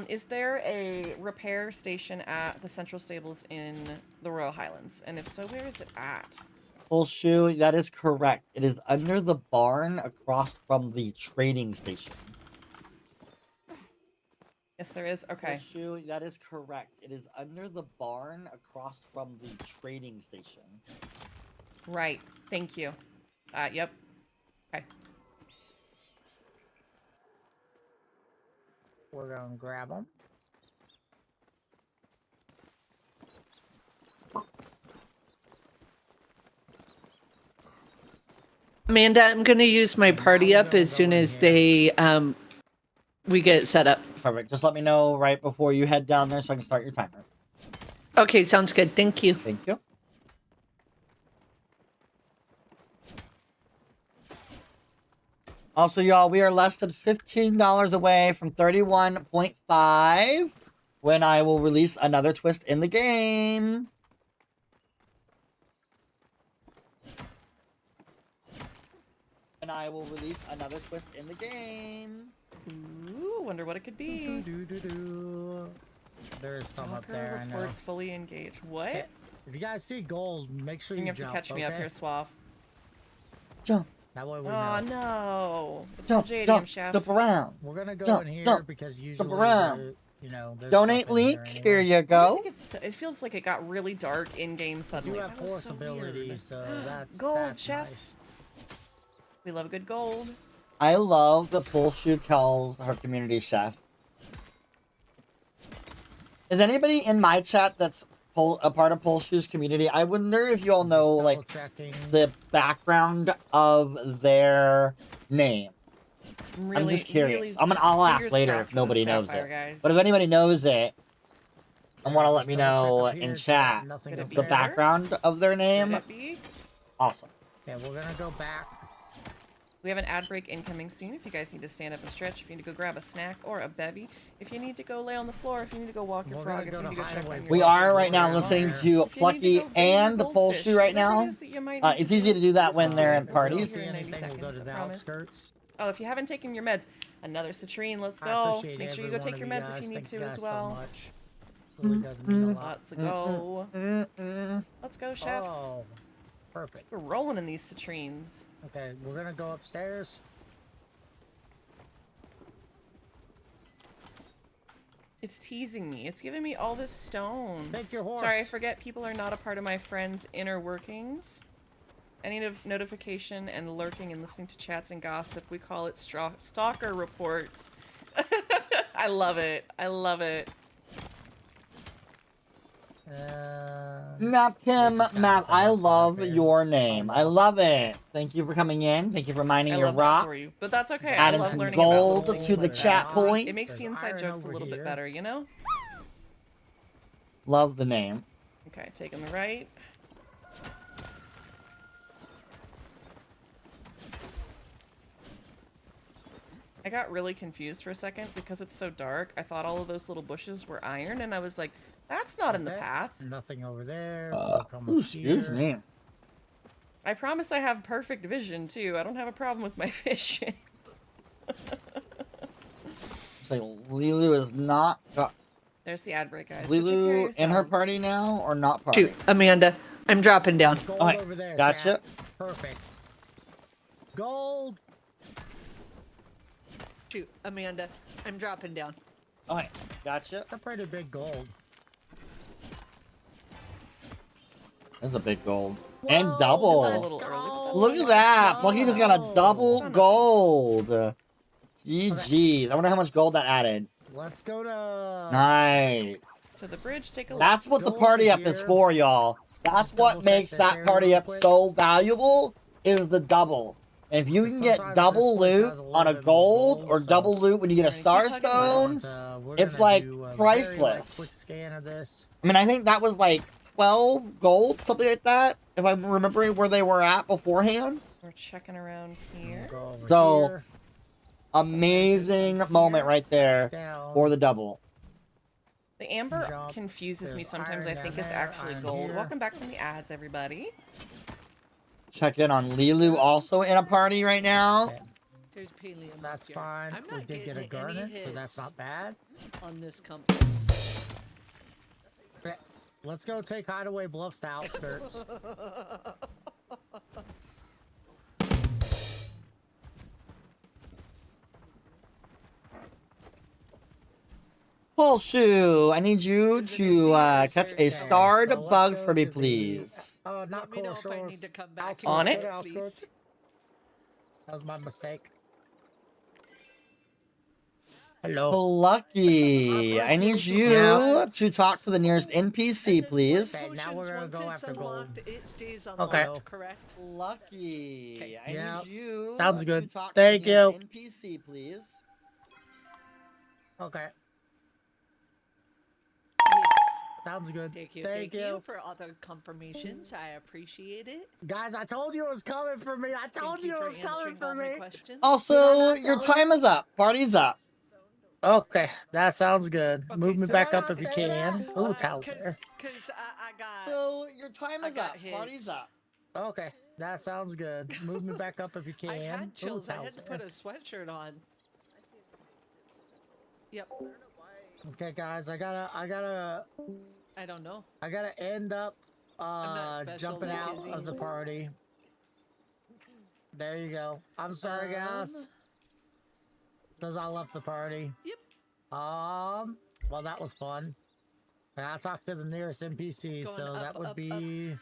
Is there a repair station at the Central Stables in the Royal Highlands? And if so, where is it at? Poulshu, that is correct. It is under the barn across from the trading station. Yes, there is. Okay. Poulshu, that is correct. It is under the barn across from the trading station. Right. Thank you. Yep. Okay. We're gonna grab them. Amanda, I'm going to use my party up as soon as we get set up. Perfect. Just let me know right before you head down there so I can start your timer. Okay, sounds good. Thank you. Thank you. Also, y'all, we are less than $15 away from 31.5 when I will release another twist in the game. And I will release another twist in the game. Ooh, wonder what it could be. There is some up Stalker there, I know. reports fully engaged. What? If you guys see gold, make sure You you have jump, to catch me up okay? here, Swaff. Jump. That way we Oh, know. no. It's Jump, Jadium, jump, chef. jump around. We're gonna go Jump, in here jump, because usually, around. you know, there's Donate stuff in link. here Here anyway. you go. It feels like it got really dark in-game You suddenly. have That was horse so ability, weird. so that's Gold, chefs. nice. We love a good gold. I love that Poulshu calls her community chef. Is anybody in my chat that's a part of Poulshu's community? I wonder if you all know, like, the background of their name. I'm just curious. I'll ask later if nobody knows it. Guys. But if anybody knows it and want to let me know in chat the background of their name, awesome. Yeah, we're gonna go back. We have an ad break incoming soon. If you guys need to stand up and stretch, if you need to go grab a snack or a bevy, if you need to go lay on the floor, if you need to go walk your frog, if you need to go check on your We are right now listening to Plucky and the Poulshu right now. It's easy to do that when they're in parties. Oh, if you haven't taken your meds, another citrine, let's go. Make sure you go take your meds if you need to as well. Let's go. Let's go, chefs. Oh, perfect. We're rolling in these citrines. Okay, we're gonna go upstairs. It's teasing me. It's giving me all this stone. Take your horse. Sorry, I forget people are not a part of my friend's inner workings. Any notification and lurking and listening to chats and gossip, we call it stalker reports. I love it. I love it. Napkim Matt, I love your name. I love it. Thank you for coming in. Thank you for minding I your love that rock. for you. But that's okay. Adding I love some learning gold about little to things the like chat that. point. It makes the inside jokes a little bit better, you know? Love the name. Okay, taking the right. I got really confused for a second because it's so dark. I thought all of those little bushes were iron, and I was like, that's not in the path. Nothing over there. Excuse me. I promise I have perfect vision, too. I don't have a problem with my vision. Say, Lilu is not... There's the ad break, guys. Lilu in her party now or not party? Shoot, Amanda, I'm dropping down. Gold Okay, over there, gotcha. chat. Perfect. Gold. Shoot, Amanda, I'm dropping down. Okay, gotcha. That's a pretty big gold. That's a big gold. Whoa, And double. Look at that. Plucky just got a double gold. GG's. I wonder how much gold that added. Let's go to... Nice. To the bridge, take a look. That's what the party up is for, y'all. That's what makes that party up so valuable, is the double. And if you can get Sometimes double this place loot has a little on a bit more gold gold, or so- double loot when you get a Trying to keep star hugging stone, We're it's gonna like do a very, priceless. quick scan of this. I mean, I think that was like 12 gold, something like that, if I'm remembering where they were at beforehand. We're checking around here. Go over So, here, amazing moment right there down. for the double. The amber Jump. confuses me There's sometimes. I iron think down it's there, actually iron gold. here. Welcome back from the ads, everybody. Check in on LeeLoo, also in a party right now. Okay, There's Palia. that's fine. I'm We not did get a getting any garnet, so that's hits not bad. on this compass. Okay, let's go take Hideaway Bluffs to outskirts. Poulshu, I need you to catch a starred so let's bug go for me, to the- please. Oh, not Let me know Coral if I Shores. need to come back Outskirts, and On go it? to please. outskirts. That was my mistake. Hello. Plucky, I need you Yeah. to talk to the nearest NPC, please. Okay, now we're gonna Once go it's after gold. unlocked, it stays Okay. unlocked, correct? Plucky, I Yeah. need you Sounds to good. talk Thank to the nearest you. NPC, please. Okay, Yes. sounds good. Thank you. Thank you. for all the confirmations. I appreciate it. Guys, I told you it was coming for me. I told Thank you you it for was coming answering for all my me. questions. Also, Did I your not tell time is up. Party's up. Okay, that sounds good. Okay, Move me so back I up don't if you say can. that, Ooh, towels there. Cause I got. So, your time I is got up. Party's hits. up. Okay, that sounds good. Move me back up if you can. I had Ooh, chills. I towels had to there. put a sweatshirt on. Yep. Okay, guys, I gotta I don't know. end up not special, jumping out Kizzy. of the party. There you go. I'm sorry, guys. Cause I left the party. Yep. Well, that was fun. I talked to the nearest NPC, Going so up, that would up, be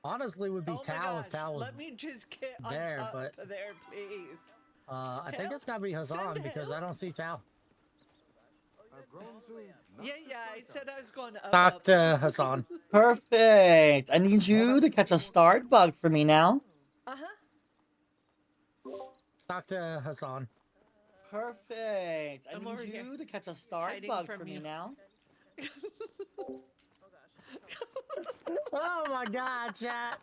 honestly would be Oh my Tao if gosh, Tao was let me just get on there, top but- of there, please. I think it's gotta be Hassan Send because help. I don't see Tao. Yeah, I said I was going up. Talk up. to Hassan. Perfect. I need you to catch a starred bug for me now. Talk to Hassan. Perfect. I I'm need over here, you to catch a starred hiding bug from for me you. now. Oh my god, chat.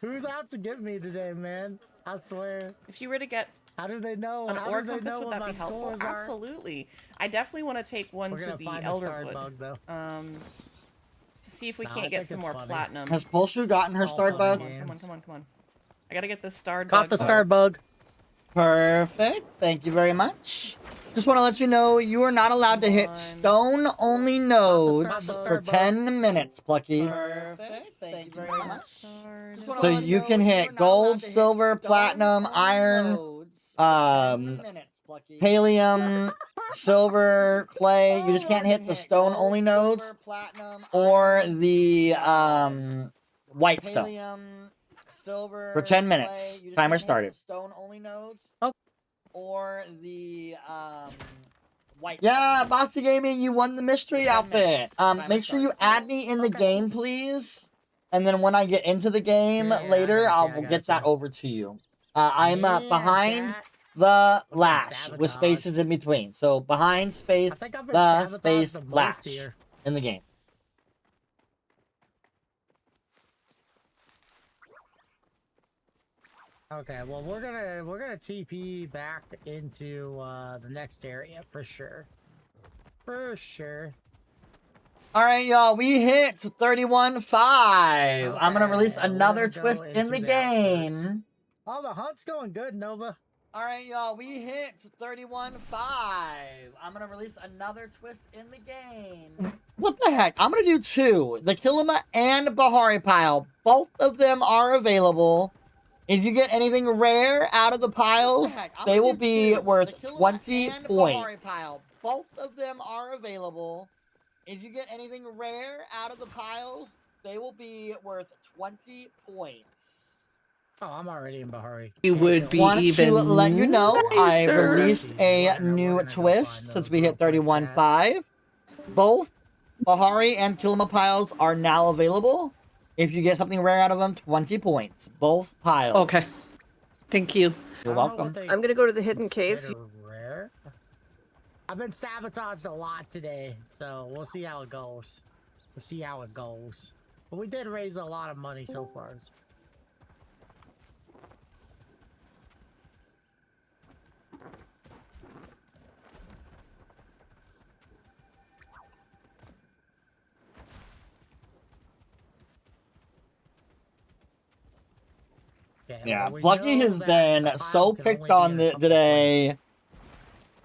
Who's out to get me today, man? I swear. If you were to get How do they know? an How ore do they compass, know would what that my be helpful? scores are? Absolutely. I definitely want to take one We're to gonna the find a starred Elderwood. bug, though. To see if we Nah, I can't get think some it's more funny. platinum. Has Poulshu gotten her All starred fun and bug? games. Come on, come on, come on. I gotta get this starred Caught bug. the though. star bug. Perfect. Thank you very much. Just want to let you know you are not allowed to Come hit on. stone-only nodes Starbug. for 10 minutes, Plucky. Perfect. Thank you very much. Starred. So you can hit gold, silver, platinum, iron, Palladium, silver, clay. You just can't hit the stone-only nodes or the white stone. For 10 minutes. Timer started. Oh. Or the white. Yeah, Bossy Gaming, you won the mystery outfit. Make sure you add me in the game, please. And then when I get into the game Yeah, later, I I'll got you. get that over to you. I'm Yeah, behind chat. the lash with sabotaged. spaces in between. So behind space, I think I've been the sabotaged space the most lash here. in the game. Okay, well we're gonna TP back into the next area for sure. For sure. All right, y'all, we hit 31.5. I'm gonna release Okay, we're another gonna go twist in into the the outskirts. game. Oh, the hunt's going good, Nova. All right, y'all, we hit 31.5. I'm gonna release another twist in the game. What the heck? I'm gonna do two. The Kilima and Bahari pile. Both of them are available. If you get anything rare out of the piles, they will be worth 20 points. Both of them are available. If you get anything rare out of the piles, they will be worth 20 points. Oh, I'm already in Bahari. You would be Want even to let you know I nicer. released a We're gonna new go twist find since those we real hit quick, 31.5. Both Bahari and Kilima piles are now available. If you get something rare out of them, 20 points. Both piles. Okay. Thank you. You're welcome. I'm gonna go to the hidden cave. Rare. I've been sabotaged a lot today, so we'll see how it goes. We'll see how it goes. But we did raise a lot of money so far. Yeah, well, we Plucky know has that been the so pile can picked only be on in a couple today.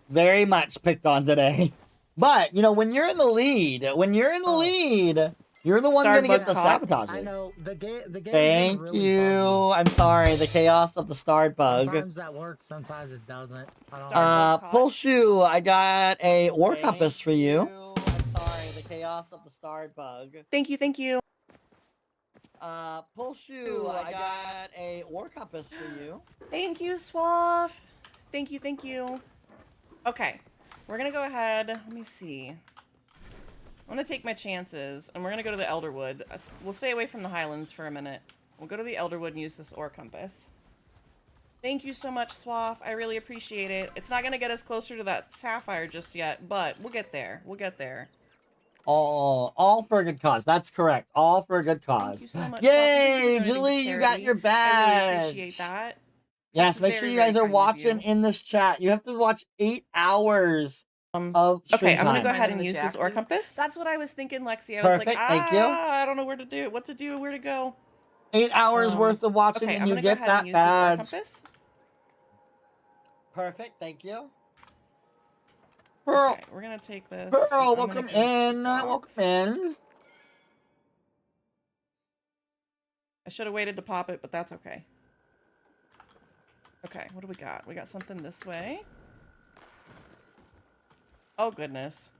Very much picked on today. But, you know, when you're in the lead, you're the one going to get the sabotages. I know. The game Thank really you. buggy. I'm sorry. The chaos of the starred bug. Sometimes that works, sometimes it doesn't. I don't know. Poulshu, I got a ore compass for you. I'm sorry. The chaos of the starred bug. Thank you, thank you. Poulshu, I got a ore compass for you. Thank you, Swaff. Thank you, thank you. Okay, we're gonna go ahead. Let me see. I'm gonna take my chances, and we're gonna go to the Elderwood. We'll stay away from the Highlands for a minute. We'll go to the Elderwood and use this ore compass. Thank you so much, Swaff. I really appreciate it. It's not gonna get us closer to that sapphire just yet, but we'll get there. We'll get there. All for a good cause. That's correct. All for a good cause. Thank you so much. Yay, Julie, you got your badge. I really appreciate that. Yes, make sure you guys are watching in this chat. You have to watch 8 hours of stream Okay, I'm gonna go time. ahead and use this ore compass. That's what I was thinking, Lexi. I was like, Thank you. I don't know where to do, what to do, where to go. 8 hours worth of watching, okay, and I'm you gonna go get ahead that and use this ore badge. compass. Perfect, thank you. Pearl, okay, we're gonna take this. Pearl, welcome in. Welcome in. I should have waited to pop it, but that's okay. Okay, what do we got? We got something this way. Oh, goodness.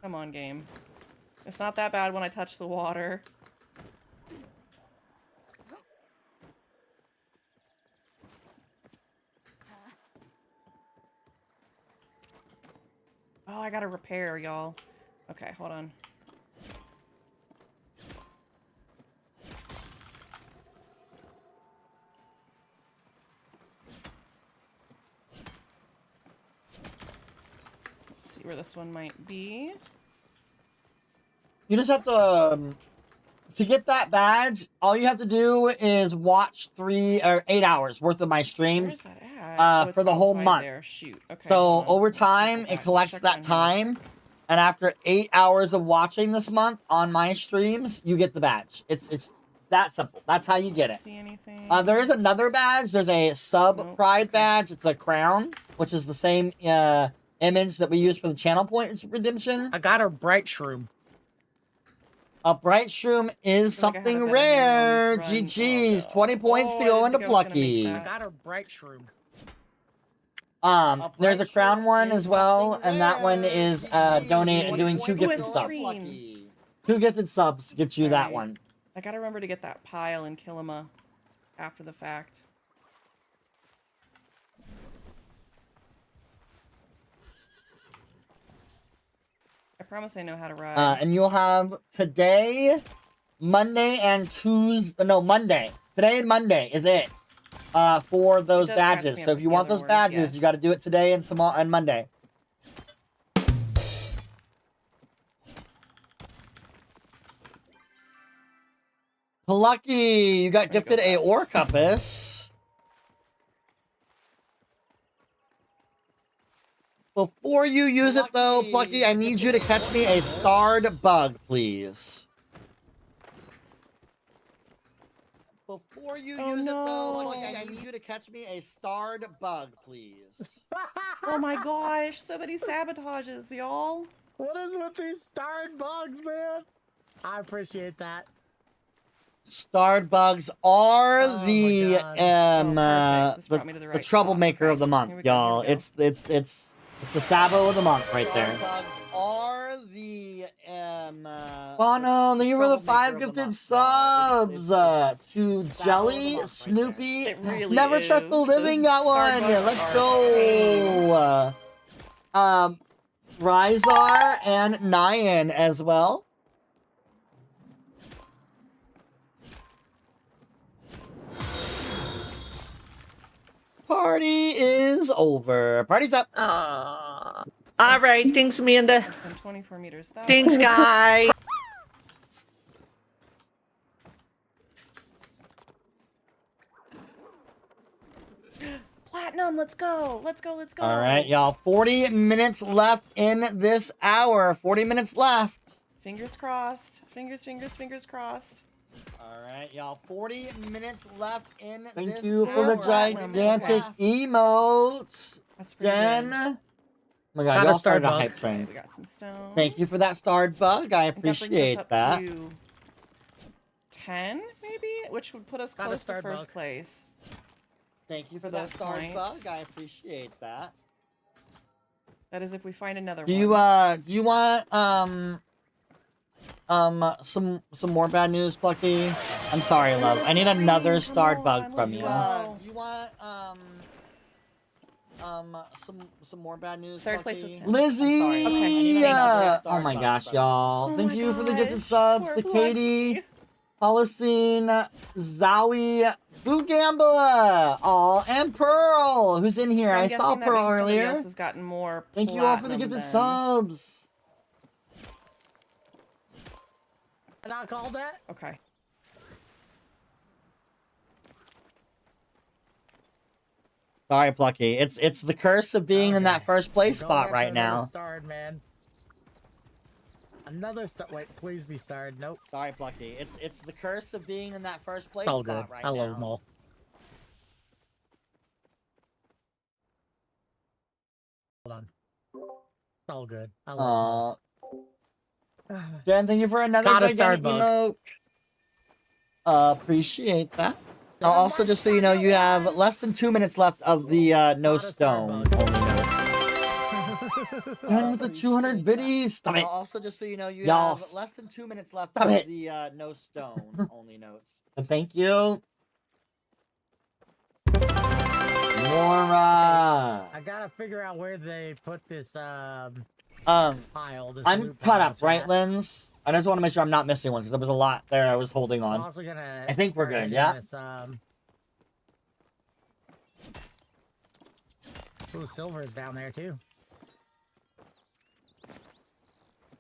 Come on, game. It's not that bad when I touch the water. Oh, I gotta repair, y'all. Okay, hold on. Let's see where this one might be. You just have to get that badge, all you have to do is watch 3 or 8 hours worth of my stream. Where's that at? For the whole month. There. Shoot. Okay, so over time, it collects that time. And after 8 hours of watching this month on my streams, you get the badge. It's that simple. That's how you get it. See anything? There is another badge. There's a sub pride badge. It's a crown, which is the same image that we use for the channel point redemption. I got a bright shroom. A bright shroom is something rare. GG's. 20 points to go into Plucky. I got a bright shroom. There's a crown one as well, and that one is doing 2 gifted subs. 2 gifted subs gets you that one. I gotta remember to get that pile and kill him after the fact. I promise I know how to ride. And you'll have today, Monday, and Tuesday. No, Monday. Today and Monday is it. For those badges. So if you want those badges, you got to do it today and tomorrow and Monday. Plucky, you got gifted a ore compass. Before you use it though, Plucky, I need you to catch me a starred bug, please. Before you use it though, Plucky, I need you to catch me a starred bug, please. Oh my gosh, so many sabotages, y'all. What is with these starred bugs, man? I appreciate that. Starred bugs are the troublemaker of the month, y'all. It's the Sabo of the month right there. Bugs are the Bono, thank you for the 5 gifted subs. To Jelly, Snoopy, Never Trust the Living got one. Let's go. Rizar and Nyan as well. Party is over. Party's up. All right. Thanks, Amanda. It's been 24 meters that Thanks, way. guys. Platinum, let's go. Let's go. Let's go. All right, y'all. 40 minutes left in this hour. 40 minutes left. Fingers crossed. Fingers crossed. All right, y'all. 40 minutes left in this Thank you for the hour. gigantic emotes. That's pretty Jen. good. Oh my god, Got a y'all started a Starbucks. hype train. We got some stone. Thank you for that starred bug. I That brings us appreciate up that. to 10, maybe? Which would put us Got a close to Starbucks. first place. Thank you for for that those starred points. bug. I appreciate that. That is if we find another Do one. you want some more bad news, Plucky? I'm sorry, love. I need another starred bug from you. Do you want some more bad news, Third Plucky? place with 10. Lizzie! Okay. I need another Oh my starred gosh, bug. y'all. Oh Thank my you for the gifted gosh, subs poor to Katie, Plucky. Holocene, Zowie, Boo Gambler, and Pearl, who's in here. So I'm I saw guessing that Pearl means somebody earlier. else has gotten more Thank you all for the platinum gifted then. subs. Did I call that? Okay. Sorry, Plucky. It's the curse of being in that first place Go spot after right another now. Starred, man. Another star. Wait, please be starred. Nope. Sorry, Plucky. It's the curse of being in that first place It's all spot good. right I now. love them all. Hold on. It's all good. I love them all. Jen, thank you for another Got a gigantic Starbucks. emote. Appreciate that. Also, just so you know, you have less than 2 minutes left of the no stone only notes. Jen with the 200 biddies. Stop it. Also, just so you know, you have less than 2 minutes left of the no stone only notes. And thank you. Mora. I gotta figure out where they put this pile. This I'm loot caught pile up, right, chat. Lens? I just want to make sure I'm not missing one because there was a lot there I was holding I'm on. also gonna. I think we're start good, hitting yeah? This, Ooh, silver is down there too.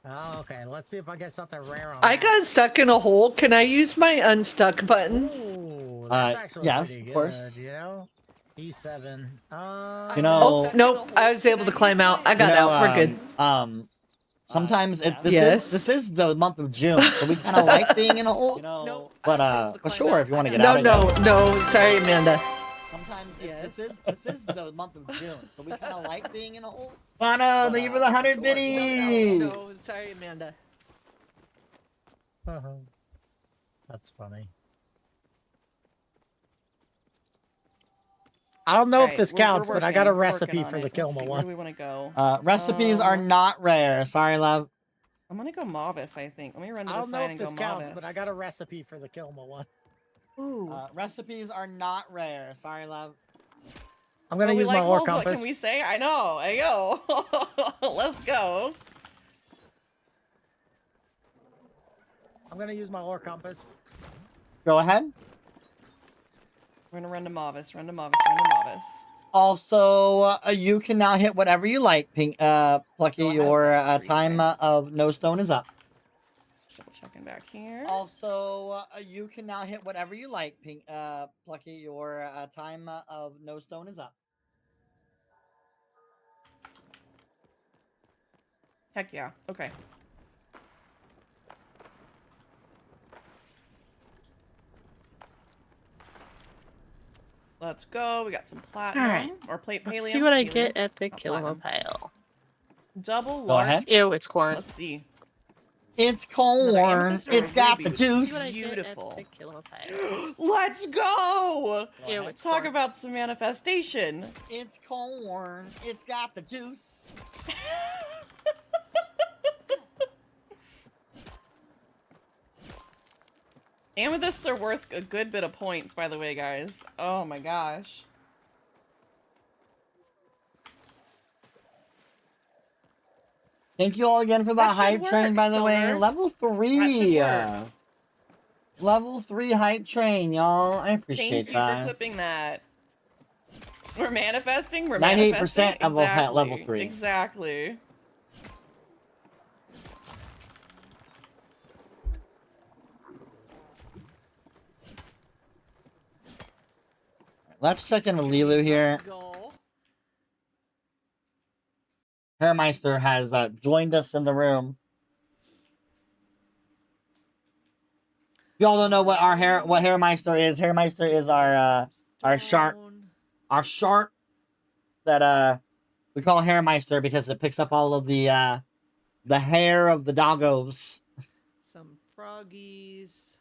Oh, okay. Let's see if I get something rare on I that. got stuck in a hole. Can I use my unstuck button? Ooh, that's actually yes, pretty of good, course. you know? E7. You know, Oh, nope. I was able to climb out. I got out. We're good. Sometimes Yes. this is the month of June, so we kind of like being in a hole. But for sure, if you want to get No, out, I no, guess. no. Sorry, Amanda. Sometimes this is the month of June, so we kind of like being in a hole. Bono, thank you for the 100 biddies. No, sorry, Amanda. That's funny. I don't know if this counts, but I got a recipe for the Kilma Where one. do we want to go? Recipes are not rare. Sorry, love. I'm gonna go Mavis, I think. Let me run to I the don't know side if and go this counts, Mavis. but I got a recipe for the Kilma one. Ooh. Recipes are not rare. Sorry, love. I'm gonna Well, we use like my ore holes, compass. What can we say? I know. I know. Let's go. I'm gonna use my ore compass. Go ahead. We're gonna run to Mavis. Run to Mavis. Run to Mavis. Also, you can now hit whatever you like, Plucky. Your time of no stone is up. Just double checking back here. Also, you can now hit whatever you like, Plucky. Your time of no stone is up. Heck yeah. Okay. Let's go. We got some platinum. Alright. Or plate paleo. Let's see what I Paleo, get at the not Kilma platinum. pile. Double Go large. ahead. Ew, it's corn. Let's see. It's corn. amethyst or It's got the ruby? juice. Beautiful. Kilma pile. Let's go! Ew, it's Talk corn. about some manifestation. It's corn. It's got the juice. Amethysts are worth a good bit of points, by the way, guys. Oh my gosh. Thank you all again for the That should hype train, work, by the way. Silver. Level 3. That should work. Level 3 hype train, y'all. I appreciate Thank you that. for clipping that. We're manifesting. We're 98% manifesting. of a pet level Exactly. 3. Exactly. Let's check in with LeeLoo here. Hairmeister has joined us in the room. If y'all don't know what Hairmeister is, Hairmeister is our shark that we call Hairmeister because it picks up all of the hair of the doggos. Some froggies.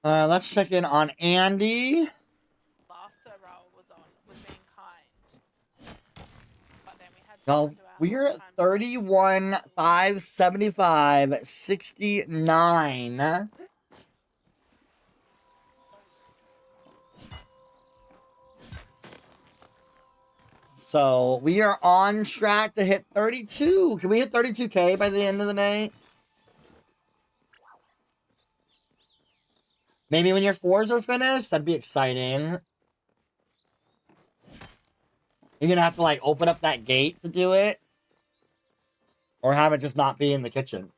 Let's check in on Andy. Was being kind. But then we had Y'all, we're at 31, 575, 69. So we are on track to hit 32. Can we hit 32K by the end of the day? Maybe when your 4s are finished? That'd be exciting. You're gonna have to like open up that gate to do it. Or have it just not be in the kitchen.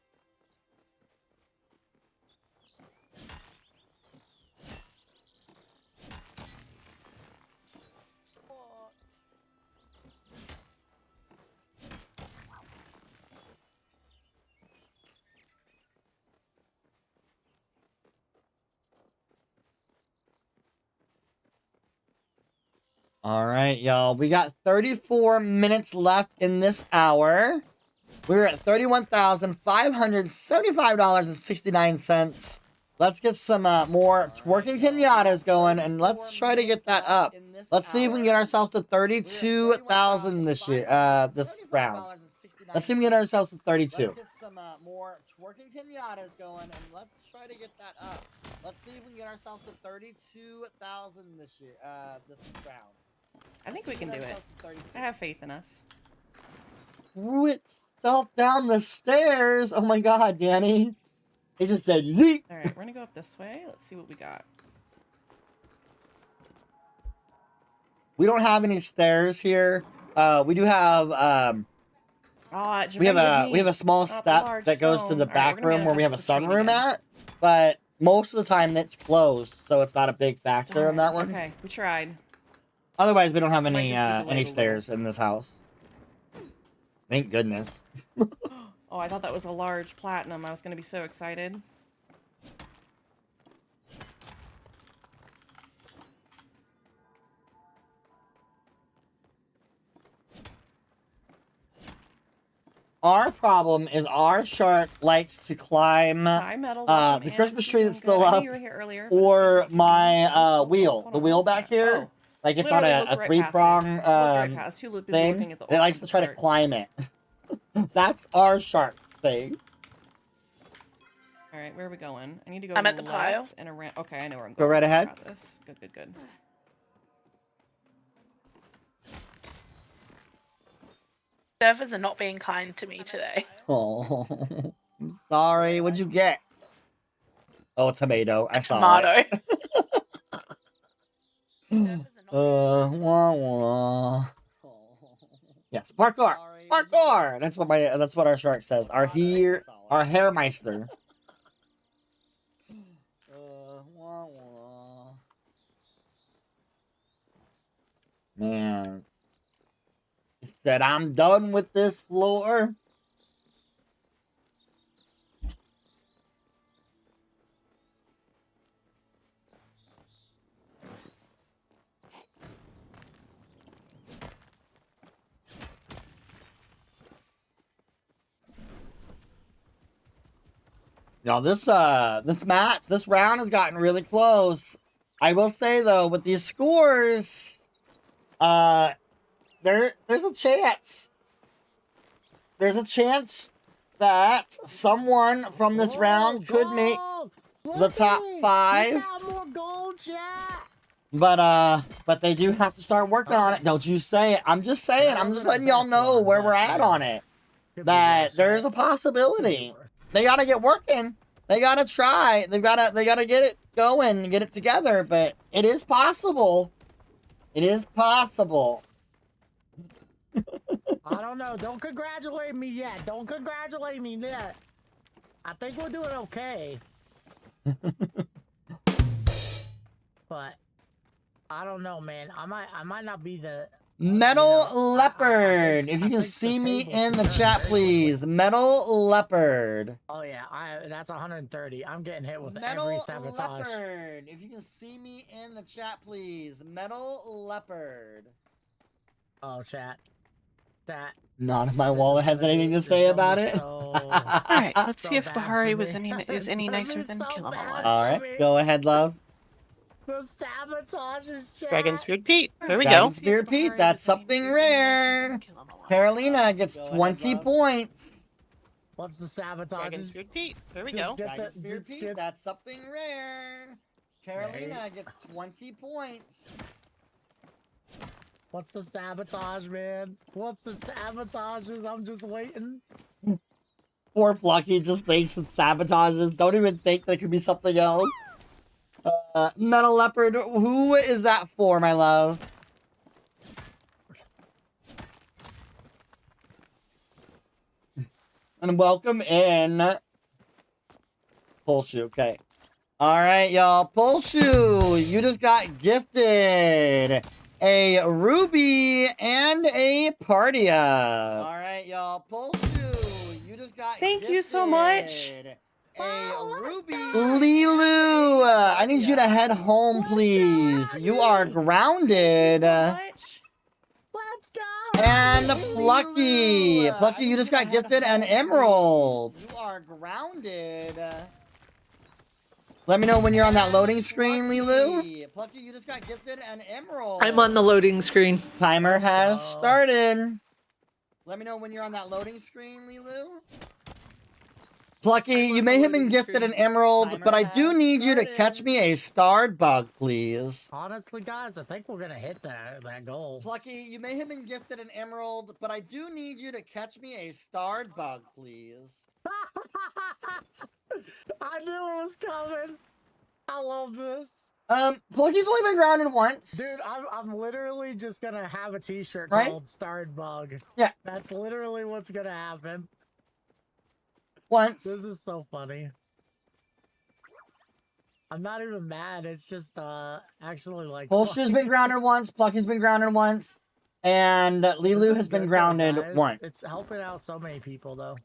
All right, y'all. We got 34 minutes left in this hour. We're at $31,575.69. Let's get some more twerking pinatas going, and let's try to get that up. Let's see if we can get ourselves to 32,000 this year, this round. Let's see if we can get ourselves to 32. Let's get some more twerking pinatas going, and let's try to get that up. Let's see if we can get ourselves to 32,000 this year, this round. I think we can do it. I have faith in us. Threw itself down the stairs. Oh my god, Danny. It just said yeet. Alright, we're gonna go up this way. Let's see what we got. We don't have any stairs here. We do have we have a small step that goes to the back room where we have a sunroom at, but most of the time it's closed, so it's not a big factor in that one. Okay, we tried. Otherwise, we don't have any stairs in this house. Thank goodness. Oh, I thought that was a large platinum. I was going to be so excited. Our problem is our shark likes to climb the Christmas tree that's still up, or my wheel, the wheel back here. Like it's on a 3-prong thing. It likes to try to climb it. That's our shark thing. All right, where are we going? I need to go. I'm at the left pile. and around. Okay, I know where I'm Go going. right ahead. Got this. Good, good, good. Servers are not being kind to me today. Oh, I'm sorry. What'd you get? Oh, tomato. I saw it. Wah, wah. Yes, parkour. Parkour. That's what our shark says. Our Hairmeister. Wah, wah. Man. He said, I'm done with this floor. Now this round has gotten really close. I will say though, with these scores, there's a chance. There's a chance that someone from this round could make the top 5. But they do have to start working on it. Don't you say it. I'm just saying. I'm just letting y'all know where we're at on it. Could be that worse, there's right? a possibility. Could be worse. They gotta get working. They gotta try. They gotta get it going and get it together. But it is possible. It is possible. I don't know. Don't congratulate me yet. Don't congratulate me yet. I think we're doing okay. But I don't know, man. I might not be the Metal Leopard. If I you can think see me tables in should the turn chat, very please. quickly. Metal Leopard. Oh yeah, that's 130. I'm getting hit with every Metal sabotage. Leopard. If you can see me in the chat, please. Metal Leopard. Oh, chat. None of my This wallet is has gonna anything be- to this say gonna about be it. So, Alright, let's so see if bad for Bahari me. is It's any gonna nicer be than so Killer bad was. All for right, me. go ahead, love. The sabotages, chat. Dragon's Beard Pete. Here we Dragon go. Spear Pete, that's something rare. Karalena gets 20 points. What's the Dragon's sabotages? Beard Pete. Here we Just go. get Dragon Spear just Pete, get that's something rare. Karalena gets 20 points. What's the sabotage, man? What's the sabotages? I'm just waiting. Poor Plucky just thinks it's sabotages. Don't even think there could be something else. Metal Leopard, who is that for, my love? And welcome in. Poulshu, okay. Alright, y'all. Poulshu, you just got gifted a ruby and a Palia. Alright, y'all. Poulshu, you just got Thank you so much. a ruby. LeeLoo, I need you to head home, please. You are grounded. So much. Let's go. And Plucky. Plucky, you just got gifted an emerald. You are grounded. Let me know when you're on that loading screen, LeeLoo. Plucky, you just got gifted an emerald. I'm on the loading screen. Timer has started. Let me know when you're on that loading screen, LeeLoo. Plucky, you may have been gifted an emerald, but I do need you to catch me a starred bug, please. Honestly, guys, I think we're gonna hit that goal. Plucky, you may have been gifted an emerald, but I do need you to catch me a starred bug, please. I knew it was coming. I love this. Plucky's only been grounded once. Dude, I'm literally just gonna have a t-shirt Right? called Starred Bug. Yeah. That's literally what's gonna happen. Once. This is so funny. I'm not even mad. It's just actually like Poulshu's been grounded once, Plucky's been grounded once, and LeeLoo has been grounded once. It's helping out so many people though.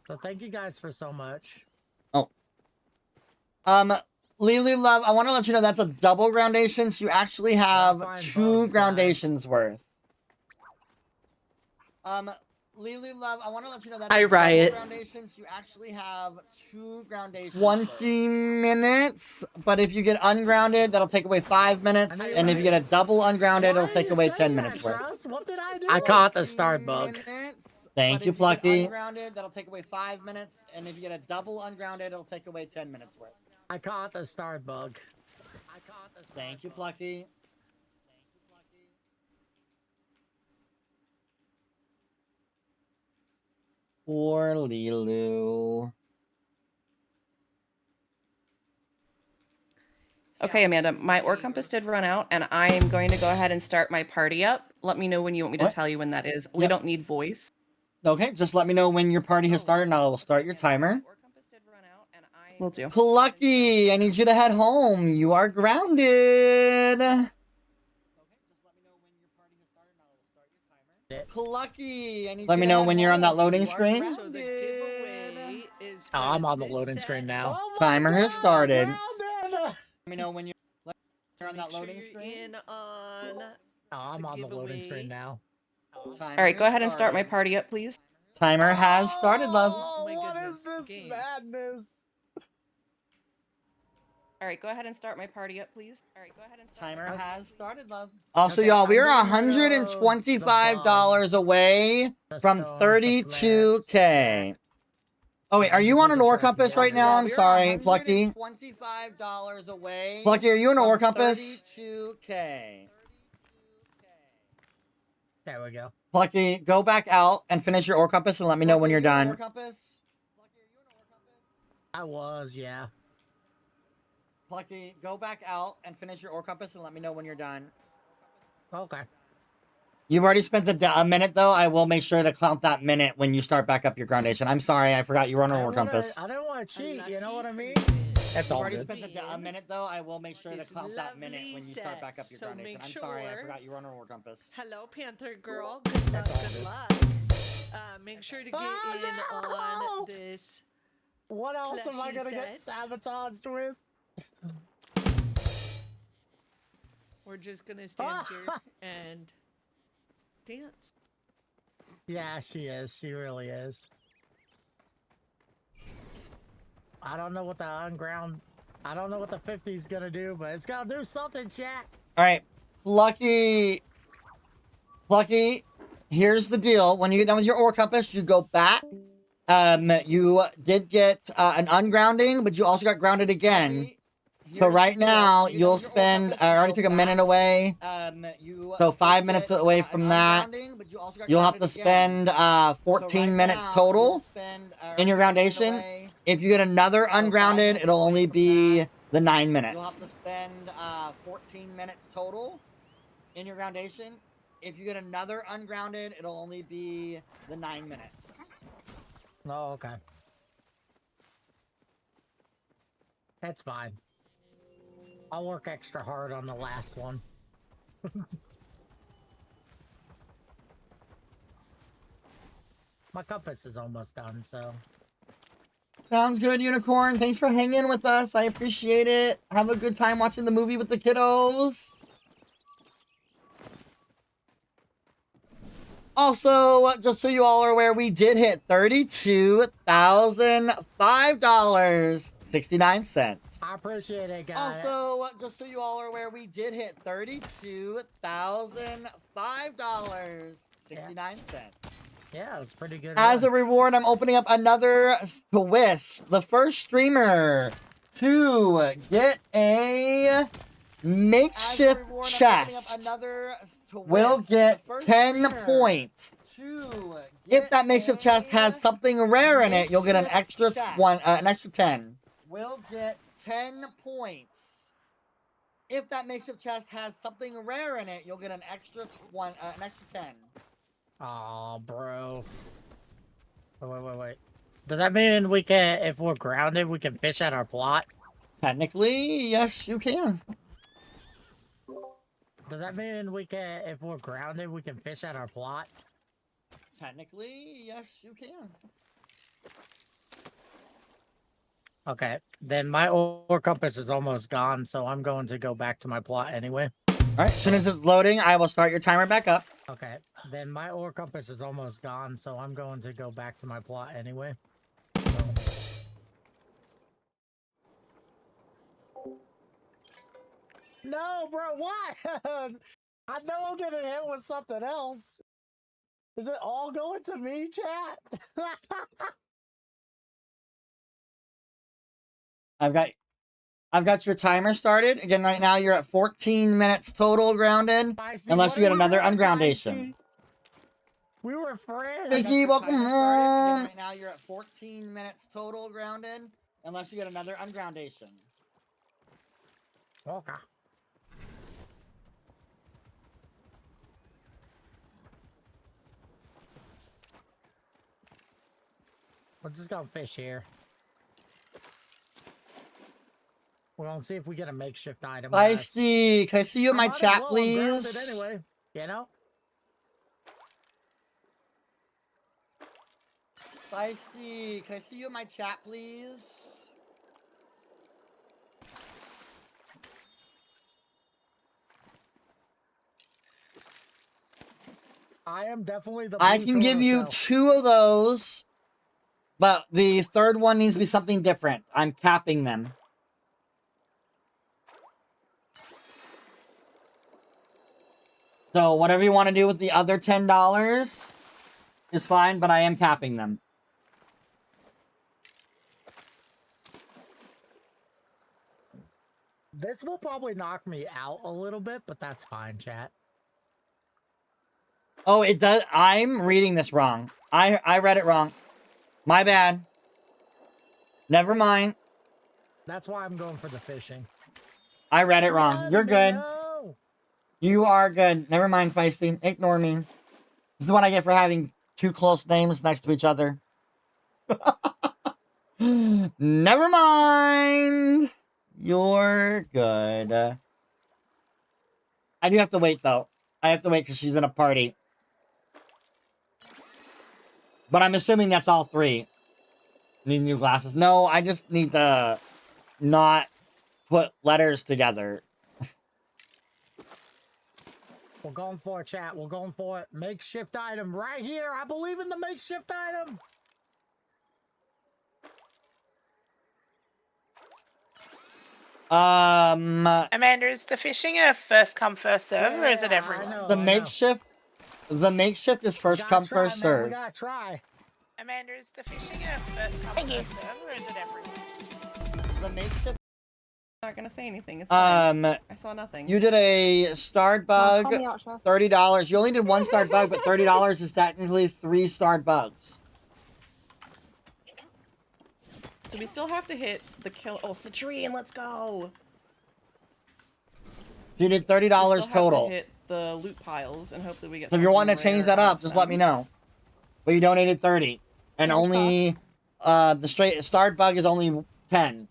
So thank you guys for so much. Oh. LeeLoo, love, I want to let you know that's a double groundation, so you actually have I'll find 2 bugs, groundations worth. LeeLoo, love, I want to let you know that's I a double riot. groundation, so you actually have 2 groundations. 20 minutes, but if you get ungrounded, that'll take away 5 minutes, and if you get a double ungrounded, it'll take away 10 minutes worth. What did I do? I caught the Starred Bug. Thank you, Plucky. Ungrounded, that'll take away 5 minutes, and if you get a double ungrounded, it'll take away 10 minutes worth. I caught the Starred Bug. Thank you, Plucky. Poor LeeLoo. Okay, Amanda, my ore compass did run out, and I am going to go ahead and start my party up. Let me know when you want me to tell you when that is. We don't need voice. Okay, just let me know when your party has started, and I will start your timer. Will do. Plucky, I need you to head home. You are grounded. Plucky, I need let me know when you're on that loading screen. So the giveaway is Oh, I'm for on the this loading screen set. now. Timer has started. Grounded! Let me know when you're on that Make sure loading you're screen. in on Oh, I'm on the loading giveaway. screen now. Timer All right, go has ahead and start my started. party up, please. Timer has started, love. Oh, my what goodness, is this game. madness? All right, go ahead and start my party up, please. All right, go ahead and start. Timer has started, love. Also, Okay, y'all, we are I'm getting rid of $125 away The from stones, the 32K. Oh wait, are you on an ore compass right now? I'm sorry, Plucky. $125 away. Plucky, are you on an ore compass? 32K. There we go. Plucky, go back out and finish your ore compass and let me know when you're done. I was, yeah. Plucky, go back out and finish your ore compass and let me know when you're done. Okay. You've already spent a minute, though. I will make sure to count that minute when you start back up your groundation. I'm sorry, I forgot you were on an ore compass. I don't want to cheat, you know what I mean? That's You've all already good. spent a minute, though. I will make sure to His count that minute lovely when you start back up your set. So groundation. make I'm sorry, I sure- forgot you were on an ore compass. Hello, Panther Girl. Good luck, good luck. Make sure to get in on this. What else am I plushy gonna get set. sabotaged with? We're just gonna stand here and dance. Yeah, she is. She really is. I don't know what the unground. I don't know what the 50's gonna do, but it's gonna do something, chat. All right, Plucky. Here's the deal. When you get done with your ore compass, you go back. You did get an ungrounding, but you also got grounded again. So right now, you'll spend, I already took a minute away. So 5 minutes away from that. You'll have to spend 14 minutes total in your groundation. If you get another ungrounded, it'll only be the 9 minutes. You'll have to spend 14 minutes total in your groundation. If you get another ungrounded, it'll only be the 9 minutes. Oh, okay. That's fine. I'll work extra hard on the last one. My compass is almost done, so. Sounds good, Unicorn. Thanks for hanging with us. I appreciate it. Have a good time watching the movie with the kiddos. Also, just so you all are aware, we did hit $32,005.69. I appreciate it, guys. Also, just so you all are aware, we did hit $32,005.69. Yeah, it's pretty good. As a reward, I'm opening up another twist. The first streamer to get a makeshift chest will get 10 points. If that makeshift chest has something rare in it, you'll get an extra an extra 10. Will get 10 points. If that makeshift chest has something rare in it, you'll get an extra 10. Aw, bro. Wait. Does that mean we can, if we're grounded, we can fish at our plot? Technically, yes, you can. Does that mean we can, if we're grounded, we can fish at our plot? Technically, yes, you can. Okay, then my ore compass is almost gone, so I'm going to go back to my plot anyway. Alright, as soon as it's loading, I will start your timer back up. Okay, then my ore compass is almost gone, so I'm going to go back to my plot anyway. No, bro, what? I know I'm getting hit with something else. Is it all going to me, chat? I've got your timer started. Again, right now you're at 14 minutes total grounded. Unless you get another ungroundation. We were friends. Vicky, welcome home. Right now you're at 14 minutes total grounded. Unless you get another ungroundation. Okay. We're just gonna fish here. We're gonna see if we get a makeshift item. Feisty, can I see you in my chat, please? Anyway, you know? Feisty, can I see you in my chat, please? I am definitely the I can give you 2 of those, but the third one needs to be something different. I'm capping them. So whatever you want to do with the other $10 is fine, but I am capping them. This will probably knock me out a little bit, but that's fine, chat. Oh, it does. I'm reading this wrong. I read it wrong. My bad. Never mind. That's why I'm going for the fishing. I read it wrong. You're good. No. You are good. Never mind, Feisty. Ignore me. This is what I get for having two close names next to each other. Never mind. You're good. I do have to wait, though. I have to wait because she's in a party. But I'm assuming that's all three. Need new glasses. No, I just need to not put letters together. We're going for it, chat. We're going for it. Makeshift item right here. I believe in the makeshift item. Amanda, is the fishing a first come first serve, or is it Yeah, everyone? The makeshift is first come try, first man. We serve. gotta try. Amanda, is the fishing a first come first serve, or is it everyone? The makeshift. I'm not gonna say anything. It's fine. I saw nothing. You did a starred bug, $30. You only did one starred bug, but $30 is technically 3 starred bugs. So we still have to hit the kill. Oh, citrine, let's go. You did $30 We still have total. to hit the loot piles and hope that we get. So if you're wanting to something change rare that out up, of just them. let me know. But you donated 30, and No only the straight starred bug is only 10.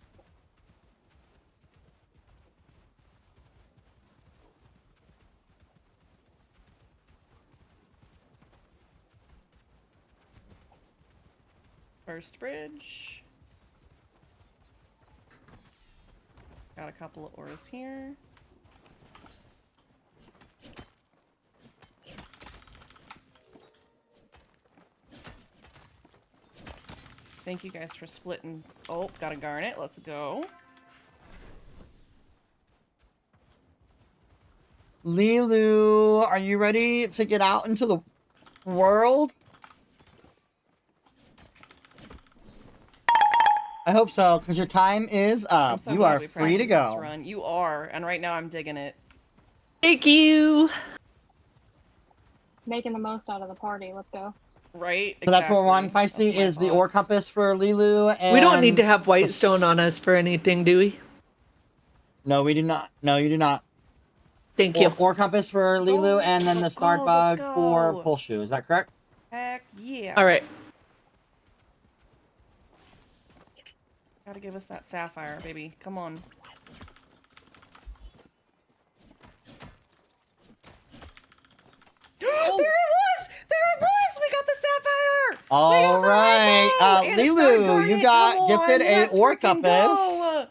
First bridge. Got a couple of ores here. Thank you guys for splitting. Oh, got a garnet. Let's go. LeeLoo, are you ready to get out into the world? I hope so, because your time is I'm up. so You glad are we free to practiced this go. run. You are, and right now I'm digging it. Thank you. Making the most out of the party. Let's go. Right? So that's what we're on. Exactly. Feisty is the ore compass for LeeLoo, and We don't need to have white stone on us for anything, do we? No, we do not. No, you do not. Thank you. Ore compass for LeeLoo, and then the start go, bug let's for go. Poulshu. Is that correct? Heck yeah. All right. Gotta give us that sapphire, baby. Come on. There it was! There it was! We got the sapphire! All right, And a star LeeLoo, garnet. you got Come gifted on, a let's ore freaking compass. go.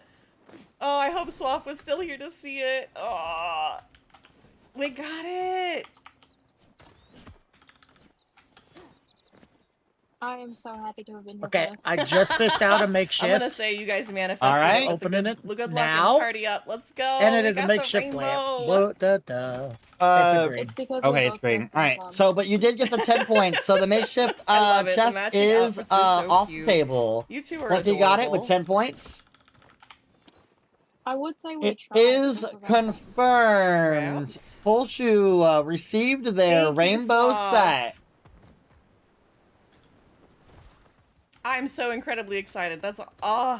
Oh, I hope Swaff was still here to see it. Oh, we got it. I am so happy to have been here. Okay, for this. I just fished out a makeshift. I'm gonna say you guys manifested. All right. it with Opening good, it good luck now. and party up. Let's go. And it We is a got the makeshift rainbow. lamp. It's a green. It's because Okay, we're it's both green. dressed All in right, plum. so but you did get the 10 points. So the makeshift I love it. The chest matching is outfits are so off the cute. table. You two are Plucky got it with adorable. 10 points. I would say we It tried. is but we forgot. confirmed. Perhaps? Poulshu received their Thank you, rainbow Swaff. set. I'm so incredibly excited. That's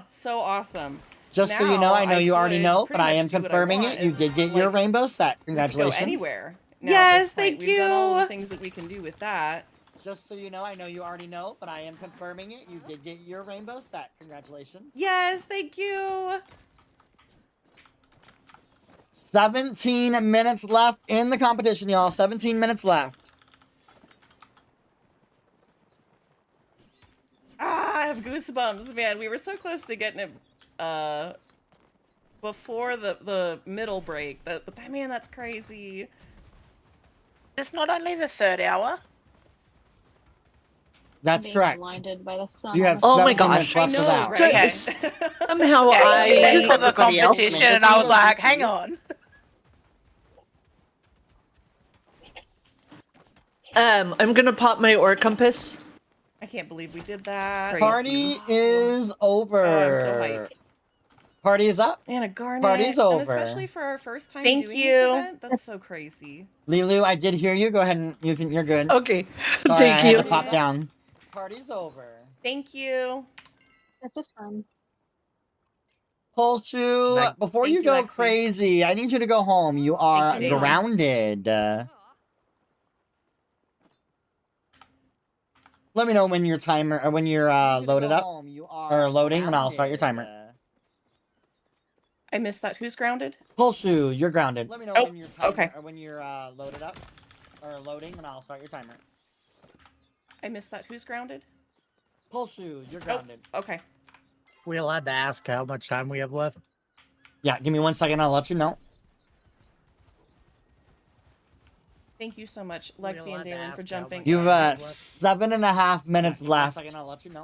so awesome. Just so you know, I know you already could know, pretty but I much am do what confirming want. it. You It's did get your like, rainbow set. we could go Congratulations. anywhere. Now Yes, at this point. thank We've done all the you. things that we can do with that. Just so you know, I know you already know, but I am confirming it. You did get your rainbow set. Congratulations. Yes, thank you. 17 minutes left in the competition, y'all. 17 minutes left. I have goosebumps, man. We were so close to getting it before the middle break. But that, man, that's crazy. It's not only the third hour. That's Being correct. blinded by the sun. You have Oh my 17 gosh. minutes left I of know, that. right? Somehow Yeah, I because of the Everybody else competition, went and I was to like, see. hang on. I'm gonna pop my ore compass. I can't believe we did that. Party is over. Oh, I'm so hyped. Party is up. Anna Garnet. Party's And over. especially for our first time Thank doing you. this event, that's so crazy. LeeLoo, I did hear you. Go ahead and you're good. Okay. Sorry, Thank I had you. to pop down. Party's over. Thank you. That's just fun. Poulshu, Like- before Thank you you, go Lexi. crazy, I need you to go home. You are Thank you, Daylon. grounded. Let me know when your timer or when you're loaded up or loading, and I'll start your timer. I missed that. Who's grounded? Poulshu, you're grounded. Let me know Oh, when your timer okay. or when you're loaded up or loading, and I'll start your timer. I missed that. Who's grounded? Poulshu, you're Oh, grounded. okay. We allowed to ask how much time we have left? Yeah, give me 1 second. I'll let you know. Thank you so much, We're Lexi allowed and to Daylon, ask for how jumping. much You've time 7.5 minutes left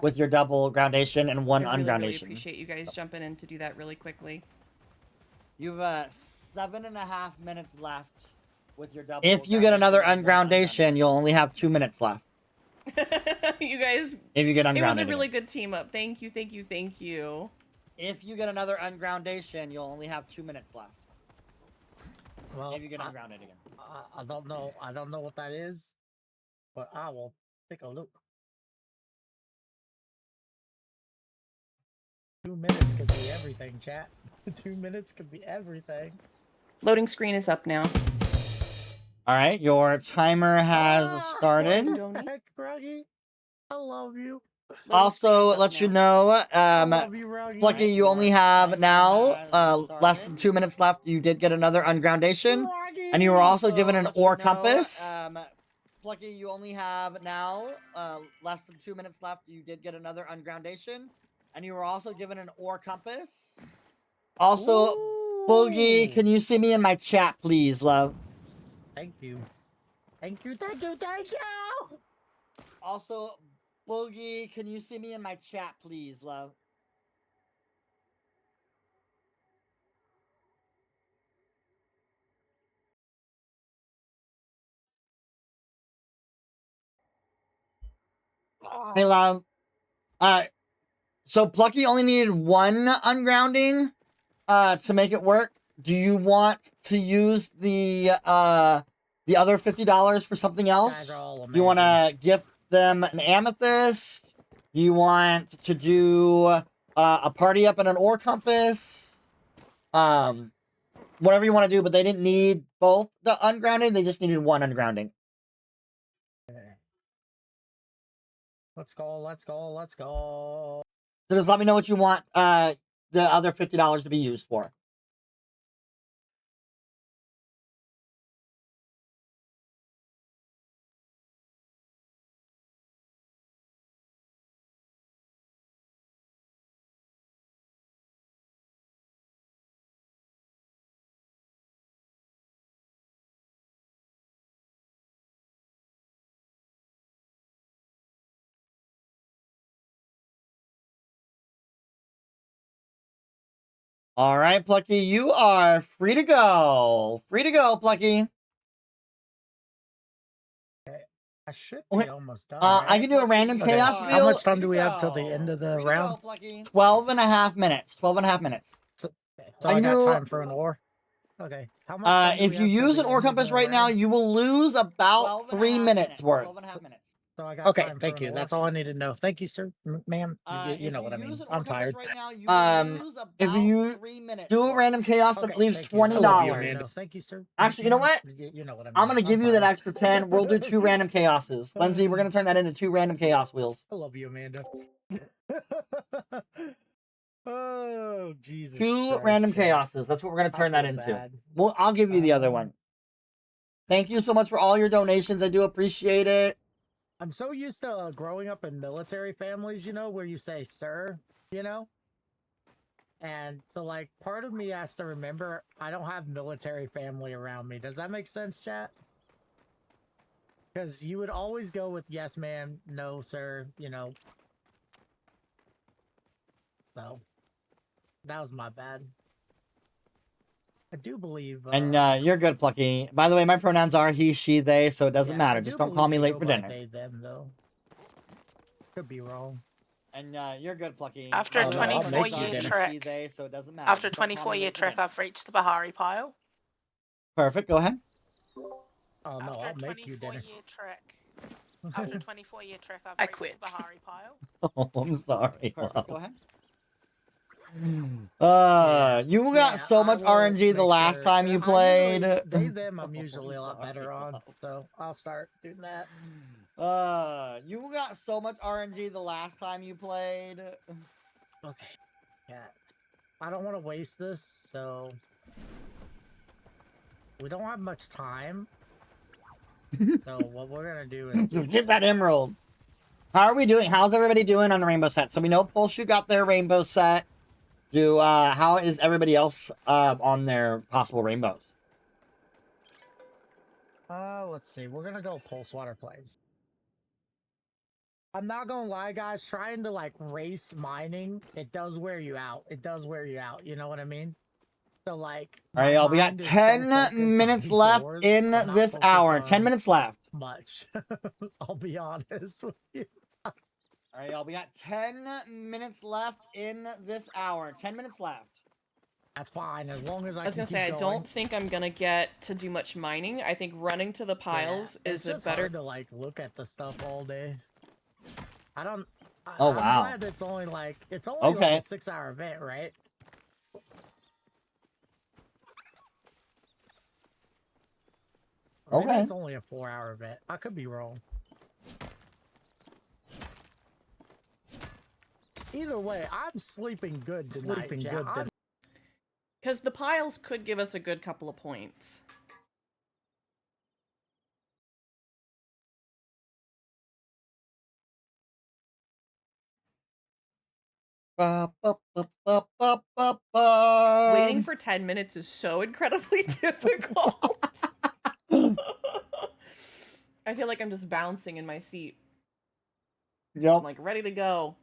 with your double groundation and one I really, really ungroundation. appreciate you guys jumping in to do that really quickly. You've 7.5 minutes left with your double. If you get another ungroundation, you'll only have 2 minutes left. You guys, If you get it was a ungrounded. really good team up. Thank you, thank you, thank you. If you get another ungroundation, you'll only have 2 minutes left. Well, If you get ungrounded again. I don't know. I don't know what that is, but I will take a look. 2 minutes could be everything, chat. 2 minutes could be everything. Loading screen is up now. All right, your timer has started. Don't need- Heck, Ruggy, I love you. Loading Also, screen is up let you now. know, I love you, Ruggy. Plucky, you only have now less than 2 minutes left. You did get another ungroundation, and you were also given an ore compass. Plucky, you only have now less than 2 minutes left. You did get another ungroundation, and you were also given an ore compass. Also, Boogie, can you see me in my chat, please, love? Thank you. Thank you, thank you, thank you! Also, Boogie, can you see me in my chat, please, love? Hey, love. So Plucky only needed one ungrounding to make it work. Do you want to use the other $50 for something else? Guys are all Do you want to gift them an amethyst? Do you want to do a party up and an ore compass? Whatever you want to do, but they didn't need both the ungrounding. They just needed one ungrounding. Let's go, let's go, let's go. So just let me know what you want the other $50 to be used for. All right, Plucky, you are free to go. Free to go, Plucky. I should be almost done. I can do a random chaos wheel. How much time do we have till the end of the round? 12.5 minutes. 12.5 minutes. So I got time for an ore. Okay. How much time do we if you have till use the an ore end of compass the right now, round? you will lose about 3 minutes worth. So I got Okay, time thank for you. an ore. That's all I need to know. Thank you, sir, ma'am. You know what I mean. I'm tired. If you do a random chaos that leaves thank you. I love you, $20. Amanda. Thank you, sir. Actually, you know what? You know what I mean. I'm gonna give you that tired. extra 10. We'll do 2 random chaoses. Lindsay, we're gonna turn that into 2 random chaos wheels. I love you, Amanda. Oh, Jesus. 2 Christ, random Jack. chaoses. That's what we're gonna turn I that feel into. bad. Well, I'll give you the other one. Thank you so much for all your donations. I do appreciate it. I'm so used to growing up in military families, you know, where you say sir, you know? And so, like, part of me has to remember I don't have military family around me. Does that make sense, chat? Because you would always go with yes, ma'am, no, sir, you know. So, that was my bad. I do believe... And you're good, Plucky. By the way, my pronouns are he, she, they, so it doesn't yeah, matter. I do Just don't call me believe late you for go by dinner. They, them, though. Could be wrong. And you're good, Plucky. After a Oh, no, I'll 24-year make you trek. She, they, so it doesn't matter. After a Just don't call me 24-year late for trek, dinner. I've reached the Bahari pile. Perfect. Go ahead. Oh no, After I'll a make you dinner. 24-year trek. After a 24-year trek, I've I reached quit. the Bahari pile. Oh, I'm sorry. Perfect. Go ahead. You got Yeah, so much I will RNG the make last sure. time you I played. usually, they, them, I'm Oh, usually a lot sorry, better on, love. so I'll start doing that. You got so much RNG the last time you played. Okay. Yeah. I don't want to waste this, so we don't have much time. So what we're gonna do is Just get that emerald. How are we doing? How's everybody doing on the rainbow set? So we know Poulshu got their rainbow set. How is everybody else on their possible rainbows? let's see. We're gonna go pulse water plays. I'm not gonna lie, guys. Trying to like race mining, it does wear you out. It does wear you out. You know what I mean? So like, All right, y'all. We got 10 minutes left in this hour. 10 minutes left. Much. I'll be honest with you. All right, y'all. We got 10 minutes left in this hour. 10 minutes left. That's fine, as long as I was can gonna say, keep I going. don't think I'm gonna get to do much mining. I think running to the piles It's is a just better. hard to like look at the stuff all day. I don't. Oh, I'm wow. glad it's only like a 6-hour event, right? Or maybe Okay. it's only a 4-hour event. I could be wrong. Either way, I'm sleeping good tonight. Because the piles could give us a good couple of points. Waiting for 10 minutes is so incredibly difficult. I feel like I'm just bouncing in my seat. Yep. I'm like, ready to go.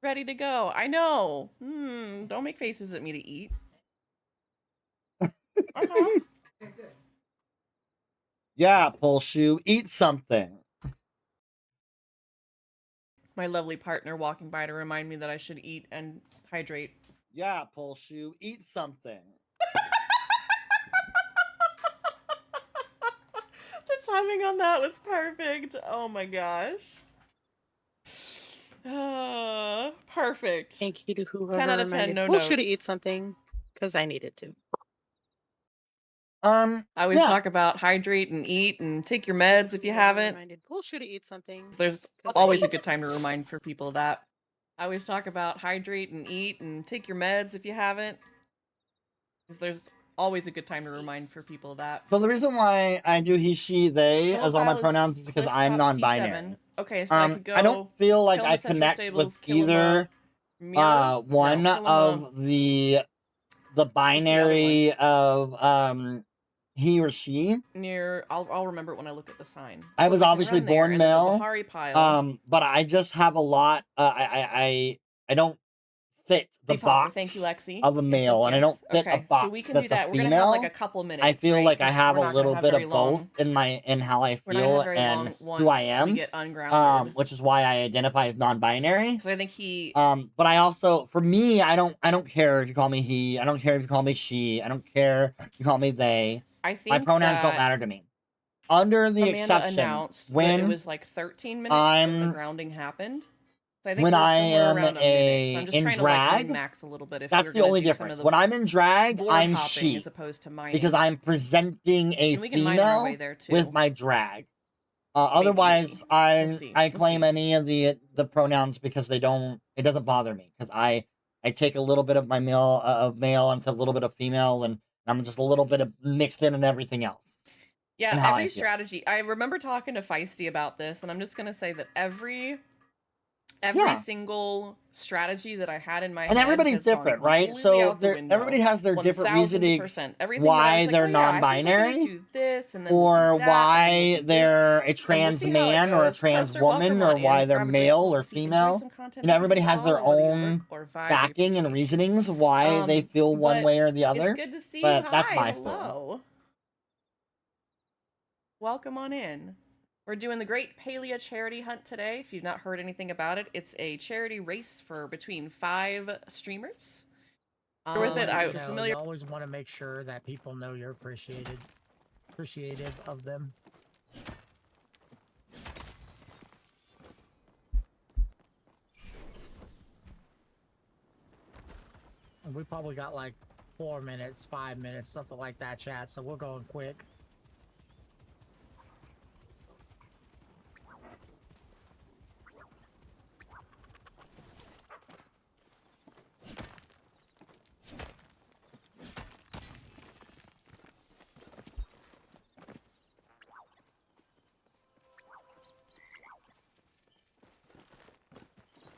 Ready to go. I know. Don't make faces at me to eat. Yeah, Poulshu, eat something. My lovely partner walking by to remind me that I should eat and hydrate. Yeah, Poulshu, eat something. The timing on that was perfect. Oh my gosh. Perfect. Thank you to whoever 10 out of 10, reminded no Poulshu to notes. eat something, because I needed to. I always talk about hydrate and eat and take your meds if you haven't. Reminded Poulshu to eat something. There's 'cause I always a needed good time to remind for people that. I always talk about hydrate and eat and take your meds if you haven't. Because there's always a good time to remind for people that. So the reason why I do he, she, they Yellow as all my pile is pronouns is because cliff I'm top non-binary. C7. Okay, so I could go I don't feel like kill 'em I at Central connect Stables, with kill 'em either Mirror? one No, kill 'em of the binary of he or she. near. I'll remember it when I look at the sign. I So was we can obviously run there, born and then the male. Bahari pile. But I just have a lot. I don't fit the Leaf Hopper, box thank you, Lexi. of a Yes, male, yes, and I don't yes. fit a Okay, box so we can that's do that. a We're gonna have like female. a couple minutes. I feel right? like I 'Cause have we're a not gonna little have bit very of both long. in how I We're not gonna have feel very and long who I once am. we get ungrounded. Which is why I identify as non-binary. Because I think he. But I also, for me, I don't care if you call me he. I don't care if you call me she. I don't care if you call me they. I think My pronouns don't that matter to me. Under the Amanda exception, announced that when it was like 13 minutes when the grounding happened. So I think when we're I somewhere am around a minute. So I'm just in trying to like drag, min-max a little bit. If that's we're the gonna only do some difference. of the When I'm in drag, board I'm hopping she as opposed to mining. because I'm presenting a And we can mine on our way female there too. with my drag. Otherwise, We'll see. I We'll claim see. any of the pronouns because it doesn't bother me because I take a little bit of my male into a little bit of female and I'm just a little bit of mixed in and everything else. Yeah, how I every feel. strategy. I remember talking to Feisty about this, and I'm just gonna say that every Yeah. single strategy that I had in my head And everybody's has gone different, right? completely So out the window. everybody has their different reasoning 1000%. Everything that I why was like, they're oh, yeah, I think we're gonna non-binary do this, and then we'll or do that, and then why we'll do this, they're a and trans we'll see how it man or a goes. trans Poster, welcome woman or on why in. they're Grab a male grateful or seat, enjoy female. some content. You know, Thank you everybody for has their all, whether you own work or vibe, we backing and appreciate you. reasonings why they feel one But way or the other. it's good to see But you. that's Hi, my feeling. hello. Welcome on in. We're doing the Great Palia Charity Hunt today. If you've not heard anything about it, it's a charity race for between 5 streamers. With it, you know, you always want to make sure that people know you're appreciative of them. And we probably got like 4 minutes, 5 minutes, something like that, chat. So we're going quick.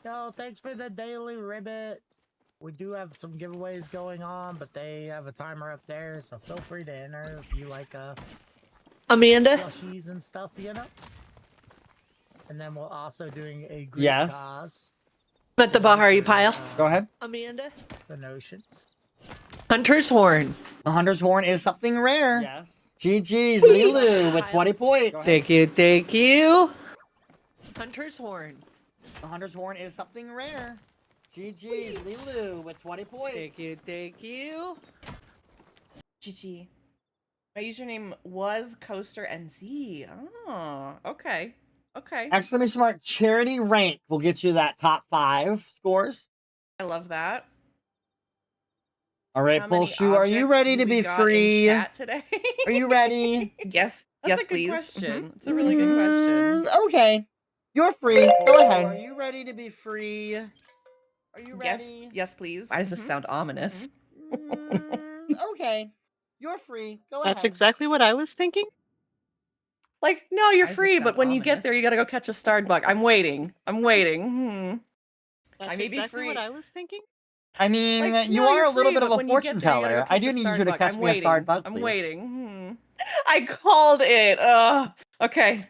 Yo, thanks for the daily ribbit. We do have some giveaways going on, but they have a timer up there, so feel free to enter if you like Amanda? plushies and stuff, you know? And then we're also doing a great Yes. cause. At the Bahari pile. Go ahead. Amanda? The notions. Hunter's Horn. The Hunter's Horn is something rare. Yes. GG's, LeeLoo with 20 points. Thank you, thank you. Hunter's Horn. The Hunter's Horn is something rare. GG's, LeeLoo with 20 points. Thank you, thank you. GG. My username was Coaster NZ. Oh, okay. Okay. Exclamation mark charity rank will get you that top 5 scores. I love that. All right, How many Poulshu, are you objects ready do to we be got in free? chat today? Are you ready? Yes. That's Yes, a good please. question. It's a really good question. Okay. You're free. Go ahead. Are you ready to be free? Are you Yes. ready? Yes, please. Why does this sound ominous? Okay. You're free. Go That's ahead. exactly what I was thinking. Like, no, you're Why does this free, but sound when you get there, ominous? you gotta go catch a starred bug. I'm waiting. I'm waiting. That's I may be exactly free. what I was thinking. I mean, Like, you no, are you're a little free, bit of but a when you get fortune there, you gotta teller. go I catch do a need you starred to bug. catch I'm me a starred waiting. bug, I'm please. waiting. I called it. Okay.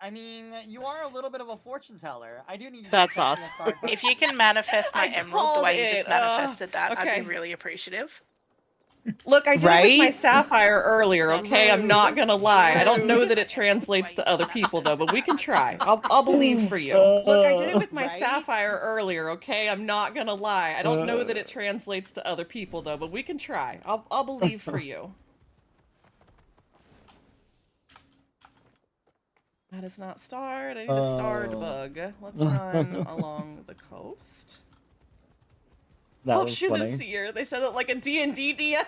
I mean, you are a little bit of a fortune teller. I do need you That's to catch me a awesome. starred bug. If you can manifest my I emerald the called way you it. just manifested that, I'd okay. be really appreciative. Look, I did it with my Right? sapphire earlier, okay? I'm not gonna lie. I don't know Rude. that it translates to other people though, but we can try. I'll believe for you. Look, I did it with my Right? sapphire earlier, okay? I'm not gonna lie. I don't know that it translates to other people though, but we can try. I'll believe for you. That is not starred. I need a starred bug. Let's run along the coast. That was Poulshu the funny. Seer. They said it like a D&D DM.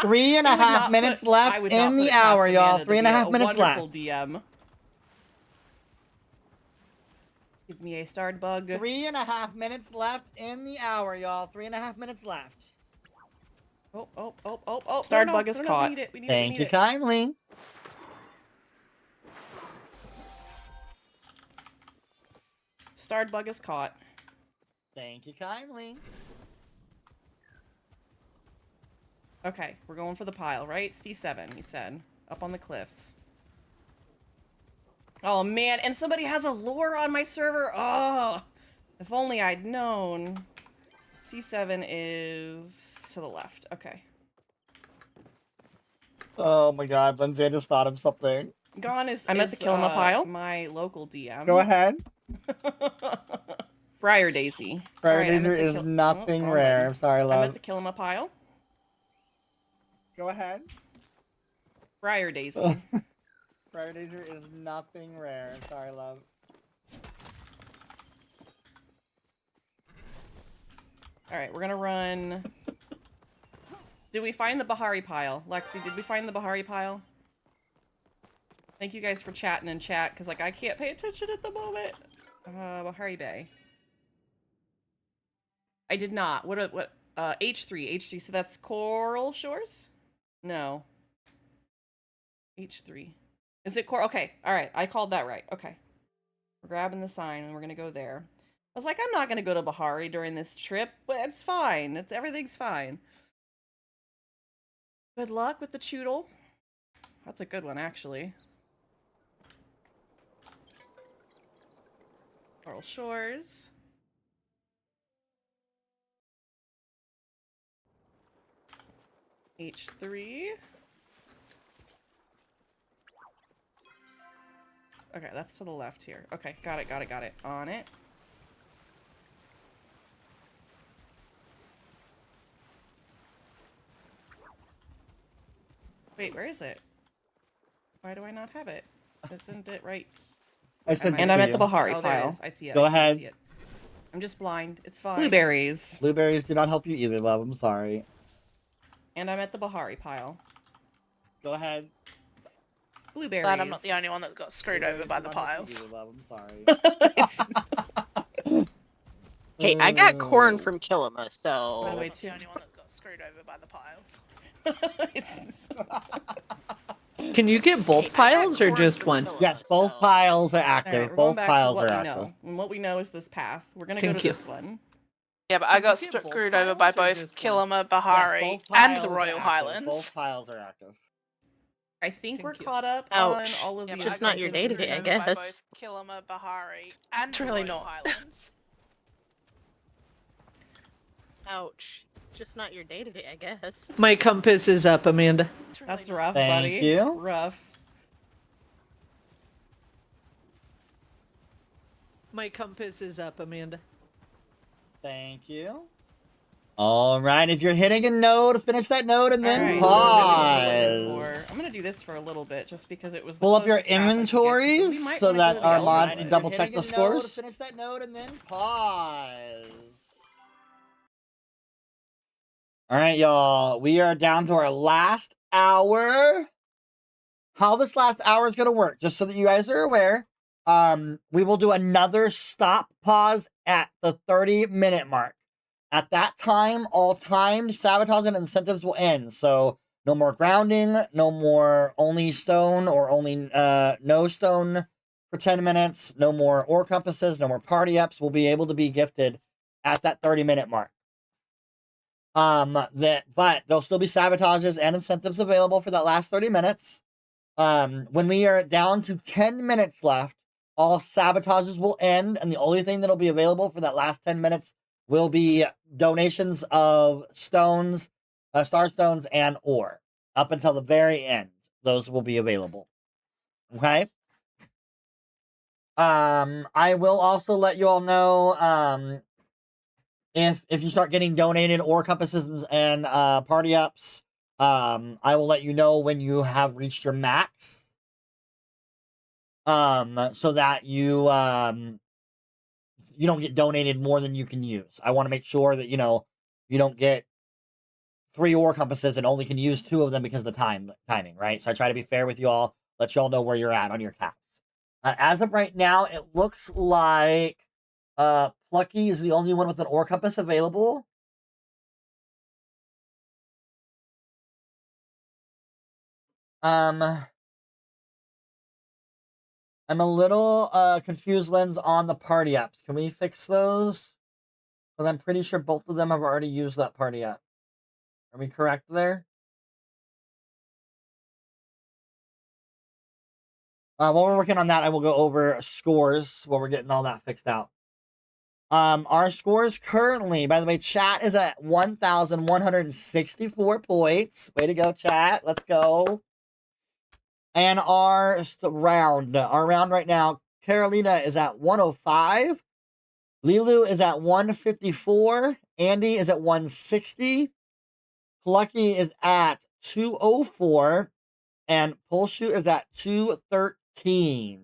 3.5 minutes left in the hour, y'all. 3.5 minutes left. Wonderful DM. Give me a starred bug. 3.5 minutes left in the hour, y'all. 3.5 minutes left. Oh. Starred bug is caught. We need it. We need Thank it. you kindly. Starred bug is caught. Thank you kindly. Okay, we're going for the pile, right? C7, you said. Up on the cliffs. Oh, man. And somebody has a lure on my server. Oh, if only I'd known. C7 is to the left. Okay. Oh my god, Lindsay, I just thought of something. Gone is I'm at the kill in the pile. My local DM. Go ahead. Briar Daisy. Briar Alright, I'm Daisy at the is kill- nothing Oh, rare. gone. I'm sorry, I'm love. at the Kilima pile. Go ahead. Briar Daisy. Briar Daisy is nothing rare. I'm sorry, love. Alright, we're gonna run... Did we find the Bahari pile? Lexi, did we find the Bahari pile? Thank you guys for chatting in chat, because, like, I can't pay attention at the moment. Bahari Bay. I did not. What, H3, so that's Coral Shores? No. H3. Is it Coral? Okay, alright, I called that right. Okay. We're grabbing the sign, and we're gonna go there. I was like, I'm not gonna go to Bahari during this trip, but it's fine. Everything's fine. Good luck with the Choodle. That's a good one, actually. Coral Shores. H3. Okay, that's to the left here. Okay, got it. On it. Wait, where is it? Why do I not have it? Isn't it right? I sent it And to I'm at you. the Bahari Oh, there it pile. is. I see it. Go I ahead. see it. I'm just blind. It's fine. Blueberries. Blueberries do not help you either, love. I'm sorry. And I'm at the Bahari pile. Go ahead. Blueberries. Glad I'm not the only one that got screwed over by the do not help piles. you either, love. I'm sorry. It's Hey, I got corn from Kilima, so. by the I'm way, not too. the only one that got screwed over by the piles. It's Can you get both piles or just one? Yes, both piles are all active. right. We're Both going back to piles what are we active. know, and what we know is this path. We're gonna Thank go to you. this one. Yeah, but I Can you got get both screwed over by piles or both just one? Kilima, Yes, Bahari, both and piles the are Royal active. Highlands. Both piles are active. I think we're Thank you. caught up on Ouch. all of Yeah, the but Just I not got your incentives day-to-day, I and screwed over by guess. both Kilima, Bahari, and It's the really Royal not. Highlands. Ouch. Just not your day-to-day, I guess. My compass is up, Amanda. It's really That's not. rough, Thank buddy. you. Rough. My compass is up, Amanda. Thank you. All right, if you're hitting a node, finish that node and then All right, so what are we pause. looking for? I'm gonna do this for a little bit, just because it was the Pull up your closest path I could get to, but inventories we might so wanna that go to the our Elder mods Wood. can double check the scores. Finish that node and then pause. All right, y'all. We are down to our last hour. How this last hour is going to work, just so that you guys are aware, we will do another stop pause at the 30-minute mark. At that time, all timed sabotage and incentives will end. So no more grounding, no more only stone or only no stone for 10 minutes, no more ore compasses, no more party ups will be able to be gifted at that 30-minute mark. But there'll still be sabotages and incentives available for that last 30 minutes. When we are down to 10 minutes left, all sabotages will end, and the only thing that'll be available for that last 10 minutes will be donations of stones, star stones, and ore. Up until the very end, those will be available. Okay? I will also let you all know, if you start getting donated ore compasses and party ups, I will let you know when you have reached your max. So that you don't get donated more than you can use. I want to make sure that, you don't get 3 ore compasses and only can use 2 of them because of the timing, right? So I try to be fair with you all, let y'all know where you're at on your caps. As of right now, it looks like Plucky is the only one with an ore compass available. I'm a little confused, Lens, on the party apps. Can we fix those? Because I'm pretty sure both of them have already used that party app. Are we correct there? While we're working on that, I will go over scores while we're getting all that fixed out. Our scores currently, by the way, chat is at 1,164 points. Way to go, chat. Let's go. And our round right now, Karalena is at 105. LeeLoo is at 154. Andy is at 160. Plucky is at 204. And Poulshu is at 213.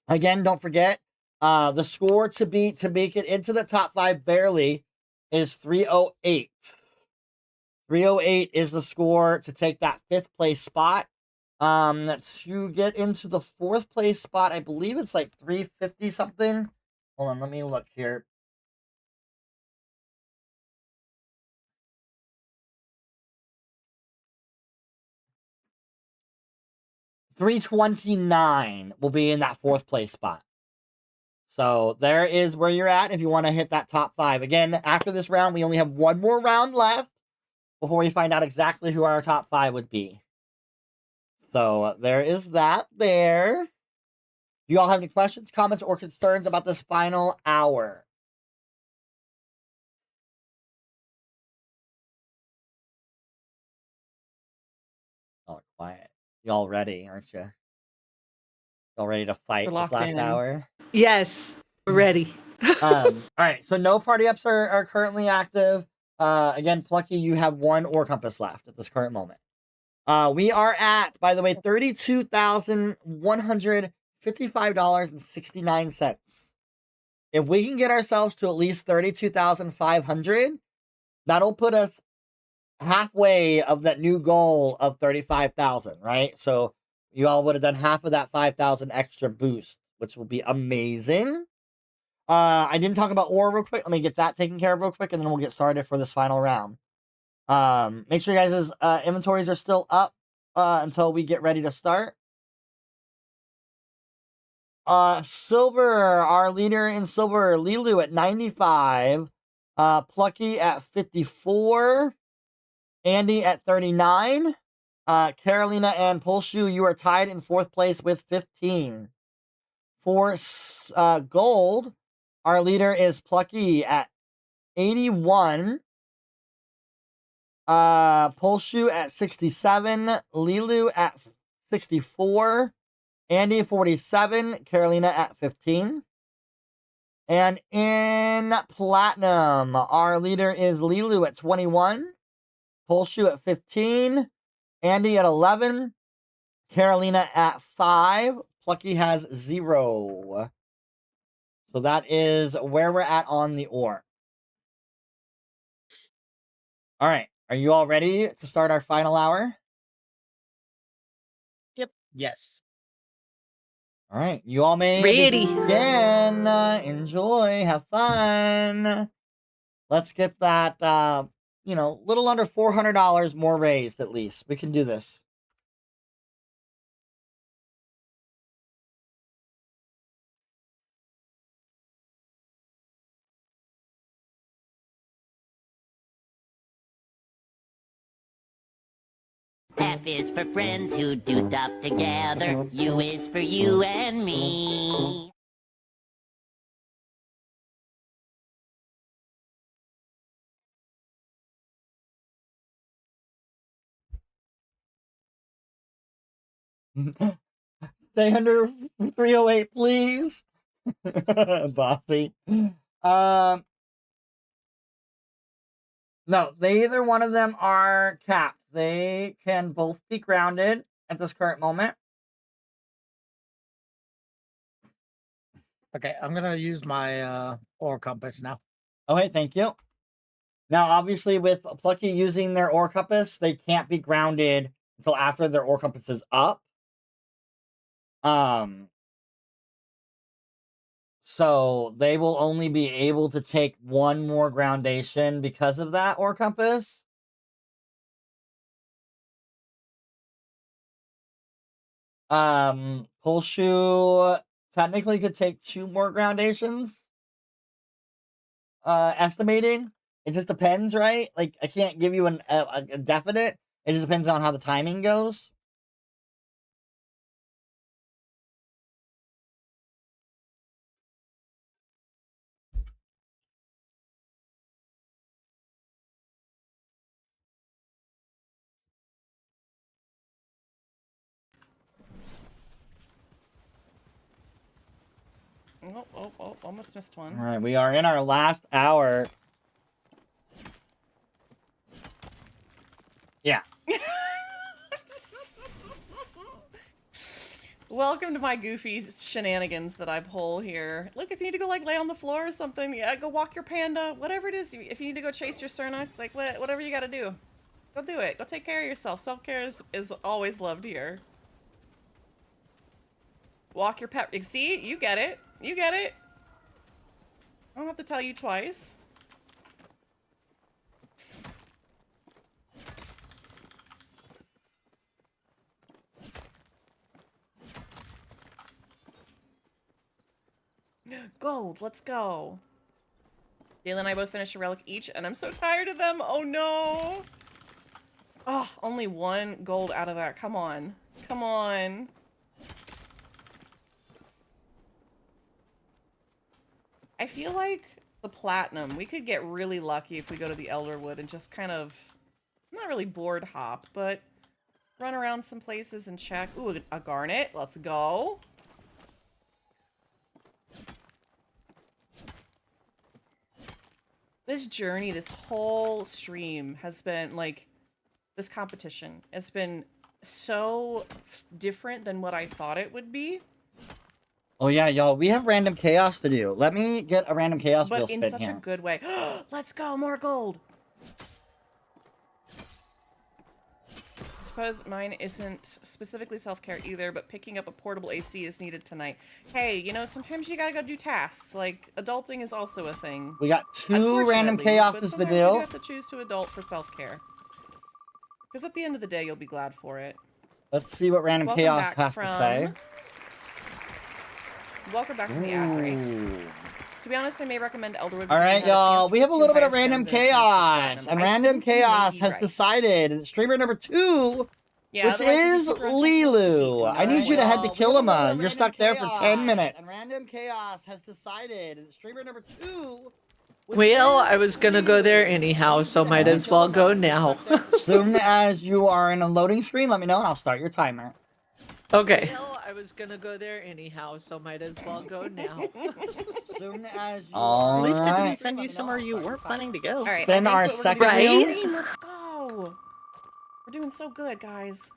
Again, don't forget, the score to beat to make it into the top 5 barely is 308. 308 is the score to take that 5th place spot. To get into the 4th place spot, I believe it's like 350 something. Hold on, let me look here. $329 will be in that 4th place spot. So there is where you're at if you want to hit that top 5. Again, after this round, we only have one more round left before we find out exactly who our top 5 would be. So there is that there. Do you all have any questions, comments, or concerns about this final hour? Oh, quiet. Y'all ready, aren't you? Y'all ready to fight this locked last in. hour? Yes, we're ready. All right, so no party ups are currently active. Again, Plucky, you have 1 ore compass left at this current moment. We are at, by the way, $32,155.69. If we can get ourselves to at least 32,500, that'll put us halfway of that new goal of 35,000, right? So you all would have done half of that 5,000 extra boost, which will be amazing. I didn't talk about ore real quick. Let me get that taken care of real quick, and then we'll get started for this final round. Make sure you guys' inventories are still up until we get ready to start. Silver, our leader in silver, Leeloo at 95, Plucky at 54, Andy at 39, Karalena and Poulshu, you are tied in 4th place with 15. For gold, our leader is Plucky at 81, Poulshu at 67, Leeloo at 64, Andy 47, Karalena at 15. And in platinum, our leader is Leeloo at 21, Poulshu at 15, Andy at 11, Karalena at 5, Plucky has 0. So that is where we're at on the ore. All right, are you all ready to start our final hour? Yep. Yes. All right, you all may Ready. begin. Enjoy, have fun. Let's get that, little under $400 more raised at least. We can do this. F is for friends who do stuff together. U is for you and me. Stay under 308, please. Bossy. No, either one of them are capped. They can both be grounded at this current moment. Okay, I'm gonna use my ore compass now. Okay, thank you. Now, obviously, with Plucky using their ore compass, they can't be grounded until after their ore compass is up. So they will only be able to take 1 more groundation because of that ore compass. Poulshu technically could take 2 more groundations. Estimating. It just depends, right? Like, I can't give you a definite. It just depends on how the timing goes. Oh, almost missed one. All right, we are in our last hour. Yeah. Welcome to my goofy shenanigans that I pull here. Look, if you need to go like lay on the floor or something, yeah, go walk your panda, whatever it is. If you need to go chase your Cerna, like whatever you got to do, go do it. Go take care of yourself. Self-care is always loved here. Walk your pet. See, you get it. You get it. I don't have to tell you twice. Gold, let's go. Dale and I both finished a relic each, and I'm so tired of them. Oh no. Oh, only 1 gold out of that. Come on. Come on. I feel like the platinum, we could get really lucky if we go to the Elderwood and just kind of, not really board hop, but run around some places and check. Ooh, a garnet. Let's go. This journey, this whole stream has been like this competition. It's been so different than what I thought it would be. Oh yeah, y'all, we have random chaos to do. Let me get a random chaos wheel But in spin such here. a good way. Let's go, more gold. I suppose mine isn't specifically self-care either, but picking up a portable AC is needed tonight. Hey, you know, sometimes you gotta go do tasks. Like, adulting is also a thing. We got 2 random Unfortunately, chaoses but to sometimes you do do. have to choose to adult for self-care. Because at the end of the day, you'll be glad for it. Let's see what random Welcome chaos back has to say. Welcome back from the ad break. To be honest, I may recommend Elderwood. All right, y'all. We have a little bit of random chaos, and random chaos has decided streamer number 2, Yeah, which otherwise you'd be is super uncomfortable LeeLoo. with me, I need you to head to we have a little bit Kilima. of You're stuck there for 10 minutes. and random chaos has decided streamer number 2. Well, I was gonna go there anyhow, so might as well go now. As soon as you are in a loading screen, let me know and I'll start your timer. Okay. Well, I was gonna go there anyhow, so might as well go now. Soon as you At least it Alright. didn't send you somewhere you weren't planning to go. All right, Spin our second wheel. Let's go. We're doing so good, guys.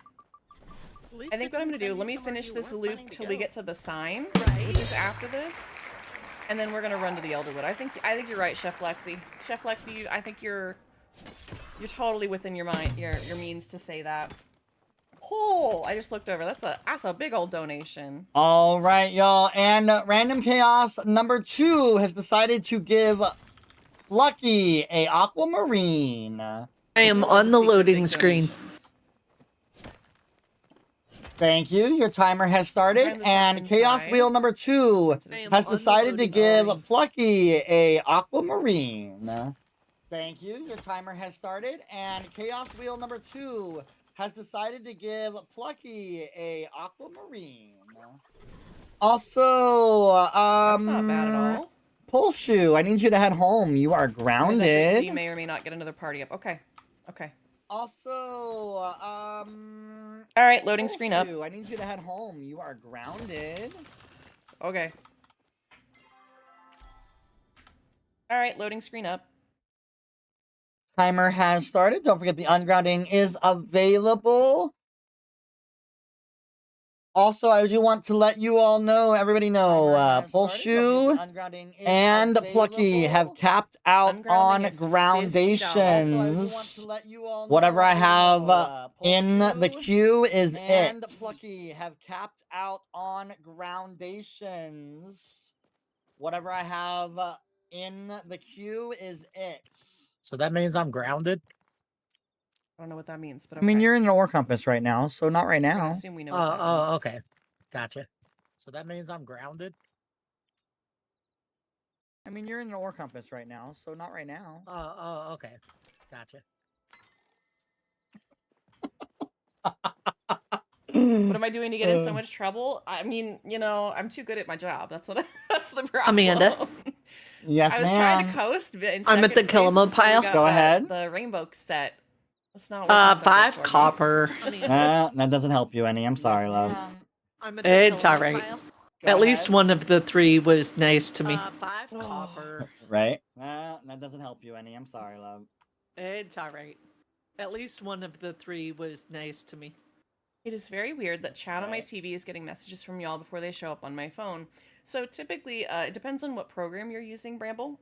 I think what I'm gonna do, let me finish this loop till we get to the sign, which is after this, and then we're gonna run to the Elderwood. I think you're right, Chef Lexi. Chef Lexi, I think you're totally within your mind, your means to say that. Oh, I just looked over. That's a big old donation. All right, y'all. And random chaos number 2 has decided to give Plucky a aquamarine. I am on the loading screen. Thank you. Your timer has started, and chaos wheel number 2 has decided to give Plucky a aquamarine. Thank you. Your timer has started, and chaos wheel number 2 has decided to give Plucky a aquamarine. Also, That's not bad at all. Poulshu, I need you to head home. You are grounded. You may or may not get another party up. Okay. Okay. Also, all right, loading Poulshu, screen up. I need you to head home. You are grounded. Okay. All right, loading screen up. Timer has started. Don't forget the ungrounding is available. Also, I do want to let you all know, everybody know, Poulshu and Plucky have capped out on groundations. Whatever I have in the queue is it. Plucky have capped out on groundations. Whatever I have in the queue is it. So that means I'm grounded? I don't know what that means, but okay. I mean, you're in an ore compass right now, so not right now. I assume we know what that means. Oh, okay. Gotcha. So that means I'm grounded? I mean, you're in an ore compass right now, so not right now. Oh, okay. Gotcha. What am I doing to get in so much trouble? I mean, you know, I'm too good at my job. That's that's the problem. Amanda? Yes, I was trying to coast. I'm at the Kilima pile. Go ahead. The rainbow set. It's not working. 5 copper. That doesn't help you any. I'm sorry, love. It's alright. At least one of the 3 was nice to me. 5 copper. Right? That doesn't help you any. I'm sorry, love. It's alright. At least one of the 3 was nice to me. It is very weird that chat on my TV is getting messages from y'all before they show up on my phone. So typically, it depends on what program you're using, Bramble.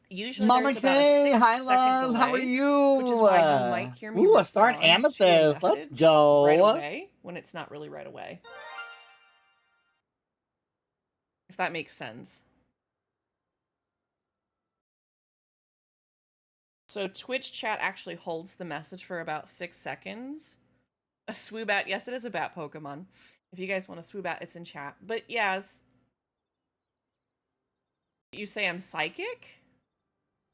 Usually Mama there's about Kay, a 6 hi second love, delay, how are you? which is why you might hear me Ooh, a star and respond to a amethyst. Let's message go. right away when it's not really right away. If that makes sense. So Twitch chat actually holds the message for about 6 seconds. A Swoobat, yes, it is a bat Pokemon. If you guys want a Swoobat, it's in chat. But yes, you say I'm psychic?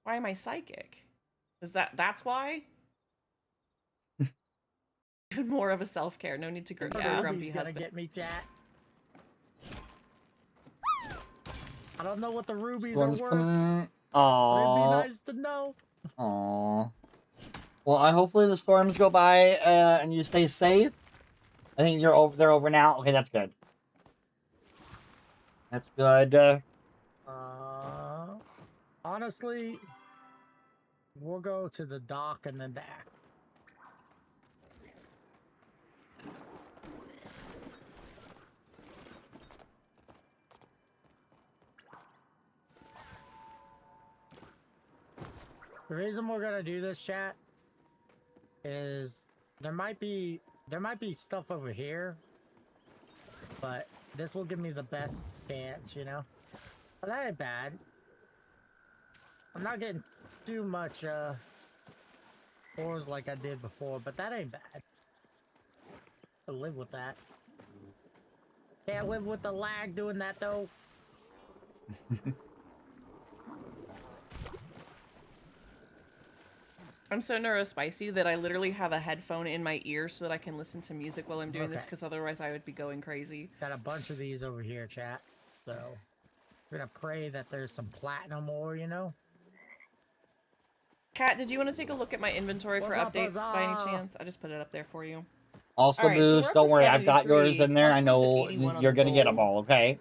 Why am I psychic? Is that's why? Even more of a self-care. No need to get grumpy gonna husband. get me, chat. I don't know what the rubies are worth. But it'd be nice to know. Aww. Well, hopefully the storms go by and you stay safe. I think they're over now. Okay, that's good. That's good. honestly, we'll go to the dock and then back. The reason we're gonna do this, chat, is there might be stuff over here, but this will give me the best chance, you know? But that ain't bad. I'm not getting too much ores like I did before, but that ain't bad. I live with that. Can't live with the lag doing that though. I'm so neurospicy that I literally have a headphone in my ear so that I can listen to music while I'm doing this, because otherwise I would be going crazy. Got a bunch of these over here, chat. So we're gonna pray that there's some platinum ore, you know? Kat, did you want to take a look at my inventory for What's up, updates by any huzzah? chance? I just put it up there for you. Also, All right, so we're Boost, up don't to worry, I've got yours 73. in there. I Plucky was at know 81 on you're the gonna get gold. them all, okay?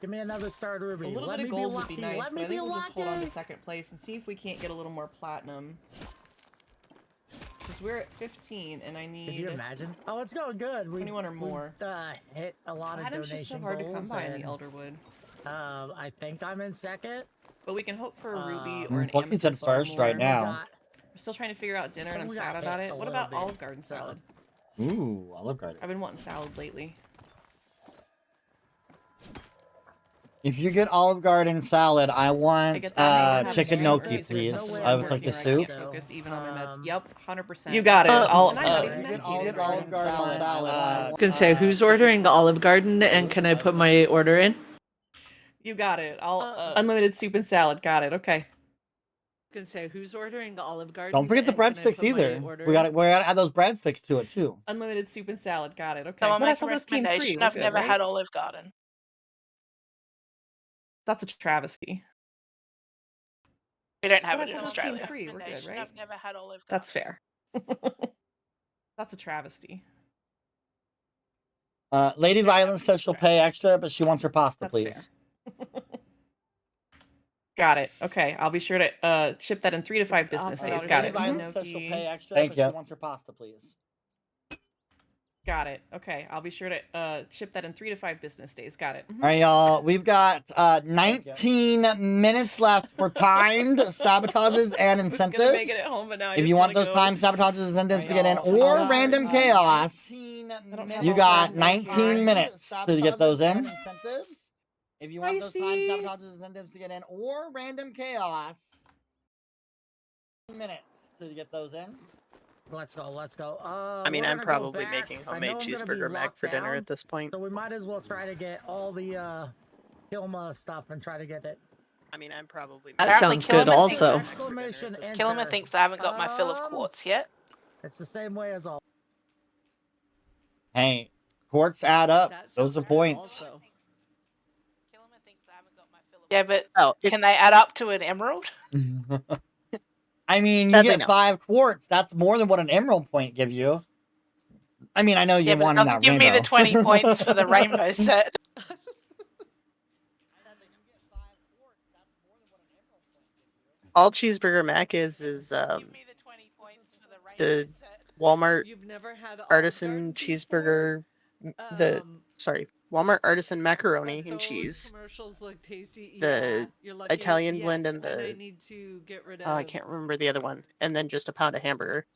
Give me another star ruby. A little Let bit me of be gold lucky. would be nice, Let but me I be think we'll just hold on to lucky. second place and see if we can't get a little more platinum. Because we're at 15 and I need... Can you imagine? Oh, it's going good. 21 or more. Hit a lot of Platinum's donation just so hard to come goals by in the and, Elderwood. I think I'm in second. But we can hope for a ruby or an Plucky's at amethyst or first right more. now. We're still trying to figure out dinner and I'm We got sad hit about a it. What little about bit, Olive Garden so. salad? Ooh, Olive Garden. I've been wanting salad lately. If you get Olive Garden salad, I want get that. Hey, chicken have a gnocchi, stream, or please. there's I would something like the working or I soup. can't focus even on my meds. Yep, 100%. You got it. I'll, And I'm not even If you get medicated, Olive Garden salad, I was gonna say, who's ordering Olive Garden, and can I put my order in? You got it. I'll unlimited soup and salad. Got it. Okay. Gonna say, who's ordering Olive Garden? Don't forget the and can I breadsticks put my either. order We gotta add those breadsticks to it too. Unlimited soup and salad. Got it. Okay. Someone But I make a thought those came free. recommendation. We're I've good, never right? had Olive Garden. That's a travesty. We don't have But it I in thought those came Australia. free. We're good, right? I've never had Olive Garden. That's fair. That's a travesty. Lady Violence says she'll pay extra, but she wants her pasta, That's please. fair. Got it. Okay, I'll be sure to ship that in 3 to 5 business days. Got Lady it. Violence says she'll pay extra, Thank but you. she wants her pasta, please. Got it. Okay, I'll be sure to ship that in 3 to 5 business days. Got it. All right, y'all. We've got 19 minutes left for timed sabotages and I was incentives. gonna make it at home, but now I If just you want wanna those go. timed sabotages and incentives to get in, y'all. or random chaos, you got 19 minutes to get those in. If you want those timed sabotages and incentives to get in, or random chaos, minutes to get those in. Let's go. Let's go. I mean, we're I'm gonna go probably back. making I know homemade I'm gonna be cheeseburger mac locked for dinner down, at this point. so we might as well try to get all the Kilma stuff and try to get it. I mean, I'm probably. That Apparently sounds good. Killerman Also, Exclamation enter. Killerman thinks I haven't got my fill of quartz yet. It's the same way as all. Hey, quartz add up. Those are points. Yeah, but Oh, can they add up to an emerald? I mean, Sadly, you get no. 5 quartz. That's more than what an emerald point gives you. I mean, I know Yeah, you're but it wanting doesn't that give rainbow. me the 20 points for the rainbow set. All cheeseburger mac is the Walmart you've never had Olive artisan Garden cheeseburger. Walmart artisan macaroni and cheese. Commercials look tasty. The You're lucky. Italian blend and I the need to get rid I of. can't remember the other one, and then just a pound of hamburger.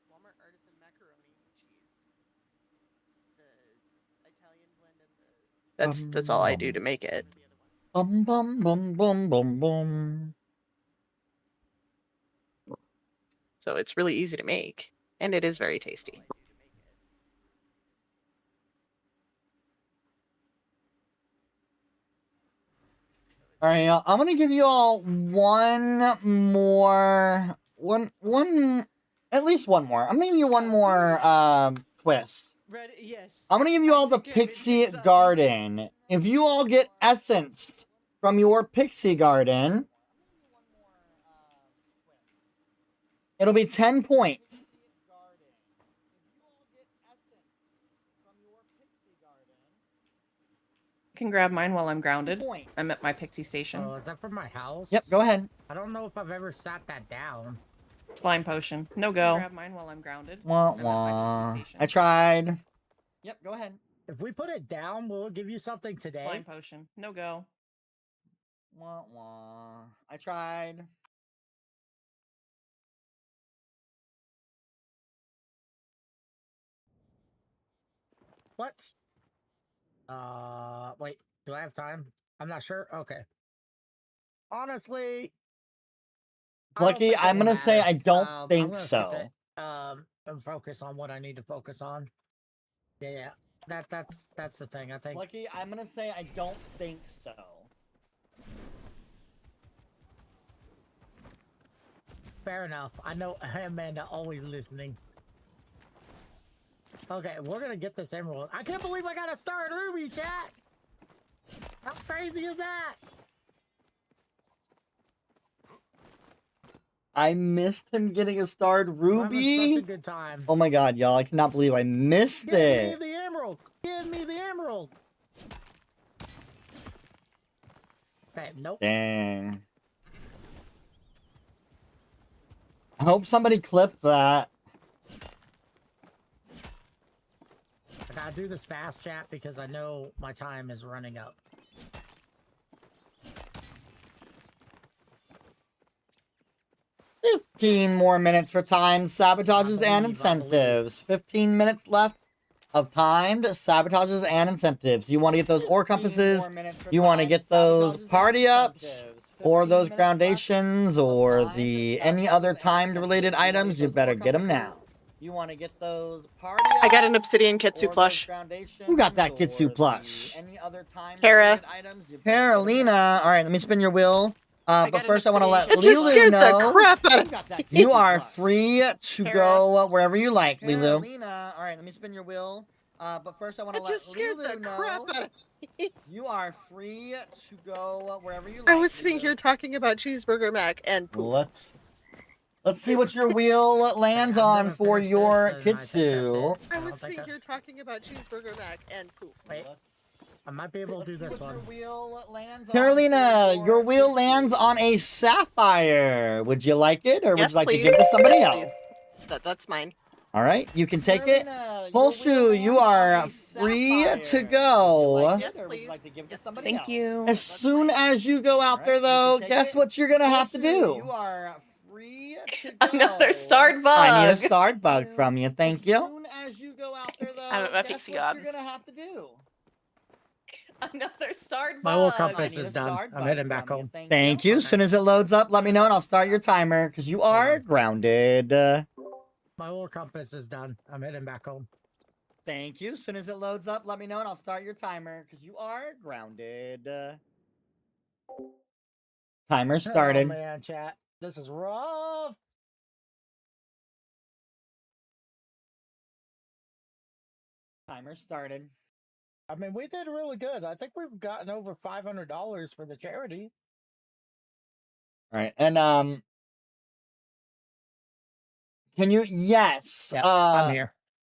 Walmart artisan macaroni and cheese. The Italian blend and the. That's all I do to make it. Bum bum bum bum bum bum. So it's really easy to make, and it is very tasty. All right, y'all. I'm gonna give you all at least one more. I'm gonna give you one more twist. Yes. I'm gonna give you all the Pixie Garden. If you all get essence from your Pixie Garden, it'll be 10 points. can grab mine while I'm grounded. Point. I'm at my pixie station. Oh, is that from my house? Yep, go ahead. I don't know if I've ever sat that down. Slime potion. No go. Grab mine while I'm grounded. Wah, I'm at my wah. pixie station. I tried. Yep, go ahead. If we put it down, will it give you something today? Slime potion. No go. Wah, wah. I tried. What? Wait. Do I have time? I'm not sure. Okay. Honestly, Plucky, I'm gonna say I don't think I'm gonna so. skip it. And focus on what I need to focus on. Yeah. That's the thing. I think. Plucky, I'm gonna say I don't think so. Fair enough. I know Amanda always listening. Okay, we're gonna get this emerald. I can't believe I got a star in Ruby, chat! How crazy is that? I missed him getting a starred I'm ruby. having such a good time. Oh my god, y'all. I cannot believe I missed Give it. me the emerald! Give me the emerald! Okay, nope. Dang. I hope somebody clipped that. I gotta do this fast, chat, because I know my time is running up. $15 more minutes for timed sabotages and incentives. 15 minutes left of timed sabotages and incentives. You want to get those ore compasses, you want to get those party ups, or those groundations, or the any other timed related items, you better get them now. You want to get those party ups, I got an obsidian Kitsu plush. Who got that Kitsu plush? Kara. Karalena. All right, let me spin your wheel. But first I want to let It just LeeLoo scared know the crap out of me. you are free to Kara. go wherever you like, LeeLoo. Karalena. All right, let me spin your wheel. But first I want to It let just scared the LeeLoo crap know out of me. you are free to go wherever you like. I was sitting here talking about cheeseburger mac and poof. Let's see what your wheel lands on for your Kitsu. I was sitting here talking about cheeseburger mac and poof. Wait. I might be able to do this one. Karalena, your wheel lands on a sapphire. Would you like it, or would Yes, you like please. to give it to somebody Yes, else? please. That's mine. All right, you can take it. Poulshu, you are free to go. Yes, please. Thank you. As soon as you go out there, though, guess what you're gonna have to do? You are free to go. Another starred bug. I need a starred bug from you. Thank you. As soon as you go out there, though, I'm at my guess pixie what god. you're gonna have to do? Another starred bug. My little compass is done. I'm heading back home. Thank you. As soon as it loads up, let me know and I'll start your timer because you are grounded. My little compass is done. I'm heading back home. Thank you. As soon as it loads up, let me know and I'll start your timer because you are grounded. Timer started. Oh man, chat. This is rough. Timer started. I mean, we did really good. I think we've gotten over $500 for the charity. All right, and can you? Yes. Yep, I'm here.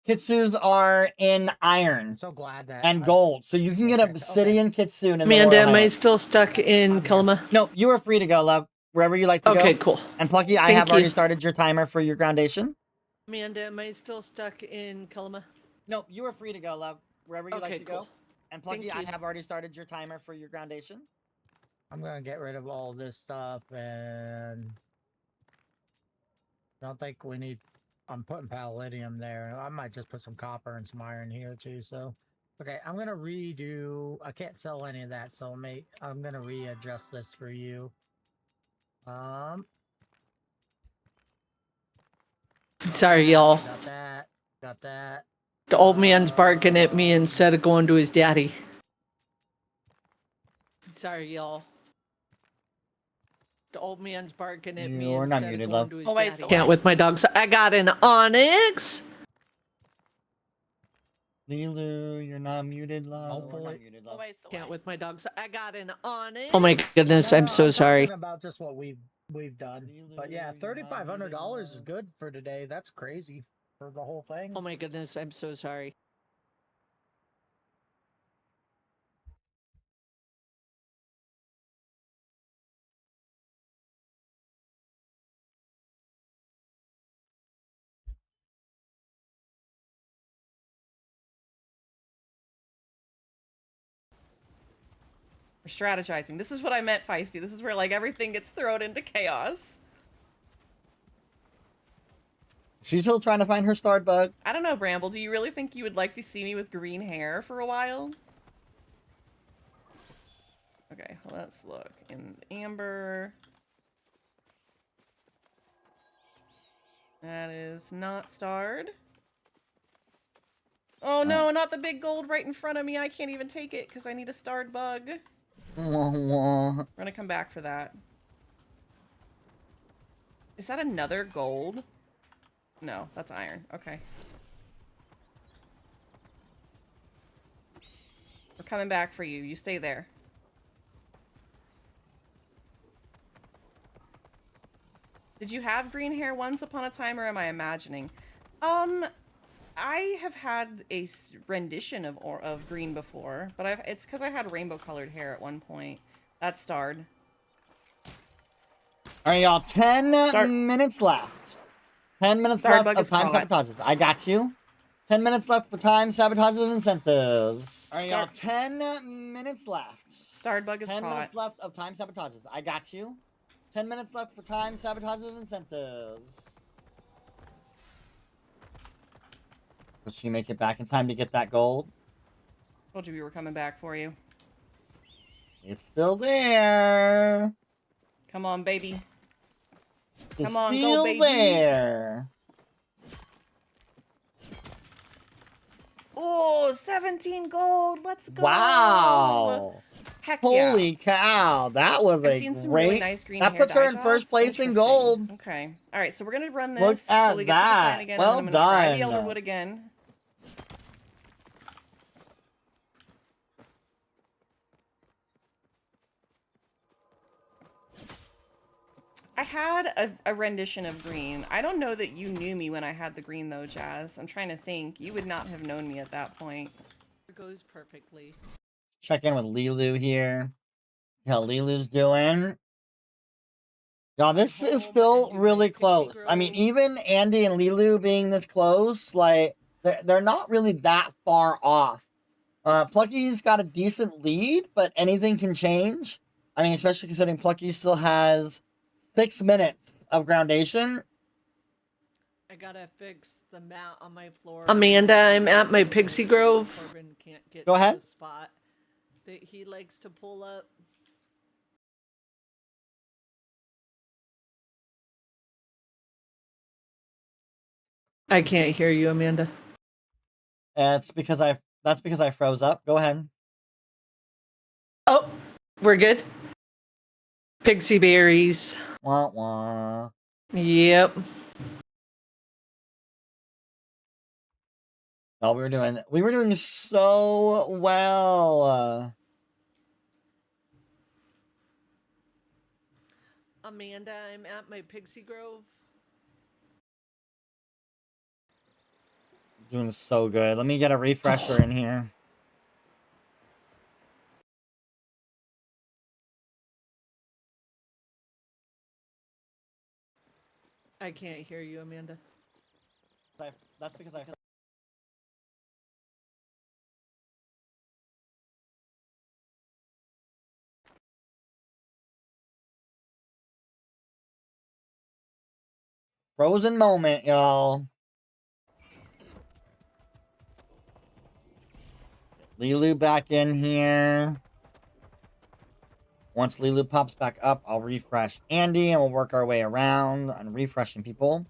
Kitsus are in iron. So glad that and gold, so you can get obsidian Kitsu. In Amanda, the am I Highlands. still stuck in Kalima? Nope, you are free to go, love. Wherever you like to go. Okay, cool. And Plucky, I Thank have already you. started your timer for your groundation. Amanda, am I still stuck in Kalima? Nope, you are free to go, love. Wherever you like to go. And Plucky, Thank I you. have already started your timer for your groundation. I'm gonna get rid of all this stuff, and I don't think we need. I'm putting palladium there. I might just put some copper and some iron here too. So, okay, I'm gonna redo. I can't sell any of that, so I'm gonna readjust this for you. Sorry, y'all. Got that. Got that. The old man's barking at me instead of going to his daddy. Sorry, y'all. The old man's barking at me You're not instead muted, of love. going to his Always daddy. the Can't way. with my dogs. I got an onyx. LeeLoo, you're not muted, love. Hopefully. Always the Can't way. with my dogs. I got an onyx. Oh my goodness, I'm so sorry. Talking about just what we've done, but yeah, $3,500 is good for today. That's crazy for the whole thing. Oh my goodness, I'm so sorry. strategizing. This is what I meant, Feisty. This is where like everything gets thrown into chaos. She's still trying to find her start bug. I don't know, Bramble. Do you really think you would like to see me with green hair for a while? Okay, let's look. In amber. That is not starred. Oh no, not the big gold right in front of me. I can't even take it because I need a starred bug. We're gonna come back for that. Is that another gold? No, that's iron. Okay. We're coming back for you. You stay there. Did you have green hair once upon a time, or am I imagining? I have had a rendition of green before, but it's because I had rainbow colored hair at one point. That's starred. All right, y'all. 10 minutes left. 10 minutes left of time sabotages. I got you. 10 minutes left for time sabotages and incentives. All right, y'all. 10 minutes left. Starred bug is 10 caught. minutes left of time sabotages. I got you. 10 minutes left for time sabotages and incentives. Will she make it back in time to get that gold? Told you we were coming back for you. It's still there. Come on, baby. It's Come on, still go, baby. there. Oh, 17 gold. Let's go. Wow. Heck yeah. Holy cow. That was I've a seen some great... really nice green that hair puts her dye in first jobs. place in Interesting. gold. Okay. All right, so we're going to run Look this at until we get to the that. sign again. Well and then I'm going to try the done. Elderwood again. I had a rendition of green. I don't know that you knew me when I had the green, though, Jazz. I'm trying to think. You would not have known me at that point. It goes perfectly. Check in with LeeLoo here. See how LeeLoo's doing. Y'all, this is still really close. I mean, even Andy and LeeLoo being this close, like, they're not really that far off. Plucky's got a decent lead, but anything can change. I mean, especially considering Plucky still has 6 minutes of groundation. I gotta fix the mat on my floor. Amanda, I'm at my Pixie Grove. Corbin can't get Go ahead. to the spot that he likes to pull up. I can't hear you, Amanda. That's because I froze up. Go ahead. Oh, we're good. Pixie berries. Wah wah. Yep. Oh, we were doing so well. Amanda, I'm at my Pixie Grove. Doing so good. Let me get a refresher in here. I can't hear you, Amanda. That's because I... Frozen moment, y'all. LeeLoo back in here. Once LeeLoo pops back up, I'll refresh Andy and we'll work our way around on refreshing people.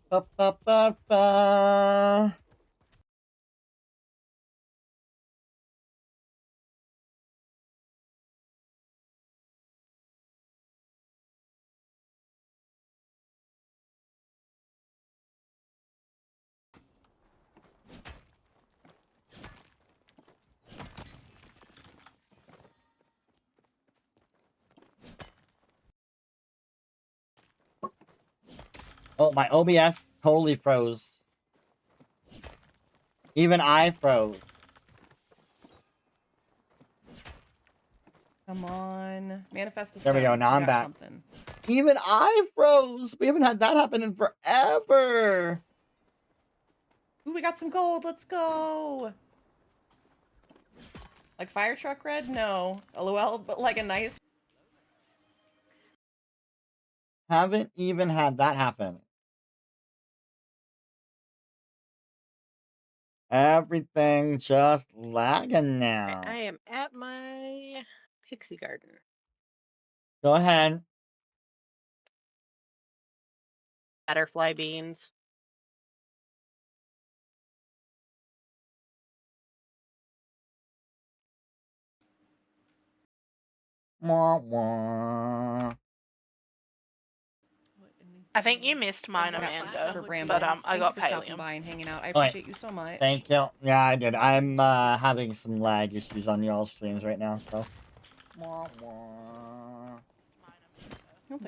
Ba, ba, ba, ba. Oh, my OBS totally froze. Even I froze. Come on. Manifest a There we go, stone. now I'm got back. Something. Even I froze. We haven't had that happen in forever. Ooh, we got some gold. Let's go. Like fire truck red? No. LOL, but like a nice. Haven't even had that happen. Everything just lagging now. I am at my pixie garden. Go ahead. Butterfly beans. Wah, wah. I think you missed mine, I got Amanda. for Bramble. But I Thank you got for stopping Palium. by and hanging out. I Alright. appreciate you so much. Thank you. Yeah, I did. I'm having some lag issues on y'all's streams right now, so. Wah, wah.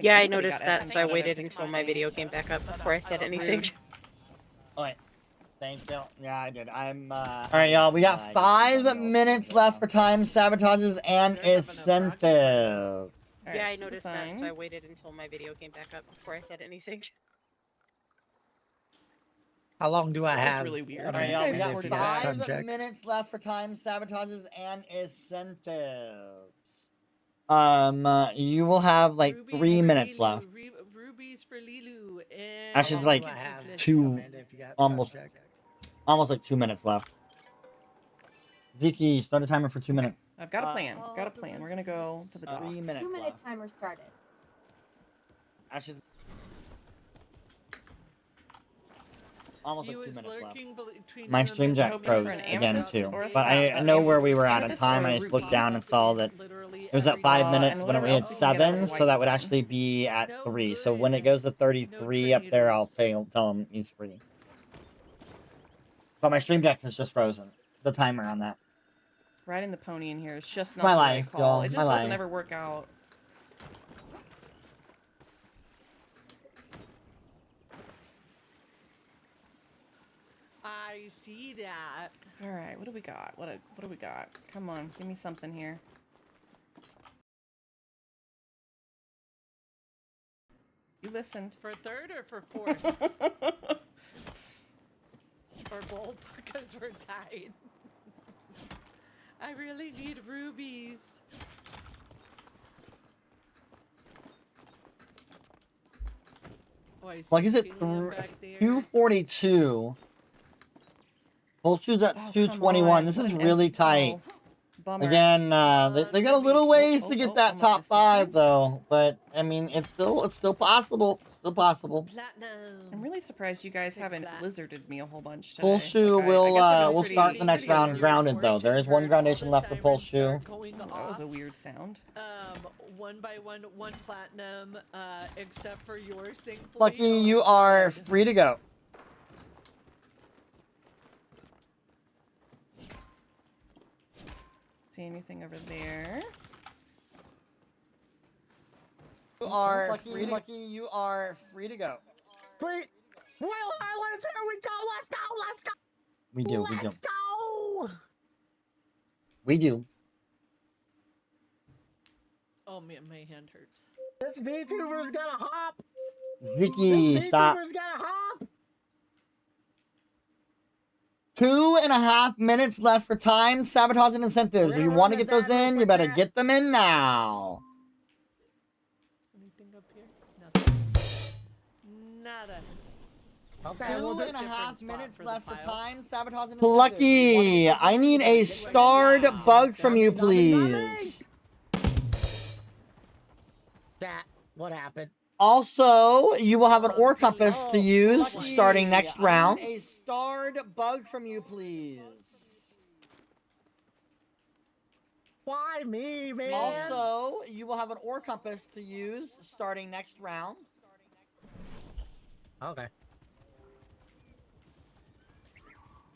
Yeah, I anybody noticed got that, essence so I out of it. waited until my video came back up before I said anything. Alright. Thank you. Yeah, I did. I'm Alright, y'all. We got 5 minutes left for time sabotages and incentives. Yeah, I noticed that, so I waited until my video came back up before I said anything. How long do I That was have? really weird. Alright, y'all. We got If you got time 5 check. minutes left for time sabotages and incentives. You will have like 3 minutes left. Rubies for LeeLoo. And Actually, it's like almost like 2 minutes left. Ziki, start a timer for 2 minutes. I've got a plan. I've got a plan. We're gonna go to the docks. 3 minutes 2-minute left. timer started. Actually, almost like 2 minutes left. My stream deck froze again too, but I know where we were at in time. I just looked down and saw that it was at 5 minutes when we had 7, so that would actually be at 3. So when it goes to 33 up there, I'll tell him he's free. But my stream deck is just frozen. The timer on that. Riding the pony in here is just not My the life, right call. y'all. It just My doesn't life. ever work out. I see that. All right, what do we got? What do we got? Come on, give me something here. You listened. For third or for fourth? Or both, because we're tied. I really need rubies. Oh, I see Like, is it Palium back there. 242? Poulshu's at Oh, 221. This is really tight. Bummer. Again, they got a little ways to get that almost top missed 5 though, but I mean, it's still possible. Still possible. I'm really surprised you guys haven't lizarded me a whole bunch today. Poulshu Like, I guess I've been will pretty- start the next pretty round alert. grounded though. There is 1 groundation left for Poulshu. That was a weird sound. One by one, 1 platinum, except for yours, thankfully. Plucky, you are free to go. See anything over there? You are free. Plucky, you are free to go. Wait, Will Islands, here we go. Let's go. Let's go. We do. Let's go. We do. Oh man, my hand hurts. This VTuber's gonna hop. Ziki, This stop. VTuber's gonna hop. 2.5 minutes left for time sabotage and incentives. If you want to get those in, you better get them in now. Anything up here? Nothing. Nada. Okay, Two we'll do and a half minutes left for pile. time sabotage and Plucky, I need a starred bug from you, please. that. What happened? Also, you will have an ore compass to use starting next round. A starred bug from you, please. Why me, man? Also, you will have an ore compass to use starting next round. Okay.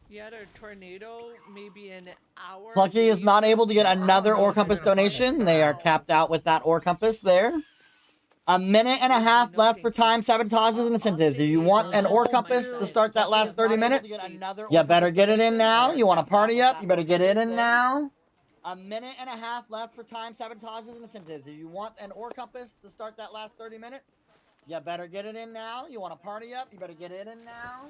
You had a tornado, maybe an hour. Plucky is not able to get another ore compass donation. They are capped out with that ore compass there. 1.5 minutes left for time sabotages and incentives. If you want an ore compass to start that last 30 minutes, you better get it in now. You want to party up? You better get it in now. A minute and a half left for time sabotages and incentives. If you want an ore compass to start that last 30 minutes, you better get it in now. You want to party up, you better get it in now.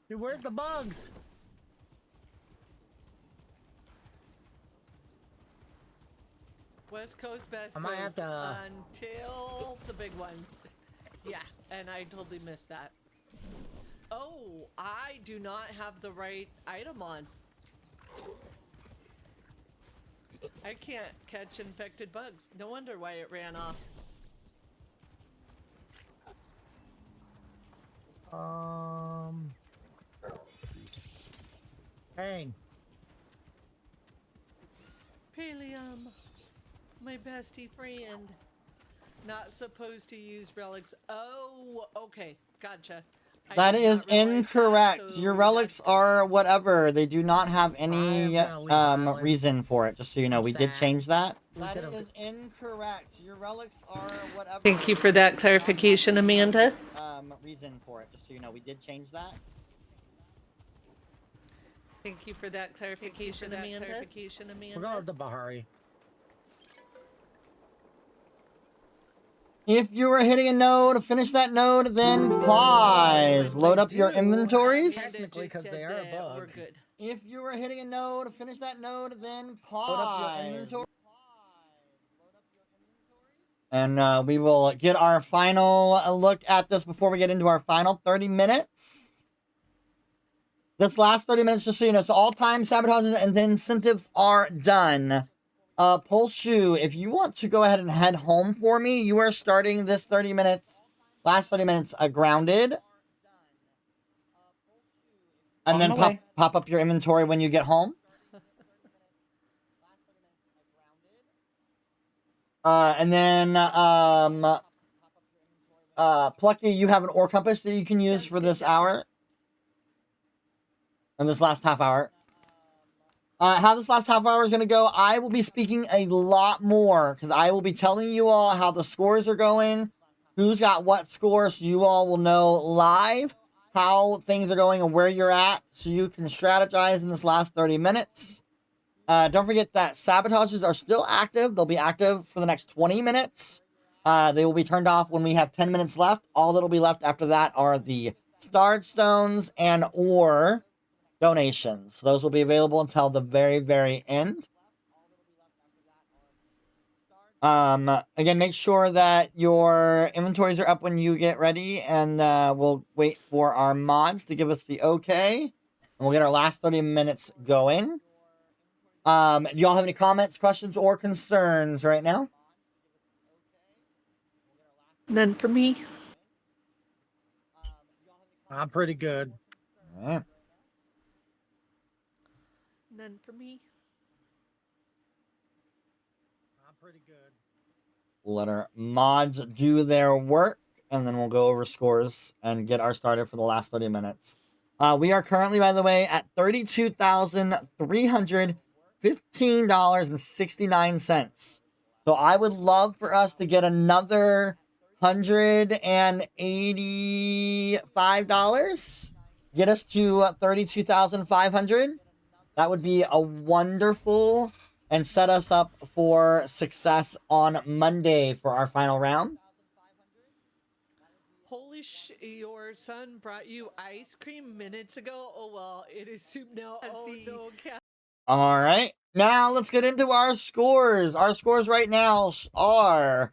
Dude, where's the bugs? West Coast, best I might have coast to- until the big one. Yeah, and I totally missed that. Oh, I do not have the right item on. I can't catch infected bugs. No wonder why it ran off. Hang. Palium, my bestie friend. Not supposed to use relics. Oh, okay, gotcha. I That did is not realize incorrect. that, so Your relics are whatever. They do not have any islands. reason for it, just so you know. I'm We did sad. change that. We That could've- is incorrect. Your relics are whatever. Thank you for that clarification, Amanda. Reason for it, just so you know. We did change that. Thank you for that clarification, Amanda. We're going to Bahari. If you were hitting a node, finish that node, then pause. Load up your inventories. Technically, because they are a bug. We're good. If you were hitting a node, finish that node, then pause. Load up your inventory. And we will get our final look at this before we get into our final 30 minutes. This last 30 minutes, just so you know, so all time sabotages and the incentives are done. Poulshu, if you want to go ahead and head home for me, you are starting this 30 minutes, last 30 minutes, grounded. And then pop up your inventory when you get home. And then, Plucky, you have an ore compass that you can use for this hour. And this last half hour. How this last half hour is going to go, I will be speaking a lot more, because I will be telling you all how the scores are going, who's got what scores, so you all will know live how things are going and where you're at, so you can strategize in this last 30 minutes. Don't forget that sabotages are still active. They'll be active for the next 20 minutes. They will be turned off when we have 10 minutes left. All that'll be left after that are the starred stones and or donations. Those will be available until the very, very end. Again, make sure that your inventories are up when you get ready, and we'll wait for our mods to give us the okay, and we'll get our last 30 minutes going. Do y'all have any comments, questions, or concerns right now? None for me. I'm pretty good. All right. None for me. I'm pretty good. Let our mods do their work, and then we'll go over scores and get our started for the last 30 minutes. We are currently, by the way, at $32,315.69. So I would love for us to get another $185. Get us to 32,500. That would be a wonderful and set us up for success on Monday for our final round. Holy your son brought you ice cream minutes ago? Oh, well, it is soup now. Oh, no, cat. All right. Now let's get into our scores. Our scores right now are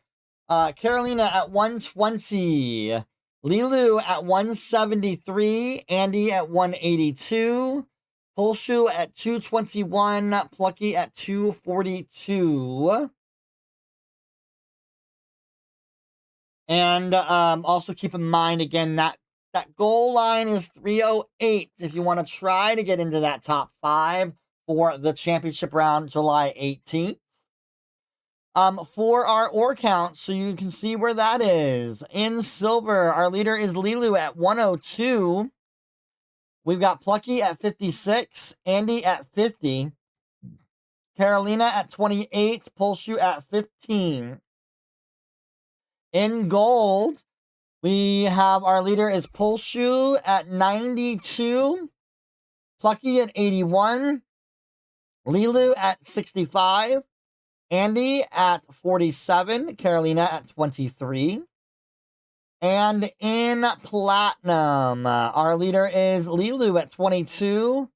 Karalena at 120, LeeLoo at 173, Andy at 182, Poulshu at 221, Plucky at 242. And also keep in mind, again, that goal line is 308 if you want to try to get into that top 5 for the championship round July 18th. For our ore count, so you can see where that is. In silver, our leader is LeeLoo at 102. We've got Plucky at 56, Andy at 50, Karalena at 28, Poulshu at 15. In gold, we have our leader is Poulshu at 92, Plucky at 81, LeeLoo at 65, Andy at 47, Karalena at 23. And in platinum, our leader is LeeLoo at 22,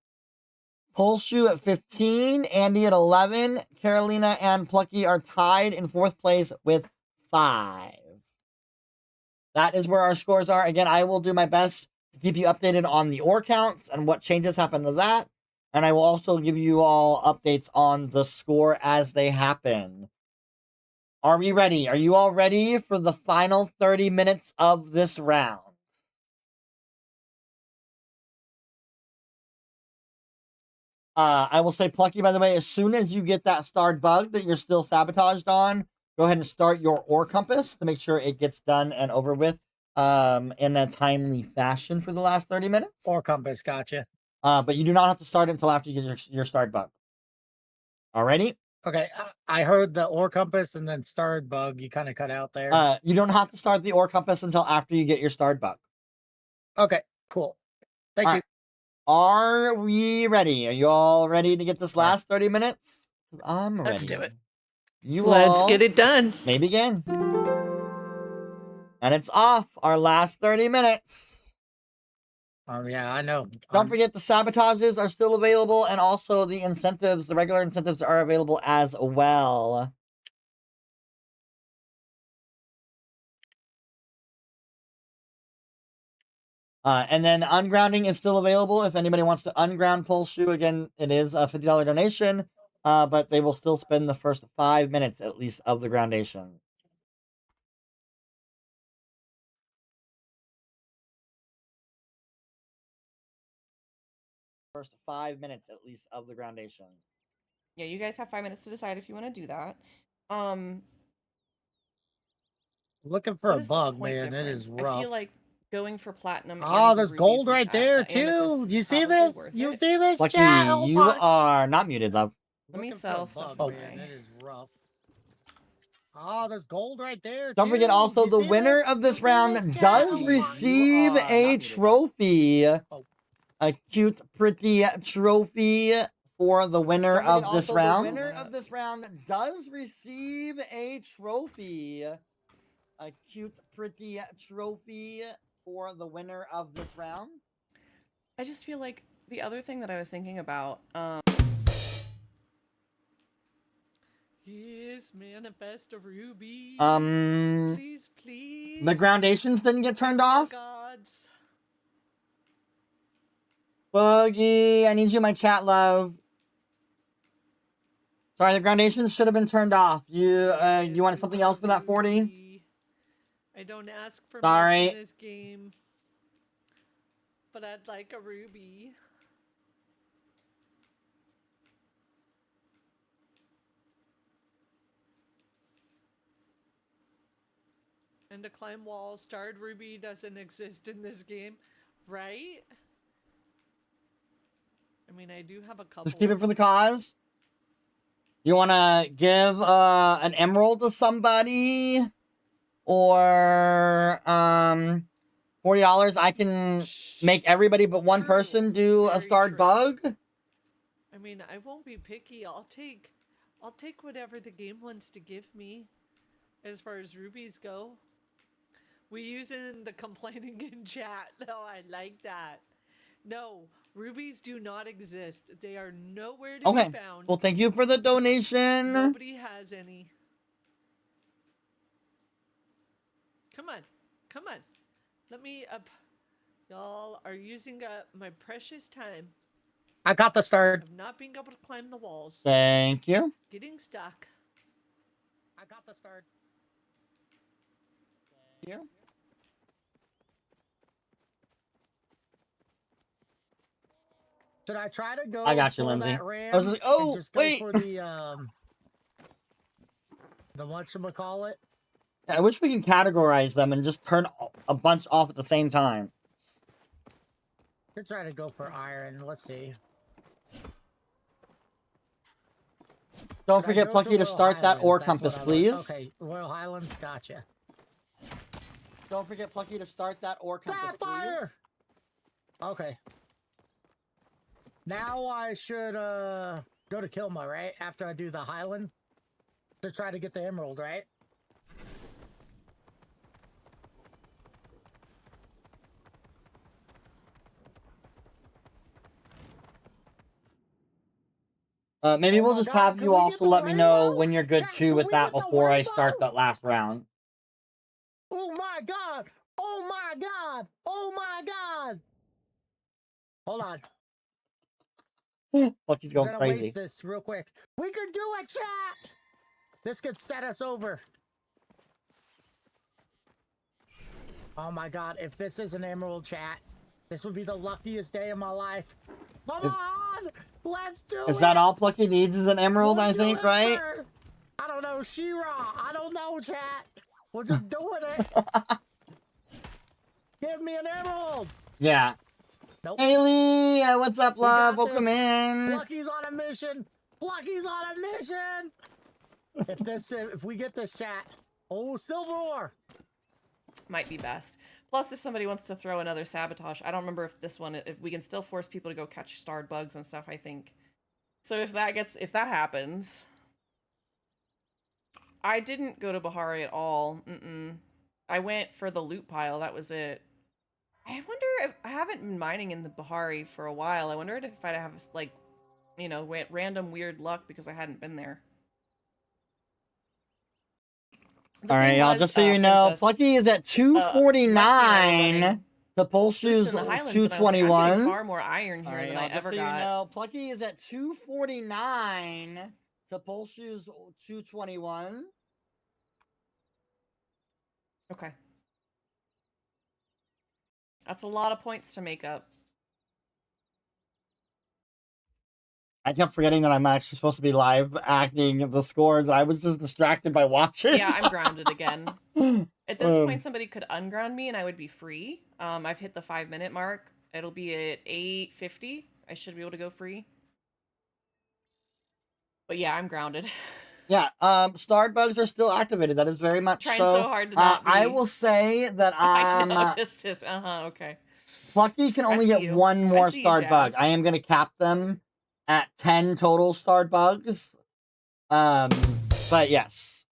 Poulshu at 15, Andy at 11, Karalena and Plucky are tied in 4th place with 5. That is where our scores are. Again, I will do my best to keep you updated on the ore counts and what changes happen to that. And I will also give you all updates on the score as they happen. Are we ready? Are you all ready for the final 30 minutes of this round? I will say, Plucky, by the way, as soon as you get that starred bug that you're still sabotaged on, go ahead and start your ore compass to make sure it gets done and over with in a timely fashion for the last 30 minutes. Ore compass, gotcha. But you do not have to start it until after you get your starred bug. Alrighty? Okay, I heard the ore compass and then starred bug. You kind of cut out there. You don't have to start the ore compass until after you get your starred bug. Okay, cool. Thank you. Right. Are we ready? Are you all ready to get this last 30 minutes? I'm ready. Let's do it. Let's get it done. May begin. And it's off. Our last 30 minutes. Oh, yeah, I know. Don't forget the sabotages are still available, and also the incentives, the regular incentives are available as well. And then ungrounding is still available if anybody wants to unground Poulshu. Again, it is a $50 donation, but they will still spend the first 5 minutes at least of the groundation. First 5 minutes at least of the groundation. Yeah, you guys have 5 minutes to decide if you want to do that. Looking for What a is the bug, point man. It difference? is rough. I feel like going for platinum. Oh, and there's the gold rubies right there, and too. amethyst Do you is see probably this? worth You it. see this, Lucky, chat? Oh, you my. are not muted, love. Let me Looking for a sell stuff. bug, away. man. It is rough. Oh, there's gold right there, Don't too. forget also You the see winner this? of this You see round this, chat? does Oh, my. receive a trophy. Oh. A cute, pretty trophy for the winner of this round. The winner of this round does receive a trophy. A cute, pretty trophy for the winner of this round. I just feel like the other thing that I was thinking about. Yes, manifest a ruby. Please, please. The groundations didn't get turned off. Gods. Boogie, I need you in my chat, love. Sorry, the groundations should have been turned off. You wanted something else for that 40? I don't ask for Sorry. much in this game, but I'd like a ruby. And to climb walls, starred ruby doesn't exist in this game, right? I mean, I do have a couple. Just keep it for the cause. You want to give an emerald to somebody? Or $40, I can make everybody but one person do a starred bug? I mean, I won't be picky. I'll take whatever the game wants to give me as far as rubies go. We using the complaining in chat. No, I like that. No, rubies do not exist. They are nowhere to be found. Well, thank you for the donation. Nobody has any. Come on. Come on. Let me up. Y'all are using up my precious time. I got the start. Of not being able to climb the walls. Thank you. Getting stuck. I got the start. Thank you. Should I try to go? I got you, for Lindsay. that ram I was like, oh, and just go wait. for the whatchamacallit? I wish we could categorize them and just turn a bunch off at the same time. Could try to go for iron. Let's see. Don't forget, Plucky, to start that ore compass, please. Okay, Royal Highlands, gotcha. Don't forget, Plucky, to start that ore compass, please. Sapphire! Okay. Now I should go to Kilma, right? After I do the Highland to try to get the emerald, right? Maybe Oh we'll my just God, have can you we get also the let me know rainbow? when you're good Chat, too can with we that get the before I start rainbow? that last round. Oh my God! Oh my God! Oh my God! Hold on. Plucky's We're going gonna crazy. waste this real quick. We could do it, chat! This could set us over. Oh my God, if this is an emerald, chat, this would be the luckiest day of my life. Come on! Let's do it! Is that all Plucky needs is an emerald, We'll I do think, it right? for, I don't know, She-Ra. I don't know, chat. We're just doing it. Give me an emerald. Yeah. Nope. Haley, what's up, We love? got Welcome this. in. Plucky's on a mission. Plucky's on a mission. If we get this, chat. Oh, silver ore. Might be best. Plus, if somebody wants to throw another sabotage, I don't remember if this one, if we can still force people to go catch starred bugs and stuff, I think. So if that happens, I didn't go to Bahari at all. I went for the loot pile. That was it. I wonder if I haven't been mining in the Bahari for a while. I wondered if I'd have like, you know, random weird luck because I hadn't been there. All right, y'all. Just so you know, Plucky is at 249 to Poulshu's in the Highlands, 221. I'm getting far more iron here than I ever got. Just so you know, Plucky is at 249 to Poulshu's 221. Okay. That's a lot of points to make up. I kept forgetting that I'm actually supposed to be live acting the scores. I was just distracted by watching. Yeah, I'm grounded again. At this point, somebody could unground me and I would be free. I've hit the 5-minute mark. It'll be at 8:50. I should be able to go free. But yeah, I'm grounded. Yeah, starred bugs are still activated. That is very much Trying so. so hard to not be. I will say that I know, just okay. Plucky can only get one more you, starred bug. Jazz. I am going to cap them at 10 total starred bugs. But yes.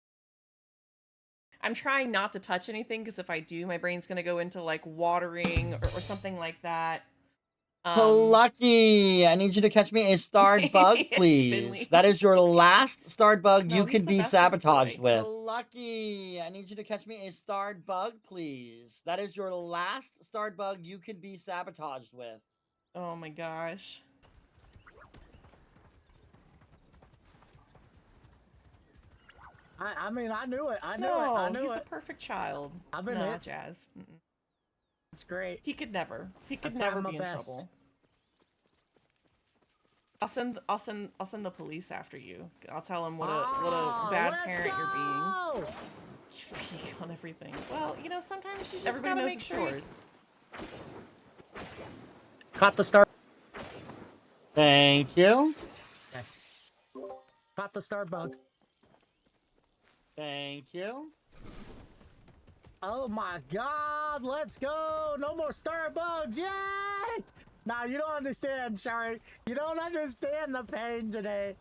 I'm trying not to touch anything because if I do, my brain's going to go into like watering or something like that. Plucky, I need you to catch me a starred bug, please. That is your last starred bug you can be sabotaged with. Plucky, I need you to catch me a starred bug, please. That is your last starred bug you could be sabotaged with. Oh my gosh. I mean, I knew it. I knew it. He's a perfect child. I've been hit. Jazz. It's great. He could never be in trouble. I'll send the police after you. I'll tell him what a bad parent you're being. You speak on everything. Well, you know, sometimes you just gotta make sure. Caught the star. Thank you. Okay. Caught the star bug. Thank you. Oh my God, let's go. No more star bugs. Yay! Nah, you don't understand, Shari. You don't understand the pain today.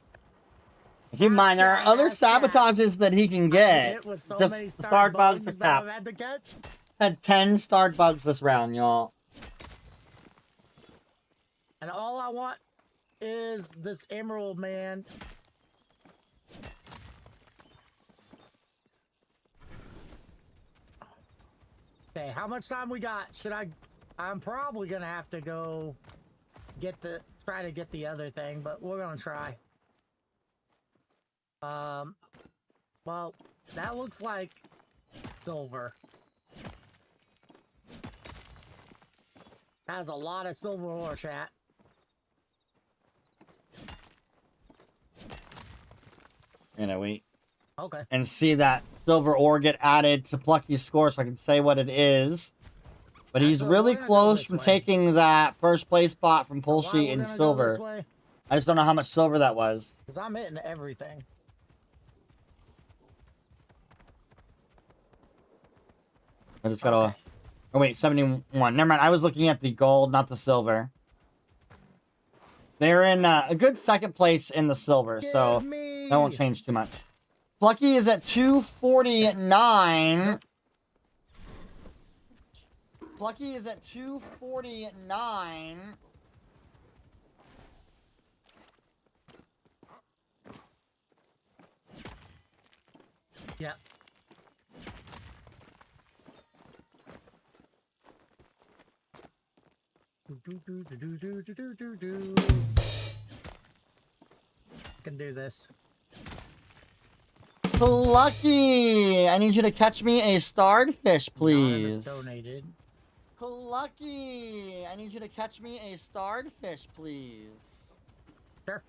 Keep in mind, there are other sabotages that he can get. So just starred bugs to cap. I've had to catch. Had 10 starred bugs this round, y'all. And all I want is this emerald, man. Okay, how much time we got? I'm probably gonna have to go try to get the other thing, but we're gonna try. Well, that looks like silver. Has a lot of silver ore, chat. Wait. Okay. And see that silver ore get added to Plucky's score so I can say what it is. But he's really close from taking that first place spot from Poulshu in silver. I just don't know how much silver that was. Because I'm hitting everything. I just gotta... Oh, wait, 71. Never mind. I was looking at the gold, not the silver. They're in a good second place in the silver, so that won't change too much. Plucky is at 249. Plucky is at 249. Yeah. Can do this. Plucky, I need you to catch me a starred fish, please. Donated. Plucky, I need you to catch me a starred fish, please. Sure.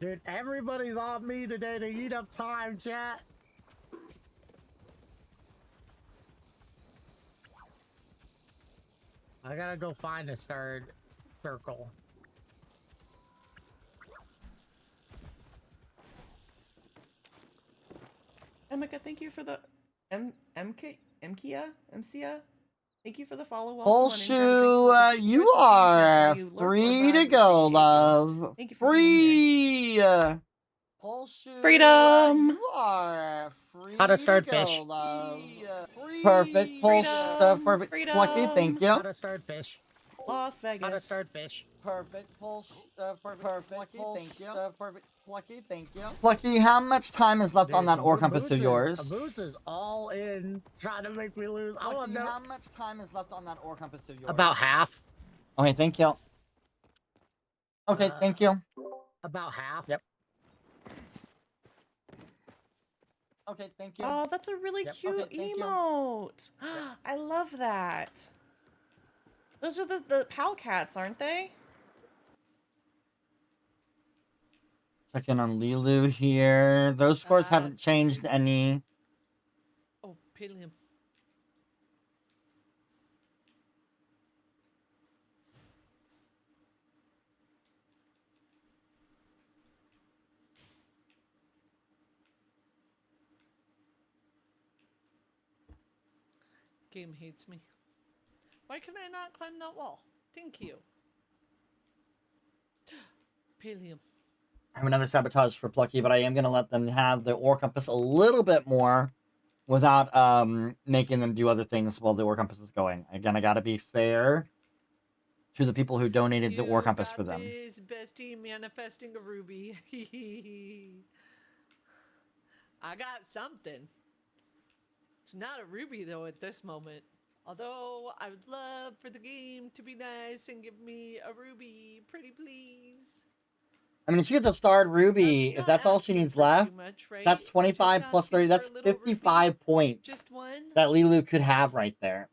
Dude, everybody's on me today to eat up time, chat. I gotta go find a starred circle. Emeka, thank you for the MKIA? Thank you for the follow. Poulshu, you are free to go, love. Thank you for Free. Poulshu, Freedom. you are free How to start to go, fish. love. Perfect, Poulshu. Perfect, Freedom. Plucky, thank you. How to start fish. Las Vegas. How to start fish. Perfect, perfect, Plucky, thank you. Perfect, Plucky, thank you. Plucky, how much time is left on that ore compass of yours? Moose is all in trying to make me lose. I want Plucky, to know. how much time is left on that ore compass of yours? About half. Okay, thank you. Okay, thank you. About half. Yep. Okay, thank you. Oh, that's a really cute okay, thank you. emote. I love that. Those are the pal cats, aren't they? Check in on LeeLoo here. Those scores haven't changed any. Oh, Palia. Game hates me. Why can I not climb that wall? Thank you. Palium. I have another sabotage for Plucky, but I am going to let them have the ore compass a little bit more without making them do other things while the ore compass is going. Again, I got to be fair to the people who donated the ore compass for them. This bestie manifesting a ruby. I got something. It's not a ruby though at this moment. Although I would love for the game to be nice and give me a ruby, pretty please. I mean, she gets a starred ruby. If that's all she needs left, much, right? that's 25 plus 30. That's 55 points Just one? that LeeLoo could have right there.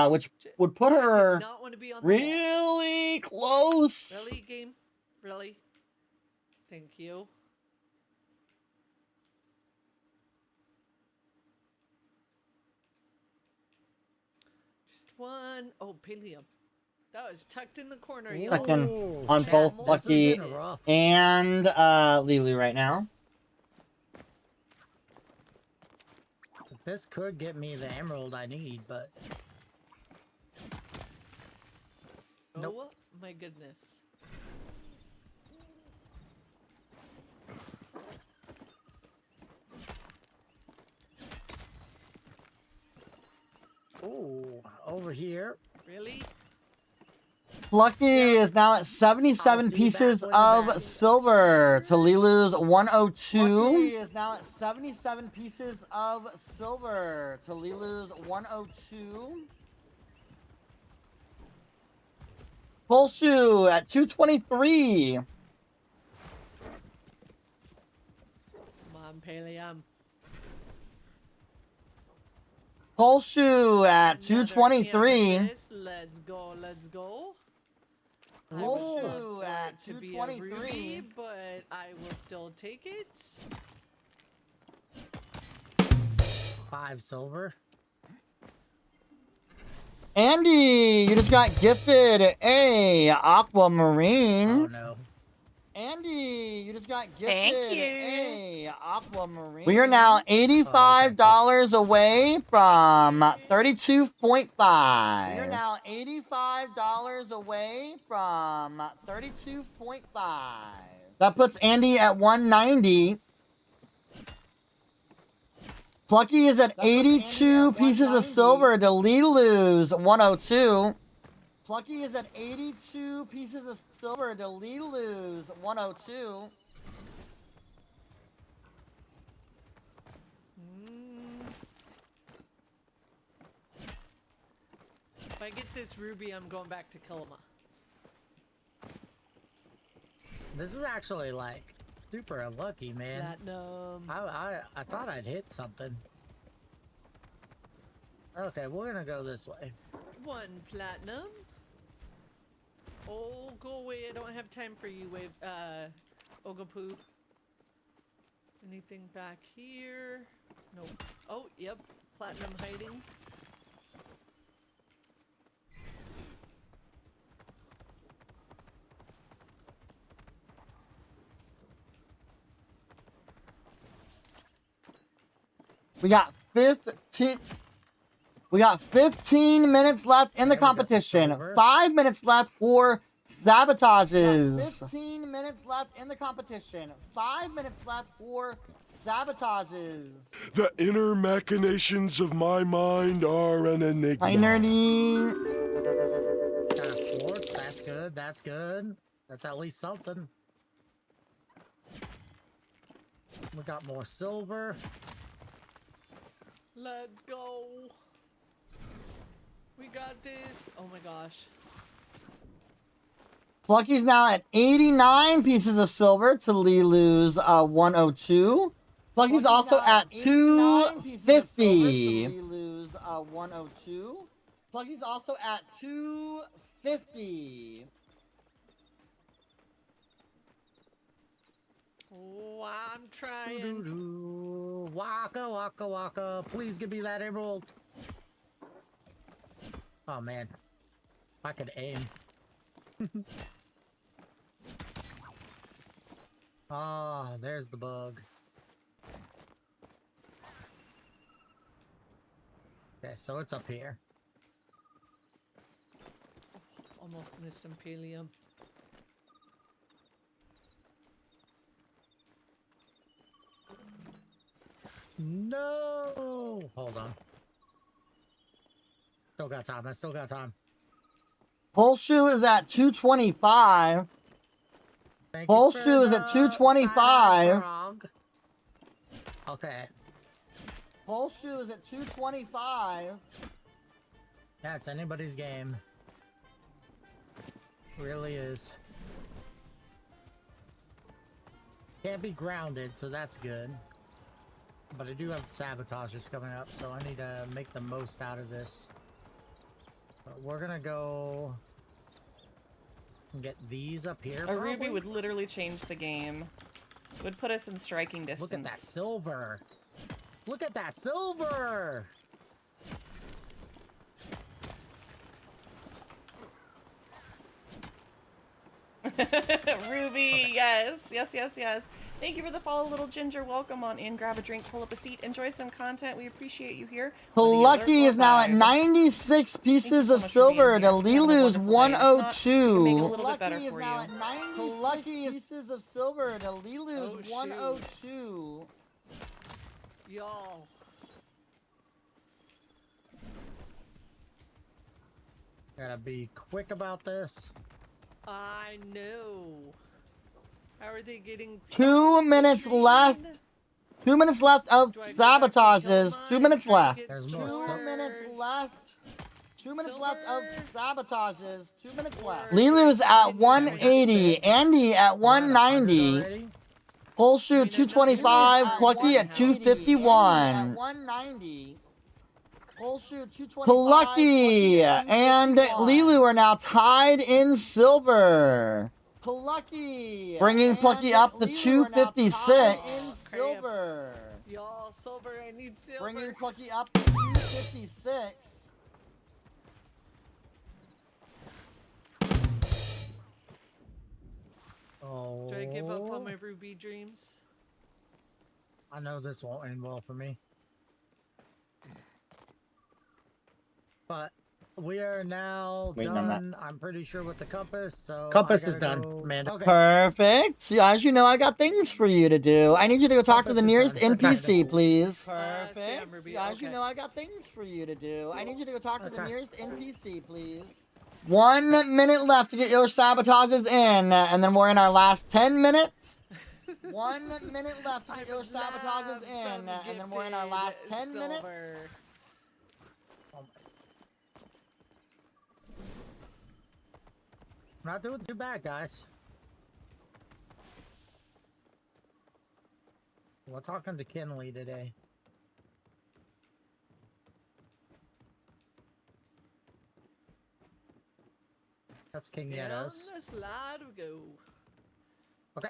Which would put her Not want to be on the really close. Really, game? Really? Thank you. Just one. Oh, Palium. That was tucked in the corner. Second on both Plucky and LeeLoo right now. This could get me the emerald I need, but... Oh my goodness. Oh, over here. Really? Plucky is now at 77 pieces of silver to LeeLoo's 102. Plucky is now at 77 pieces of silver to LeeLoo's 102. Poulshu at 223. Come on, Palium. Poulshu at 223. Let's go, let's go. Poulshu at to be a 223. ruby, but I will still take it. 5 silver. Andy, you just got gifted a aquamarine. Oh no. Andy, you just got gifted Thank you. a aquamarine. We are now $85 away from 32.5. We are now $85 away from 32.5. That puts Andy at 190. Plucky is at 82 pieces of silver to LeeLooPaws 102. Plucky is at 82 pieces of silver to LeeLooPaws 102. If I get this ruby, I'm going back to Kilima. This is actually like super unlucky, man. Platinum. I thought I'd hit something. Okay, we're gonna go this way. 1 platinum. Oh, go away. I don't have time for you, Ogapoo. Anything back here? Nope. Oh, yep. Platinum hiding. We got 15 minutes left in the competition. 5 minutes left for sabotages. 15 minutes left in the competition. 5 minutes left for sabotages. The inner machinations of my mind are an enigma. Hi, nerdy. Quartz, that's good. That's good. That's at least something. We got more silver. Let's go. We got this. Oh my gosh. Plucky's now at 89 pieces of silver to LeeLooPaws 102. Plucky's also at 250. LeeLooPaws 102. Plucky's also at 250. Oh, I'm trying. Waka waka waka. Please give me that emerald. Oh man. I could aim. Ah, there's the bug. Okay, so it's up here. Almost missed some pallium. No! Hold on. Still got time. I still got time. Poulshu is at 225. Poulshu is at 225. Okay. Poulshu is at 225. Yeah, it's anybody's game. Really is. Can't be grounded, so that's good. But I do have sabotages coming up, so I need to make the most out of this. But we're gonna go and get these up here. A ruby would literally change the game. It would put us in striking distance. Look at that silver. Look at that silver. Ruby, yes, yes, yes, yes. Thank you for the follow, little ginger. Welcome on in. Grab a drink, pull up a seat, enjoy some content. We appreciate you here. Plucky is now at 96 pieces of silver to LeeLooPaws 102. Plucky is now at 96 pieces of silver to LeeLooPaws 102. Y'all. Gotta be quick about this. I know. How are they getting 2 minutes left. 2 minutes left of sabotages. 2 minutes left. There's 2 more. minutes left. 2 minutes left of sabotages. 2 minutes left. Silver. LeeLooPaws at 180. Andy at 190. Poulshu 225. Plucky at 251. 190. Plucky and LeeLooPaws are now tied in silver. Plucky bringing Plucky up to 256. Silver. Y'all, silver, I need silver. Bringing Plucky up to 256. Oh. Do I give up on my ruby dreams? I know this won't end well for me. But we are now Waiting on that. done, I'm pretty sure, with the compass, so Compass I is gotta done, go- Amanda. Okay. Perfect. Yeah, as you know, I got things for you to do. I need you to go talk to the Compass is nearest done. NPC, please. Sam Perfect. Ruby, Yeah, as you okay. know, I got things for you to do. I need you to go talk to the Okay. nearest NPC, please. 1 minute left to get your sabotages in, and then we're in our last 10 minutes. 1 minute left to get your sabotages in, and then we're in our last 10 minutes. Not doing too bad, guys. We're talking to Kinley today. That's King Down Yetta's. the slide we go. Okay.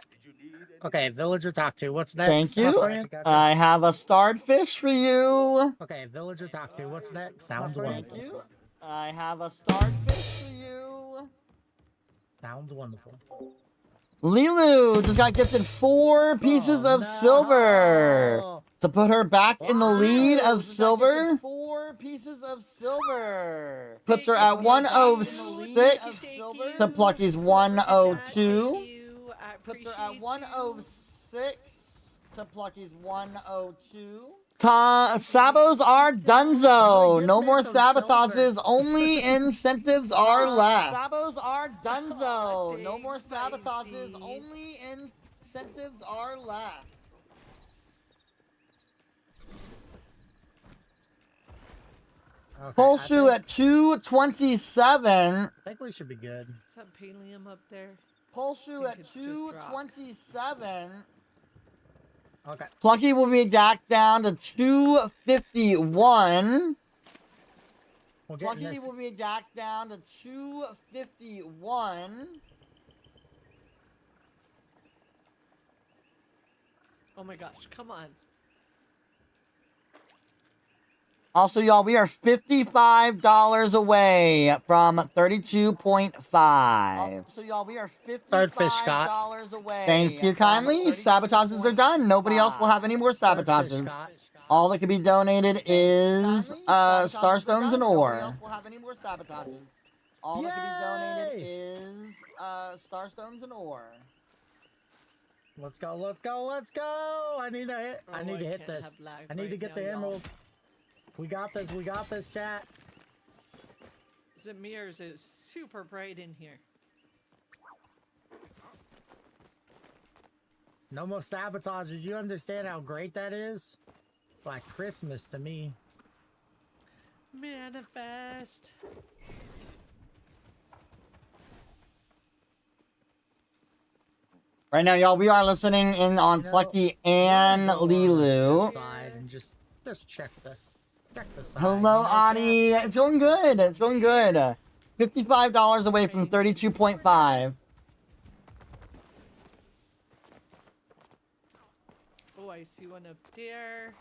Okay, villager talk to. What's next? Thank you. my friend? I have a starred fish for you. Okay, villager talk to. What's next? Sounds my friend? wonderful. Thank you. I have a starred fish for you. Sounds wonderful. LeeLoo just got gifted 4 pieces of silver to put her back in the lead of silver. 4 pieces of silver puts her at 106 to Plucky's 102. Puts her at 106 to Plucky's 102. Sabos are donezo. No more sabotages. Only incentives are left. Sabos are donezo. No more sabotages. Only incentives are left. Okay, Poulshu at 227. I think we should be good. Is that Palium up there? Poulshu at 227. Okay. Plucky will be back down to 251. Plucky this. will be back down to 251. Oh my gosh, come on. Also, y'all, we are $55 away from 32.5. So, y'all, we are $55 away. Thank you kindly. Sabotages are done. Nobody else will have any more sabotages. All that can be donated is Starstones and ore. Nobody else will have any more sabotages. All that can be donated is Starstones and ore. Let's go, let's go, let's go! I need to hit, I need to hit this. I need to get the emerald. We got this, chat. Zamir's is super bright in here. No more sabotages. You understand how great that is? Like Christmas to me. Manifest. Right now, y'all, we are listening in on Plucky and LeeLoo. And just check this. Check this out. Hello, Adi. It's going good. It's going good. $55 away from 32.5. Oh, I see one up there.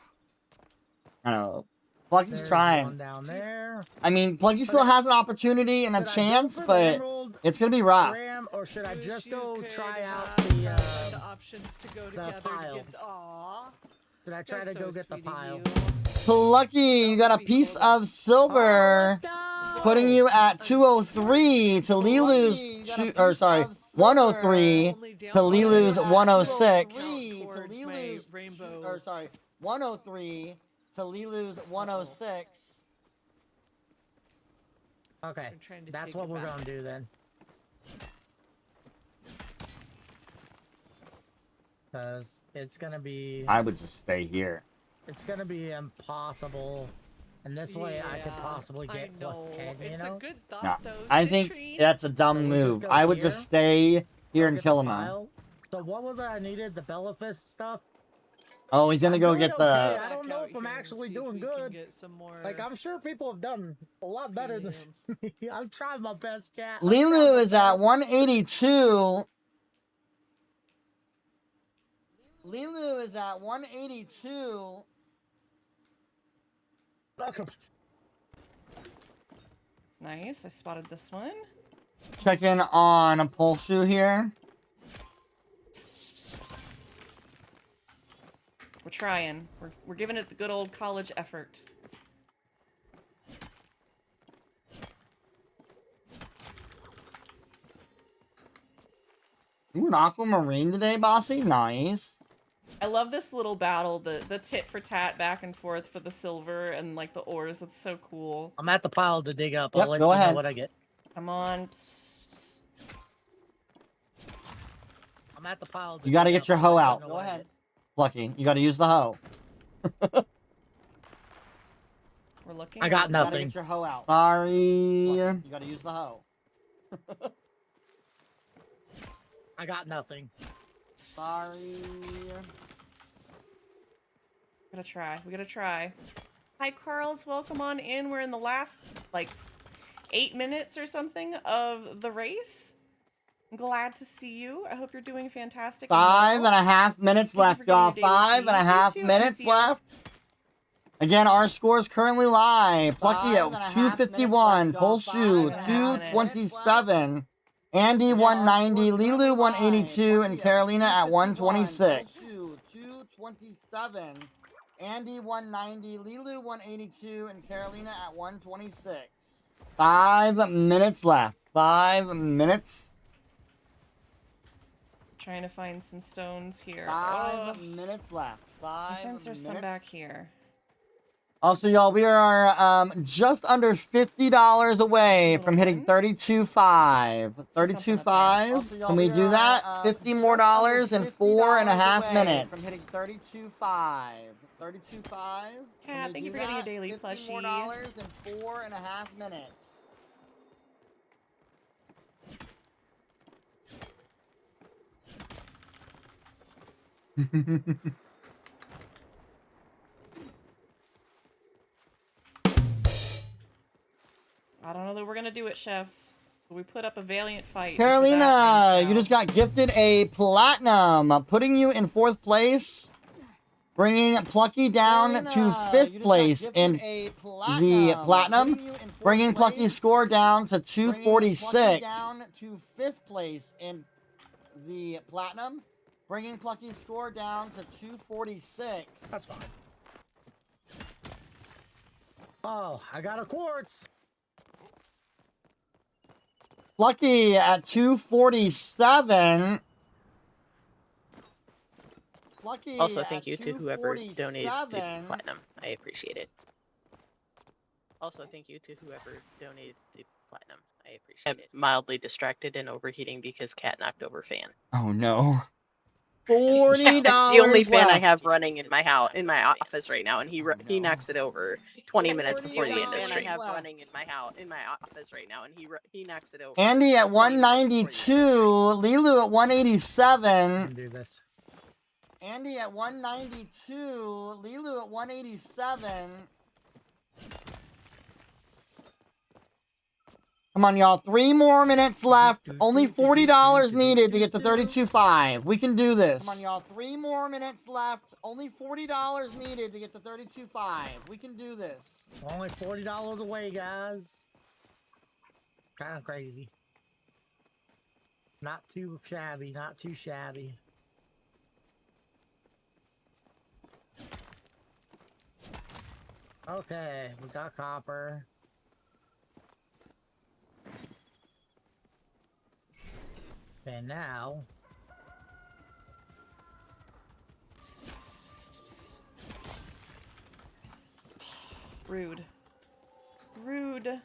I don't know. Plucky's There's trying. one down there. I mean, Plucky still has an opportunity and a chance, but it's gonna be rough. Graham, or should I just go try out the options to go together pile? to get. Aw. Should I try to go get the pile? Plucky, you got a piece of silver, putting you at 203 to LeeLoo's 103 to LeeLoo's 106. 103 to LeeLoo's 106. Okay, that's what we're gonna do then. Because it's gonna be... I would just stay here. It's gonna be impossible. And this way I could possibly get plus 10, you It's know? a good thought, No, though. I think that's a dumb move. I would just stay here and kill him all. So what was I needed? The Bellafist stuff? Oh, he's gonna go get the... I don't know if I'm actually doing good. Like, I'm sure people have done a lot better than me. I'm trying my best, chat. LeeLoo is at 182. LeeLoo is at 182. Nice, I spotted this one. Check in on Poulshu here. We're trying. We're giving it the good old college effort. Ooh, an aquamarine today, bossy. Nice. I love this little battle, the tit for tat back and forth for the silver and like the ores. That's so cool. I'm at the pile to dig up. Yep, I'll let go you ahead. know what I get. Come on. I'm at the pile. To You got to dig get up. your I'll hoe let you out. know Go what I ahead. get. Plucky, you got to use the hoe. We're looking. I got You gotta nothing. get your hoe out. Sorry. You got to use the hoe. I got nothing. Sorry. Gotta try. We gotta try. Hi, Carls. Welcome on in. We're in the last, like, 8 minutes or something of the race. I'm glad to see you. I hope you're doing fantastic. 5.5 minutes left, y'all. 5.5 minutes left. Again, our score is currently live. Plucky at 251. Poulshu 227. Andy 190. LeeLoo 182. And Karalena at 126. 227. Andy 190. LeeLoo 182. And Karalena at 126. 5 minutes left. 5 minutes. Trying to find some stones here. 5 minutes left. 5 Sometimes there's some back here. Also, y'all, we are just under $50 away from hitting 32.5. 32.5. Can we do that? 50 more dollars in 4.5 minutes. From hitting 32.5. 32.5. Cat, thank you for getting your daily plushie. 50 more dollars in 4.5 minutes. I don't know that we're gonna do it, chefs. But we put up a valiant fight. Karalena, you just got gifted a platinum, putting you in 4th place, bringing Plucky down to 5th place in the platinum, bringing Plucky's score down to 246. Down to 5th place in the platinum, bringing Plucky's score down to 246. That's fine. Oh, I got a quartz. Plucky at 247. Plucky Also, thank you to whoever donated the platinum. I appreciate it. Also, thank you to whoever donated the platinum. I appreciate it. Mildly distracted and overheating because Cat knocked over fan. Oh no. $40 the only fan I left. have running in my house, in my office right now, and he knocks it over 20 minutes before the end of stream. I have running in my house, in my office right now, and he knocks it over. Andy at 192. LeeLoo at 187. Do this. Andy at 192. LeeLoo at 187. Come on, y'all. 3 more minutes left. Only $40 needed to get to 32.5. We can do this. Come on, y'all. 3 more minutes left. Only $40 needed to get to 32.5. We can do this. Only $40 away, guys. Kind of crazy. Not too shabby. Not too shabby. Okay, we got copper. And now... Rude. Rude.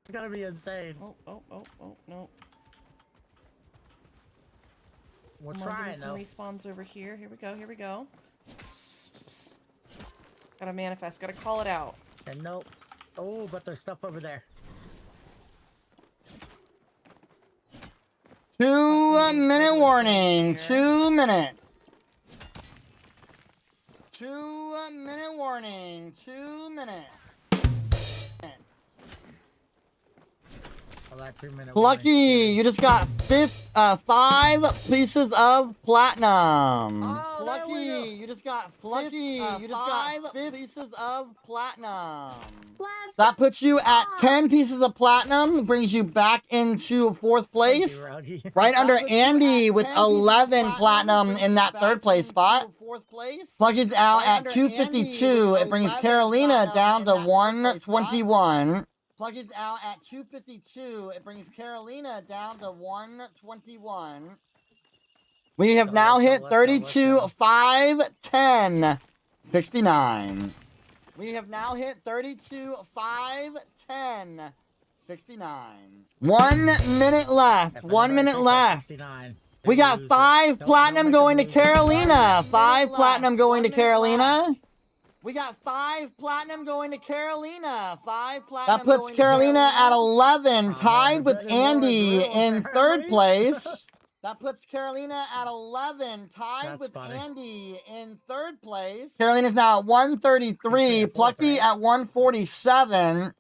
It's gonna be insane. Oh, no. We're Come on, trying, give me some though. respawns over here. Here we go. Gotta manifest, gotta call it out. And nope. Oh, but there's stuff over there. 2-minute warning. 2 minutes. 2-minute warning. 2 minutes. Oh, that 2-minute Plucky, you just got 5 pieces of platinum. Oh, Plucky, you just got you just got 5 pieces of platinum. That puts you at 10 pieces of platinum, brings you back into 4th place. Right under Andy with 11 platinum in that 3rd place spot. Plucky's out at 252. It brings Karalena down to 121. Plucky's out at 252. It brings Karalena down to 121. We have now hit 32, 5, 10, 69. We have now hit 32, 5, 10, 69. 1 minute left. 1 minute left. We got 5 platinum going to Karalena. 5 platinum going to Karalena. We got 5 platinum going to Karalena. 5 platinum. That puts Karalena at 11, tied with Andy in 3rd place. That puts Karalena at 11, tied with Andy in 3rd place. Karalena's now at 133. Plucky at 147.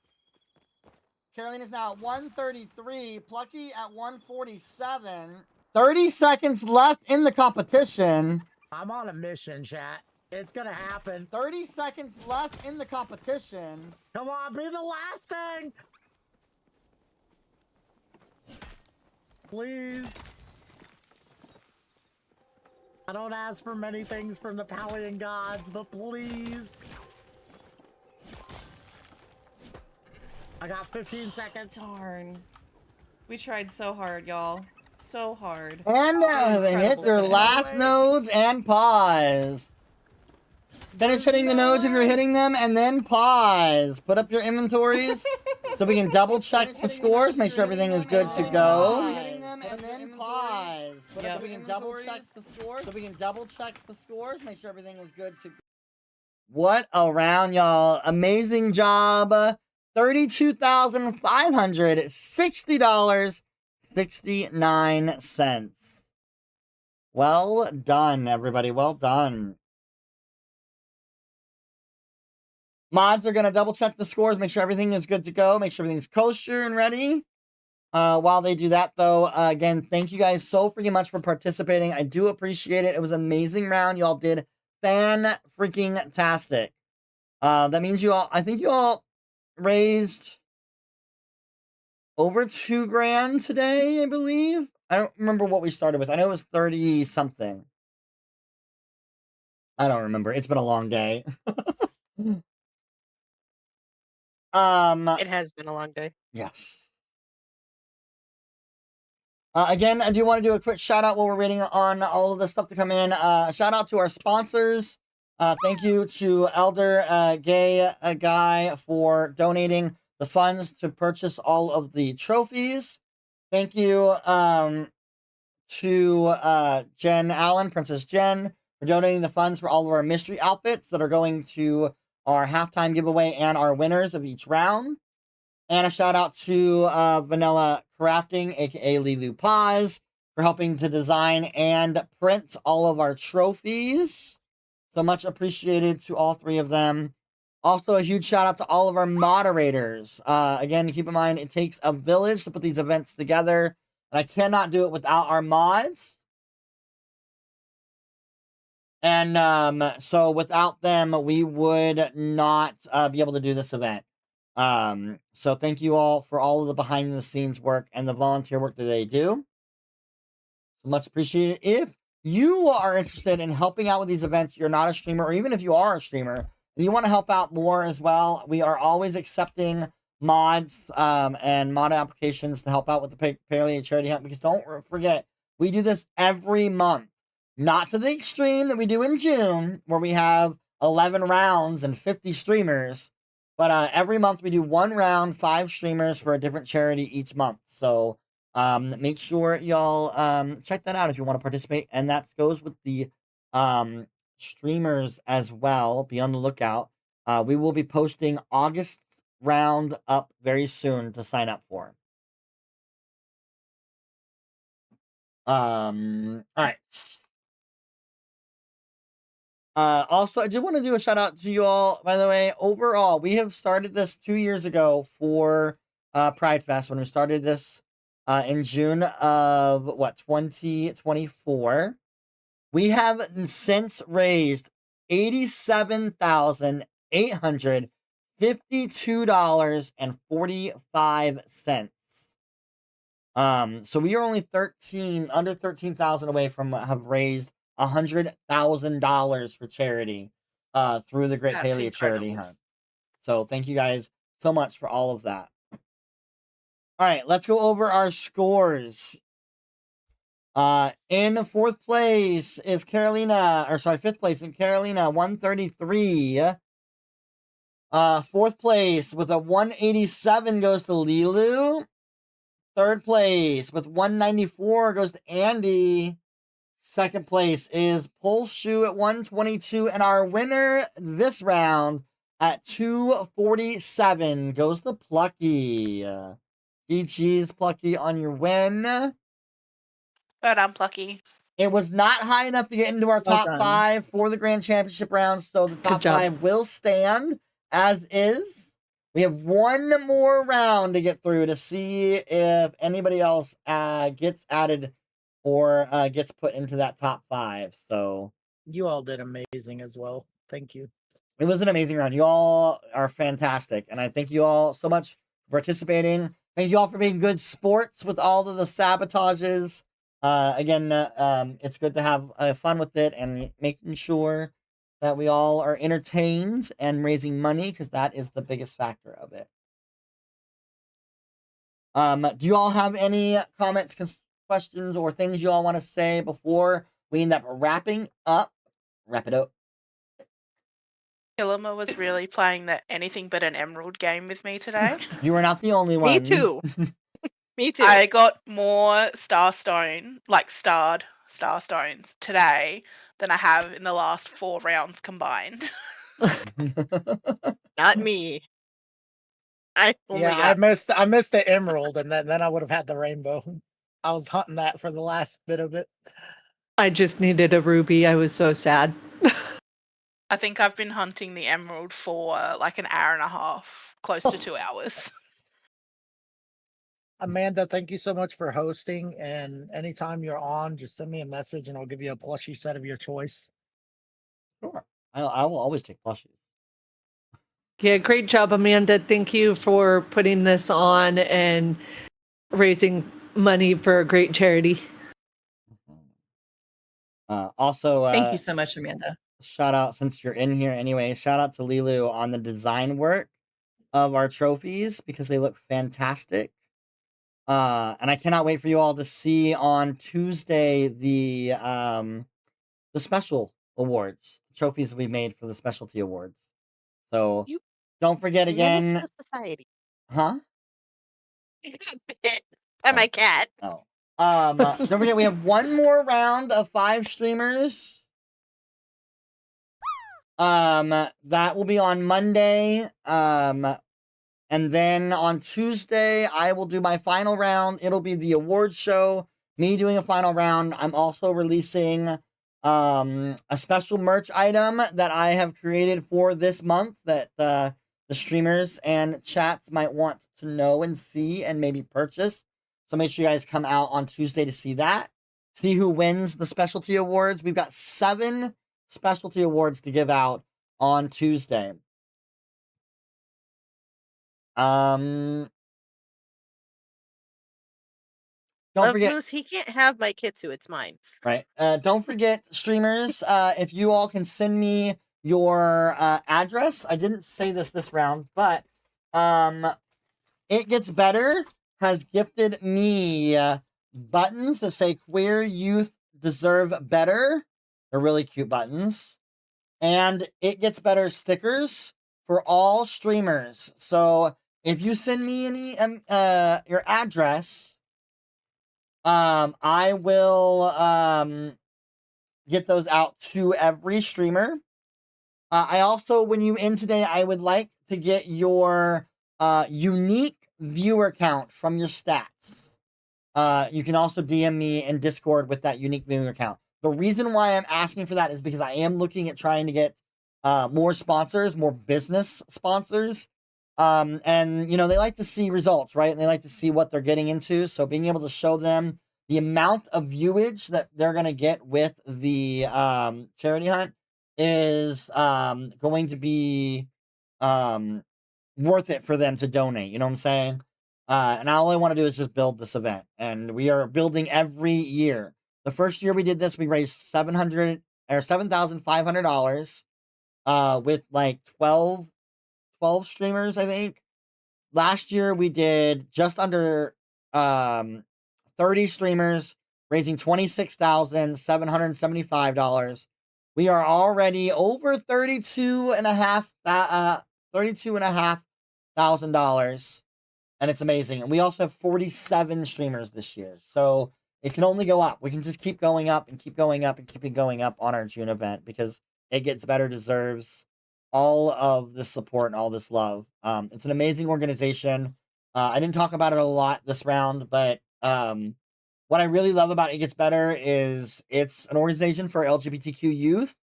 Karalena's now at 133. Plucky at 147. 30 seconds left in the competition. I'm on a mission, chat. It's gonna happen. 30 seconds left in the competition. Come on, be the last thing. Please. I don't ask for many things from the Palian gods, but please. I got 15 seconds. Darn. We tried so hard, y'all. So hard. And they hit their last nodes and pause. Finish hitting the nodes if you're hitting them, and then pause. Put up your inventories so we can double check the scores, make sure everything is good to go. Hitting them, and then pause. So we can double check the scores. So we can double check the scores, make sure everything is good to go. What a round, y'all. Amazing job. $32,560.69. Well done, everybody. Well done. Mods are going to double check the scores, make sure everything is good to go, make sure everything's kosher and ready. While they do that, though, again, thank you guys so freaking much for participating. I do appreciate it. It was an amazing round. Y'all did fan-freaking-tastic. That means you all, I think you all raised over $2,000 today, I believe. I don't remember what we started with. I know it was 30-something. I don't remember. It's been a long day. It has been a long day. Yes. Again, I do want to do a quick shout out while we're waiting on all of this stuff to come in. Shout out to our sponsors. Thank you to Elder Gay Guy for donating the funds to purchase all of the trophies. Thank you to Jen Allen, Princess Jen, for donating the funds for all of our mystery outfits that are going to our halftime giveaway and our winners of each round. And a shout out to Vanilla Crafting, aka LeeLooPaws, for helping to design and print all of our trophies. So much appreciated to all 3 of them. Also, a huge shout out to all of our moderators. Again, keep in mind, it takes a village to put these events together, and I cannot do it without our mods. And so without them, we would not be able to do this event. So thank you all for all of the behind the scenes work and the volunteer work that they do. So much appreciated. If you are interested in helping out with these events, you're not a streamer, or even if you are a streamer and you want to help out more as well, we are always accepting mods and mod applications to help out with the Palia charity hunt, because don't forget, we do this every month. Not to the extreme that we do in June, where we have 11 rounds and 50 streamers. But every month we do 1 round, 5 streamers for a different charity each month. So make sure y'all check that out if you want to participate. And that goes with the streamers as well. Be on the lookout. We will be posting August round up very soon to sign up for. All right. Also, I did want to do a shout out to you all, by the way. Overall, we have started this 2 years ago for Pride Fest when we started this in June of 2024. We have since raised $87,852.45. So we are only under 13,000 away from have raised $100,000 for charity through the Great That's Palia Charity incredible. Hunt. So thank you guys so much for all of that. All right, let's go over our scores. In 4th place is Karalena, or sorry, 5th place in Karalena, 133. 4th place with a 187 goes to LeeLoo. 3rd place with 194 goes to Andy. 2nd place is Poulshu at 122. And our winner this round at 247 goes to Plucky. GG's, Plucky, on your win. Well done, Plucky. It was not high enough to get into our Well top done. 5 for the Grand Championship round, so the top job. 5 will stand as is. We have one more round to get through to see if anybody else gets added or gets put into that top 5. So You all did amazing as well. Thank you. it was an amazing round. You all are fantastic, and I thank you all so much for participating. Thank you all for being good sports with all of the sabotages. Again, it's good to have fun with it and making sure that we all are entertained and raising money, because that is the biggest factor of it. Do you all have any comments, questions, or things you all want to say before we end up wrapping up? Wrap it up. Kilima was really playing the anything but an emerald game with me today. You are not the only one. Me too. Me too. I got more starstone, like starred starstones today than I have in the last 4 rounds combined. Not me. I only Yeah, got I missed the emerald, and then I would have had the rainbow. I was hunting that for the last bit of it. I just needed a ruby. I was so sad. I think I've been hunting the emerald for like an hour and a half, close to 2 hours. Amanda, thank you so much for hosting. And anytime you're on, just send me a message and I'll give you a plushie set of your choice. Sure. I will always take plushies. Yeah, great job, Amanda. Thank you for putting this on and raising money for a great charity. Also, Thank you so much, Amanda. shout out, since you're in here anyway, shout out to LeeLoo on the design work of our trophies, because they look fantastic. And I cannot wait for you all to see on Tuesday the special awards, trophies we made for the specialty awards. So don't forget again. Menace to society. Huh? I got bit by my cat. Oh. Don't forget, we have one more round of 5 streamers. That will be on Monday. And then on Tuesday, I will do my final round. It'll be the awards show. Me doing a final round. I'm also releasing a special merch item that I have created for this month that the streamers and chats might want to know and see and maybe purchase. So make sure you guys come out on Tuesday to see that. See who wins the specialty awards. We've got 7 specialty awards to give out on Tuesday. Don't Love forget, Moose, he can't have my Kitsu, it's mine. right? Don't forget, streamers, if you all can send me your address. I didn't say this round, but It Gets Better has gifted me buttons that say "Queer Youth Deserve Better." They're really cute buttons. And It Gets Better stickers for all streamers. So if you send me any your address, I will get those out to every streamer. I also, when you end today, I would like to get your unique viewer count from your stats. You can also DM me in Discord with that unique viewer count. The reason why I'm asking for that is because I am looking at trying to get more sponsors, more business sponsors, And you know, they like to see results, right? And they like to see what they're getting into. So being able to show them the amount of viewage that they're gonna get with the charity hunt is going to be worth it for them to donate. You know what I'm saying? And all I want to do is just build this event, and we are building every year. The first year we did this, we raised $7,500 with like 12 streamers, I think. Last year we did just under 30 streamers, raising $26,775. We are already over $32,500, and it's amazing. And we also have 47 streamers this year, so it can only go up. We can just keep going up and keep going up and keep going up on our June event, because It Gets Better deserves all of this support and all this love. It's an amazing organization. I didn't talk about it a lot this round, but what I really love about It Gets Better is it's an organization for LGBTQ youth.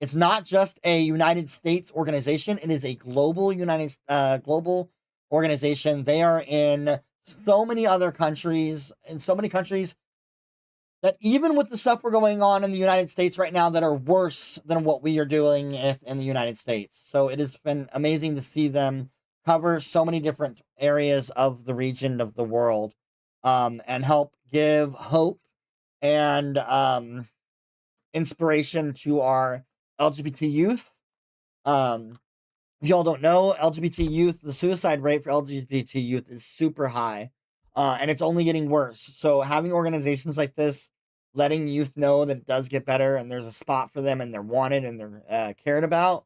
It's not just a United States organization; it is a global global organization. They are in so many other countries, that even with the stuff we're going on in the United States right now that are worse than what we are doing in the United States. So it has been amazing to see them cover so many different areas of the region of the world, and help give hope and inspiration to our LGBT youth. If y'all don't know, LGBT youth, the suicide rate for LGBT youth is super high, and it's only getting worse. So having organizations like this letting youth know that it does get better and there's a spot for them and they're wanted and they're cared about,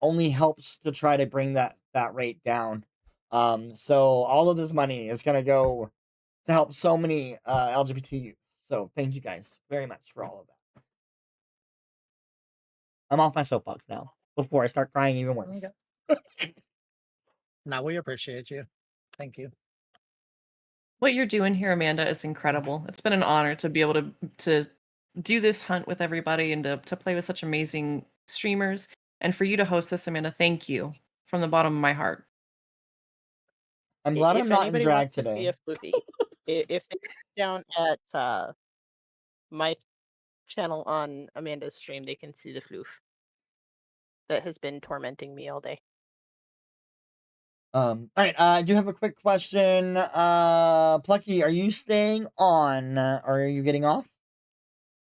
only helps to try to bring that rate down. So all of this money is going to go to help so many LGBT youth. So thank you guys very much for all of that. I'm off my soapbox now before I start crying even worse. Okay. No, we appreciate you. Thank you. What you're doing here, Amanda, is incredible. It's been an honor to be able to do this hunt with everybody and to play with such amazing streamers. And for you to host this, Amanda, thank you from the bottom of my heart. I'm glad I'm If not in anybody drag wants to see today. a Fluffy, if they down at my channel on Amanda's stream, they can see the floof that has been tormenting me all day. All right, I do have a quick question. Plucky, are you staying on or are you getting off?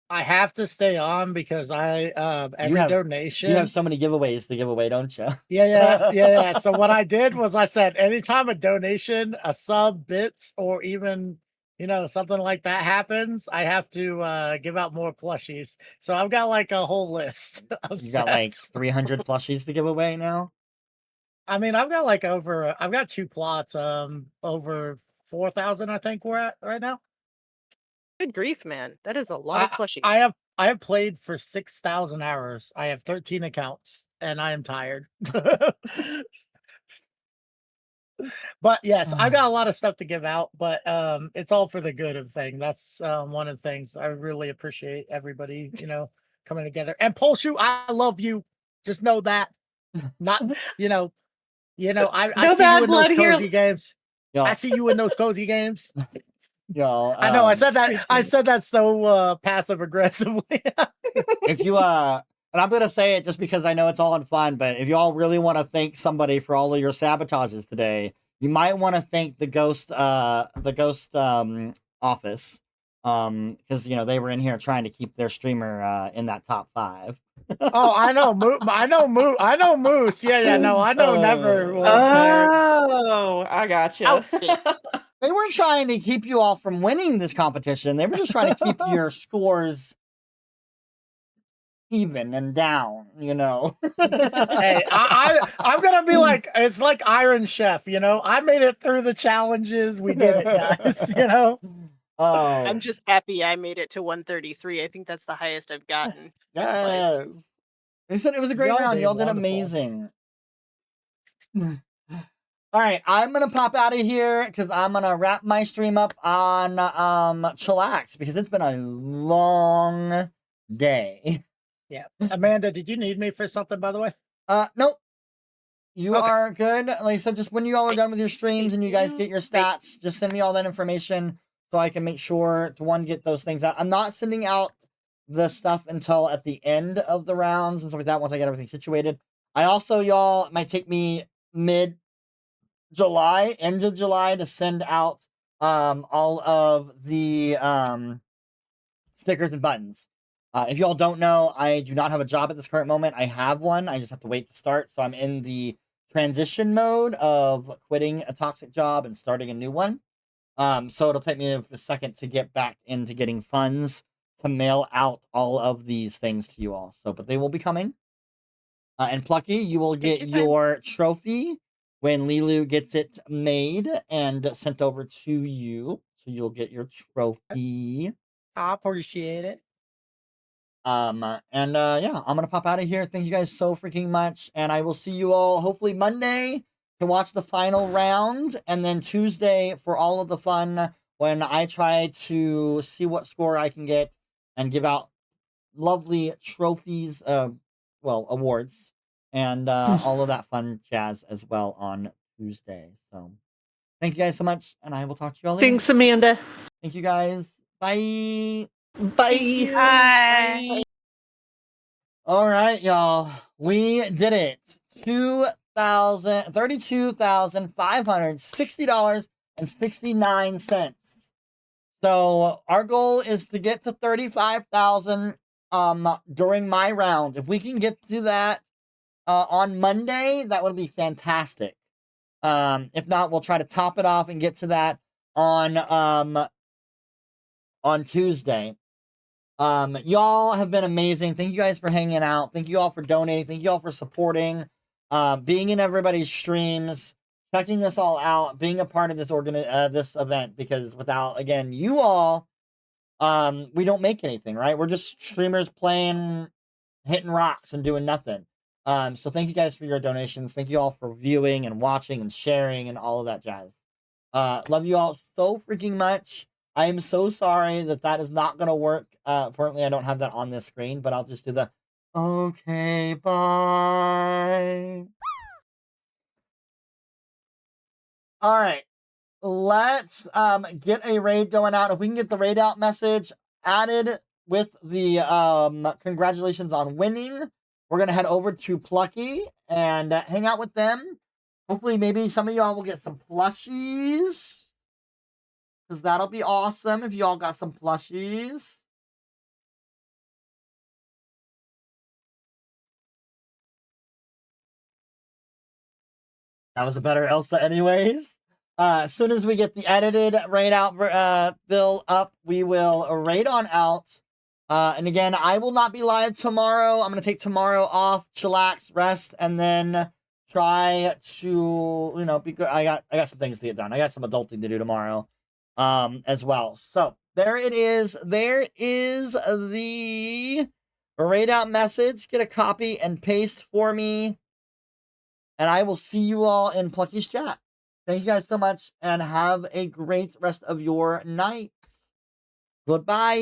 I have to stay on because I every donation. You have so many giveaways to give away, don't you? Yeah. So what I did was I said anytime a donation, a sub, bits, or even something like that happens, I have to give out more plushies. So I've got like a whole list of You got like sets. 300 plushies to give away now? I mean, I've got like I've got 2 plots, over 4,000, I think we're at right now. Good grief, man. That is a lot of plushies. I have played for 6,000 hours. I have 13 accounts and I am tired. But yes, I've got a lot of stuff to give out, but it's all for the good of thing. That's one of the things I really appreciate everybody, coming together. And Poulshu, I love you. Just know that. Not, I No see you bad in blood those here. cozy games. Yo. I see you in those cozy games. Yo, I know I said that so passive aggressively. if you and I'm gonna say it just because I know it's all in fun, but if you all really want to thank somebody for all of your sabotages today, you might want to thank the ghost office, because they were in here trying to keep their streamer in that top 5. Oh, I know Moose. Yeah, no, I know Never was there. Oh, I gotcha. They weren't trying to keep you all from winning this competition. They were just trying to keep your scores even and down, Hey, I'm gonna be like, it's like Iron Chef, I made it through the challenges. We did it, guys. Oh, I'm just happy I made it to 133. I think that's the highest I've gotten. yes. They said it was a great round. Y'all did amazing. All right, I'm gonna pop out of here because I'm gonna wrap my stream up on chillax because it's been a long day. Yeah, Amanda, did you need me for something, by the way? Nope. You are good. Like I said, just when you all are done with your streams and you guys get your stats, just send me all that information so I can make sure to, one, get those things out. I'm not sending out the stuff until at the end of the rounds and stuff like that once I get everything situated. I also, y'all, it might take me mid-July, end of July, to send out all of the stickers and buttons. If y'all don't know, I do not have a job at this current moment. I have one. I just have to wait to start. So I'm in the transition mode of quitting a toxic job and starting a new one. So it'll take me a second to get back into getting funds to mail out all of these things to you all. So, but they will be coming. And Plucky, you will get your trophy when LeeLoo gets it made and sent over to you. So you'll get your trophy. I appreciate it. Yeah, I'm gonna pop out of here. Thank you guys so freaking much, and I will see you all hopefully Monday to watch the final round, and then Tuesday for all of the fun when I try to see what score I can get and give out lovely trophies, awards, and all of that fun jazz as well on Tuesday. So thank you guys so much, and I will talk to you all later. Thanks, Amanda. Thank you guys. Bye. Bye. Bye. All right, y'all. We did it. $32,560.69. So our goal is to get to 35,000 during my round. If we can get to that on Monday, that would be fantastic. If not, we'll try to top it off and get to that on Tuesday. Y'all have been amazing. Thank you guys for hanging out. Thank you all for donating. Thank you all for supporting, being in everybody's streams, checking us all out, being a part of this this event, because without, again, you all, we don't make anything, right? We're just streamers playing, hitting rocks and doing nothing. So thank you guys for your donations. Thank you all for viewing and watching and sharing and all of that jazz. Love you all so freaking much. I am so sorry that is not going to work. Apparently, I don't have that on this screen, but I'll just do the, okay, bye. All right. Let's get a raid going out. If we can get the raid out message added with the congratulations on winning, we're going to head over to Plucky and hang out with them. Hopefully, maybe some of y'all will get some plushies. Because that'll be awesome if y'all got some plushies. That was a better Elsa anyways. As soon as we get the edited raid out bill up, we will raid on out. And again, I will not be live tomorrow. I'm going to take tomorrow off, chillax, rest, and then try to, be good. I got some things to get done. I got some adulting to do tomorrow. As well. So there it is. There is the raid out message. Get a copy and paste for me. And I will see you all in Plucky's chat. Thank you guys so much and have a great rest of your night. Goodbye.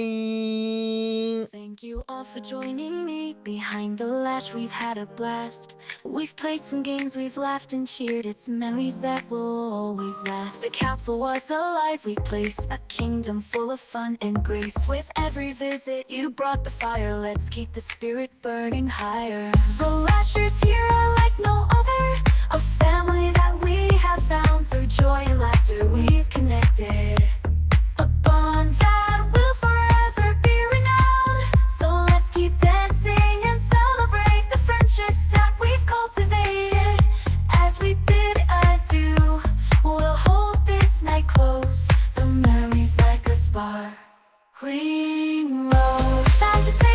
Thank you all for joining me. Behind the lash, we've had a blast. We've played some games, we've laughed and cheered. It's memories that will always last. The castle was a lively place, a kingdom full of fun and grace. With every visit, you brought the fire. Let's keep the spirit burning higher. The lashers here are like no other, a family that we have found. Through joy and laughter, we've connected. A bond that will forever be renowned. So let's keep dancing and celebrate the friendships that we've cultivated. As we bid adieu, we'll hold this night close. The memories like a sparkling rose. Time to say